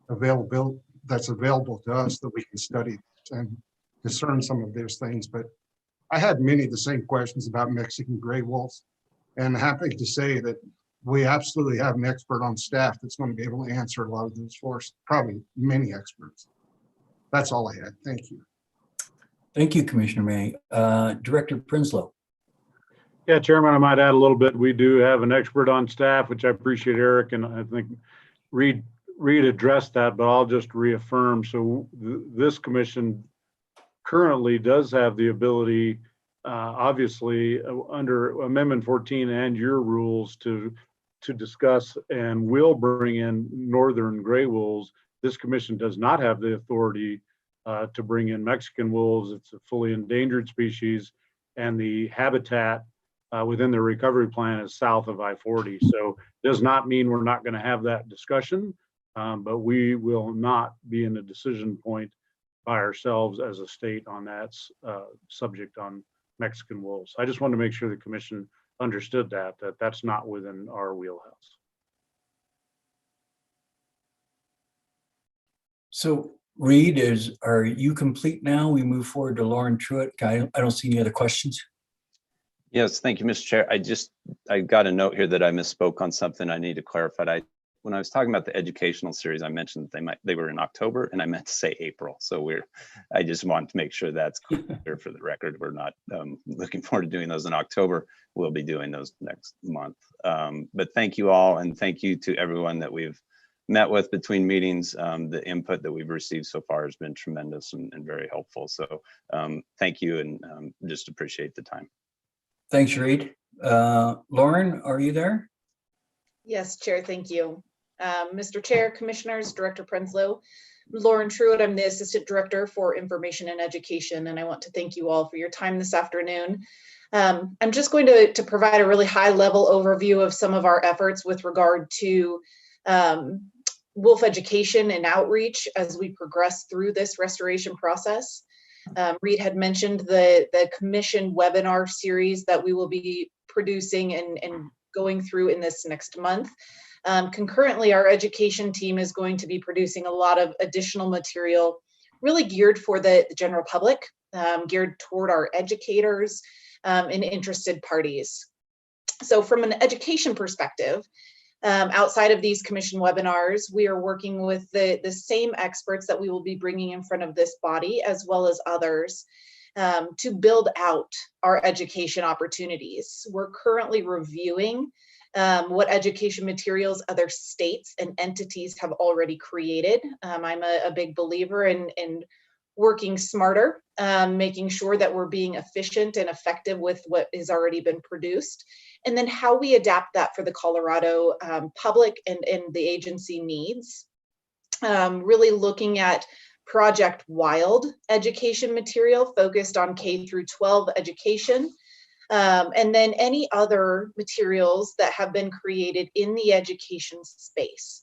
that's available to us that we can study and discern some of those things. But I had many of the same questions about Mexican gray wolves, and happy to say that we absolutely have an expert on staff that's going to be able to answer a lot of those for us, probably many experts. That's all I had. Thank you. Thank you, Commissioner May. Director Prinsloo. Yeah, Chairman, I might add a little bit. We do have an expert on staff, which I appreciate, Eric, and I think Reed addressed that, but I'll just reaffirm. So this commission currently does have the ability, obviously, under Amendment 14 and your rules to discuss and will bring in northern gray wolves. This commission does not have the authority to bring in Mexican wolves. It's a fully endangered species, and the habitat within the recovery plan is south of I-40. So it does not mean we're not going to have that discussion, but we will not be in a decision point by ourselves as a state on that subject on Mexican wolves. I just wanted to make sure the commission understood that that's not within our wheelhouse. So Reed, are you complete now? We move forward to Lauren Truitt. I don't see any other questions. Yes, thank you, Mr. Chair. I got a note here that I misspoke on something I need to clarify. When I was talking about the educational series, I mentioned that they were in October, and I meant to say April. So I just want to make sure that's clear for the record. We're not looking forward to doing those in October. We'll be doing those next month. But thank you all, and thank you to everyone that we've met with between meetings. The input that we've received so far has been tremendous and very helpful. So thank you, and just appreciate the time. Thanks, Reed. Lauren, are you there? Yes, Chair, thank you. Mr. Chair, Commissioners, Director Prinsloo, Lauren Truitt, I'm the Assistant Director for Information and Education, and I want to thank you all for your time this afternoon. I'm just going to provide a really high-level overview of some of our efforts with regard to wolf education and outreach as we progress through this restoration process. Reed had mentioned the commission webinar series that we will be producing and going through in this next month. Concurrently, our education team is going to be producing a lot of additional material really geared for the general public, geared toward our educators and interested parties. So from an education perspective, outside of these commission webinars, we are working with the same experts that we will be bringing in front of this body, as well as others, to build out our education opportunities. We're currently reviewing what education materials other states and entities have already created. I'm a big believer in working smarter, making sure that we're being efficient and effective with what has already been produced, and then how we adapt that for the Colorado public and the agency needs. Really looking at Project Wild education material focused on K through 12 education, and then any other materials that have been created in the education space.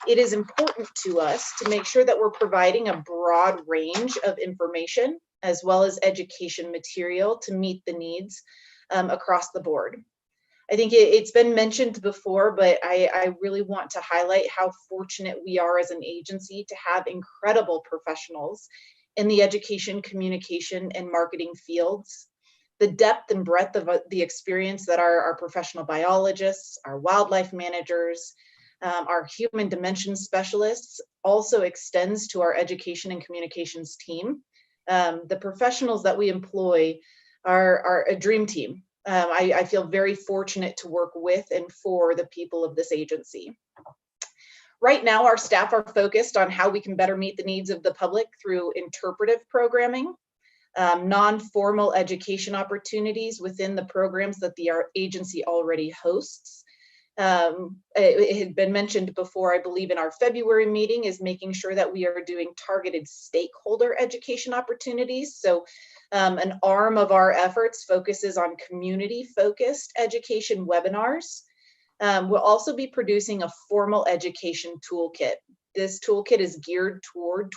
It is important to us to make sure that we're providing a broad range of information as well as education material to meet the needs across the board. I think it's been mentioned before, but I really want to highlight how fortunate we are as an agency to have incredible professionals in the education, communication, and marketing fields. The depth and breadth of the experience that our professional biologists, our wildlife managers, our human dimensions specialists also extends to our education and communications team. The professionals that we employ are a dream team. I feel very fortunate to work with and for the people of this agency. Right now, our staff are focused on how we can better meet the needs of the public through interpretive programming, non-formal education opportunities within the programs that our agency already hosts. It had been mentioned before, I believe in our February meeting, is making sure that we are doing targeted stakeholder education opportunities. So an arm of our efforts focuses on community-focused education webinars. We'll also be producing a formal education toolkit. This toolkit is geared toward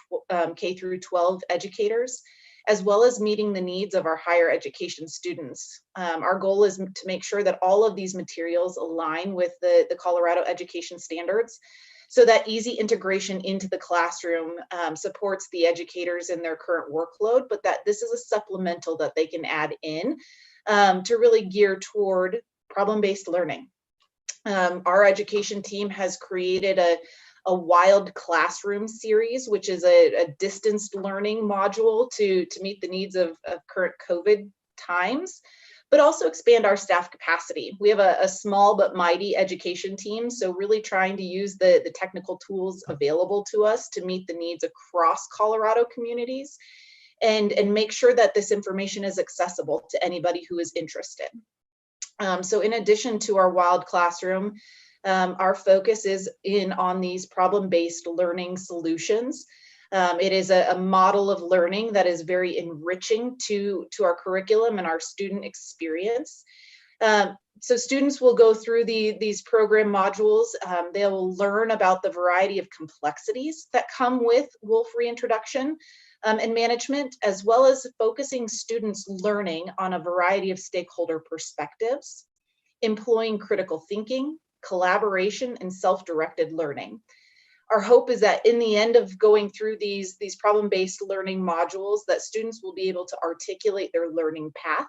K through 12 educators, as well as meeting the needs of our higher education students. Our goal is to make sure that all of these materials align with the Colorado education standards, so that easy integration into the classroom supports the educators in their current workload, but that this is a supplemental that they can add in to really gear toward problem-based learning. Our education team has created a wild classroom series, which is a distanced learning module to meet the needs of current COVID times, but also expand our staff capacity. We have a small but mighty education team, so really trying to use the technical tools available to us to meet the needs across Colorado communities and make sure that this information is accessible to anybody who is interested. So in addition to our wild classroom, our focus is on these problem-based learning solutions. It is a model of learning that is very enriching to our curriculum and our student experience. So students will go through these program modules. They will learn about the variety of complexities that come with wolf reintroduction and management, as well as focusing students' learning on a variety of stakeholder perspectives, employing critical thinking, collaboration, and self-directed learning. Our hope is that in the end of going through these problem-based learning modules, that students will be able to articulate their learning path,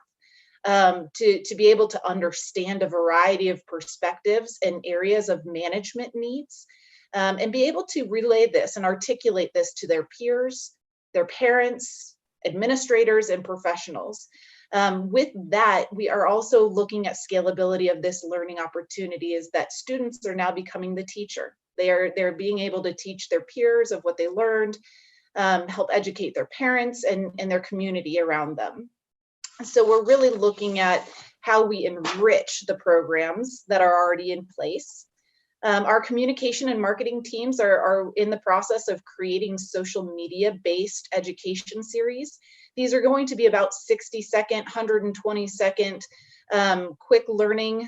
to be able to understand a variety of perspectives and areas of management needs, and be able to relay this and articulate this to their peers, their parents, administrators, and professionals. With that, we are also looking at scalability of this learning opportunity, is that students are now becoming the teacher. They're being able to teach their peers of what they learned, help educate their parents and their community around them. So we're really looking at how we enrich the programs that are already in place. Our communication and marketing teams are in the process of creating social media-based education series. These are going to be about 60-second, 120-second quick learning,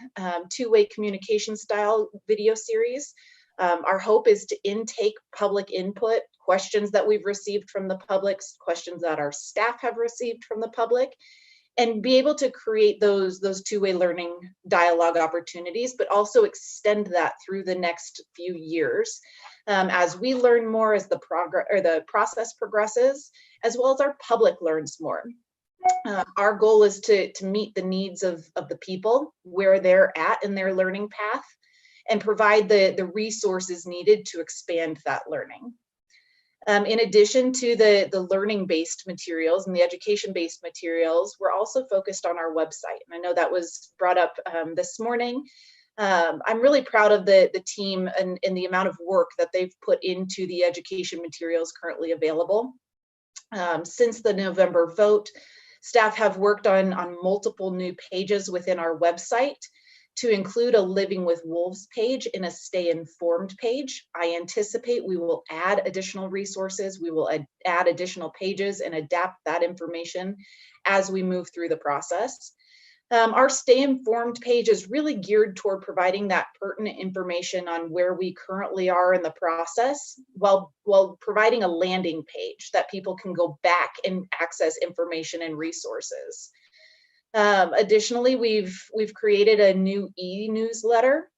two-way communication style video series. Our hope is to intake public input, questions that we've received from the public, questions that our staff have received from the public, and be able to create those two-way learning dialogue opportunities, but also extend that through the next few years as we learn more, as the process progresses, as well as our public learns more. Our goal is to meet the needs of the people where they're at in their learning path and provide the resources needed to expand that learning. In addition to the learning-based materials and the education-based materials, we're also focused on our website. And I know that was brought up this morning. I'm really proud of the team and the amount of work that they've put into the education materials currently available. Since the November vote, staff have worked on multiple new pages within our website to include a Living with Wolves page and a Stay Informed page. I anticipate we will add additional resources, we will add additional pages and adapt that information as we move through the process. Our Stay Informed page is really geared toward providing that pertinent information on where we currently are in the process, while providing a landing page that people can go back and access information and resources. Additionally, we've created a new e-newsletter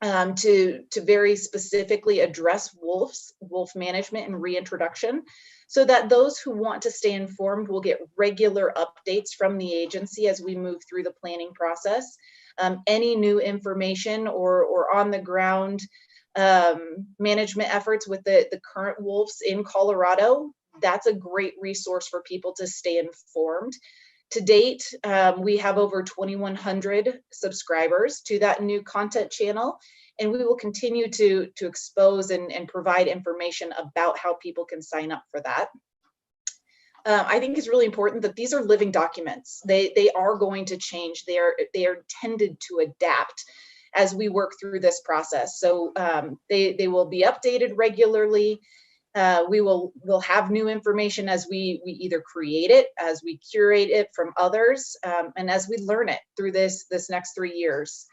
to very specifically address wolf management and reintroduction, so that those who want to stay informed will get regular updates from the agency as we move through the planning process. Any new information or on the ground management efforts with the current wolves in Colorado, that's a great resource for people to stay informed. To date, we have over 2,100 subscribers to that new content channel, and we will continue to expose and provide information about how people can sign up for that. I think it's really important that these are living documents. They are going to change. They are intended to adapt as we work through this process. So they will be updated regularly. We'll have new information as we either create it, as we curate it from others, and as we learn it through this next 3 years.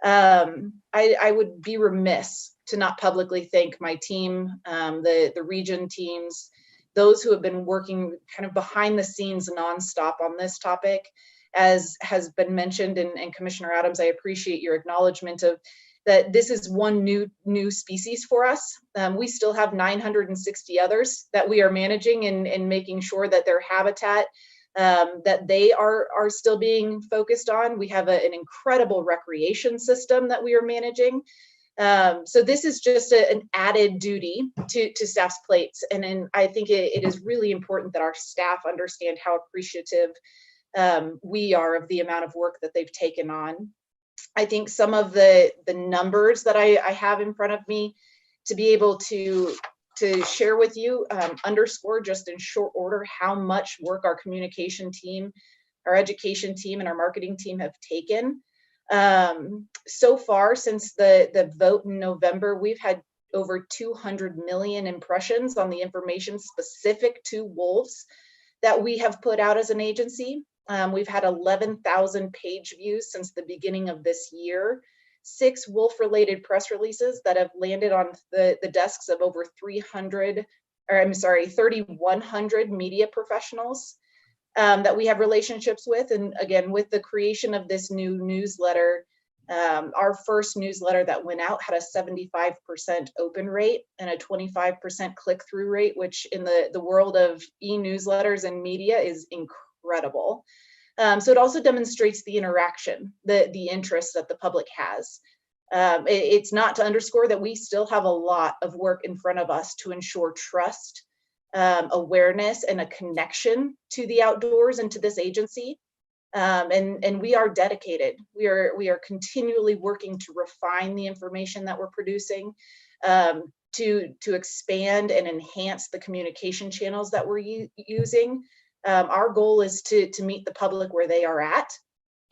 I would be remiss to not publicly thank my team, the region teams, those who have been working kind of behind the scenes nonstop on this topic. As has been mentioned, and Commissioner Adams, I appreciate your acknowledgement of that this is one new species for us. We still have 960 others that we are managing and making sure that their habitat, that they are still being focused on. We have an incredible recreation system that we are managing. So this is just an added duty to staff's plates. And I think it is really important that our staff understand how appreciative we are of the amount of work that they've taken on. I think some of the numbers that I have in front of me to be able to share with you underscore just in short order how much work our communication team, our education team, and our marketing team have taken. So far, since the vote in November, we've had over 200 million impressions on the information specific to wolves that we have put out as an agency. We've had 11,000 page views since the beginning of this year, 6 wolf-related press releases that have landed on the desks of over 3,100 media professionals that we have relationships with. And again, with the creation of this new newsletter, our first newsletter that went out had a 75% open rate and a 25% click-through rate, which in the world of e-newsletters and media is incredible. So it also demonstrates the interaction, the interest that the public has. It's not to underscore that we still have a lot of work in front of us to ensure trust, awareness, and a connection to the outdoors and to this agency. And we are dedicated. We are continually working to refine the information that we're producing, to expand and enhance the communication channels that we're using. Our goal is to meet the public where they are at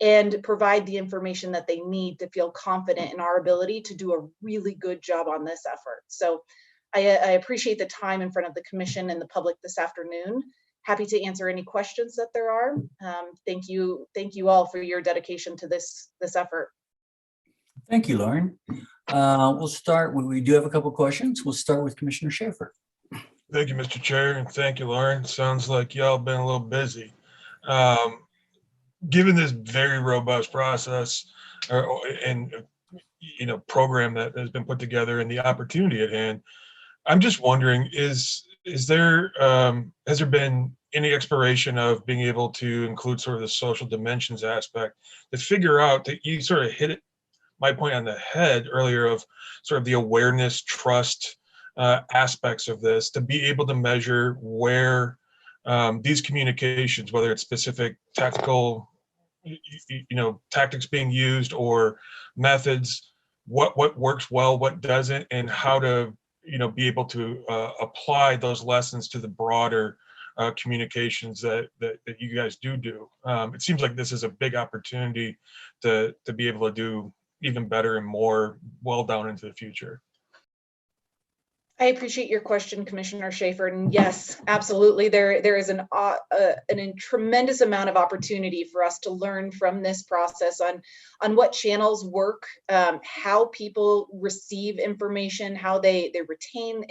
and provide the information that they need to feel confident in our ability to do a really good job on this effort. So I appreciate the time in front of the commission and the public this afternoon. Happy to answer any questions that there are. Thank you all for your dedication to this effort. Thank you, Lauren. We'll start, we do have a couple questions. We'll start with Commissioner Schaefer. Thank you, Mr. Chair, and thank you, Lauren. Sounds like y'all been a little busy. Given this very robust process and program that has been put together and the opportunity at hand, I'm just wondering, has there been any exploration of being able to include sort of the social dimensions aspect to figure out that you sort of hit my point on the head earlier of sort of the awareness, trust, aspects of this, to be able to measure where these communications, whether it's specific tactical, tactics being used or methods, what works well, what doesn't, and how to be able to apply those lessons to the broader communications that you guys do. It seems like this is a big opportunity to be able to do even better and more well down into the future. I appreciate your question, Commissioner Schaefer. And yes, absolutely. There is a tremendous amount of opportunity for us to learn from this process on what channels work, how people receive information, how they retain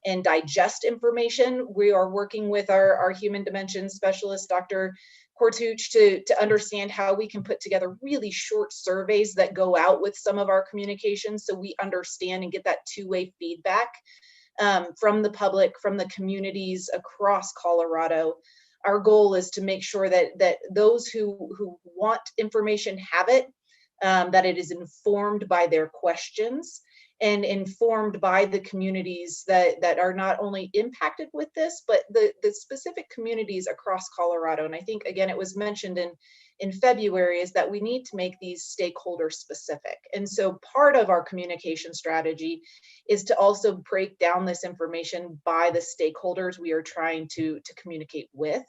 and digest information. We are working with our human dimensions specialist, Dr. Hortouch to understand how we can put together really short surveys that go out with some of our communications so we understand and get that two-way feedback from the public, from the communities across Colorado. Our goal is to make sure that those who want information have it, that it is informed by their questions and informed by the communities that are not only impacted with this, but the specific communities across Colorado. And I think, again, it was mentioned in February, is that we need to make these stakeholder specific. And so part of our communication strategy is to also break down this information by the stakeholders we are trying to communicate with,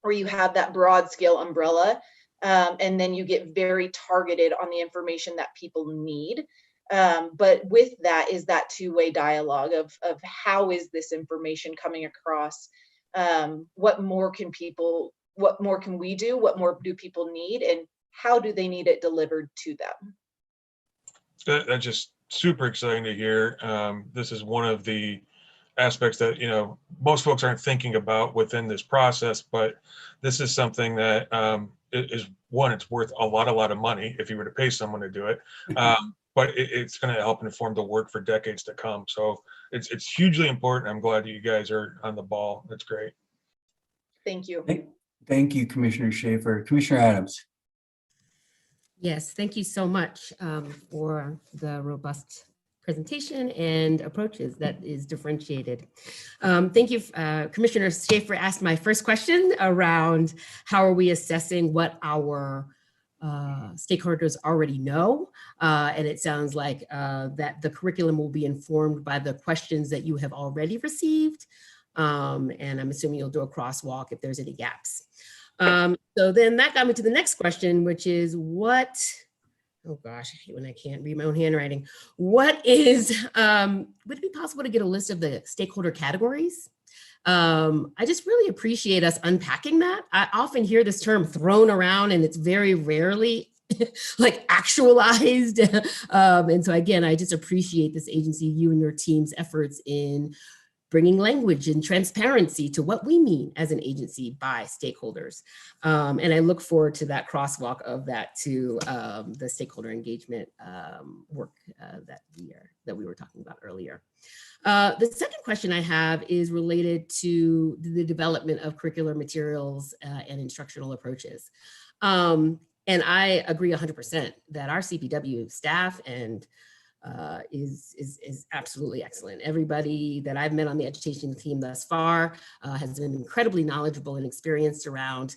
where you have that broad scale umbrella, and then you get very targeted on the information that people need. But with that is that two-way dialogue of how is this information coming across? What more can we do? What more do people need? And how do they need it delivered to them? That's just super exciting to hear. This is one of the aspects that, most folks aren't thinking about within this process, but this is something that is one, it's worth a lot of money if you were to pay someone to do it. But it's going to help inform the work for decades to come. So it's hugely important. I'm glad that you guys are on the ball. That's great. Thank you. Thank you, Commissioner Schaefer. Commissioner Adams. Yes, thank you so much for the robust presentation and approaches that is differentiated. Thank you. Commissioner Schaefer asked my first question around how are we assessing what our stakeholders already know. And it sounds like that the curriculum will be informed by the questions that you have already received. And I'm assuming you'll do a crosswalk if there's any gaps. So then that got me to the next question, which is what, oh gosh, I hate when I can't read my own handwriting. What is, would it be possible to get a list of the stakeholder categories? I just really appreciate us unpacking that. I often hear this term thrown around and it's very rarely like actualized. And so again, I just appreciate this agency, you and your team's efforts in bringing language and transparency to what we mean as an agency by stakeholders. And I look forward to that crosswalk of that to the stakeholder engagement work that we were talking about earlier. The second question I have is related to the development of curricular materials and instructional approaches. And I agree 100% that our CPW staff and is absolutely excellent. Everybody that I've met on the education team thus far has been incredibly knowledgeable and experienced around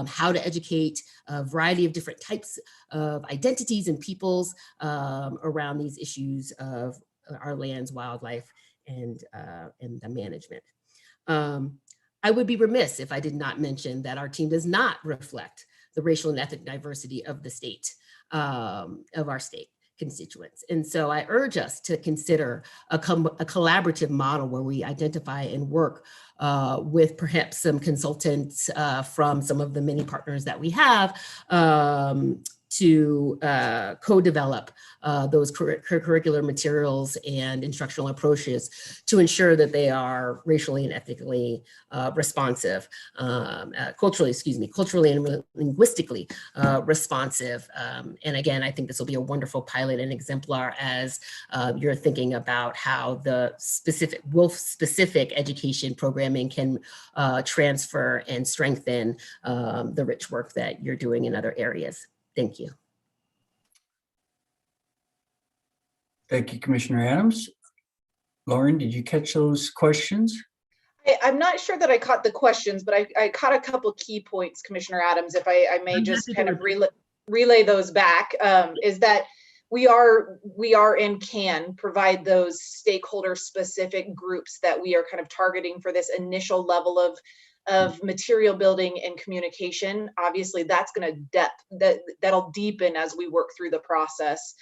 how to educate a variety of different types of identities and peoples around these issues of our lands, wildlife, and the management. I would be remiss if I did not mention that our team does not reflect the racial and ethnic diversity of the state, of our state constituents. And so I urge us to consider a collaborative model where we identify and work with perhaps some consultants from some of the many partners that we have to co-develop those curricular materials and instructional approaches to ensure that they are racially and ethnically responsive, culturally and linguistically responsive. And again, I think this will be a wonderful pilot and exemplar as you're thinking about how the WOLF-specific education programming can transfer and strengthen the rich work that you're doing in other areas. Thank you. Thank you, Commissioner Adams. Lauren, did you catch those questions? I'm not sure that I caught the questions, but I caught a couple key points, Commissioner Adams, if I may just kind of relay those back, is that we are and can provide those stakeholder specific groups that we are kind of targeting for this initial level of material building and communication. Obviously, that's going to that'll deepen as we work through the process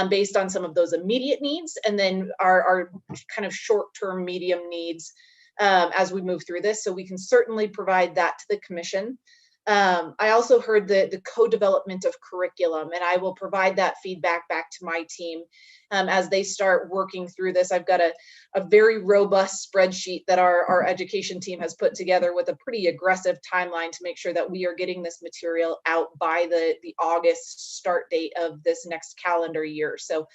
based on some of those immediate needs, and then our kind of short-term, medium needs as we move through this. So we can certainly provide that to the commission. I also heard the co-development of curriculum, and I will provide that feedback back to my team as they start working through this. I've got a very robust spreadsheet that our education team has put together with a pretty aggressive timeline to make sure that we are getting this material out by the August start date of this next calendar year. So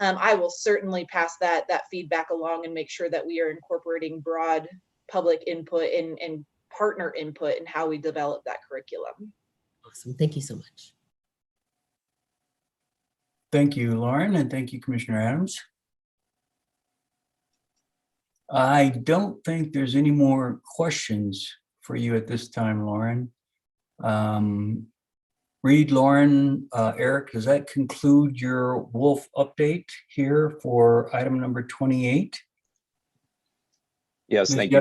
I will certainly pass that feedback along and make sure that we are incorporating broad public input and partner input in how we develop that curriculum. Awesome. Thank you so much. Thank you, Lauren, and thank you, Commissioner Adams. I don't think there's any more questions for you at this time, Lauren. Reed, Lauren, Eric, does that conclude your Wolf update here for item number 28? Yes, thank you,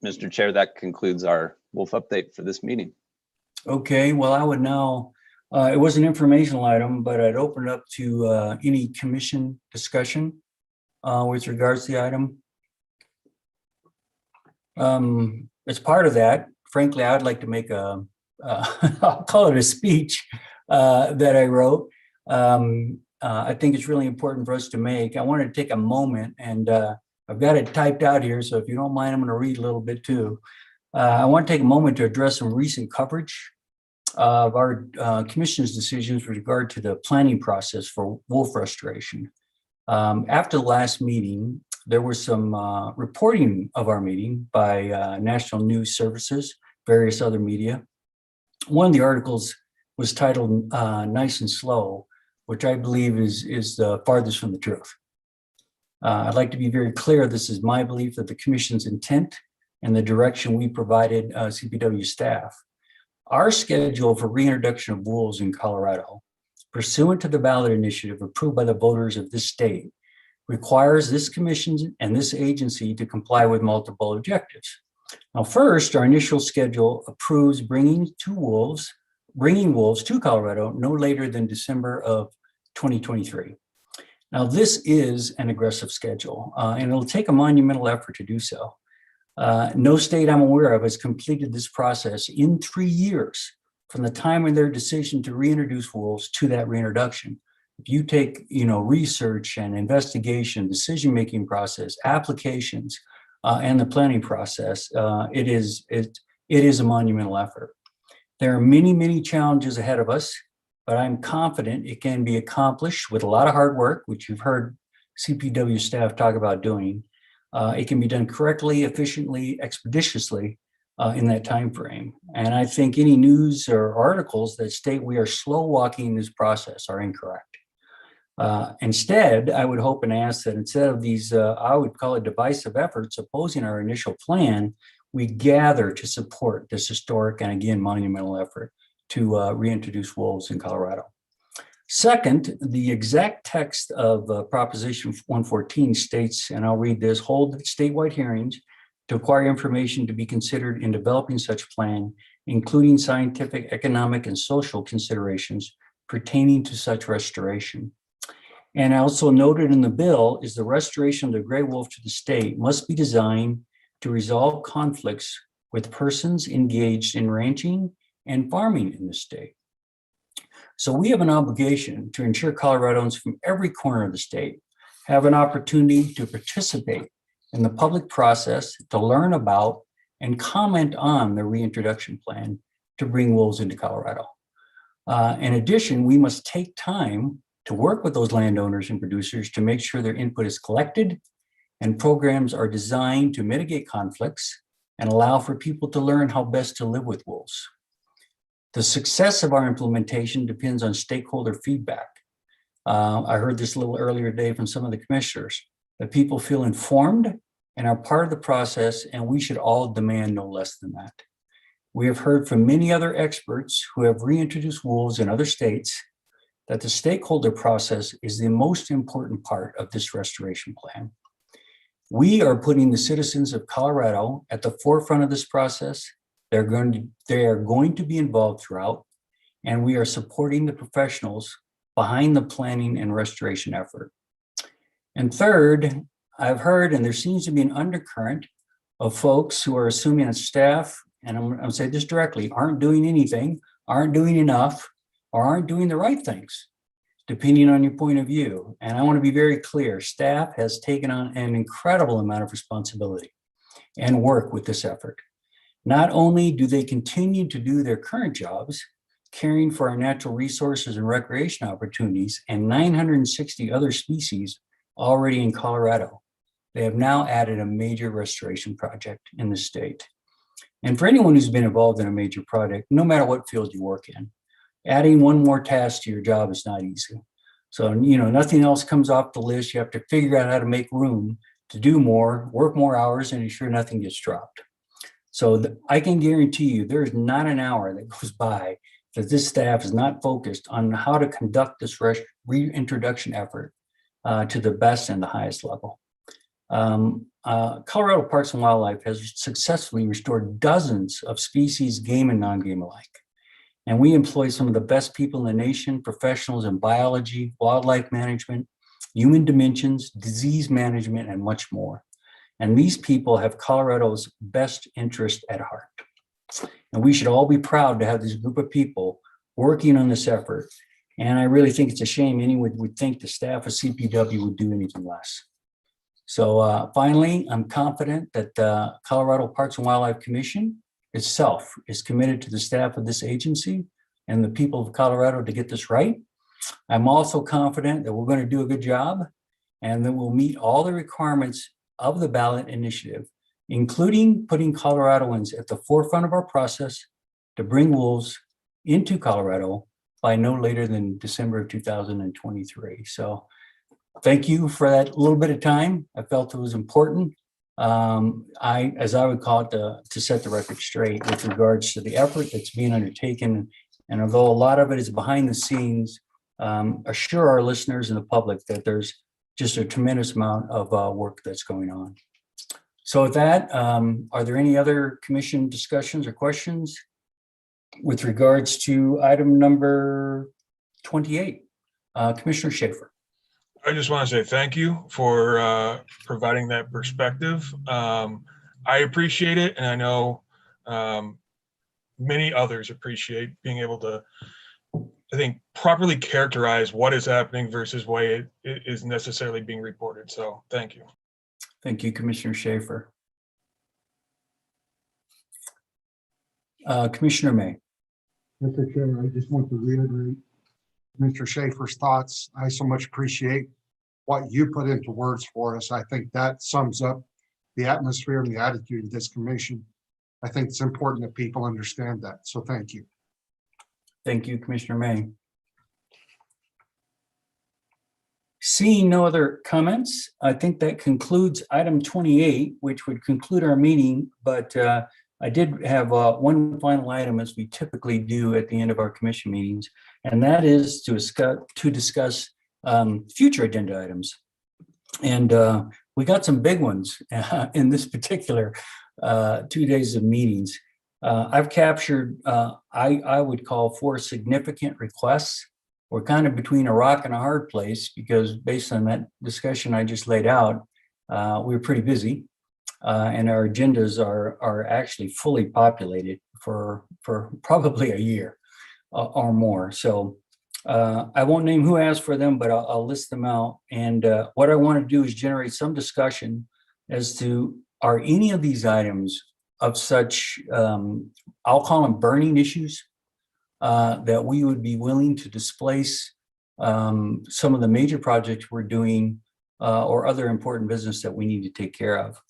Mr. Chair. That concludes our Wolf update for this meeting. Okay, well, I would now, it was an informational item, but I'd open it up to any commission discussion with regards to the item. As part of that, frankly, I'd like to make I'll call it a speech that I wrote. I think it's really important for us to make. I wanted to take a moment, and I've got it typed out here, so if you don't mind, I'm going to read a little bit too. I want to take a moment to address some recent coverage of our commission's decisions with regard to the planning process for wolf restoration. After the last meeting, there was some reporting of our meeting by National News Services, various other media. One of the articles was titled Nice and Slow, which I believe is the farthest from the truth. I'd like to be very clear, this is my belief that the commission's intent and the direction we provided CPW staff. Our schedule for reintroduction of wolves in Colorado, pursuant to the ballot initiative approved by the voters of this state, requires this commission and this agency to comply with multiple objectives. Now, first, our initial schedule approves bringing wolves to Colorado no later than December of 2023. Now, this is an aggressive schedule, and it'll take a monumental effort to do so. No state I'm aware of has completed this process in 3 years from the time of their decision to reintroduce wolves to that reintroduction. If you take, research and investigation, decision-making process, applications, and the planning process, it is a monumental effort. There are many, many challenges ahead of us, but I'm confident it can be accomplished with a lot of hard work, which you've heard CPW staff talk about doing. It can be done correctly, efficiently, expeditiously in that time frame. And I think any news or articles that state we are slow walking this process are incorrect. Instead, I would hope and ask that instead of these, I would call it divisive efforts opposing our initial plan, we gather to support this historic and again monumental effort to reintroduce wolves in Colorado. Second, the exact text of Proposition 114 states, and I'll read this, hold statewide hearings to acquire information to be considered in developing such plan, including scientific, economic, and social considerations pertaining to such restoration. And also noted in the bill is the restoration of the gray wolf to the state must be designed to resolve conflicts with persons engaged in ranching and farming in the state. So we have an obligation to ensure Coloradans from every corner of the state have an opportunity to participate in the public process, to learn about and comment on the reintroduction plan to bring wolves into Colorado. In addition, we must take time to work with those landowners and producers to make sure their input is collected and programs are designed to mitigate conflicts and allow for people to learn how best to live with wolves. The success of our implementation depends on stakeholder feedback. I heard this a little earlier today from some of the commissioners, that people feel informed and are part of the process, and we should all demand no less than that. We have heard from many other experts who have reintroduced wolves in other states that the stakeholder process is the most important part of this restoration plan. We are putting the citizens of Colorado at the forefront of this process. They are going to be involved throughout, and we are supporting the professionals behind the planning and restoration effort. And third, I've heard, and there seems to be an undercurrent of folks who are assuming that staff and I'm gonna say this directly, aren't doing anything, aren't doing enough, or aren't doing the right things, depending on your point of view. And I want to be very clear, staff has taken on an incredible amount of responsibility and work with this effort. Not only do they continue to do their current jobs, caring for our natural resources and recreation opportunities and 960 other species already in Colorado, they have now added a major restoration project in the state. And for anyone who's been involved in a major project, no matter what field you work in, adding one more task to your job is not easy. So, nothing else comes off the list. You have to figure out how to make room to do more, work more hours, and ensure nothing gets dropped. So I can guarantee you there is not an hour that goes by that this staff is not focused on how to conduct this reintroduction effort to the best and the highest level. Colorado Parks and Wildlife has successfully restored dozens of species, game and non-game alike. And we employ some of the best people in the nation, professionals in biology, wildlife management, human dimensions, disease management, and much more. And these people have Colorado's best interest at heart. And we should all be proud to have this group of people working on this effort. And I really think it's a shame anyone would think the staff of CPW would do anything less. So finally, I'm confident that the Colorado Parks and Wildlife Commission itself is committed to the staff of this agency and the people of Colorado to get this right. I'm also confident that we're going to do a good job and that we'll meet all the requirements of the ballot initiative, including putting Coloradoans at the forefront of our process to bring wolves into Colorado by no later than December of 2023. So thank you for that little bit of time. I felt it was important. As I would call it, to set the record straight with regards to the effort that's being undertaken. And although a lot of it is behind the scenes, assure our listeners and the public that there's just a tremendous amount of work that's going on. So with that, are there any other commission discussions or questions with regards to item number 28? Commissioner Schaefer. I just want to say thank you for providing that perspective. I appreciate it, and I know many others appreciate being able to, I think, properly characterize what is happening versus why it is necessarily being reported. So thank you. Thank you, Commissioner Schaefer. Commissioner May. Mr. Chair, I just want to reiterate Mr. Schaefer's thoughts. I so much appreciate what you put into words for us. I think that sums up the atmosphere and the attitude of this commission. I think it's important that people understand that. So thank you. Thank you, Commissioner May. Seeing no other comments, I think that concludes item 28, which would conclude our meeting. But I did have one final item, as we typically do at the end of our commission meetings, and that is to discuss future agenda items. And we got some big ones in this particular 2 days of meetings. I've captured, I would call 4 significant requests. We're kind of between a rock and a hard place because based on that discussion I just laid out, we're pretty busy. And our agendas are actually fully populated for probably a year or more. So I won't name who asked for them, but I'll list them out. And what I want to do is generate some discussion as to, are any of these items of such, I'll call them burning issues, that we would be willing to displace some of the major projects we're doing or other important business that we need to take care of.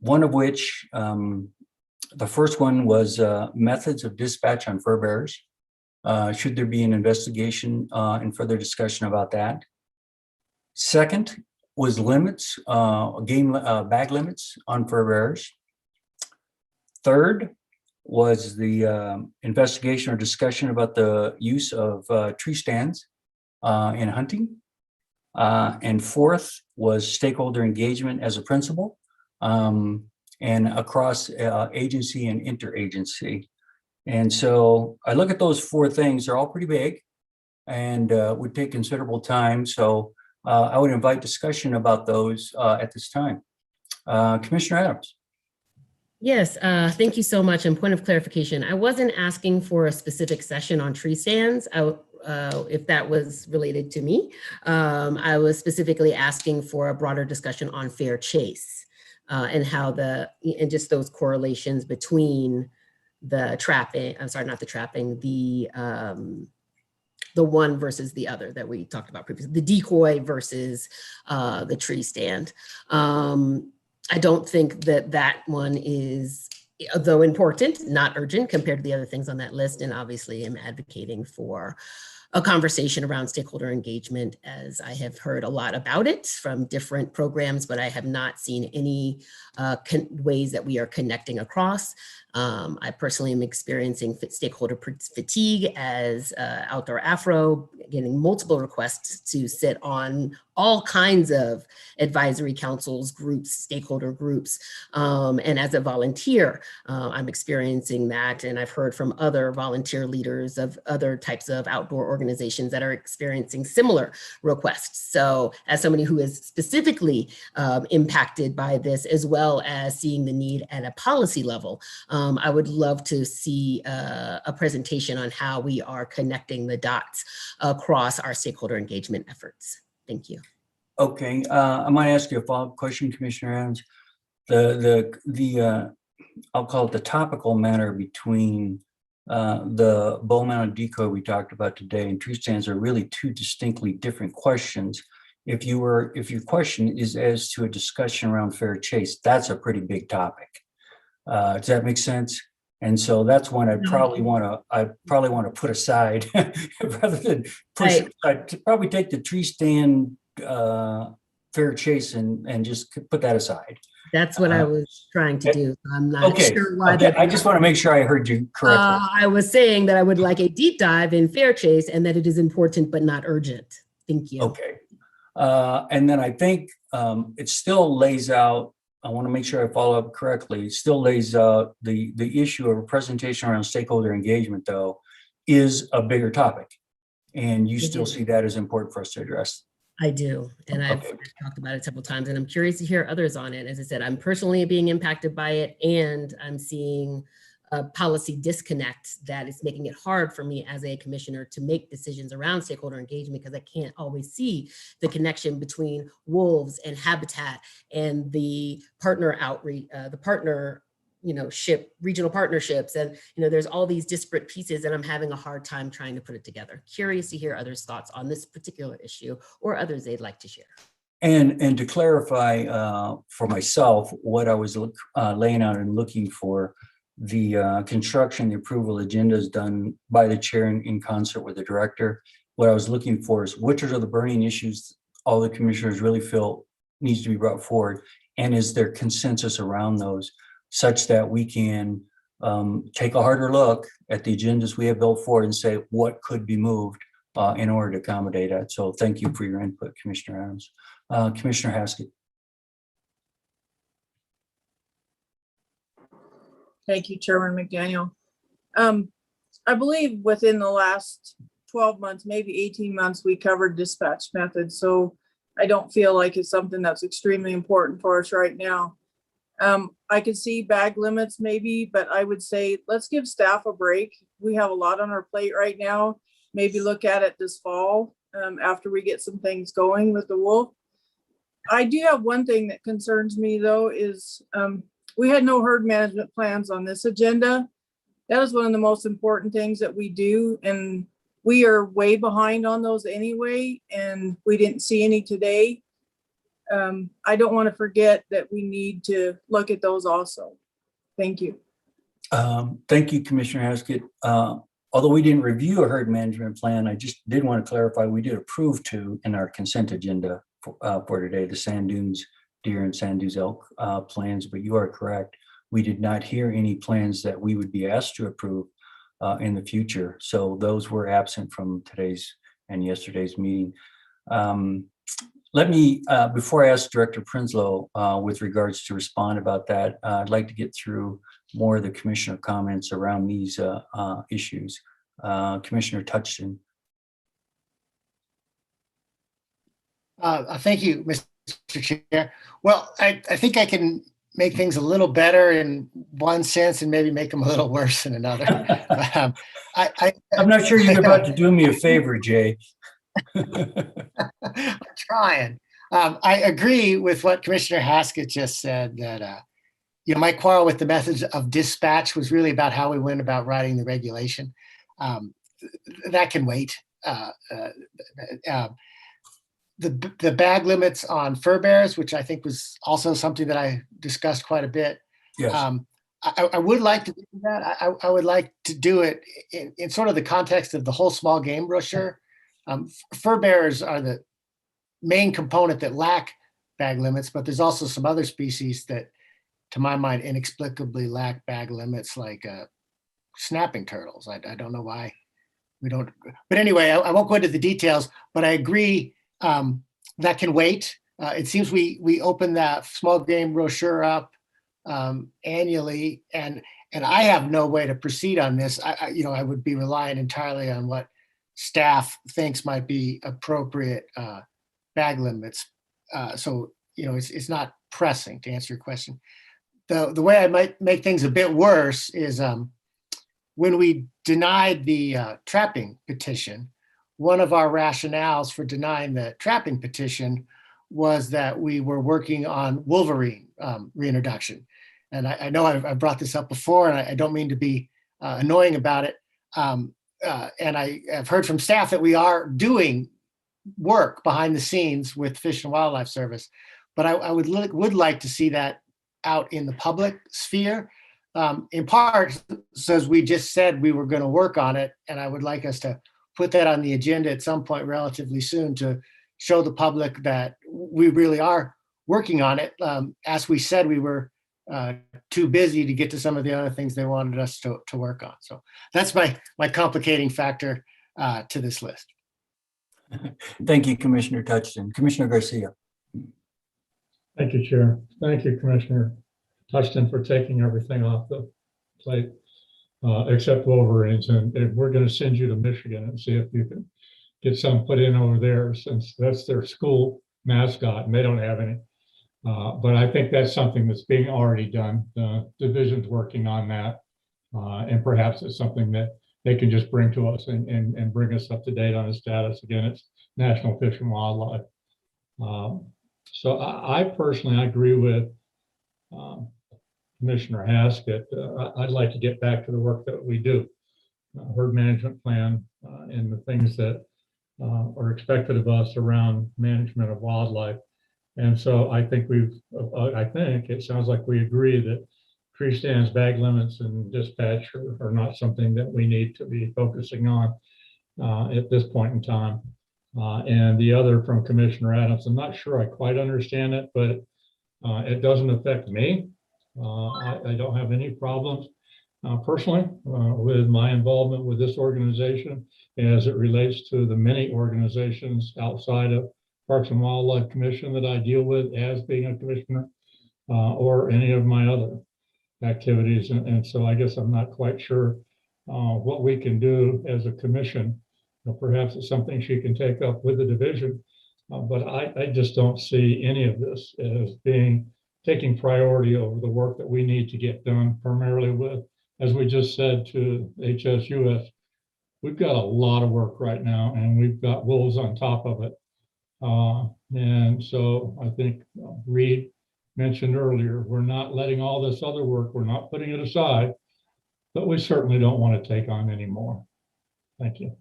One of which, the first one was methods of dispatch on fur bearers. Should there be an investigation and further discussion about that? Second was limits, bag limits on fur bearers. Third was the investigation or discussion about the use of tree stands in hunting. And fourth was stakeholder engagement as a principle and across agency and interagency. And so I look at those 4 things, they're all pretty big and would take considerable time. So I would invite discussion about those at this time. Commissioner Adams. Yes, thank you so much. And point of clarification, I wasn't asking for a specific session on tree stands. If that was related to me, I was specifically asking for a broader discussion on fair chase and how and just those correlations between the trapping, I'm sorry, not the trapping, the one versus the other that we talked about previously, the decoy versus the tree stand. I don't think that one is, though important, not urgent compared to the other things on that list. And obviously I'm advocating for a conversation around stakeholder engagement, as I have heard a lot about it from different programs, but I have not seen any ways that we are connecting across. I personally am experiencing stakeholder fatigue as Outdoor Afro, getting multiple requests to sit on all kinds of advisory councils, groups, stakeholder groups. And as a volunteer, I'm experiencing that. And I've heard from other volunteer leaders of other types of outdoor organizations that are experiencing similar requests. So as somebody who is specifically impacted by this, as well as seeing the need at a policy level, I would love to see a presentation on how we are connecting the dots across our stakeholder engagement efforts. Thank you. Okay, I might ask you a follow-up question, Commissioner Adams. I'll call it the topical matter between the bow-mounted decoy we talked about today and tree stands are really two distinctly different questions. If your question is as to a discussion around fair chase, that's a pretty big topic. Does that make sense? And so that's one I'd probably want to put aside rather than push. I'd probably take the tree stand fair chase and just put that aside. That's what I was trying to do. I'm not sure why. Okay. I just want to make sure I heard you correctly. I was saying that I would like a deep dive in fair chase and that it is important but not urgent. Thank you. Okay. And then I think it still lays out, I want to make sure I follow up correctly, it still lays out the issue of a presentation around stakeholder engagement, though, is a bigger topic. And you still see that as important for us to address. I do. And I've talked about it several times and I'm curious to hear others on it. As I said, I'm personally being impacted by it and I'm seeing a policy disconnect that is making it hard for me as a commissioner to make decisions around stakeholder engagement because I can't always see the connection between wolves and habitat and the partner outreach, the partner, regional partnerships. And, there's all these disparate pieces and I'm having a hard time trying to put it together. Curious to hear others' thoughts on this particular issue or others they'd like to share. And to clarify for myself, what I was laying out and looking for, the construction, the approval agenda is done by the chair in concert with the director. What I was looking for is which are the burning issues all the commissioners really feel needs to be brought forward, and is there consensus around those such that we can take a harder look at the agendas we have built forward and say what could be moved in order to accommodate that. So thank you for your input, Commissioner Adams. Commissioner Haskett. Thank you, Chairman McDaniel. I believe within the last 12 months, maybe 18 months, we covered dispatch methods. So I don't feel like it's something that's extremely important for us right now. I could see bag limits maybe, but I would say, let's give staff a break. We have a lot on our plate right now. Maybe look at it this fall after we get some things going with the wolf. I do have one thing that concerns me though, is we had no herd management plans on this agenda. That is one of the most important things that we do. And we are way behind on those anyway. And we didn't see any today. I don't want to forget that we need to look at those also. Thank you. Thank you, Commissioner Haskett. Although we didn't review a herd management plan, I just did want to clarify, we did approve to in our consent agenda for today, the sand dunes deer and sand dunes elk plans, but you are correct. We did not hear any plans that we would be asked to approve in the future. So those were absent from today's and yesterday's meeting. Let me, before I ask Director Prinsloo with regards to respond about that, I'd like to get through more of the commissioner comments around these issues. Commissioner Touchton. Thank you, Mr. Chair. Well, I think I can make things a little better in one sense and maybe make them a little worse in another. I'm not sure you're about to do me a favor, Jay. I'm trying. I agree with what Commissioner Haskett just said, that my quarrel with the methods of dispatch was really about how we went about writing the regulation. That can wait. The bag limits on fur bearers, which I think was also something that I discussed quite a bit. Yes. I would like to do that. I would like to do it in sort of the context of the whole small game brochure. Fur bearers are the main component that lack bag limits, but there's also some other species that, to my mind, inexplicably lack bag limits, like snapping turtles. I don't know why we don't. But anyway, I won't go into the details, but I agree that can wait. It seems we open that small game brochure up annually, and I have no way to proceed on this. I would be relying entirely on what staff thinks might be appropriate bag limits. So it's not pressing, to answer your question. The way I might make things a bit worse is when we denied the trapping petition, one of our rationales for denying the trapping petition was that we were working on wolverine reintroduction. And I know I've brought this up before, and I don't mean to be annoying about it. And I have heard from staff that we are doing work behind the scenes with Fish and Wildlife Service, but I would like to see that out in the public sphere. In part, as we just said, we were going to work on it, and I would like us to put that on the agenda at some point relatively soon to show the public that we really are working on it. As we said, we were too busy to get to some of the other things they wanted us to work on. So that's my complicating factor to this list. Thank you, Commissioner Touchton. Commissioner Garcia. Thank you, Chair. Thank you, Commissioner Touchton, for taking everything off the plate, except wolverines. And we're going to send you to Michigan and see if you can get some put in over there, since that's their school mascot and they don't have any. But I think that's something that's being already done. The division's working on that. And perhaps it's something that they can just bring to us and bring us up to date on the status. Again, it's National Fish and Wildlife. So I personally agree with Commissioner Haskett. I'd like to get back to the work that we do, herd management plan, and the things that are expected of us around management of wildlife. And so I think it sounds like we agree that tree stands, bag limits, and dispatch are not something that we need to be focusing on at this point in time. And the other from Commissioner Adams, I'm not sure I quite understand it, but it doesn't affect me. I don't have any problems personally with my involvement with this organization as it relates to the many organizations outside of Parks and Wildlife Commission that I deal with as being a commissioner, or any of my other activities. And so I guess I'm not quite sure what we can do as a commission. Perhaps it's something she can take up with the division, but I just don't see any of this as taking priority over the work that we need to get done, primarily with, as we just said to HSUS, we've got a lot of work right now, and we've got wolves on top of it. And so I think Reed mentioned earlier, we're not letting all this other work, we're not putting it aside, but we certainly don't want to take on any more. Thank you.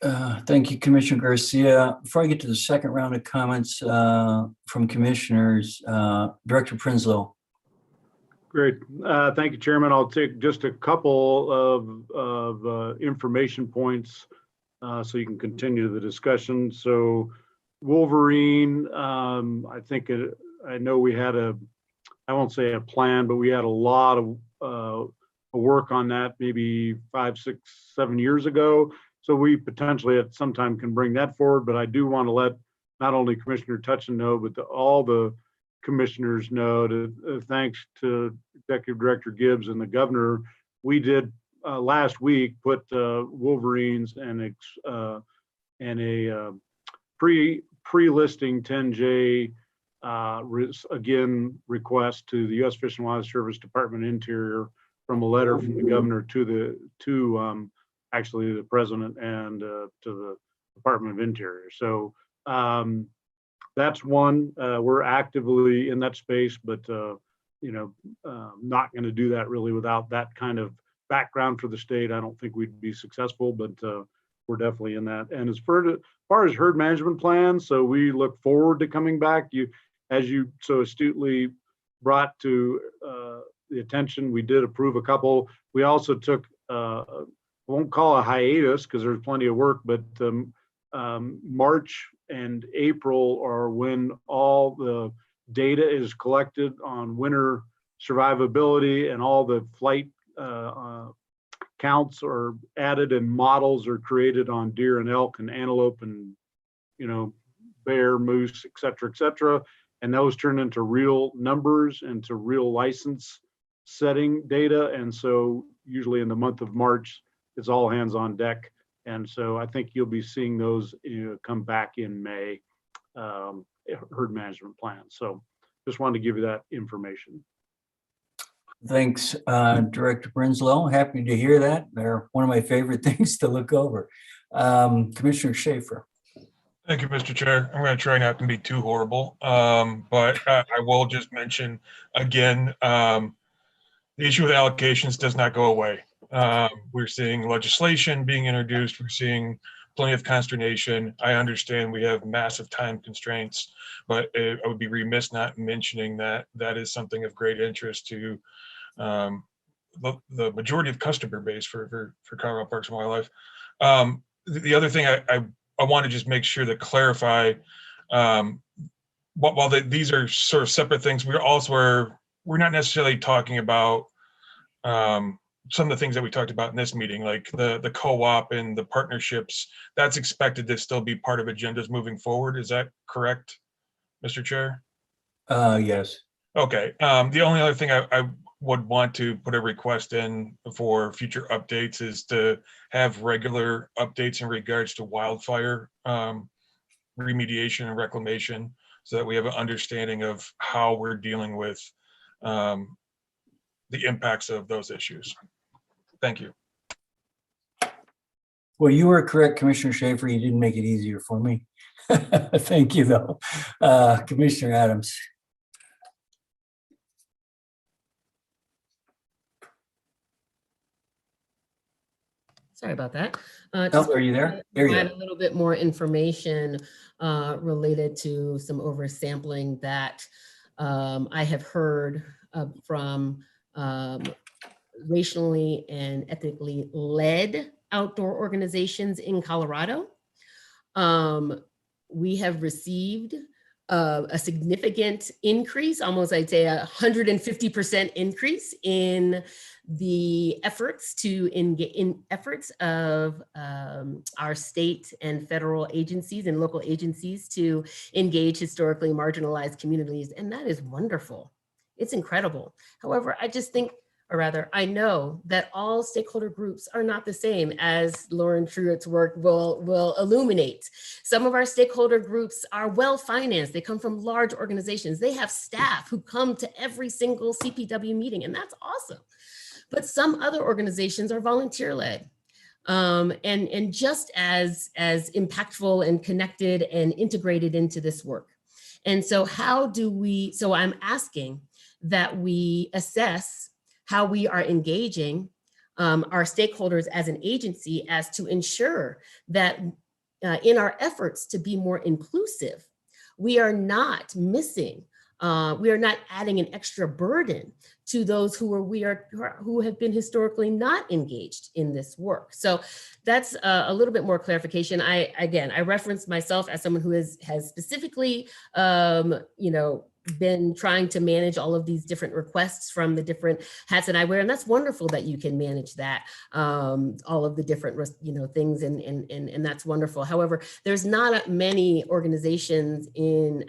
Thank you, Commissioner Garcia. Before I get to the second round of comments from commissioners, Director Prinsloo. Great. Thank you, Chairman. I'll take just a couple of information points so you can continue the discussion. So wolverine, I think I know we had I won't say a plan, but we had a lot of work on that maybe 5, 6, 7 years ago. So we potentially at some time can bring that forward, but I do want to let not only Commissioner Touchton know, but all the commissioners know, thanks to Executive Director Gibbs and the governor, we did last week put wolverines and a pre-listing 10J again, request to the U.S. Fish and Wildlife Service, Department of Interior, from a letter from the governor to actually the president and to the Department of Interior. So that's one. We're actively in that space, but not going to do that really without that kind of background for the state. I don't think we'd be successful, but we're definitely in that. And as far as herd management plans, so we look forward to coming back. As you so astutely brought to the attention, we did approve a couple. We also took, I won't call a hiatus because there's plenty of work, but March and April are when all the data is collected on winter survivability, and all the flight counts are added and models are created on deer and elk and antelope and bear, moose, et cetera, and those turn into real numbers, into real license setting data. And so usually in the month of March, it's all hands on deck. And so I think you'll be seeing those come back in May, herd management plans. So just wanted to give you that information. Thanks, Director Brinslow. Happy to hear that. They're one of my favorite things to look over. Commissioner Schaefer. Thank you, Mr. Chair. I'm going to try not to be too horrible, but I will just mention again, the issue with allocations does not go away. We're seeing legislation being introduced. We're seeing plenty of consternation. I understand we have massive time constraints, but I would be remiss not mentioning that that is something of great interest to the majority of customer base for Colorado Parks and Wildlife. The other thing I want to just make sure to clarify, while these are sort of separate things, we're not necessarily talking about some of the things that we talked about in this meeting, like the co-op and the partnerships. That's expected to still be part of agendas moving forward. Is that correct, Mr. Chair? Yes. Okay. The only other thing I would want to put a request in for future updates is to have regular updates in regards to wildfire remediation and reclamation, so that we have an understanding of how we're dealing with the impacts of those issues. Thank you. Well, you were correct, Commissioner Schaefer. You didn't make it easier for me. Thank you, though. Commissioner Adams. Sorry about that. Oh, are you there? There you provide are. a little bit more information related to some oversampling that I have heard from racially and ethnically led outdoor organizations in Colorado. We have received a significant increase, almost I'd say 150% increase in the efforts in efforts of our state and federal agencies and local agencies to engage historically marginalized communities. And that is wonderful. It's incredible. However, I just think, or rather, I know that all stakeholder groups are not the same, as Lauren Truitt's work will illuminate. Some of our stakeholder groups are well-financed. They come from large organizations. They have staff who come to every single CPW meeting, and that's awesome. But some other organizations are volunteer-led. And just as impactful and connected and integrated into this work. And so so I'm asking that we assess how we are engaging our stakeholders as an agency, as to ensure that in our efforts to be more inclusive, we are not missing, we are not adding an extra burden to those who have been historically not engaged in this work. So that's a little bit more clarification. I referenced myself as someone who has specifically, been trying to manage all of these different requests from the different hats that I wear. And that's wonderful that you can manage that, all of the different, things, and that's wonderful. However, there's not many organizations in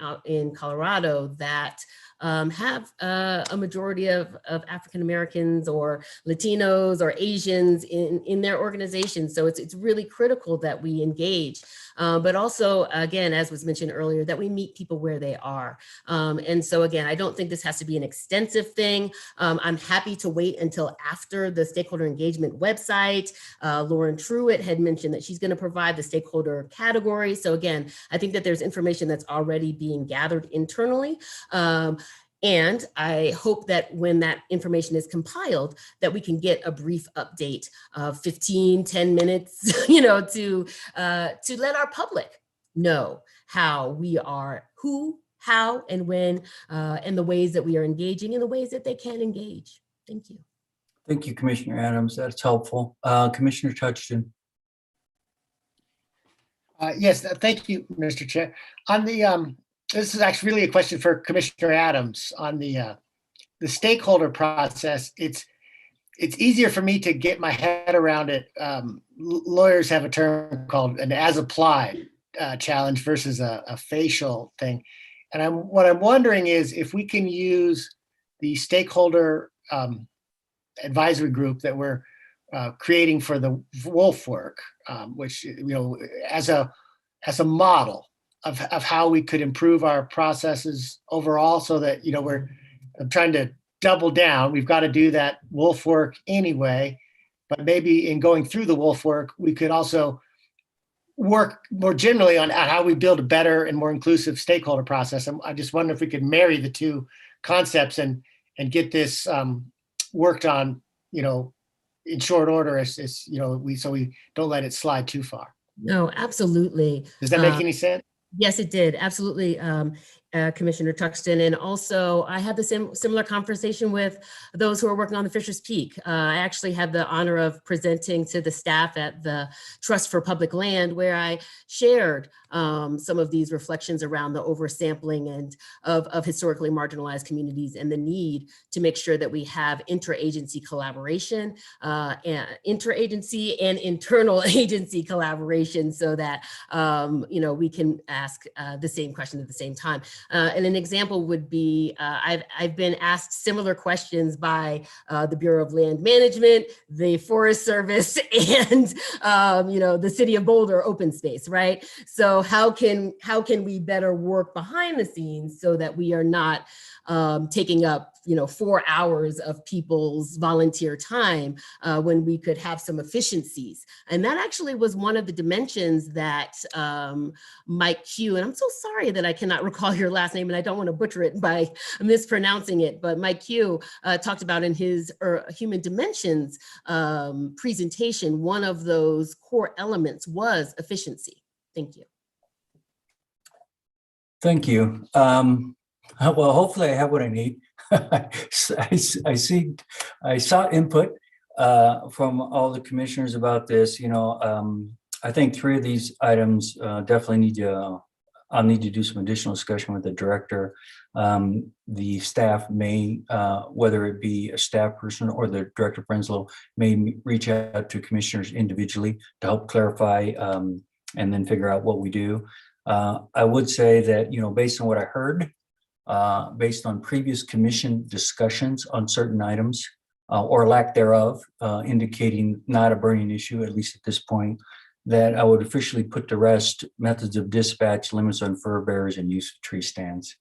Colorado that have a majority of African Americans or Latinos or Asians in their organizations. So it's really critical that we engage, but also, again, as was mentioned earlier, that we meet people where they are. And so again, I don't think this has to be an extensive thing. I'm happy to wait until after the stakeholder engagement website. Lauren Truitt had mentioned that she's going to provide the stakeholder category. So again, I think that there's information that's already being gathered internally. And I hope that when that information is compiled, that we can get a brief update of 10 minutes, to let our public know how we are, who, how, and when, and the ways that we are engaging and the ways that they can engage. Thank you. Thank you, Commissioner Adams. That's helpful. Commissioner Touchton. Yes, thank you, Mr. Chair. On the, this is actually really a question for Commissioner Adams on the stakeholder process. It's easier for me to get my head around it. Lawyers have a term called an as-applied challenge versus a facial thing. And what I'm wondering is if we can use the stakeholder advisory group that we're creating for the Wolf work, which, as a model of how we could improve our processes overall, so that, we're trying to double down. We've got to do that Wolf work anyway, but maybe in going through the Wolf work, we could also work more generally on how we build a better and more inclusive stakeholder process. And I just wonder if we could marry the two concepts and get this worked on, in short order, so we don't let it slide too far. No, absolutely. Does that make any sense? Yes, it did. Absolutely, Commissioner Tuxton. And also, I had the similar conversation with those who are working on the Fisher's Peak. I actually had the honor of presenting to the staff at the Trust for Public Land, where I shared some of these reflections around the oversampling and of historically marginalized communities and the need to make sure that we have interagency collaboration, and interagency and internal agency collaboration, so that we can ask the same question at the same time. And an example would be, I've been asked similar questions by the Bureau of Land Management, the Forest Service, and the City of Boulder Open Space, right? So how can we better work behind the scenes so that we are not taking up 4 hours of people's volunteer time when we could have some efficiencies? And that actually was one of the dimensions that Mike Q, and I'm so sorry that I cannot recall your last name and I don't want to butcher it by mispronouncing it, but Mike Q talked about in his Human Dimensions presentation, one of those core elements was efficiency. Thank you. Thank you. Well, hopefully I have what I need. I saw input from all the commissioners about this. I think 3 of these items definitely I'll need to do some additional discussion with the director. The staff may, whether it be a staff person or the Director Prenslow, may reach out to commissioners individually to help clarify and then figure out what we do. I would say that, based on what I heard, based on previous commission discussions on certain items or lack thereof, indicating not a burning issue, at least at this point, that I would officially put to rest methods of dispatch, limits on fur bearers, and use of tree stands.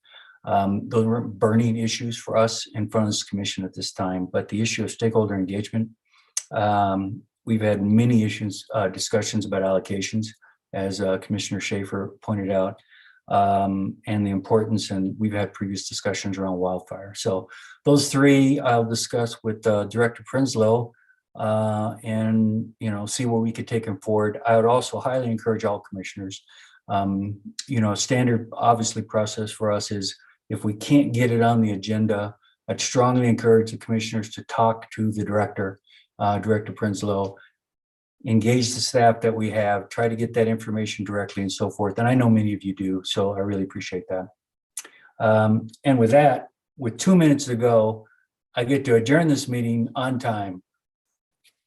Those weren't burning issues for us in front of this commission at this time, but the issue of stakeholder engagement, we've had many discussions about allocations, as Commissioner Schaefer pointed out, and the importance, and we've had previous discussions around wildfire. So those 3 I'll discuss with Director Prenslow and see where we could take them forward. I would also highly encourage all commissioners. Standard obviously process for us is, if we can't get it on the agenda, I'd strongly encourage the commissioners to talk to the director, Director Prenslow, engage the staff that we have, try to get that information directly and so forth. And I know many of you do, so I really appreciate that. And with that, with 2 minutes to go, I get to adjourn this meeting on time.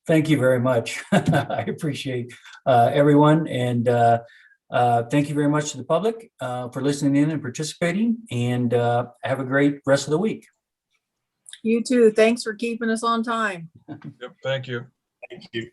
Thank you very much. I appreciate everyone. And Thank you very much to the public for listening in and participating, and have a great rest of the week. You too. Thanks for keeping us on time. Yep, thank you. Thank you.